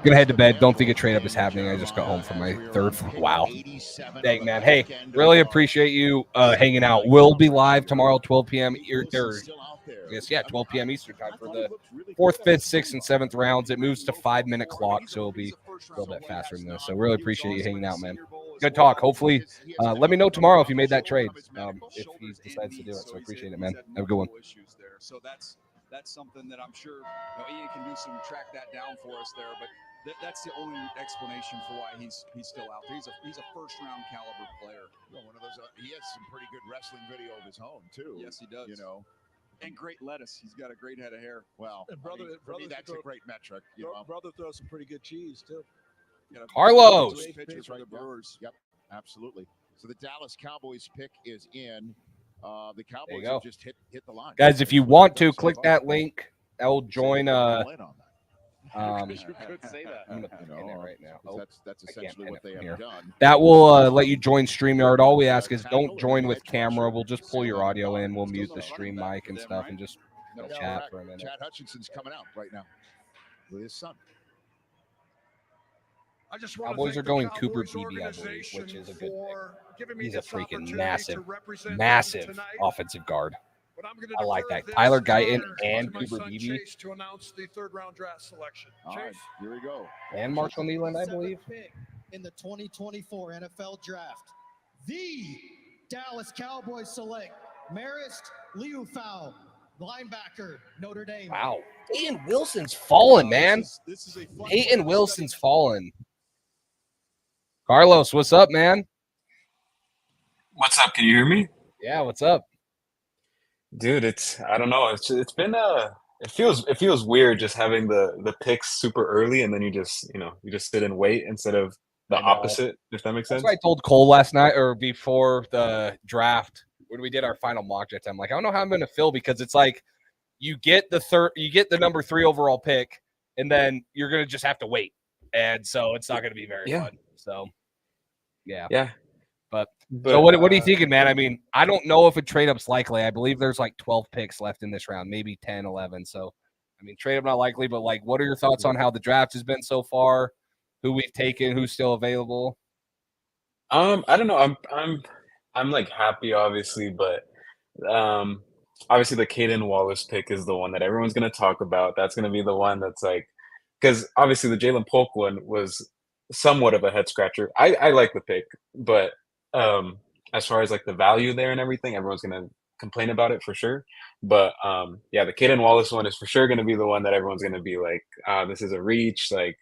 Gonna head to bed. Don't think a trade up is happening. I just got home from my third. Wow. Dang, man. Hey, really appreciate you hanging out. We'll be live tomorrow, 12 p.m. I guess, 12 p.m. Eastern time for the 4th, 5th, 6th, and 7th rounds. It moves to 5-minute clock, so it'll be a little bit faster than this. So really appreciate you hanging out, man. Good talk. Hopefully, let me know tomorrow if you made that trade, if he decides to do it. So appreciate it, man. Have a good one. So that's something that I'm sure Ian can do some track that down for us there. But that's the only explanation for why he's still out there. He's a first-round caliber player. Well, one of those. He has some pretty good wrestling video of his own too. Yes, he does. And great lettuce. He's got a great head of hair. Well, for me, that's a great metric. Brother throws some pretty good cheese too. Carlos. Pitchers for the Brewers. Yep, absolutely. So the Dallas Cowboys pick is in. The Cowboys have just hit the line. Guys, if you want to, click that link. I will join. You could say that. I'm gonna put it in there right now. That's essentially what they have done. That will let you join StreamYard. All we ask is don't join with camera. We'll just pull your audio in. We'll mute the stream mic and stuff and just chat for a minute. Chad Hutchinson's coming out right now with his son. Cowboys are going Cooper Beebe, I believe, which is a good pick. He's a freaking massive offensive guard. I like that. Tyler Guyton and Cooper Beebe. To announce the third-round draft selection. All right, here we go. And Marshall Nealand, I believe. In the 2024 NFL Draft, the Dallas Cowboys select Marist Liufau, linebacker, Notre Dame. Wow. Peyton Wilson's fallen, man. Peyton Wilson's fallen. Carlos, what's up, man? What's up? Can you hear me? Yeah, what's up? Dude, I don't know. It's been it feels weird just having the picks super early and then you just sit and wait instead of the opposite, if that makes sense. That's what I told Cole last night or before the draft when we did our final mock draft. I'm like, I don't know how I'm going to feel because it's like you get the number 3 overall pick and then you're going to just have to wait. And so it's not going to be very fun. So yeah. But so what are you thinking, man? I mean, I don't know if a trade-up's likely. I believe there's like 12 picks left in this round, maybe 10, 11. So, I mean, trade-up not likely, but like, what are your thoughts on how the draft has been so far? Who we've taken? Who's still available? I don't know. I'm like happy, obviously, but obviously the Kaden Wallace pick is the one that everyone's going to talk about. That's going to be the one that's like, because obviously the Jaylen Polk one was somewhat of a head scratcher. I like the pick, but as far as like the value there and everything, everyone's gonna complain about it for sure. But the Kaden Wallace one is for sure gonna be the one that everyone's gonna be like, this is a reach. Like,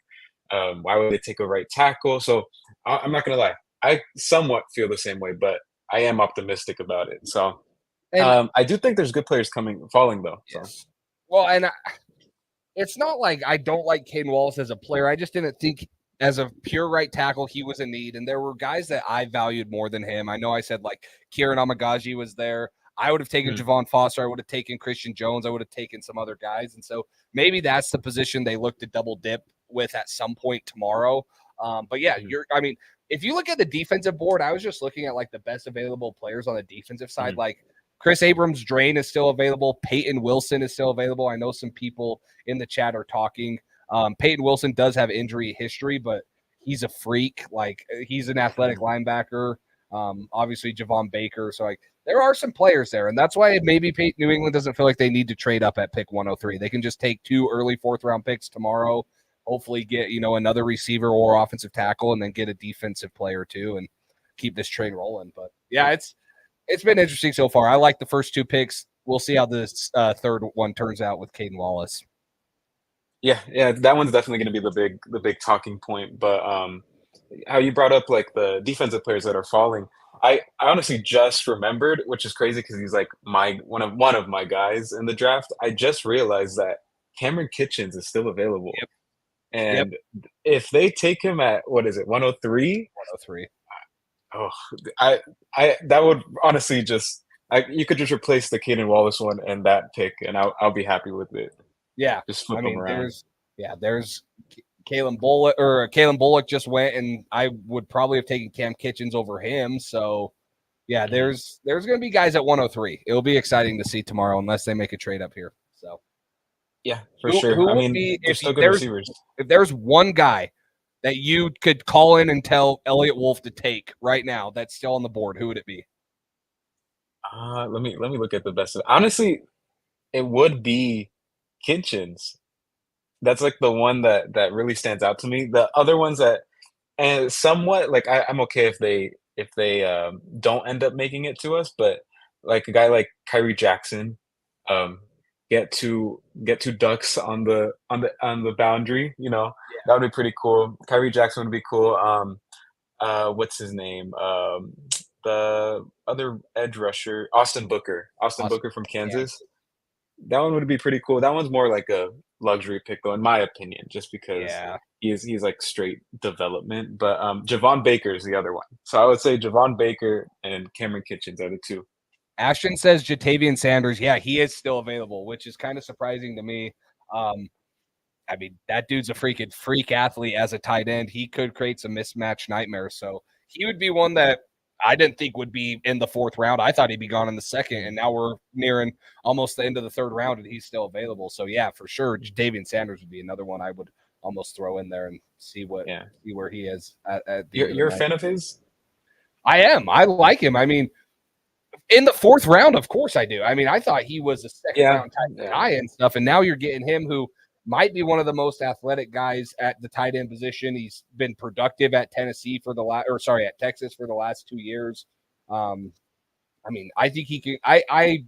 why would they take a right tackle? So I'm not gonna lie, I somewhat feel the same way, but I am optimistic about it. So I do think there's good players falling though. So. Well, and it's not like I don't like Kaden Wallace as a player. I just didn't think as a pure right tackle, he was in need. And there were guys that I valued more than him. I know I said like Kieran Amagaji was there. I would have taken Javon Foster. I would have taken Christian Jones. I would have taken some other guys. And so maybe that's the position they look to double dip with at some point tomorrow. But yeah, if you look at the defensive board, I was just looking at like the best available players on the defensive side. Like Chris Abrams-Drain is still available. Peyton Wilson is still available. I know some people in the chat are talking. Peyton Wilson does have injury history, but he's a freak. Like, he's an athletic linebacker. Obviously, Javon Baker. So, like, there are some players there, and that's why maybe New England doesn't feel like they need to trade up at pick 103. They can just take 2 early 4th-round picks tomorrow, hopefully get, another receiver or offensive tackle, and then get a defensive player too and keep this train rolling. But, yeah, it's been interesting so far. I like the first 2 picks. We'll see how this third one turns out with Kaden Wallace. Yeah, that one's definitely going to be the big talking point. But how you brought up like the defensive players that are falling, I honestly just remembered, which is crazy because he's like one of my guys in the draft. I just realized that Cameron Kitchens is still available, and if they take him at 103, 103. Oh, I that would honestly you could just replace the Kaden Wallace one and that pick, and I'll be happy with it. Yeah, just flip them around. There's Kalen Bullock, or Kalen Bullock just went, and I would probably have taken Cam Kitchens over him. So, yeah, there's going to be guys at 103. It'll be exciting to see tomorrow, unless they make a trade up here. So, Yeah, for Who sure. I would mean, be they're if still good there's receivers. if there's one guy that you could call in and tell Elliott Wolf to take right now that's still on the board, who would it be? Let me look at the best. Honestly, it would be Kitchens. That's like the one that really stands out to me. The other ones that and somewhat like I'm okay if they don't end up making it to us, but like a guy like Kyrie Jackson, um, get two ducks on the boundary, that would be pretty cool. Kyrie Jackson would be cool. What's his name? The other edge rusher, Austin Booker. Austin Booker from Kansas. That one would be pretty cool. That one's more like a luxury pick, though, in my opinion, just because Yeah. he's like straight development. But Javon Baker is the other one. So I would say Javon Baker and Cameron Kitchens are the two. Ashton says Jatavian Sanders. Yeah, he is still available, which is kind of surprising to me. I mean, that dude's a freaking freak athlete as a tight end. He could create some mismatch nightmares. So he would be one that I didn't think would be in the 4th round. I thought he'd be gone in the 2nd, and now we're nearing almost the end of the 3rd round, and he's still available. So yeah, for sure, Jatavian Sanders would be another one I would almost throw in there and see where he is at the You're a fan of his? I am. I like him. I mean, in the 4th round, of course I do. I mean, I thought he was a 2nd round type guy and stuff, and now you're getting him who might be one of the most athletic guys at the tight end position. He's been productive at Tennessee at Texas for the last 2 years. I mean, I think he can. I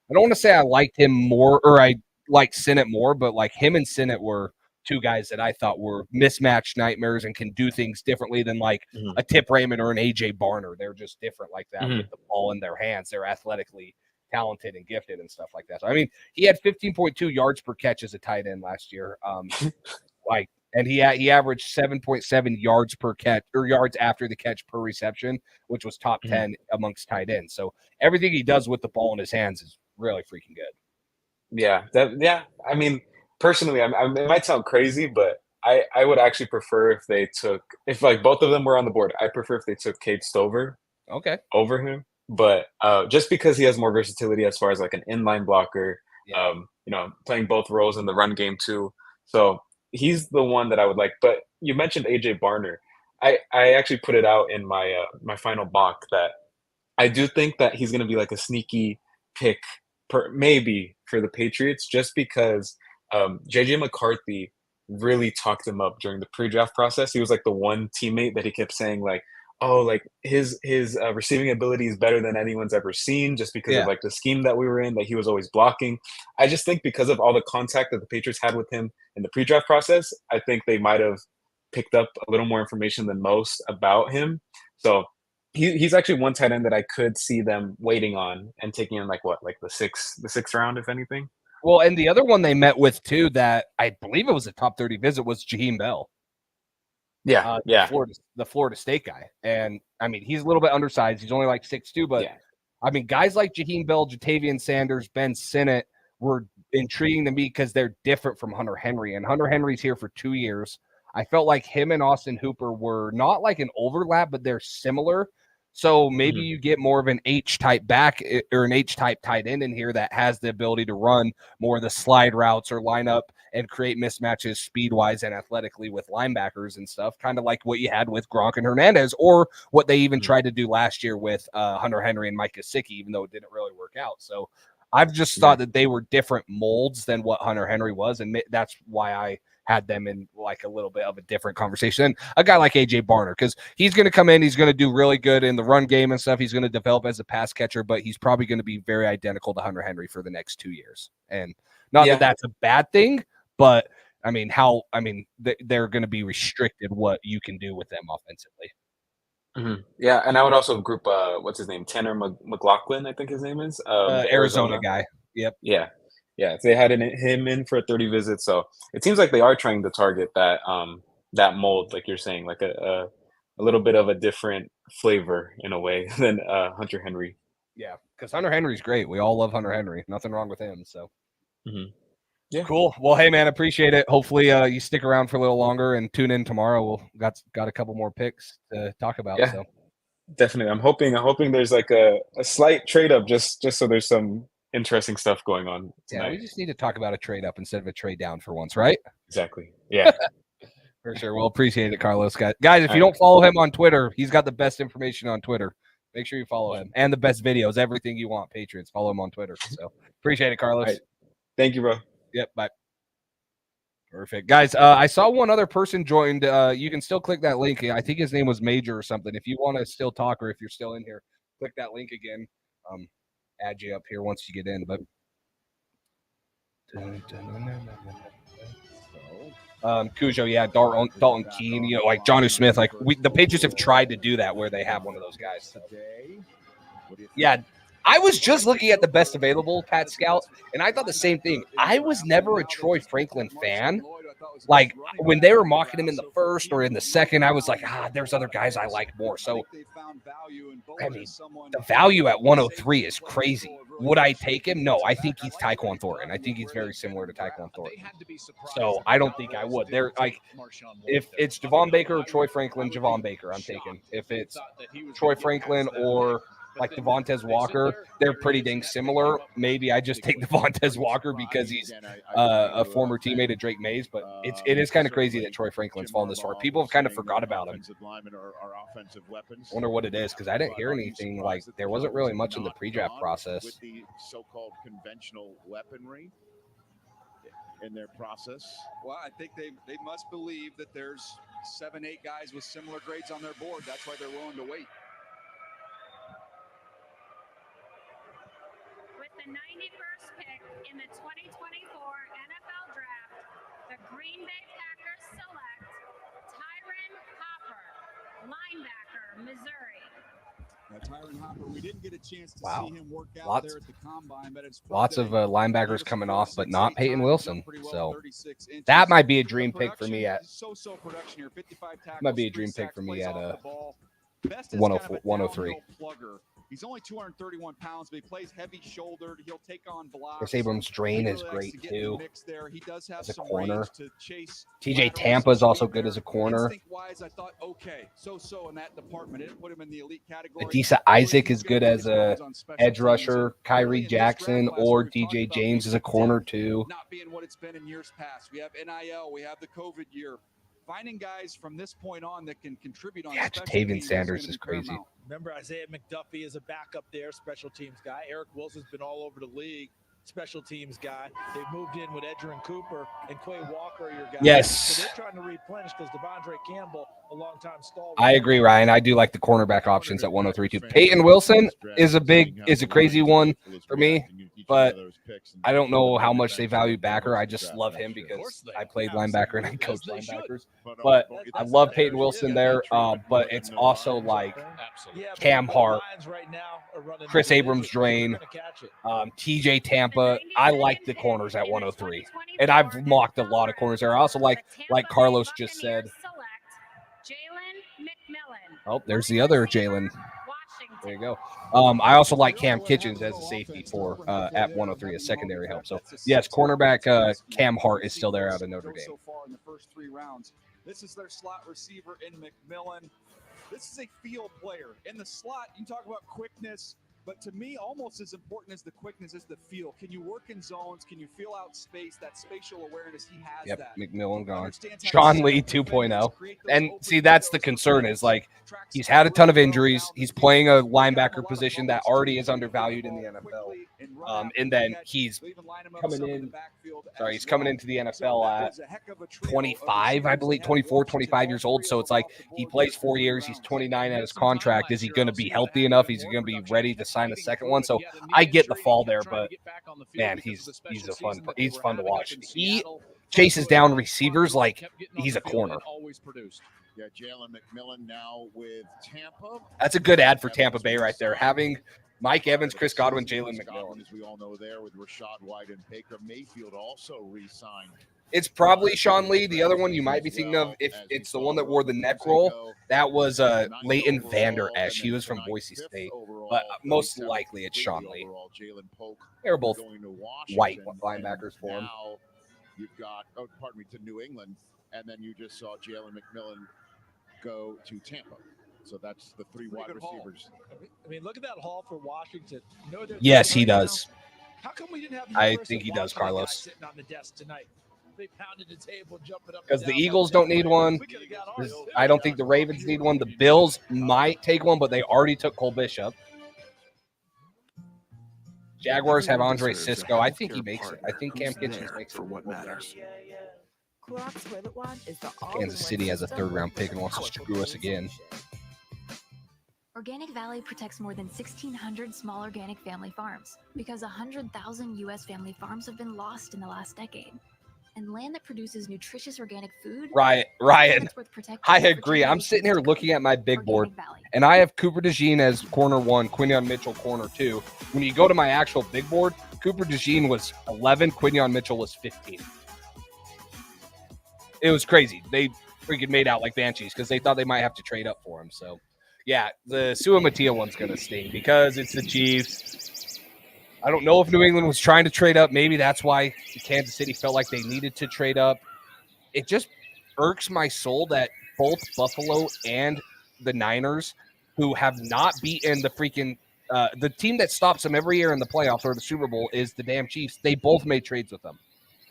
don't want to say I liked him more or I like Sinnott more, but like him and Sinnott were two guys that I thought were mismatched nightmares and can do things differently than like a Tip Raymond or an AJ Barner. They're just different like that with the ball in their hands. They're athletically talented and gifted and stuff like that. So, I mean, he had 15.2 yards per catch as a tight end last year. And he averaged 7.7 yards per catch or yards after the catch per reception, which was top 10 amongst tight ends. So everything he does with the ball in his hands is really freaking good. Yeah, I mean, personally, it might sound crazy, but I would actually prefer if like both of them were on the board. I prefer if they took Cade Stover over him. But just because he has more versatility as far as like an inline blocker, playing both roles in the run game too. So he's the one that I would like. But you mentioned AJ Barner. I actually put it out in my my final mock that I do think that he's going to be like a sneaky pick maybe for the Patriots, just because JJ McCarthy really talked him up during the pre-draft process. He was like the one teammate that he kept saying like, oh, like his receiving ability is better than anyone's ever seen, just because of like the scheme that we were in, that he was always blocking. I just think because of all the contact that the Patriots had with him in the pre-draft process, I think they might have picked up a little more information than most about him. So he's actually one tight end that I could see them waiting on and taking in like the sixth round, if anything. Well, and the other one they met with too that I believe it was a top 30 visit was Jaheim Bell. Yeah, the Florida State guy. And, I mean, he's a little bit undersized. He's only like 6'2", but, I mean, guys like Jaheim Bell, Jatavian Sanders, Ben Sinnott were intriguing to me because they're different from Hunter Henry. And Hunter Henry's here for 2 years. I felt like him and Austin Hooper were not like an overlap, but they're similar. So maybe you get more of an H-type back or an H-type tight end in here that has the ability to run more of the slide routes or line up and create mismatches speed-wise and athletically with linebackers and stuff, kind of like what you had with Gronk and Hernandez, or what they even tried to do last year with Hunter Henry and Mike Gesicki, even though it didn't really work out. So I've just thought that they were different molds than what Hunter Henry was, and that's why I had them in like a little bit of a different conversation than a guy like AJ Barner, because he's going to come in, he's going to do really good in the run game and stuff. He's going to develop as a pass catcher, but he's probably going to be very identical to Hunter Henry for the next 2 years. And not that that's a bad thing, but I mean, they're going to be restricted what you can do with them offensively. Yeah, and I would also group what's his name, Tanner McLaughlin, I think his name is, Arizona guy. Yep. Yeah, they had him in for 30 visits, so it seems like they are trying to target that that mold, like you're saying, like a little bit of a different flavor in a way than Hunter Henry. Yeah, because Hunter Henry's great. We all love Hunter Henry. Nothing wrong with him. So, yeah, cool. Well, hey man, appreciate it. Hopefully, you stick around for a little longer and tune in tomorrow. We'll got a couple more picks to talk about. Yeah, so definitely. I'm hoping there's like a slight trade up just so there's some interesting stuff going on Yeah, tonight. we just need to talk about a trade up instead of a trade down for once, right? Exactly. Yeah. For sure. Well, appreciate it, Carlos. Guys, if you All don't follow him on Twitter, he's got the best information on Twitter. Make sure you follow him and the best videos, everything you want, Patriots. Follow him on Twitter. So appreciate it, Carlos. All right. Thank you, bro. Yep. Bye. Perfect. Guys, I saw one other person joined. You can still click that link. I think his name was Major or something. If you want to still talk or if you're still in here, click that link again. Add you up here once you get in. But Cujo, yeah, Dalton Keene, you know, like Jonnu Smith, like the Patriots have tried to do that where they have one of those guys. So. Yeah, I was just looking at the best available, Pat Scout, and I thought the same thing. I was never a Troy Franklin fan. Like when they were mocking him in the first or in the second, I was like, there's other guys I like more. So, I mean, the value at 103 is crazy. Would I take him? No, I think he's Tyquan Thornton. I think he's very similar to Tyquan Thornton. So I don't think I would. They're like, if it's Javon Baker or Troy Franklin, Javon Baker, I'm taking. If it's Troy Franklin or like Devontae Walker, they're pretty dang similar. Maybe I just take Devontae Walker because he's a former teammate of Drake Mays, but it is kind of crazy that Troy Franklin's fallen this far. People have kind of forgot about him. I wonder what it is because I didn't hear anything. Like there wasn't really much in the pre-draft process. With the so-called conventional weaponry in their process. Well, I think they must believe that there's 7, 8 guys with similar grades on their board. That's why they're willing to wait. With the 91st pick in the 2024 NFL Draft, the Green Bay Packers select Tyron Hopper, linebacker, Missouri. Now, Tyron Hopper, we didn't get a chance to see him work out there at the combine, but it's Lots of linebackers coming off, but not Peyton Wilson. So that might be a dream pick for me at. Might be a dream pick for me at 103. He's only 231 pounds, but he plays heavy-shouldered. He'll take on blocks. Chris Abrams' drain is great too. He does have as a some corner. to chase TJ Tampa is also good as a corner. Instinct-wise, I thought okay, so in that department. I didn't put him in the elite category. Adisa Isaac is good as a edge rusher. Kyrie Jackson or DJ James is a corner too. Not being what it's been in years past. We have NIL. We have the COVID year. Finding guys from this point on that can contribute on. Yeah, Jatavian Sanders is crazy. Remember, Isaiah McDuffie is a backup there, special teams guy. Eric Wilson's been all over the league, special teams guy. They've moved in with Edgerrin Cooper and Quay Walker, your guy. Yes. So they're trying to replenish because Devondre Campbell, a long-time stalwart. I agree, Ryan. I do like the cornerback options at 103 too. Peyton Wilson is a crazy one for me, but I don't know how much they value backer. I just love him because I played linebacker and I coached linebackers. But I love Peyton Wilson there. But it's also like Cam Hart, Chris Abrams drain, TJ Tampa. I like the corners at 103. And I've mocked a lot of corners there. I also like Carlos just said. Oh, there's the other Jaylen. There you go. I also like Cam Kitchens as a safety for at 103 as secondary help. So yes, cornerback Cam Hart is still there out of Notre Dame. So far in the first 3 rounds, this is their slot receiver in McMillan. This is a field player in the slot. You talk about quickness, but to me, almost as important as the quickness is the feel. Can you work in zones? Can you feel out space? That spatial awareness, he has Yep, that. McMillan gone. Sean Lee 2.0. And see, that's the concern is like he's had a ton of injuries. He's playing a linebacker position that already is undervalued in the NFL. And then he's coming in. Sorry, he's coming into the NFL at 25, I believe, 24, 25 years old. So it's like he plays 4 years. He's 29 at his contract. Is he going to be healthy enough? Is he going to be ready to sign the second one? So I get the fall there, but man, he's fun to watch. He chases down receivers like he's a corner. Yeah, Jalen McMillan now with Tampa. That's a good ad for Tampa Bay right there. Having Mike Evans, Chris Godwin, Jalen McMillan. As we all know there with Rashad White and Baker Mayfield also re-signed. It's probably Sean Lee. The other one you might be thinking of, if it's the one that wore the neck roll, that was Leighton Vander Esch. He was from Boise State. But most likely it's Sean Lee. They're both white linebackers for him. Now you've got, to New England. And then you just saw Jalen McMillan go to Tampa. So that's the 3 wide receivers. I mean, look at that haul for Washington. Yes, he does. How come we didn't have I universal think he does, Wi-Fi guy Carlos. sitting on the desk tonight? They pounded the table, jumping up and Because the down Eagles like don't need one. We could've got ours. I don't think the Ravens need one. The Bills might take one, but they already took Cole Bishop. Jaguars have Andre Cisco. I think he makes it. I think Cam Kitchens makes it. For what matters. Clorox Toilet Wand is the Kansas City has a third-round pick and wants to screw us again. Organic Valley protects more than 1,600 small organic family farms because 100,000 U.S. family farms have been lost in the last decade. And land that produces nutritious organic food. Ryan, I agree. I'm sitting here looking at my big board, and I have Cooper DeJean as corner 1, Quinion Mitchell corner 2. When you go to my actual big board, Cooper DeJean was 11, Quinion Mitchell was 15. It was crazy. They freaking made out like banshees because they thought they might have to trade up for him. So, yeah, the Sua Mattia one's going to sting because it's the Chiefs. I don't know if New England was trying to trade up. Maybe that's why Kansas City felt like they needed to trade up. It just irks my soul that both Buffalo and the Niners, who have not beaten the freaking the team that stops them every year in the playoffs or the Super Bowl is the damn Chiefs. They both made trades with them.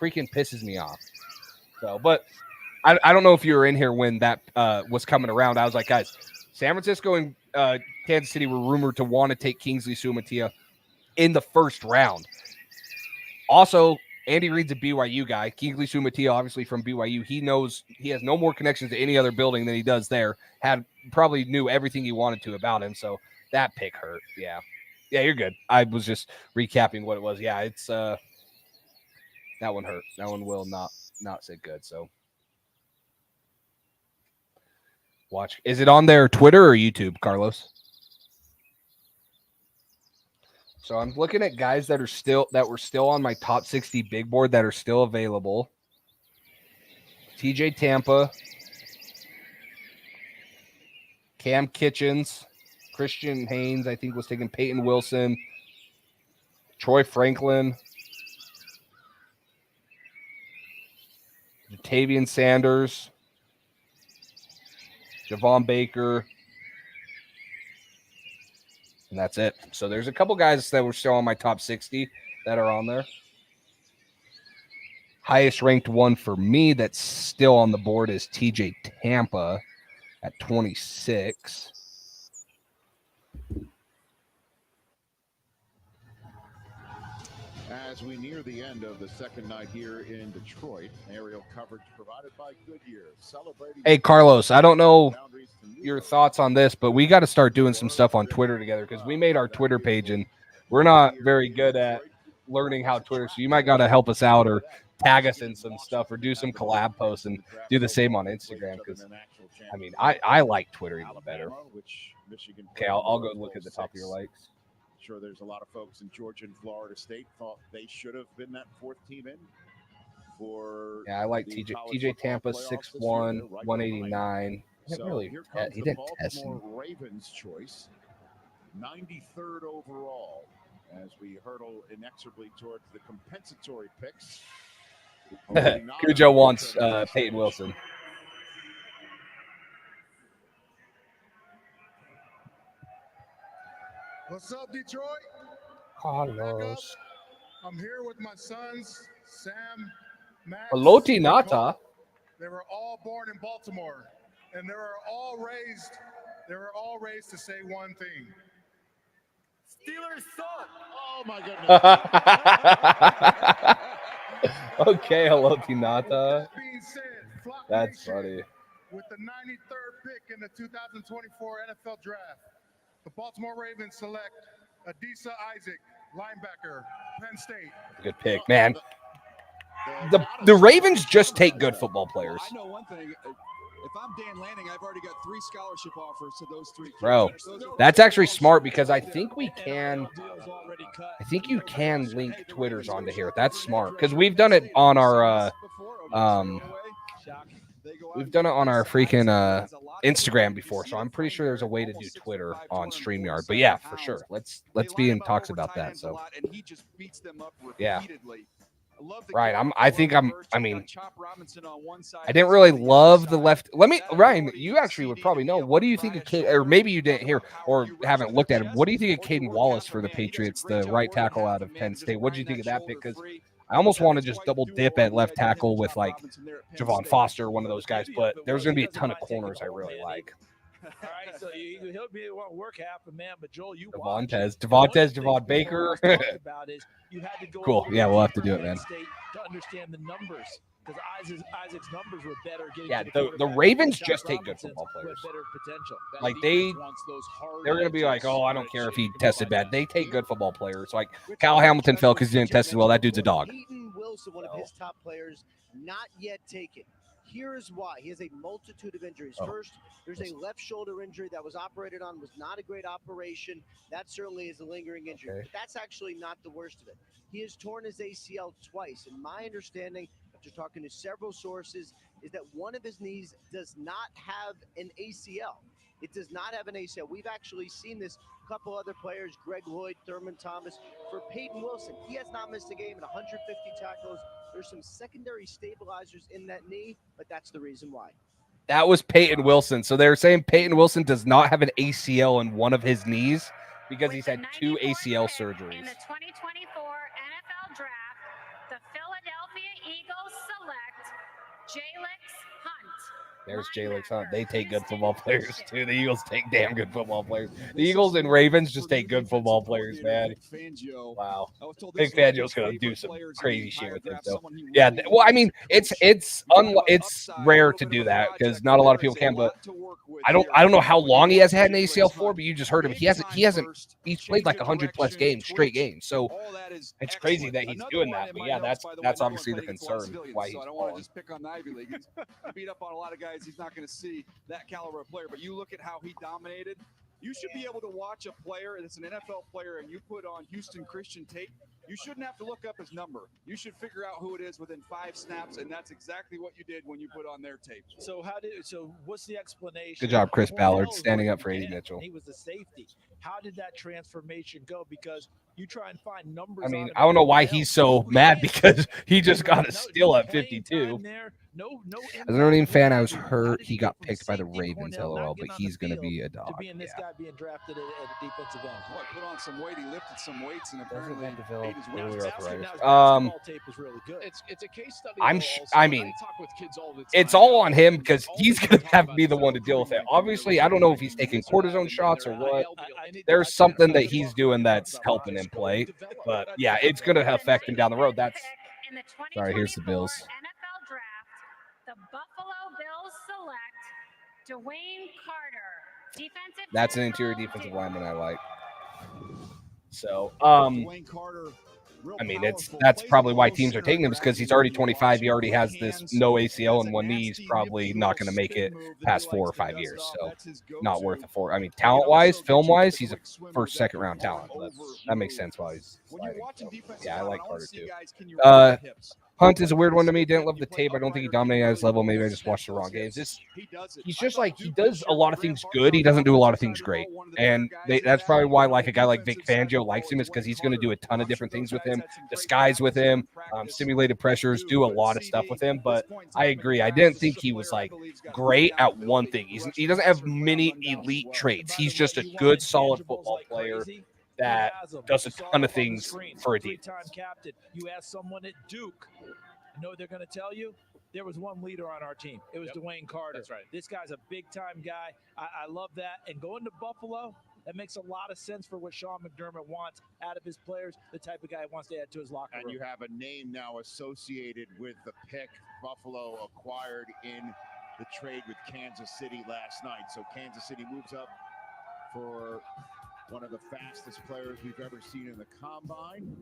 Freaking pisses me off. So, but I don't know if you were in here when that was coming around. I was like, guys, San Francisco and Kansas City were rumored to want to take Kingsley Sumatia in the first round. Also, Andy Reid's a BYU guy. Kingsley Sumatia, obviously from BYU. He knows he has no more connections to any other building than he does there. Probably knew everything he wanted to about him. So that pick hurt. Yeah. Yeah, you're good. I was just recapping what it was. Yeah, it's that one hurt. That one will not sit good. So watch. Is it on their Twitter or YouTube, Carlos? So I'm looking at guys that were still on my top 60 big board that are still available. TJ Tampa, Cam Kitchens, Christian Haynes, I think was taking Peyton Wilson, Troy Franklin, Jatavian Sanders, Javon Baker, and that's it. So there's a couple guys that were still on my top 60 that are on there. Highest ranked one for me that's still on the board is TJ Tampa at 26. As we near the end of the second night here in Detroit, aerial coverage provided by Goodyear. Celebrating. Hey, Carlos, I don't know your thoughts on this, but we got to start doing some stuff on Twitter together because we made our Twitter page and we're not very good at learning how Twitter. So you might got to help us out or tag us in some stuff or do some collab posts and do the same on Instagram because, I mean, I like Twitter even better. Okay, I'll go look at the top of your likes. Sure, there's a lot of folks in Georgia and Florida State thought they should have been that fourth team in. For yeah, I like TJ Tampa 6'1", 189. So here comes the Baltimore Ravens choice, 93rd overall, as we hurdle inexorably towards the compensatory picks. Cujo wants Peyton Wilson. What's up, Detroit? Carlos. I'm here with my sons, Sam, Max. Loti Nata. They were all born in Baltimore, and they were all raised to say one thing. Steelers suck. Oh my goodness. Okay, Loti Nata. That's funny. With the 93rd pick in the 2024 NFL Draft, the Baltimore Ravens select Adisa Isaac, linebacker, Penn State. Good pick, man. The Ravens just take good football players. I know one thing. If I'm Dan Lanning, I've already got 3 scholarship offers to those 3 kids. Bro, that's actually smart because I think we can. I think you can link Twitters onto here. That's smart because we've done it on our. We've done it on our freaking Instagram before, so I'm pretty sure there's a way to do Twitter on StreamYard. But yeah, for sure. Let's be in talks about that. So yeah. Right. I mean, I didn't really love the left. Ryan, you actually would probably know. What do you think of or maybe you didn't hear or haven't looked at him. What do you think of Kaden Wallace for the Patriots, the right tackle out of Penn State? What do you think of that pick? Because I almost want to just double dip at left tackle with like Javon Foster, one of those guys, but there's going to be a ton of corners I really like. All right, so he'll be able to work half a man, but Joel, you Javon Baker. Cool. Yeah, we'll have to do it, man. To understand the numbers, because Isaac's numbers were better. Yeah, the Ravens just take good football players. Better potential. Like they're going to be like, oh, I don't care if he tested bad. They take good football players. Like Kyle Hamilton fell because he didn't test as well. That dude's a dog. Keaton Wilson, one of his top players, not yet taken. Here's why. He has a multitude of injuries. First, there's a left shoulder injury that was operated on, was not a great operation. That certainly is a lingering injury. Okay. But that's actually not the worst of it. He has torn his ACL twice. And my understanding, after talking to several sources, is that one of his knees does not have an ACL. It does not have an ACL. We've actually seen this. A couple other players, Greg Lloyd, Thurman Thomas. For Peyton Wilson, he has not missed a game in 150 tackles. There's some secondary stabilizers in that knee, but that's the reason why. That was Peyton Wilson. So they're saying Peyton Wilson does not have an ACL in one of his knees because he's had 2 ACL surgeries. In the 2024 NFL Draft, the Philadelphia Eagles select Jaylen Hunt. There's Jaylen Hunt. They take good football players, too. The Eagles take damn good football players. The Eagles and Ravens just take good football players, man. Wow. Vic Fangio's going to do some crazy shit with him, though. Yeah, well, I mean, it's rare to do that because not a lot of people can, but I don't know how long he has had an ACL for, but you just heard him. He's played like 100+ games, straight games. So it's crazy that he's doing that. But yeah, that's obviously the concern why he's falling. Pick on the Ivy League. He beat up on a lot of guys. He's not going to see that caliber of player, but you look at how he dominated. You should be able to watch a player that's an NFL player and you put on Houston Christian tape. You shouldn't have to look up his number. You should figure out who it is within 5 snaps, and that's exactly what you did when you put on their tape. So what's the explanation? Good job, Chris Ballard, standing up for A.D. Mitchell. He was the safety. How did that transformation go? Because you try and find numbers. I mean, I don't know why he's so mad because he just got a steal at 52. As an Notre Dame fan, I was hurt he got picked by the Ravens, LOL, but he's going to be a dog. This guy being drafted at a defensive end. Boy, put on some weight. He lifted some weights, and apparently it's a case study. I mean, it's all on him because he's going to have to be the one to deal with it. Obviously, I don't know if he's taking cortisone shots or what. There's something that he's doing that's helping him play. But yeah, it's going to affect him down the road. Sorry, here's the Bills. NFL Draft, the Buffalo Bills select Dwayne Carter, defensive. That's an interior defensive lineman I like. So, I mean, that's probably why teams are taking him, is because he's already 25. He already has this no ACL in one knee. He's probably not going to make it past 4 or 5 years. So, not worth it for. I mean, talent-wise, film-wise, he's a first, second-round talent. That makes sense while he's sliding. So, yeah, I like Carter too. Hunt is a weird one to me. Didn't love the tape. I don't think he dominated at his level. Maybe I just watched the wrong games. He's just like, he does a lot of things good. He doesn't do a lot of things great. And that's probably why, like, a guy like Vic Fangio likes him, is because he's going to do a ton of different things with him, disguise with him, simulated pressures, do a lot of stuff with him. But I agree. I didn't think he was, like, great at one thing. He doesn't have many elite traits. He's just a good, solid football player that does a ton of things for a team. Captain. You ask someone at Duke, you know what they're going to tell you? There was one leader on our team. It was Dwayne Carter. That's right. This guy's a big-time guy. I love that. And going to Buffalo, that makes a lot of sense for what Sean McDermott wants out of his players, the type of guy he wants to add to his locker room. And you have a name now associated with the pick Buffalo acquired in the trade with Kansas City last night. So Kansas City moves up for one of the fastest players we've ever seen in the combine,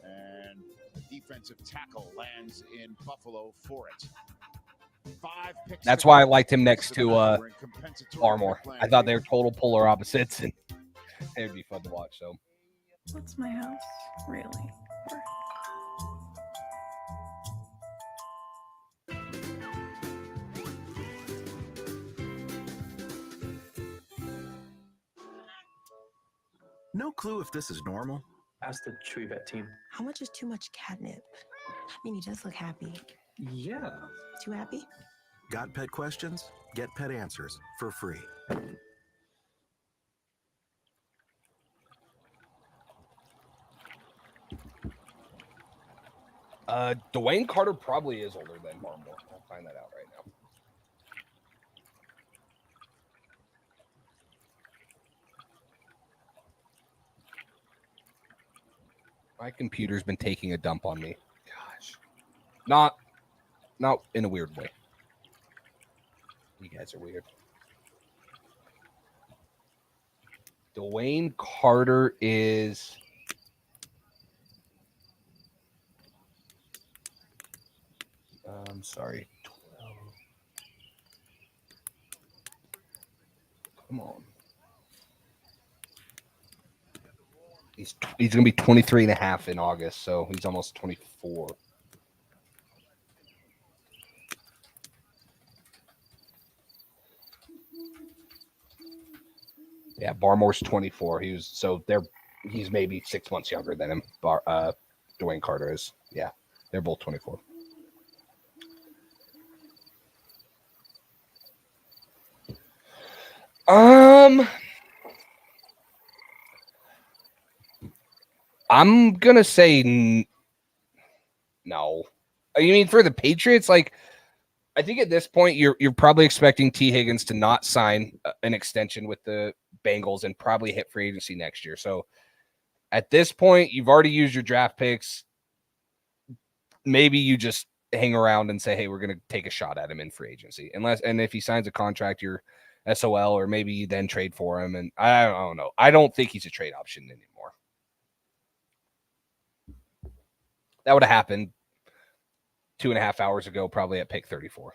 and a defensive tackle lands in Buffalo for it. 5 picks. That's why I liked him next to Armour. I thought they were total polar opposites, and it would be fun to watch. So, what's my house really worth? No clue if this is normal? ask the Chewy Vet team. How much is too much catnip? I mean, he does look happy. Yeah. Too happy? Got pet questions? Get pet answers for free. Dwayne Carter probably is older than Barmore. I'll find that out right now. My computer's been taking a dump on me. Gosh. Not in a weird way. You guys are weird. Dwayne Carter is... I'm sorry. 12. Come on. He's going to be 23 and a half in August, so he's almost 24. Yeah, Barmore's 24. He's maybe 6 months younger than him. Dwayne Carter is. Yeah, they're both 24. I'm gonna say no. You mean for the Patriots? Like, I think at this point you're probably expecting T. Higgins to not sign an extension with the Bengals and probably hit free agency next year. So at this point, you've already used your draft picks. Maybe you just hang around and say, hey, we're going to take a shot at him in free agency. And if he signs a contract, you're SOL, or maybe you then trade for him. And I don't know. I don't think he's a trade option anymore. That would have happened 2.5 hours ago, probably at pick 34.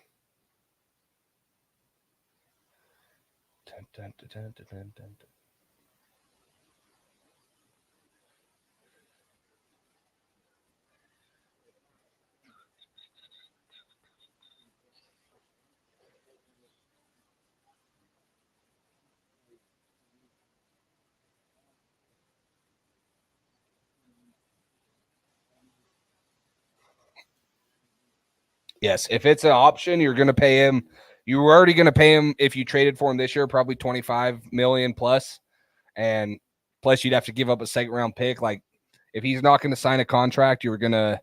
Dun, dun, dun, dun, dun, dun. Yes, if it's an option, you're going to pay him. You were already going to pay him if you traded for him this year, probably $25 million plus, and plus you'd have to give up a second round pick. Like, if he's not going to sign a contract, you're going to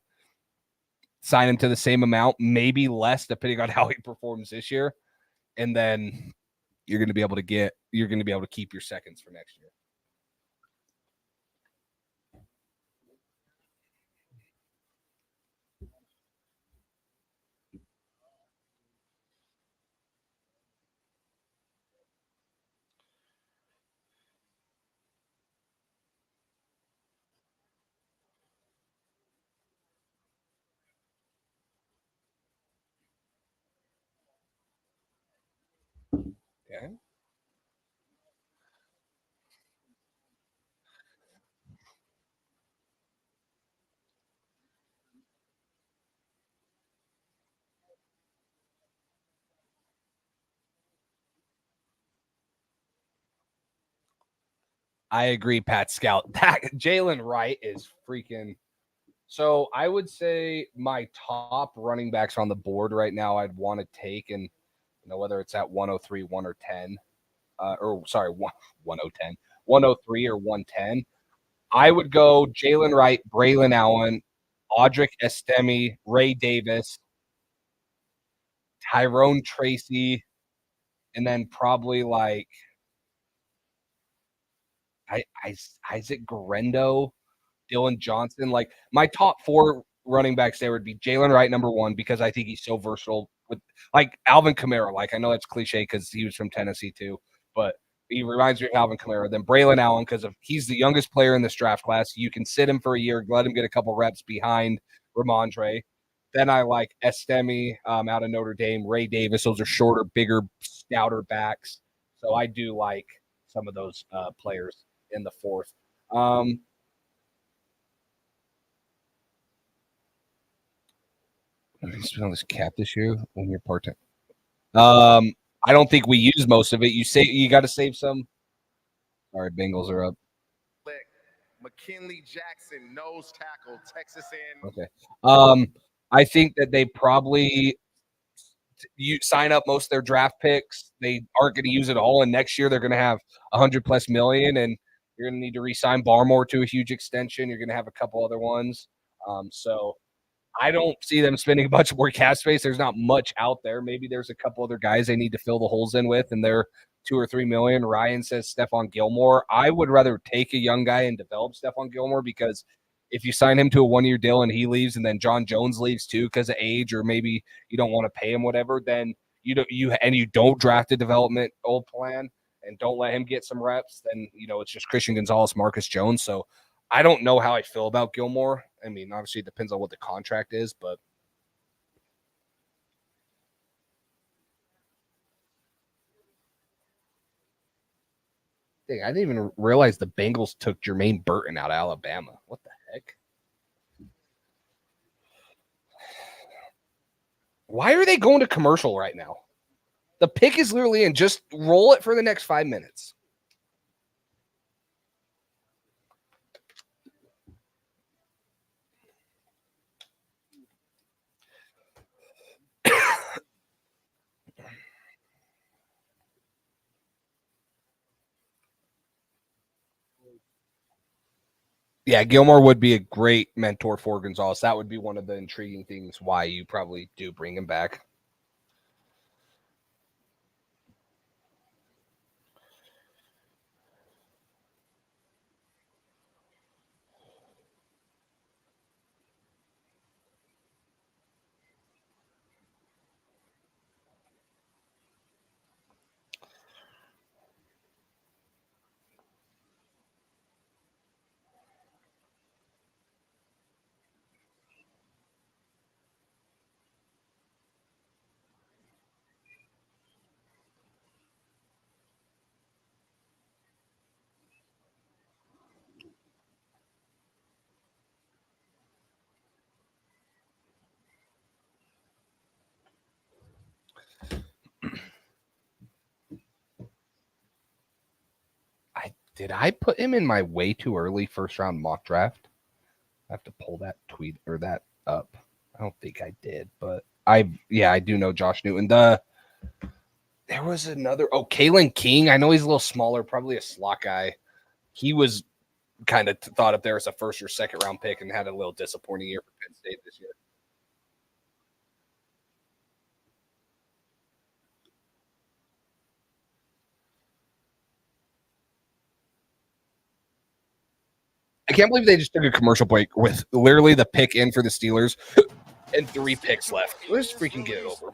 sign him to the same amount, maybe less, depending on how he performs this year, and then you're going to be able to keep your seconds for next year. Okay. I agree, Pat Scout. Jaylen Wright is freaking. So I would say my top running backs on the board right now I'd want to take, and whether it's at 103, 1 or 10, 103 or 110. I would go Jaylen Wright, Braylon Allen, Audric Estime, Ray Davis, Tyrone Tracy, and then probably like Isaac Garendo, Dylan Johnson. Like, my top 4 running backs there would be Jaylen Wright, number 1, because I think he's so versatile. With like Alvin Kamara. Like, I know that's cliche because he was from Tennessee too, but he reminds me of Alvin Kamara. Then Braylon Allen, because he's the youngest player in this draft class. You can sit him for a year, let him get a couple reps behind Ramondre. Then I like Estime out of Notre Dame, Ray Davis. Those are shorter, bigger, stouter backs. So I do like some of those players in the 4th. You spend on this cap this year when you're part-time. I don't think we use most of it. You got to save some. All right, Bengals are up. McKinley Jackson, nose tackle, Texas A&M. Okay. I think that they probably you sign up most of their draft picks. They aren't going to use it all, and next year they're going to have $100+ million, and you're going to need to re-sign Barmore to a huge extension. You're going to have a couple other ones. So I don't see them spending much more cap space. There's not much out there. Maybe there's a couple other guys they need to fill the holes in with, and they're $2 or $3 million. Ryan says Stephon Gilmore. I would rather take a young guy and develop Stephon Gilmore, because if you sign him to a one-year deal and he leaves, and then John Jones leaves too because of age, or maybe you don't want to pay him whatever, then you don't draft a development old plan and don't let him get some reps, then it's just Christian Gonzalez, Marcus Jones. So I don't know how I feel about Gilmore. I mean, obviously it depends on what the contract is, but dang, I didn't even realize the Bengals took Jermaine Burton out of Alabama. What the heck? Why are they going to commercial right now? The pick is literally in. Just roll it for the next 5 minutes. Yeah, Gilmore would be a great mentor for Gonzalez. That would be one of the intriguing things why you probably do bring him back. Did I put him in my way too early first round mock draft? I have to pull that tweet or that up. I don't think I did, but I do know Josh Newton. There was another Kalen King. I know he's a little smaller, probably a slot guy. He was kind of thought up there as a first or second round pick and had a little disappointing year for Penn State this year. I can't believe they just took a commercial break with literally the pick in for the Steelers and 3 picks left. Let's freaking get it over.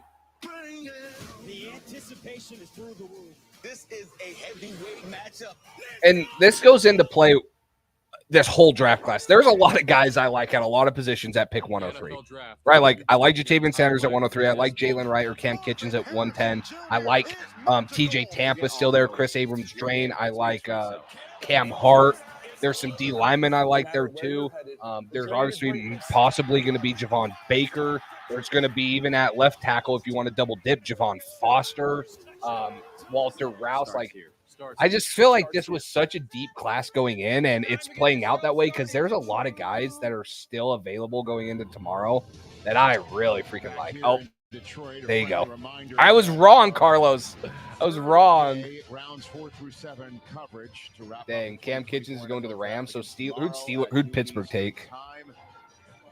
The anticipation is through the roof. This is a heavyweight matchup. And this goes into play this whole draft class. There's a lot of guys I like at a lot of positions at pick 103. Right? I like Jatavian Sanders at 103. I like Jaylen Wright or Cam Kitchens at 110. I like TJ Tampa still there. Chris Abrams-Drain. I like Cam Hart. There's some D linemen I like there too. There's obviously possibly going to be Javon Baker. There's going to be, even at left tackle, if you want to double dip, Javon Foster, Walter Rouse. I just feel like this was such a deep class going in, and it's playing out that way because there's a lot of guys that are still available going into tomorrow that I really freaking like. Oh, there you go. I was wrong, Carlos. I was wrong. Rounds 4 through 7 coverage to wrap. Dang, Cam Kitchens is going to the Rams. So who'd Pittsburgh take?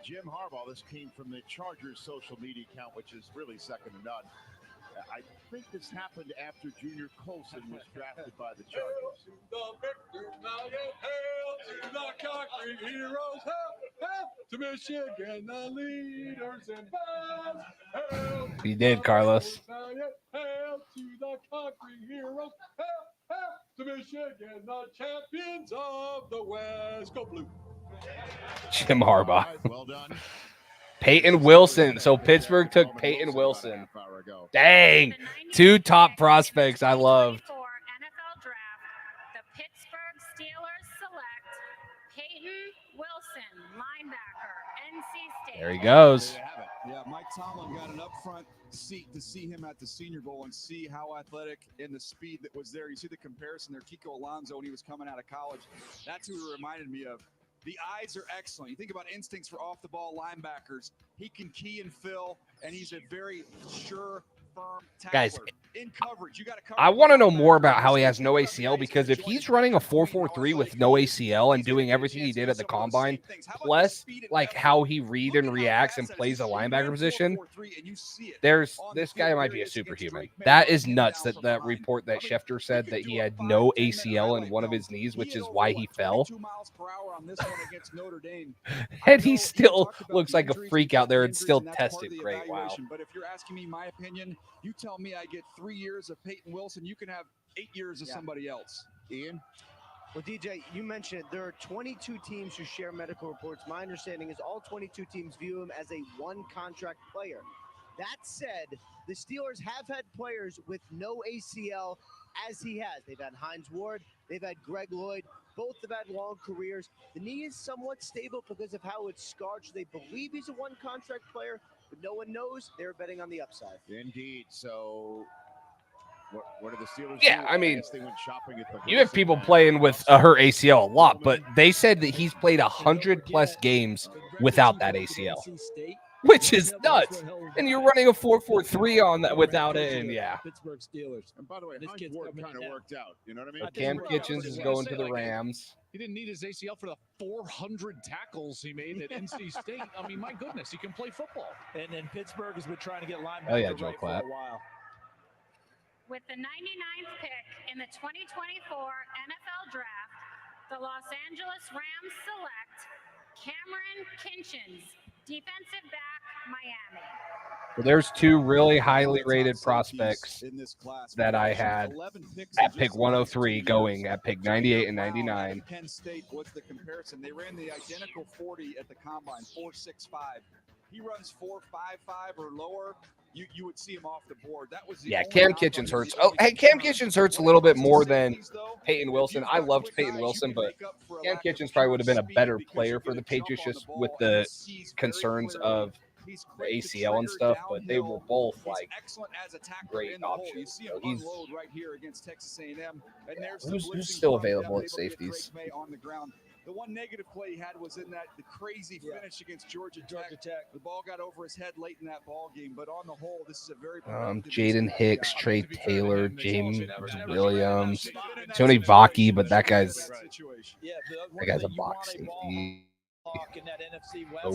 Jim Harbaugh. This came from the Chargers social media account, which is really second to none. I think this happened after Junior Colson was drafted by the Chargers. Hail to the concrete heroes, hail to Michigan, the leaders and bounds. He did, Carlos. Hail to the concrete heroes, hail to Michigan, the champions of the West. Go Blue. Jim Harbaugh. Well done. Peyton Wilson. So Pittsburgh took Peyton Wilson. Dang. 2 top prospects I loved. NFL draft, the Pittsburgh Steelers select Peyton Wilson, linebacker, NC State. There he goes. Yeah, Mike Tomlin got an upfront see him at the Senior Bowl and see how athletic and the speed that was there. You see the comparison there, Kiko Alonso when he was coming out of college. That's who he reminded me of. The eyes are excellent. You think about instincts for off-the-ball linebackers. He can key and fill, and he's a very sure, firm tackler. Guys, in coverage, you got to cover. I want to know more about how he has no ACL, because if he's running a 4.43 with no ACL and doing everything he did at the combine, plus like how he read and reacts and plays a linebacker position, this guy might be a superhuman. That is nuts. That report that Schefter said that he had no ACL in one of his knees, which is why he fell. And he still looks like a freak out there and still tested great. Wow. But if you're asking me my opinion, you tell me I get 3 years of Peyton Wilson. You can have 8 years of somebody else. Ian? Well, DJ, you mentioned there are 22 teams who share medical reports. My understanding is all 22 teams view him as a one-contract player. That said, the Steelers have had players with no ACL as he has. They've had Hines Ward. They've had Greg Lloyd. Both have had long careers. The knee is somewhat stable because of how it's scarred. So they believe he's a one-contract player, but no one knows. They're betting on the upside. Indeed. So what are the Steelers? Yeah, do? I mean, guess they went shopping at the you have people playing with a hurt ACL a lot, but they said that he's played 100+ games without that ACL, which is nuts. And you're running a 4.43 on that without it, and yeah. Pittsburgh Steelers. And by the way, Hines Ward kind of worked out. You know what I mean? Cam Kitchens is going to the Rams. He didn't need his ACL for the 400 tackles he made at NC State. I mean, my goodness, he can play football. And then Pittsburgh has been trying to get linebacker Joe right Clapp. for a while. With the 99th pick in the 2024 NFL Draft, the Los Angeles Rams select Cameron Kinchens, defensive back, Miami. Well, there's two really highly rated prospects that I had at pick 103 going at pick 98 and 99. Penn State, what's the comparison? They ran the identical 40 at the combine, 4.65. He runs 4.55 or lower. You would see him off the board. That was the Cam Kitchens hurts. Oh, hey, Cam Kitchens hurts a little bit more than Peyton Wilson. I loved Peyton Wilson, but Cam Kitchens probably would have been a better player for the Patriots just with the concerns of the ACL and stuff, but they were both like great options. So he's right here against Texas A&M. And there's who's still available at safeties. On the ground. The one negative play he had was in the crazy finish against Georgia Tech. The ball got over his head late in that ball game, but on the whole, this is a very Jaden Hicks, Trey Taylor, James Williams, Tony Vaki, but that guy's a box safety.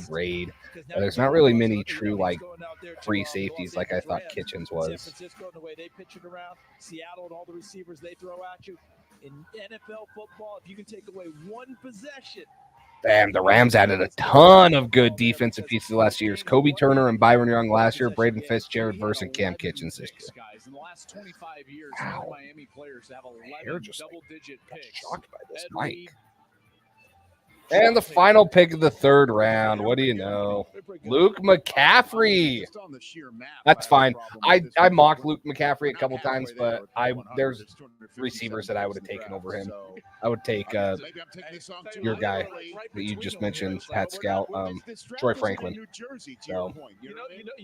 Braid. There's not really many true like free safeties like I thought Kitchens was. San Francisco and the way they pitch it around, Seattle and all the receivers they throw at you. In NFL football, if you can take away one possession. Damn, the Rams added a ton of good defensive pieces last year. Kobe Turner and Byron Young last year, Braden Fitz, Jared Verse, and Cam Kitchens this year. In the last 25 years, Miami players have 11 double-digit picks. Shocked by this mic. And the final pick of the third round. What do you know? Luke McCaffrey. That's fine. I mocked Luke McCaffrey a couple times, but there's receivers that I would have taken over him. I would take your guy that you just mentioned, Pat Scout, Troy Franklin. So, you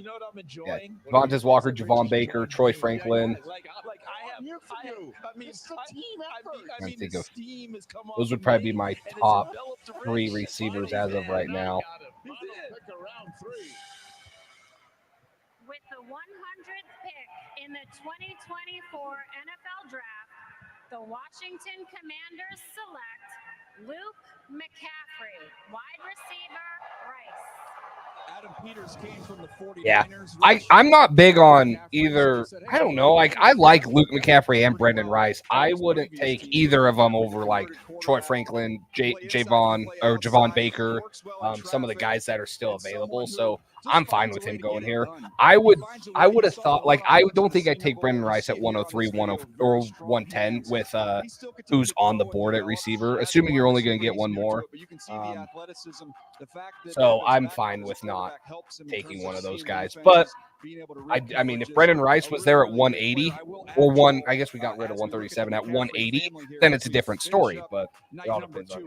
know what I'm enjoying? Devontae Walker, Javon Baker, Troy Franklin. Those would probably be my top 3 receivers as of right now. With the 100th pick in the 2024 NFL Draft, the Washington Commanders select Luke McCaffrey, wide receiver, Rice. Adam Peters came from the 49ers. Yeah, I'm not big on either. I don't know. Like, I like Luke McCaffrey and Brendan Rice. I wouldn't take either of them over like Troy Franklin, Javon Baker, some of the guys that are still available. So I'm fine with him going here. I would have thought, like, I don't think I'd take Brendan Rice at 103, 104, or 110 with who's on the board at receiver, assuming you're only going to get one more. So I'm fine with not taking one of those guys. But I mean, if Brendan Rice was there at 180 or I guess we got rid of 137 at 180, then it's a different story. But it all depends on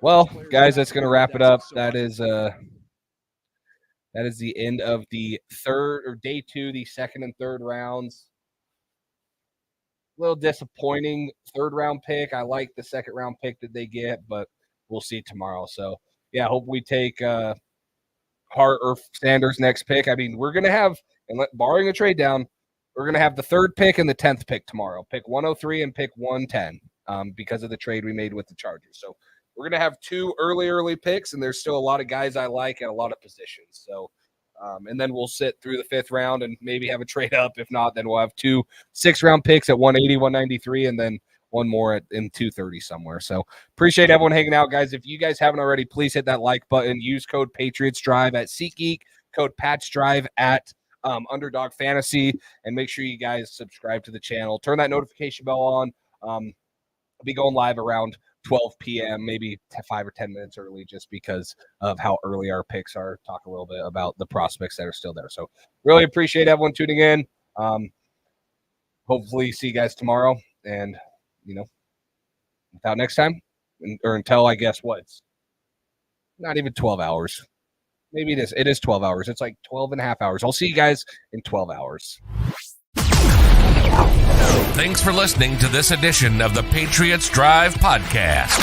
Well, guys, that's going to wrap it up. That is that is the end of the day 2, the second and third rounds. A little disappointing third round pick. I like the second round pick that they get, but we'll see tomorrow. So yeah, hope we take Hart or Sanders next pick. I mean, we're gonna have, and barring a trade down, we're gonna have the 3rd pick and the 10th pick tomorrow. Pick 103 and pick 110 because of the trade we made with the Chargers. So we're gonna have 2 early picks, and there's still a lot of guys I like at a lot of positions. So. And then we'll sit through the 5th round and maybe have a trade up. If not, then we'll have 2 6th-round picks at 180, 193, and then one more in 230 somewhere. So appreciate everyone hanging out, guys. If you guys haven't already, please hit that like button. Use code Patriots Drive at SeatGeek, code Pats Drive at Underdog Fantasy, and make sure you guys subscribe to the channel. Turn that notification bell on. I'll be going live around 12 p.m., maybe 5 or 10 minutes early just because of how early our picks are. Talk a little bit about the prospects that are still there. So really appreciate everyone tuning in. Hopefully see you guys tomorrow. And, until next time, or until I guess what's not even 12 hours. Maybe it is. It is 12 hours. It's like 12 and a half hours. I'll see you guys in 12 hours. Thanks for listening to this edition of the Patriots Drive podcast.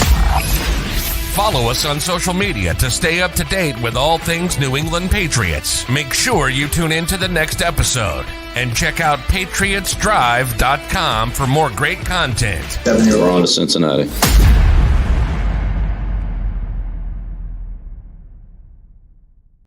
Follow us on social media to stay up to date with all things New England Patriots. Make sure you tune in to the next episode and check out patriotsdrive.com for more great content. We're on to Cincinnati.